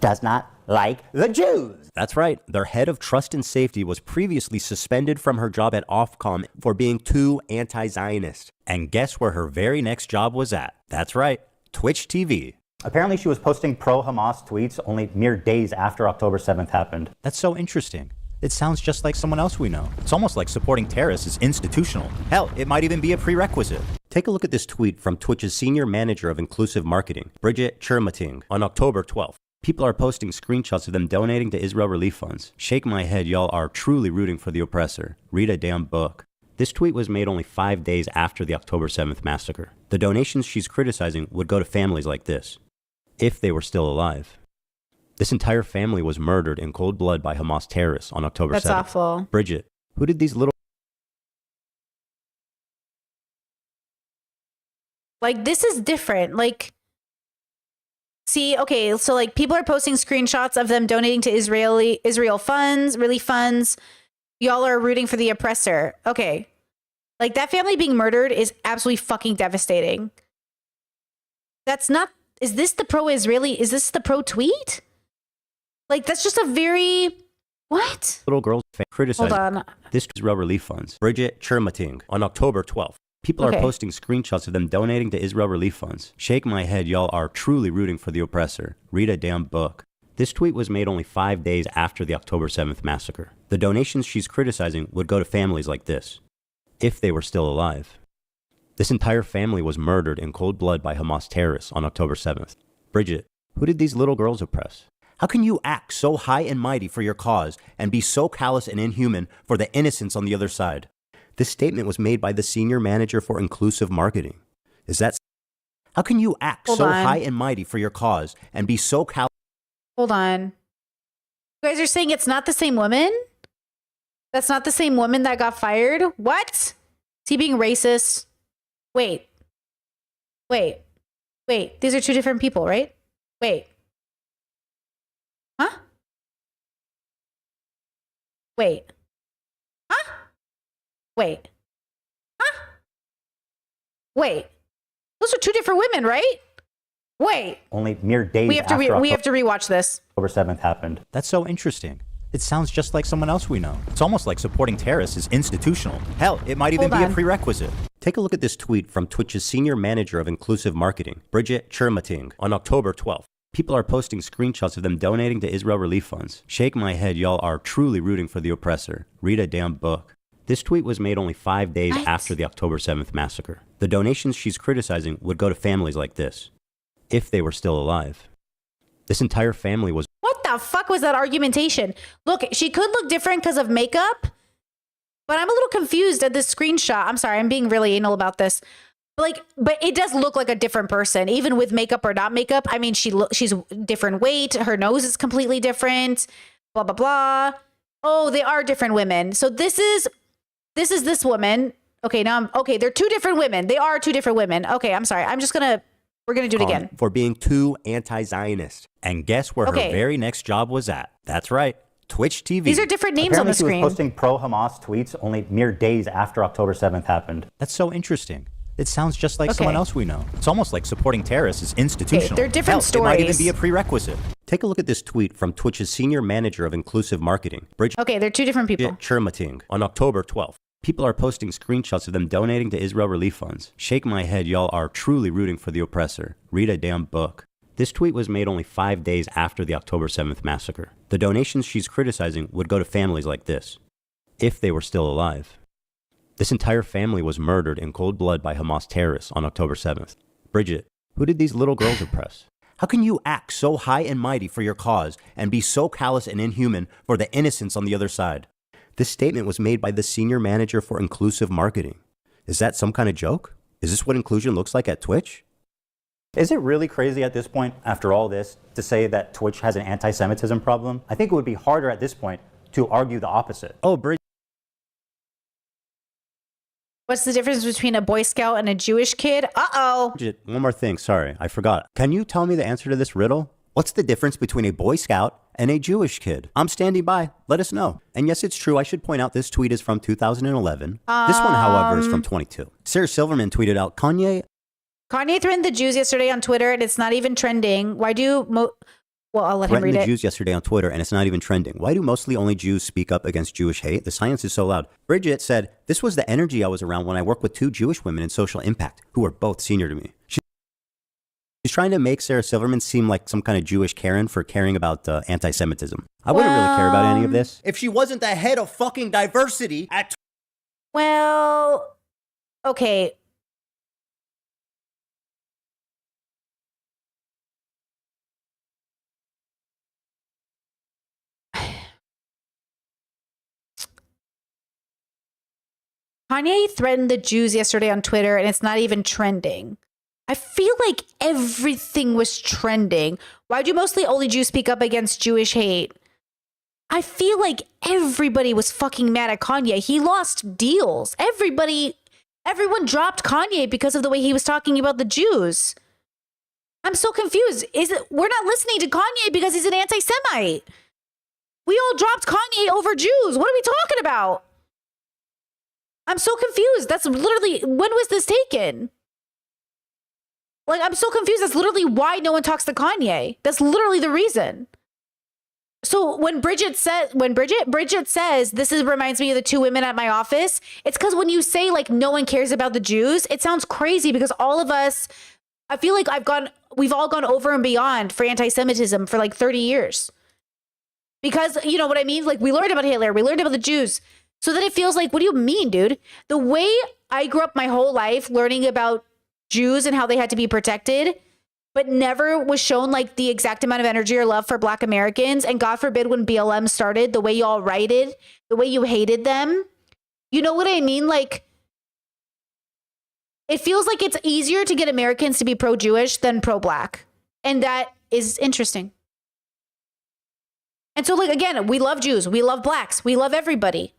does not like the Jews. That's right. Their head of trust and safety was previously suspended from her job at Ofcom for being too anti-Zionist. And guess where her very next job was at? That's right, Twitch TV. Apparently she was posting pro-Hamas tweets only mere days after October 7th happened. That's so interesting. It sounds just like someone else we know. It's almost like supporting terrorists is institutional. Hell, it might even be a prerequisite. Take a look at this tweet from Twitch's senior manager of inclusive marketing, Bridget Chermating, on October 12th. People are posting screenshots of them donating to Israel relief funds. Shake my head, y'all are truly rooting for the oppressor. Read a damn book. This tweet was made only 5 days after the October 7th massacre. The donations she's criticizing would go to families like this, if they were still alive. This entire family was murdered in cold blood by Hamas terrorists on October 7th. That's awful. Bridget, who did these little... Like, this is different. Like, see, okay, so like people are posting screenshots of them donating to Israel funds, relief funds. Y'all are rooting for the oppressor. Okay. Like, that family being murdered is absolutely fucking devastating. That's not, is this the pro-Israeli, is this the pro-tweet? Like, that's just a very, what? Little girls criticizing Hold on. this Israel relief funds. Bridget Chermating on October 12th. People are posting screenshots of them donating to Israel relief funds. Shake my head, y'all are truly rooting for the oppressor. Read a damn book. This tweet was made only 5 days after the October 7th massacre. The donations she's criticizing would go to families like this, if they were still alive. This entire family was murdered in cold blood by Hamas terrorists on October 7th. Bridget, who did these little girls oppress? How can you act so high and mighty for your cause and be so callous and inhuman for the innocents on the other side? This statement was made by the senior manager for inclusive marketing. Is that... How can you act so high and mighty for your cause and be so callous... Hold on. You guys are saying it's not the same woman? That's not the same woman that got fired? What? Is he being racist? Wait. These are two different people, right? Wait. Huh? Wait. Huh? Wait. Huh? Wait. Those are two different women, right? Wait. Only mere days we have to rewatch this. October 7th happened. That's so interesting. It sounds just like someone else we know. It's almost like supporting terrorists is institutional. Hell, it might even be a prerequisite. Take a look at this tweet from Twitch's senior manager of inclusive marketing, Bridget Chermating, on October 12th. People are posting screenshots of them donating to Israel relief funds. Shake my head, y'all are truly rooting for the oppressor. Read a damn book. This tweet was made only 5 days after the October 7th massacre. The donations she's criticizing would go to families like this, if they were still alive. This entire family was... What the fuck was that argumentation? Look, she could look different because of makeup, but I'm a little confused at this screenshot. I'm sorry, I'm being really anal about this. But it does look like a different person, even with makeup or not makeup. I mean, she's different weight. Her nose is completely different. Blah, blah, blah. Oh, they are different women. So this is this woman. Okay, now they're two different women. They are two different women. Okay, I'm sorry. We're going to do it again. For being too anti-Zionist. And guess where her very next job was at? That's right. Twitch TV. These are different names on the screen. She was posting pro-Hamas tweets only mere days after October 7th happened. That's so interesting. It sounds just like someone else we know. It's almost like supporting terrorists is institutional. They're different stories. It might even be a prerequisite. Take a look at this tweet from Twitch's senior manager of inclusive marketing, Bridget. Okay, they're two different people. Churmating on October 12th. People are posting screenshots of them donating to Israel relief funds. Shake my head, y'all are truly rooting for the oppressor. Read a damn book. This tweet was made only 5 days after the October 7th massacre. The donations she's criticizing would go to families like this, if they were still alive. This entire family was murdered in cold blood by Hamas terrorists on October 7th. Bridget, who did these little girls oppress? How can you act so high and mighty for your cause and be so callous and inhuman for the innocents on the other side? This statement was made by the senior manager for inclusive marketing. Is that some kind of joke? Is this what inclusion looks like at Twitch? Is it really crazy at this point, after all this, to say that Twitch has an anti-Semitism problem? I think it would be harder at this point to argue the opposite. Oh, Bridget. What's the difference between a Boy Scout and a Jewish kid? Uh-oh. Bridget, one more thing. Sorry, I forgot. Can you tell me the answer to this riddle? What's the difference between a Boy Scout and a Jewish kid? I'm standing by. Let us know. And yes, it's true. I should point out this tweet is from 2011. This one, however, is from 22. Sarah Silverman tweeted out, Kanye threatened the Jews yesterday on Twitter, and it's not even trending. Why do well, I'll let him read it. Threatened the Jews yesterday on Twitter, and it's not even trending. Why do mostly only Jews speak up against Jewish hate? The science is so loud. Bridget said, this was the energy I was around when I worked with two Jewish women in social impact, who were both senior to me. She's trying to make Sarah Silverman seem like some kind of Jewish Karen for caring about anti-Semitism. I wouldn't really care about any of this if she wasn't the head of fucking diversity at... Well, okay. Kanye threatened the Jews yesterday on Twitter, and it's not even trending. I feel like everything was trending. Why do mostly only Jews speak up against Jewish hate? I feel like everybody was fucking mad at Kanye. He lost deals. Everyone dropped Kanye because of the way he was talking about the Jews. I'm so confused. We're not listening to Kanye because he's an anti-Semite. We all dropped Kanye over Jews. What are we talking about? I'm so confused. That's literally, when was this taken? Like, I'm so confused. That's literally why no one talks to Kanye. That's literally the reason. So when Bridget says, this reminds me of the two women at my office, it's because when you say like no one cares about the Jews, it sounds crazy because all of us, I feel like we've all gone over and beyond for anti-Semitism for like 30 years. Because, you know what I mean? Like, we learned about Hitler, we learned about the Jews. So then it feels like, what do you mean, dude? The way I grew up my whole life learning about Jews and how they had to be protected, but never was shown like the exact amount of energy or love for Black Americans. And God forbid when BLM started, the way y'all righted, the way you hated them. You know what I mean? Like, it feels like it's easier to get Americans to be pro-Jewish than pro-Black. And that is interesting. And so, like, again, we love Jews, we love Blacks, we love everybody.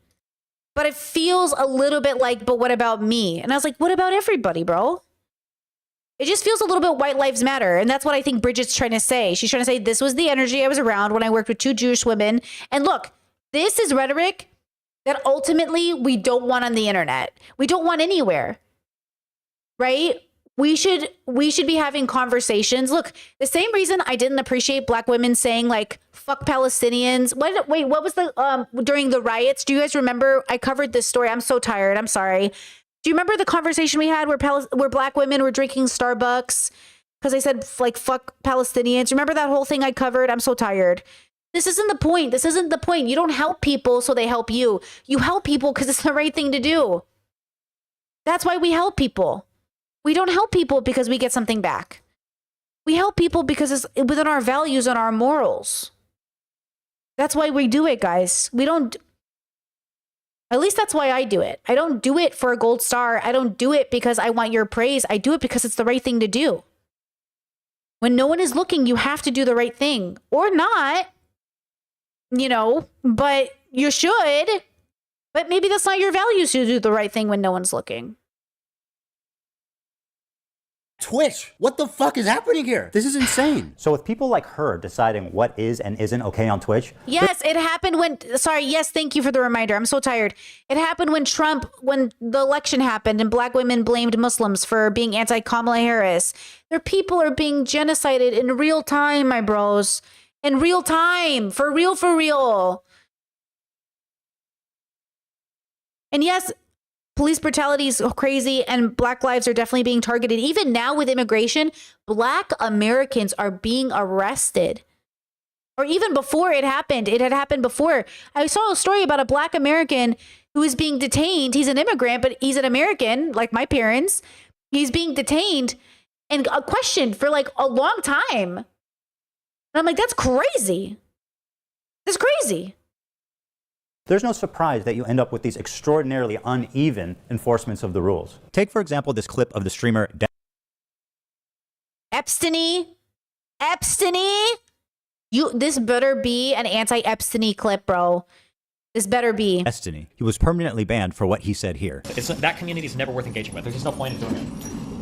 But it feels a little bit like, but what about me? And I was like, what about everybody, bro? It just feels a little bit white lives matter. And that's what I think Bridget's trying to say. She's trying to say, this was the energy I was around when I worked with two Jewish women. And look, this is rhetoric that ultimately we don't want on the internet. We don't want anywhere, right? We should be having conversations. Look, the same reason I didn't appreciate Black women saying like, fuck Palestinians. What was the, during the riots? Do you guys remember? I covered this story. I'm so tired. I'm sorry. Do you remember the conversation we had where Black women were drinking Starbucks because I said like, fuck Palestinians? Remember that whole thing I covered? I'm so tired. This isn't the point. This isn't the point. You don't help people so they help you. You help people because it's the right thing to do. That's why we help people. We don't help people because we get something back. We help people because it's within our values and our morals. That's why we do it, guys. We don't, at least that's why I do it. I don't do it for a gold star. I don't do it because I want your praise. I do it because it's the right thing to do. When no one is looking, you have to do the right thing or not, you know, but you should, but maybe that's not your values to do the right thing when no one's looking. Twitch, what the fuck is happening here? This is insane. So with people like her deciding what is and isn't okay on Twitch. Yes, it happened when, sorry, yes, thank you for the reminder. I'm so tired. It happened when the election happened and black women blamed Muslims for being anti-Kamala Harris. Their people are being genocided in real time, my bros. In real time. For real, for real. And yes, police brutality is crazy and black lives are definitely being targeted. Even now with immigration, black Americans are being arrested. Or even before it had happened before. I saw a story about a black American who is being detained. He's an immigrant, but he's an American, like my parents. He's being detained and questioned for like a long time. And I'm like, that's crazy. That's crazy. There's no surprise that you end up with these extraordinarily uneven enforcements of the rules. Take, for example, this clip of the streamer Epstein. This better be an anti-Epstein clip, bro. This better be. Destiny. He was permanently banned for what he said here. That community is never worth engaging with. There's just no point in doing it.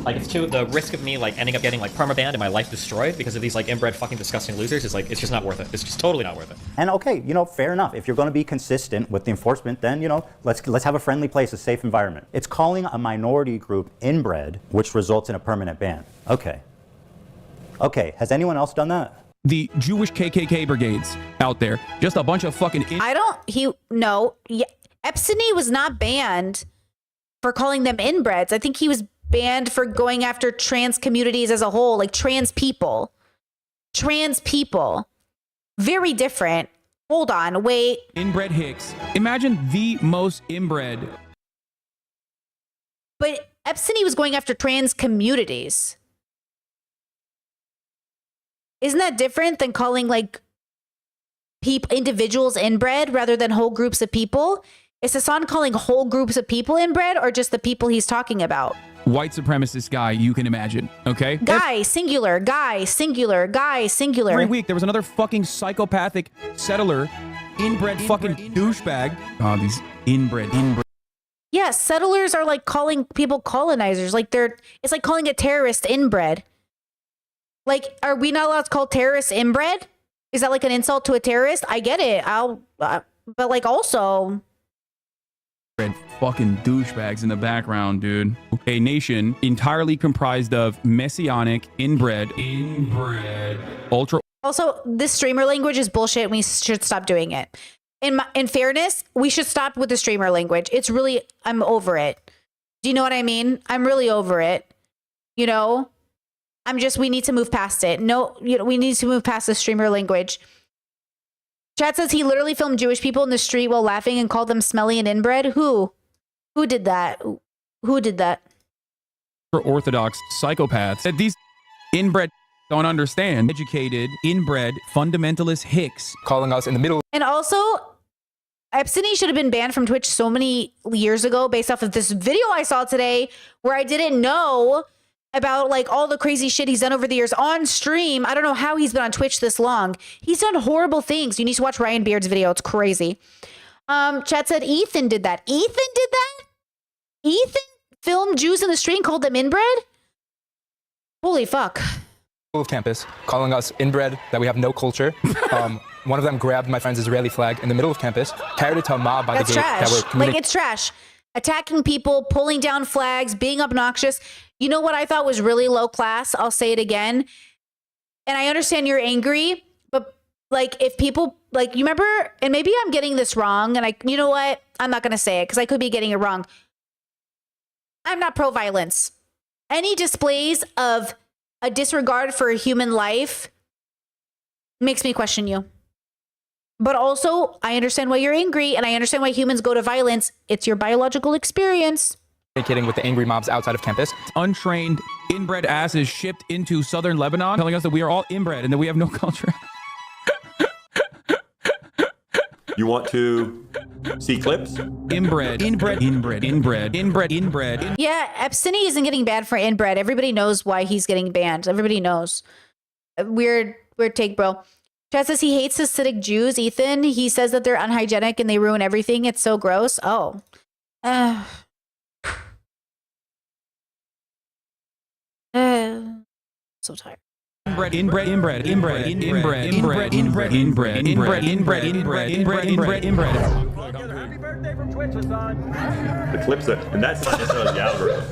Like, it's too, the risk of me, like, ending up getting, like, permabanned and my life destroyed because of these, like, inbred fucking disgusting losers is, like, it's just not worth it. It's just totally not worth it. And okay, fair enough. If you're going to be consistent with the enforcement, then, let's have a friendly place, a safe environment. It's calling a minority group inbred, which results in a permanent ban. Okay, has anyone else done that? The Jewish KKK brigades out there, just a bunch of fucking... Epstein was not banned for calling them inbreds. I think he was banned for going after trans communities as a whole, like trans people. Very different. Hold on, wait. Inbred Hicks. Imagine the most inbred. But Epstein was going after trans communities. Isn't that different than calling like individuals inbred rather than whole groups of people? Is Hasan calling whole groups of people inbred or just the people he's talking about? White supremacist guy you can imagine, okay? Guy, singular. Every week there was another fucking psychopathic settler, inbred fucking douchebag. Oh, these inbred. Yeah, settlers are like calling people colonizers. Like it's like calling a terrorist inbred. Like, are we not allowed to call terrorists inbred? Is that like an insult to a terrorist? I get it. But like also... fucking douchebags in the background, dude. A nation entirely comprised of messianic, inbred, ultra... Also, this streamer language is bullshit and we should stop doing it. In fairness, we should stop with the streamer language. It's really... I'm over it. Do you know what I mean? I'm really over it. We need to move past it. We need to move past the streamer language. Chat says he literally filmed Jewish people in the street while laughing and called them smelly and inbred. Who did that? Who did that? Orthodox psychopaths that these inbred don't understand. Educated, inbred, fundamentalist hicks. Calling us in the middle. And also, Epstein should have been banned from Twitch so many years ago based off of this video I saw today where I didn't know about like all the crazy shit he's done over the years on stream. I don't know how he's been on Twitch this long. He's done horrible things. You need to watch Ryan Beard's video. It's crazy. Chat said Ethan did that. Ethan filmed Jews in the street and called them inbred? Holy fuck. Of campus, calling us inbred, that we have no culture. One of them grabbed my friend's Israeli flag in the middle of campus, carried it to a mob by the gate. Trash. That were committing... Like, it's trash. Attacking people, pulling down flags, being obnoxious. You know what I thought was really low class? I'll say it again. And I understand you're angry, but like if people, like you remember, and maybe I'm getting this wrong, and you know what? I'm not going to say it because I could be getting it wrong. I'm not pro-violence. Any displays of a disregard for human life makes me question you. But also, I understand why you're angry, and I understand why humans go to violence. It's your biological experience. Communicating with the angry mobs outside of campus. Untrained, inbred asses shipped into southern Lebanon, telling us that we are all inbred and that we have no culture. You want to see clips? Inbred. Yeah, Epstein isn't getting banned for inbred. Everybody knows why he's getting banned. Everybody knows. Weird take, bro. Chad says he hates Hasidic Jews, Ethan. He says that they're unhygienic and they ruin everything. It's so gross. Oh. So tired. Inbred. Happy birthday from Twitch, Hassan. The clips are, and that's not necessarily the algorithm.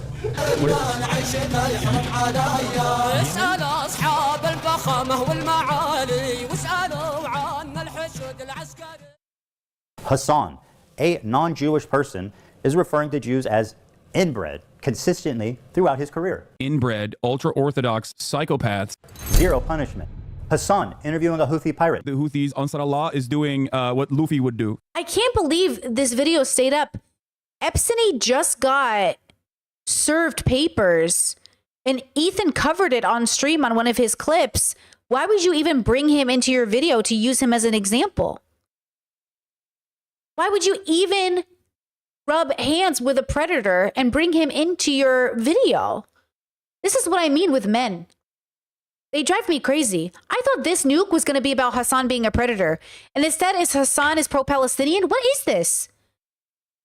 Hassan, a non-Jewish person, is referring to Jews as inbred consistently throughout his career. Inbred, ultra-Orthodox psychopaths. Zero punishment. Hassan interviewing a Houthi pirate. The Houthis, Ansar Allah, is doing what Luffy would do. I can't believe this video stayed up. Epstein just got served papers and Ethan covered it on stream on one of his clips. Why would you even bring him into your video to use him as an example? Why would you even rub hands with a predator and bring him into your video? This is what I mean with men. They drive me crazy. I thought this nuke was going to be about Hassan being a predator. And instead, Hassan is pro-Palestinian? What is this?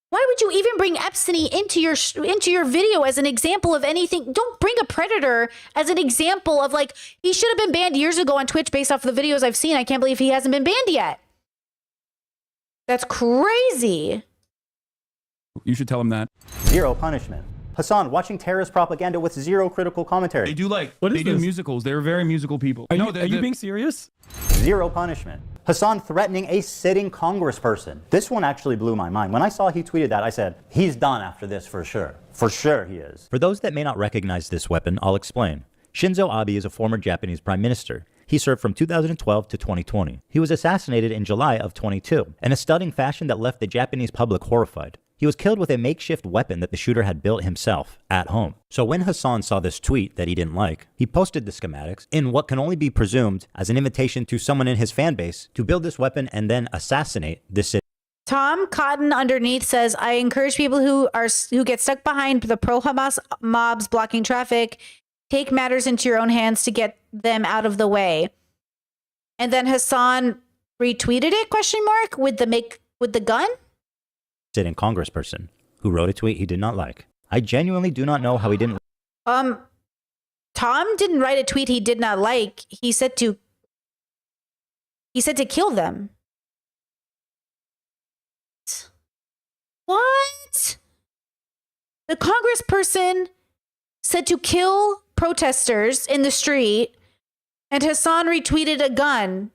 Why would you even bring Epstein into your video as an example of anything? Don't bring a predator as an example of, like, he should have been banned years ago on Twitch based off the videos I've seen. I can't believe he hasn't been banned yet. That's crazy. You should tell him that. Zero punishment. Hassan watching terrorist propaganda with zero critical commentary. They do musicals. They're very musical people. Are you being serious? Zero punishment. Hassan threatening a sitting congressperson. This one actually blew my mind. When I saw he tweeted that, I said, he's done after this for sure. For sure he is. For those that may not recognize this weapon, I'll explain. Shinzo Abe is a former Japanese prime minister. He served from 2012 to 2020. He was assassinated in July of 22 in a stunning fashion that left the Japanese public horrified. He was killed with a makeshift weapon that the shooter had built himself at home. So when Hassan saw this tweet that he didn't like, he posted the schematics in what can only be presumed as an invitation to someone in his fan base to build this weapon and then assassinate this city. Tom Cotton underneath says, I encourage people who get stuck behind the pro-Hamas mobs blocking traffic, take matters into your own hands to get them out of the way. And then Hassan retweeted it, with the gun? Sitting congressperson who wrote a tweet he did not like. I genuinely do not know how he didn't. Tom didn't write a tweet he did not like. He said to kill them. What? The congressperson said to kill protesters in the street, and Hassan retweeted a gun.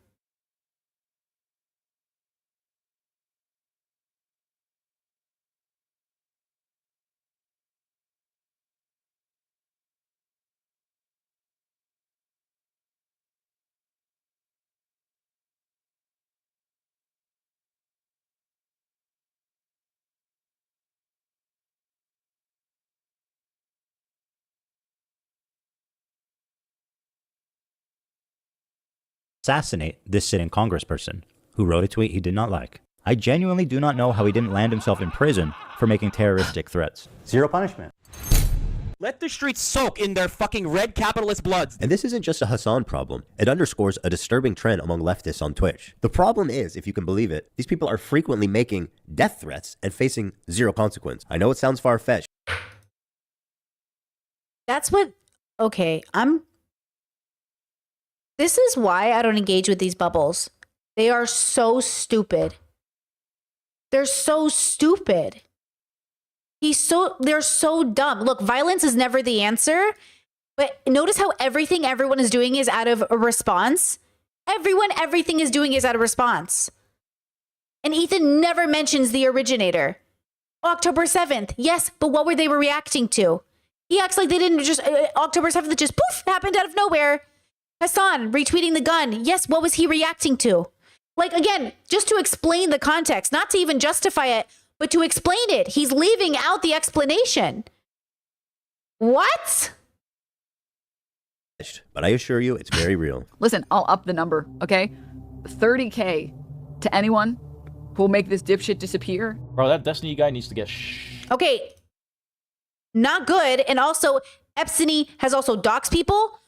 Assassinate this sitting congressperson who wrote a tweet he did not like. I genuinely do not know how he didn't land himself in prison for making terroristic threats. Zero punishment. Let the streets soak in their fucking red capitalist bloods. And this isn't just a Hassan problem. It underscores a disturbing trend among leftists on Twitch. The problem is, if you can believe it, these people are frequently making death threats and facing zero consequence. I know it sounds far-fetched. That's what... Okay, This is why I don't engage with these bubbles. They are so stupid. They're so stupid. They're so dumb. Look, violence is never the answer, but notice how everyone is doing is out of a response. Everything is doing is out of response. And Ethan never mentions the originator. October 7th. Yes, but what were they reacting to? He acts like they didn't just, October 7th just poof, happened out of nowhere. Hassan retweeting the gun. Yes, what was he reacting to? Like, again, just to explain the context, not to even justify it, but to explain it. He's leaving out the explanation. What? But I assure you, it's very real. Listen, I'll up the number, okay? 30K to anyone who will make this dipshit disappear. Bro, that Destiny guy needs to get Okay. Not good. And also, Epstein has also doxed people,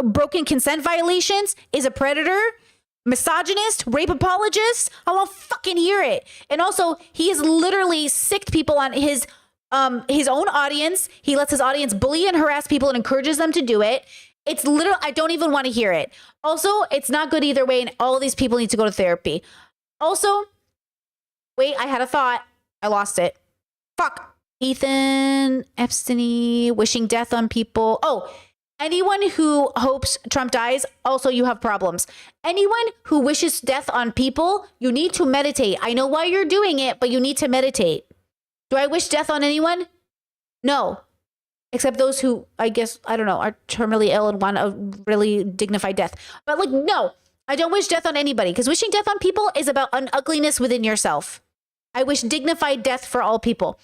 broken consent violations, is a predator, misogynist, rape apologist. I won't fucking hear it. And also, he has literally sicked people on his own audience. He lets his audience bully and harass people and encourages them to do it. It's literally, I don't even want to hear it. Also, it's not good either way, and all of these people need to go to therapy. Also, wait, I had a thought. I lost it. Fuck. Ethan Epstein wishing death on people. Oh, anyone who hopes Trump dies, also you have problems. Anyone who wishes death on people, you need to meditate. I know why you're doing it, but you need to meditate. Do I wish death on anyone? No. Except those who, I guess, I don't know, are terminally ill and want a really dignified death. But like, no, I don't wish death on anybody, because wishing death on people is about an ugliness within yourself. I wish dignified death for all people.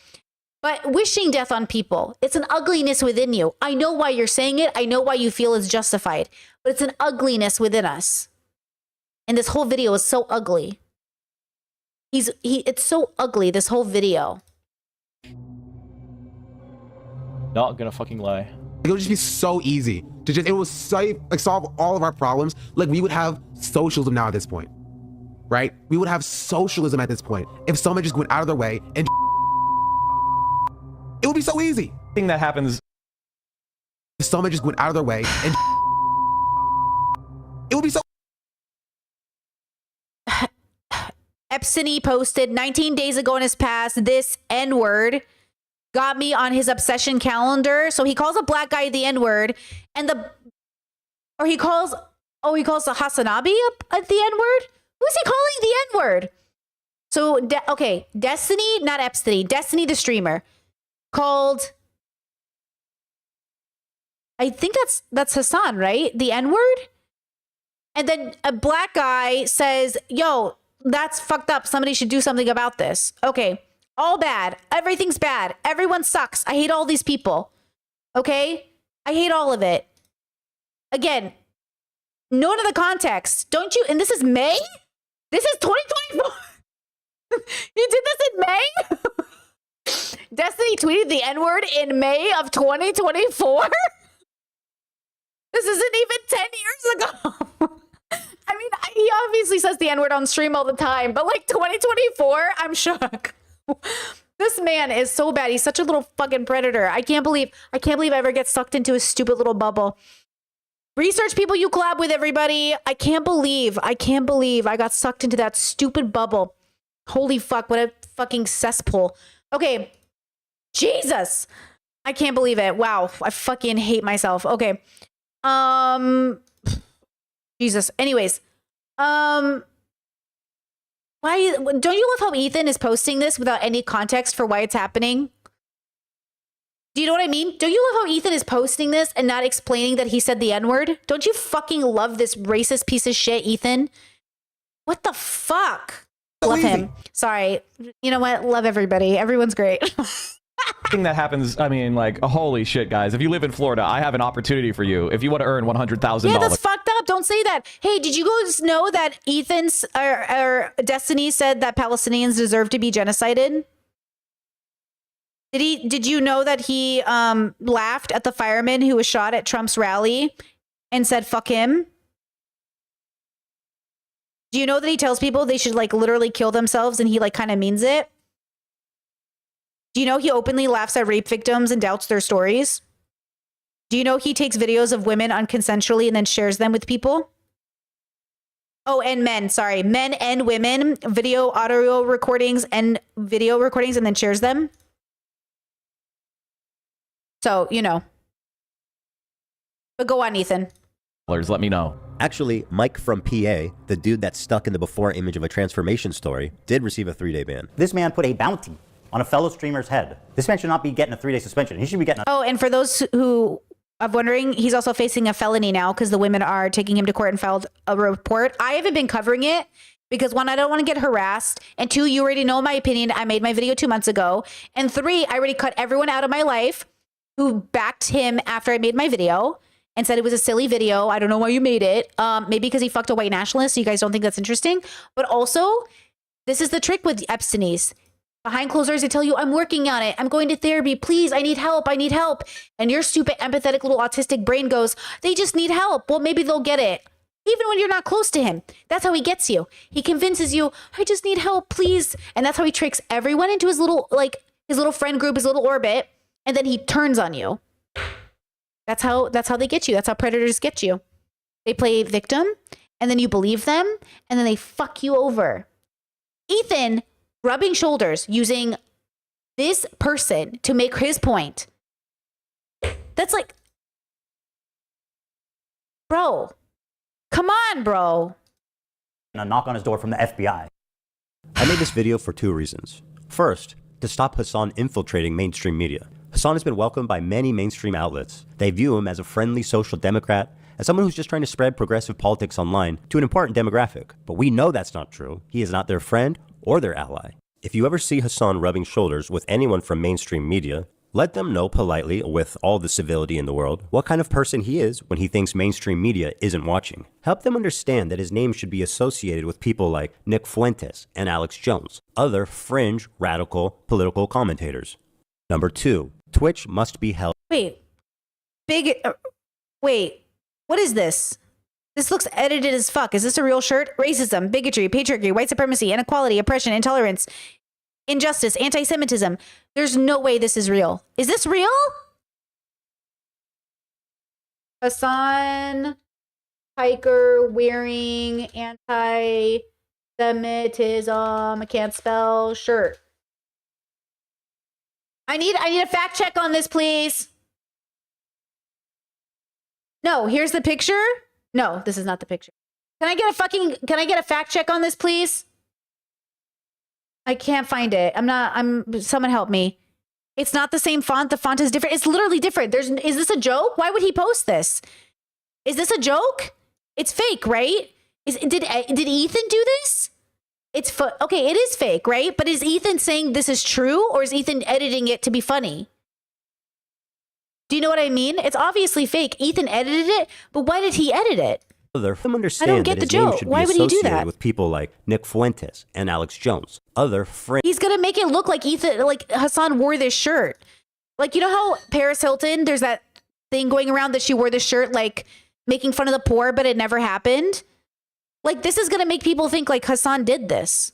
But wishing death on people, it's an ugliness within you. I know why you're saying it. I know why you feel it's justified. But it's an ugliness within us. And this whole video is so ugly. It's so ugly, this whole video. Not gonna fucking lie. It would just be so easy to just, it would solve all of our problems. Like, we would have socialism now at this point, right? We would have socialism at this point if someone just went out of their way and it would be so easy. Thing that happens. If someone just went out of their way and it would be so. Epstein posted 19 days ago in his past, this N-word got me on his obsession calendar. So he calls a black guy the N-word, and he calls the Hasanabi at the N-word. Who's he calling the N-word? So okay, Destiny, not Epstein, Destiny the streamer called, I think that's Hassan, right? The N-word. And then a black guy says, yo, that's fucked up. Somebody should do something about this. Okay. All bad. Everything's bad. Everyone sucks. I hate all these people. Okay? I hate all of it. Again, note of the context. Don't you? And this is May? This is 2024. You did this in May? Destiny tweeted the N-word in May of 2024? This isn't even 10 years ago. I mean, he obviously says the N-word on stream all the time, but like 2024, I'm shook. This man is so bad. He's such a little fucking predator. I can't believe I ever get sucked into a stupid little bubble. Research people you collab with, everybody. I can't believe I got sucked into that stupid bubble. Holy fuck, what a fucking cesspool. Okay. Jesus. I can't believe it. Wow. I fucking hate myself. Okay. Jesus. Anyways. Why don't you love how Ethan is posting this without any context for why it's happening? Do you know what I mean? Don't you love how Ethan is posting this and not explaining that he said the N-word? Don't you fucking love this racist piece of shit, Ethan? What the fuck? Love him. Sorry. You know what? Love everybody. Everyone's great. Thing that happens, I mean, like, holy shit, guys. If you live in Florida, I have an opportunity for you. If you want to earn $100,000. Yeah, that's fucked up. Don't say that. Hey, did you guys know that Ethan's or Destiny said that Palestinians deserve to be genocided? Did you know that he laughed at the fireman who was shot at Trump's rally and said fuck him? Do you know that he tells people they should like literally kill themselves and he like kind of means it? Do you know he openly laughs at rape victims and doubts their stories? Do you know he takes videos of women unconsensually and then shares them with people? Oh, and men, sorry. Men and women, audio recordings and video recordings and then shares them. So, you know. But go on, Ethan. Let me know. Actually, Mike from PA, the dude that's stuck in the before image of a transformation story, did receive a 3-day ban. This man put a bounty on a fellow streamer's head. This man should not be getting a 3-day suspension. He should be getting Oh, and for those who are wondering, he's also facing a felony now because the women are taking him to court and filed a report. I haven't been covering it because 1, I don't want to get harassed. And 2, you already know my opinion. I made my video 2 months ago. And 3, I already cut everyone out of my life who backed him after I made my video and said it was a silly video. I don't know why you made it. Maybe because he fucked a white nationalist. So you guys don't think that's interesting. But also, this is the trick with Epstein's. Behind closed doors, they tell you, I'm working on it. I'm going to therapy. Please, I need help. I need help. And your stupid, empathetic little autistic brain goes, they just need help. Well, maybe they'll get it. Even when you're not close to him. That's how he gets you. He convinces you, I just need help, please. And that's how he tricks everyone into his little friend group, his little orbit, and then he turns on you. That's how they get you. That's how predators get you. They play victim, and then you believe them, and then they fuck you over. Ethan rubbing shoulders using this person to make his point. That's like, bro, come on, bro. And a knock on his door from the FBI. I made this video for two reasons. First, to stop Hasan infiltrating mainstream media. Hasan has been welcomed by many mainstream outlets. They view him as a friendly social democrat, as someone who's just trying to spread progressive politics online to an important demographic. But we know that's not true. He is not their friend or their ally. If you ever see Hasan rubbing shoulders with anyone from mainstream media, let them know politely, with all the civility in the world, what kind of person he is when he thinks mainstream media isn't watching. Help them understand that his name should be associated with people like Nick Fuentes and Alex Jones, other fringe, radical, political commentators. Number 2, Twitch must be held. Wait, what is this? This looks edited as fuck. Is this a real shirt? Racism, bigotry, patriarchy, white supremacy, inequality, oppression, intolerance, injustice, anti-Semitism. There's no way this is real. Is this real? Hasan Piker wearing anti-Semitism, I can't spell, shirt. I need a fact check on this, please. No, here's the picture. No, this is not the picture. Can I get a fact check on this, please? I can't find it. Someone help me. It's not the same font. The font is different. It's literally different. Is this a joke? Why would he post this? Is this a joke? It's fake, right? Did Ethan do this? Okay, it is fake, right? But is Ethan saying this is true, or is Ethan editing it to be funny? Do you know what I mean? It's obviously fake. Ethan edited it, but why did he edit it? I don't get the joke. Why would he do that? With people like Nick Fuentes and Alex Jones, other fringe. He's gonna make it look like Hasan wore this shirt. Like, you know how Paris Hilton, there's that thing going around that she wore this shirt, like making fun of the poor, but it never happened. Like, this is gonna make people think like Hasan did this.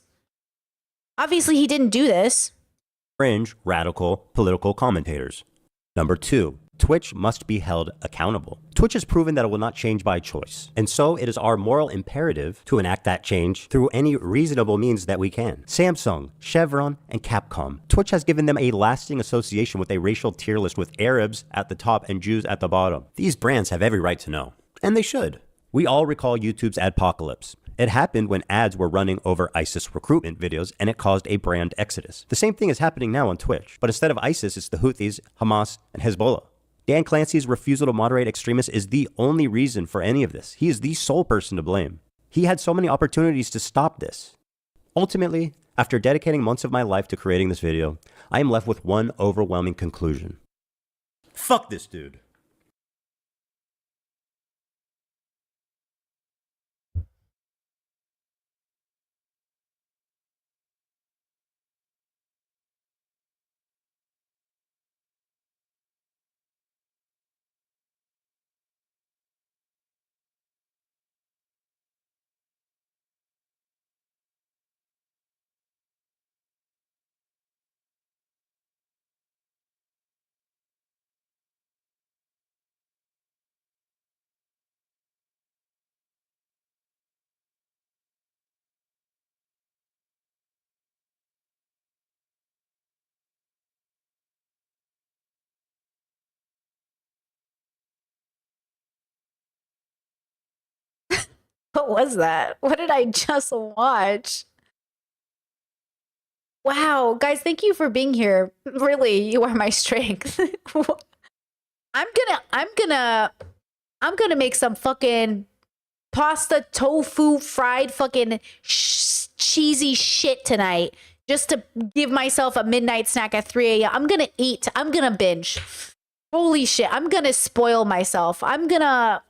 Obviously, he didn't do this. Fringe, radical, political commentators. Number 2, Twitch must be held accountable. Twitch has proven that it will not change by choice, and so it is our moral imperative to enact that change through any reasonable means that we can. Samsung, Chevron, and Capcom. Twitch has given them a lasting association with a racial tier list with Arabs at the top and Jews at the bottom. These brands have every right to know, and they should. We all recall YouTube's adpocalypse. It happened when ads were running over ISIS recruitment videos, and it caused a brand exodus. The same thing is happening now on Twitch, but instead of ISIS, it's the Houthis, Hamas, and Hezbollah. Dan Clancy's refusal to moderate extremists is the only reason for any of this. He is the sole person to blame. He had so many opportunities to stop this. Ultimately, after dedicating months of my life to creating this video, I am left with one overwhelming conclusion. Fuck this dude. What was that? What did I just watch? Wow, guys, thank you for being here. Really, you are my strength. I'm gonna make some fucking pasta, tofu, fried fucking cheesy shit tonight just to give myself a midnight snack at 3 a.m. I'm gonna eat. I'm gonna binge. Holy shit, I'm gonna spoil myself. I'm gonna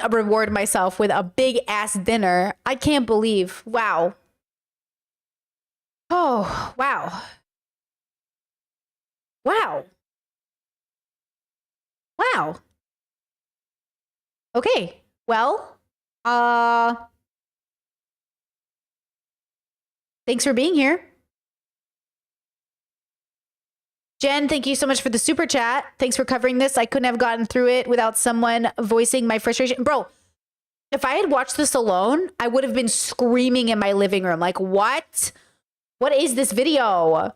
reward myself with a big ass dinner. I can't believe. Wow. Oh, wow. Wow. Wow. Okay. Well, thanks for being here. Jen, thank you so much for the super chat. Thanks for covering this. I couldn't have gotten through it without someone voicing my frustration. Bro, if I had watched this alone, I would have been screaming in my living room. Like, what? What is this video?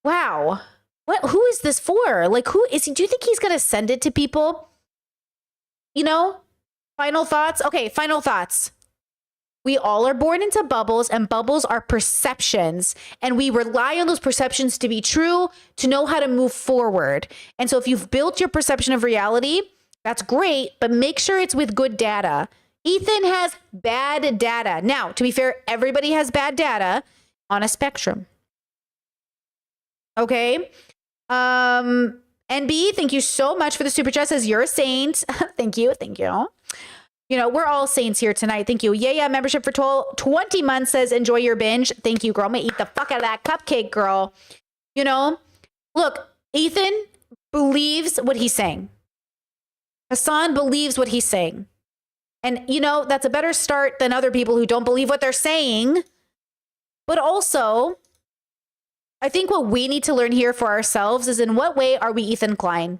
Wow. Who is this for? Like, who is he? Do you think he's going to send it to people? You know? Final thoughts? Okay, final thoughts. We all are born into bubbles, and bubbles are perceptions. And we rely on those perceptions to be true, to know how to move forward. And so if you've built your perception of reality, that's great, but make sure it's with good data. Ethan has bad data. Now, to be fair, everybody has bad data on a spectrum. Okay? NB, thank you so much for the super chat. Says you're a saint. Thank you. Thank you. You know, we're all saints here tonight. Thank you. Yeah, membership for 20 months says enjoy your binge. Thank you, girl. I'm going to eat the fuck out of that cupcake, girl. You know, look, Ethan believes what he's saying. Hassan believes what he's saying. And, you know, that's a better start than other people who don't believe what they're saying. But also, I think what we need to learn here for ourselves is in what way are we Ethan Klein?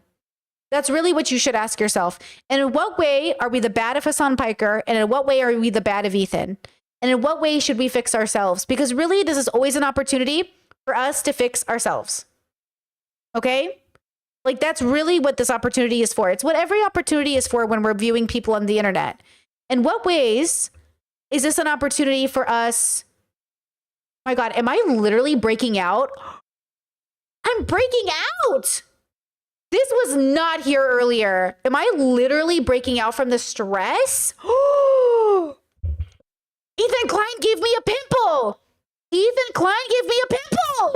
That's really what you should ask yourself. And in what way are we the bad of Hassan Piker? And in what way are we the bad of Ethan? And in what way should we fix ourselves? Because really, this is always an opportunity for us to fix ourselves. Okay? Like, that's really what this opportunity is for. It's what every opportunity is for when we're viewing people on the internet. In what ways is this an opportunity for us? My God, am I literally breaking out? I'm breaking out! This was not here earlier. Am I literally breaking out from the stress? Ethan Klein gave me a pimple. Ethan Klein gave me a pimple.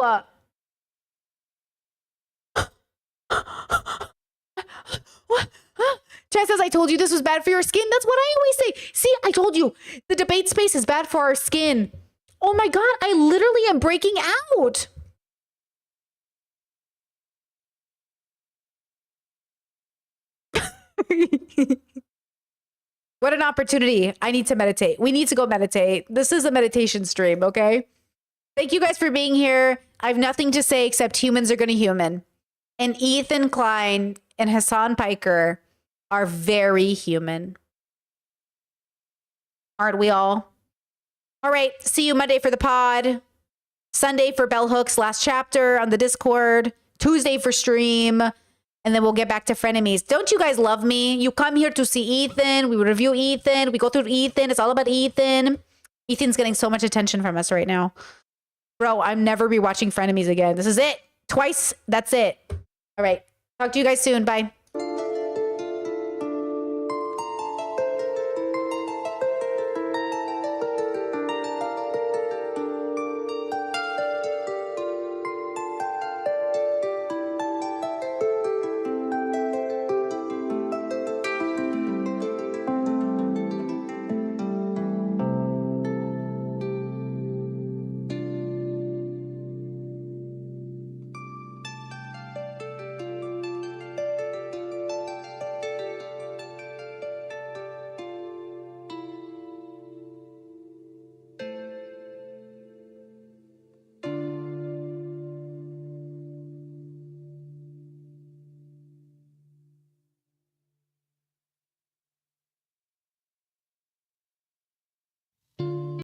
What? Chad says, I told you this was bad for your skin. That's what I always say. See, I told you the debate space is bad for our skin. Oh my God, I literally am breaking out. What an opportunity. I need to meditate. We need to go meditate. This is a meditation stream, okay? Thank you guys for being here. I have nothing to say except humans are going to human. And Ethan Klein and Hassan Piker are very human. Aren't we all? All right. See you Monday for the pod. Sunday for Bell Hooks last chapter on the Discord. Tuesday for stream. And then we'll get back to frenemies. Don't you guys love me? You come here to see Ethan. We review Ethan. We go through Ethan. It's all about Ethan. Ethan's getting so much attention from us right now. Bro, I'm never rewatching frenemies again. This is it. Twice. That's it. All right. Talk to you guys soon. Bye.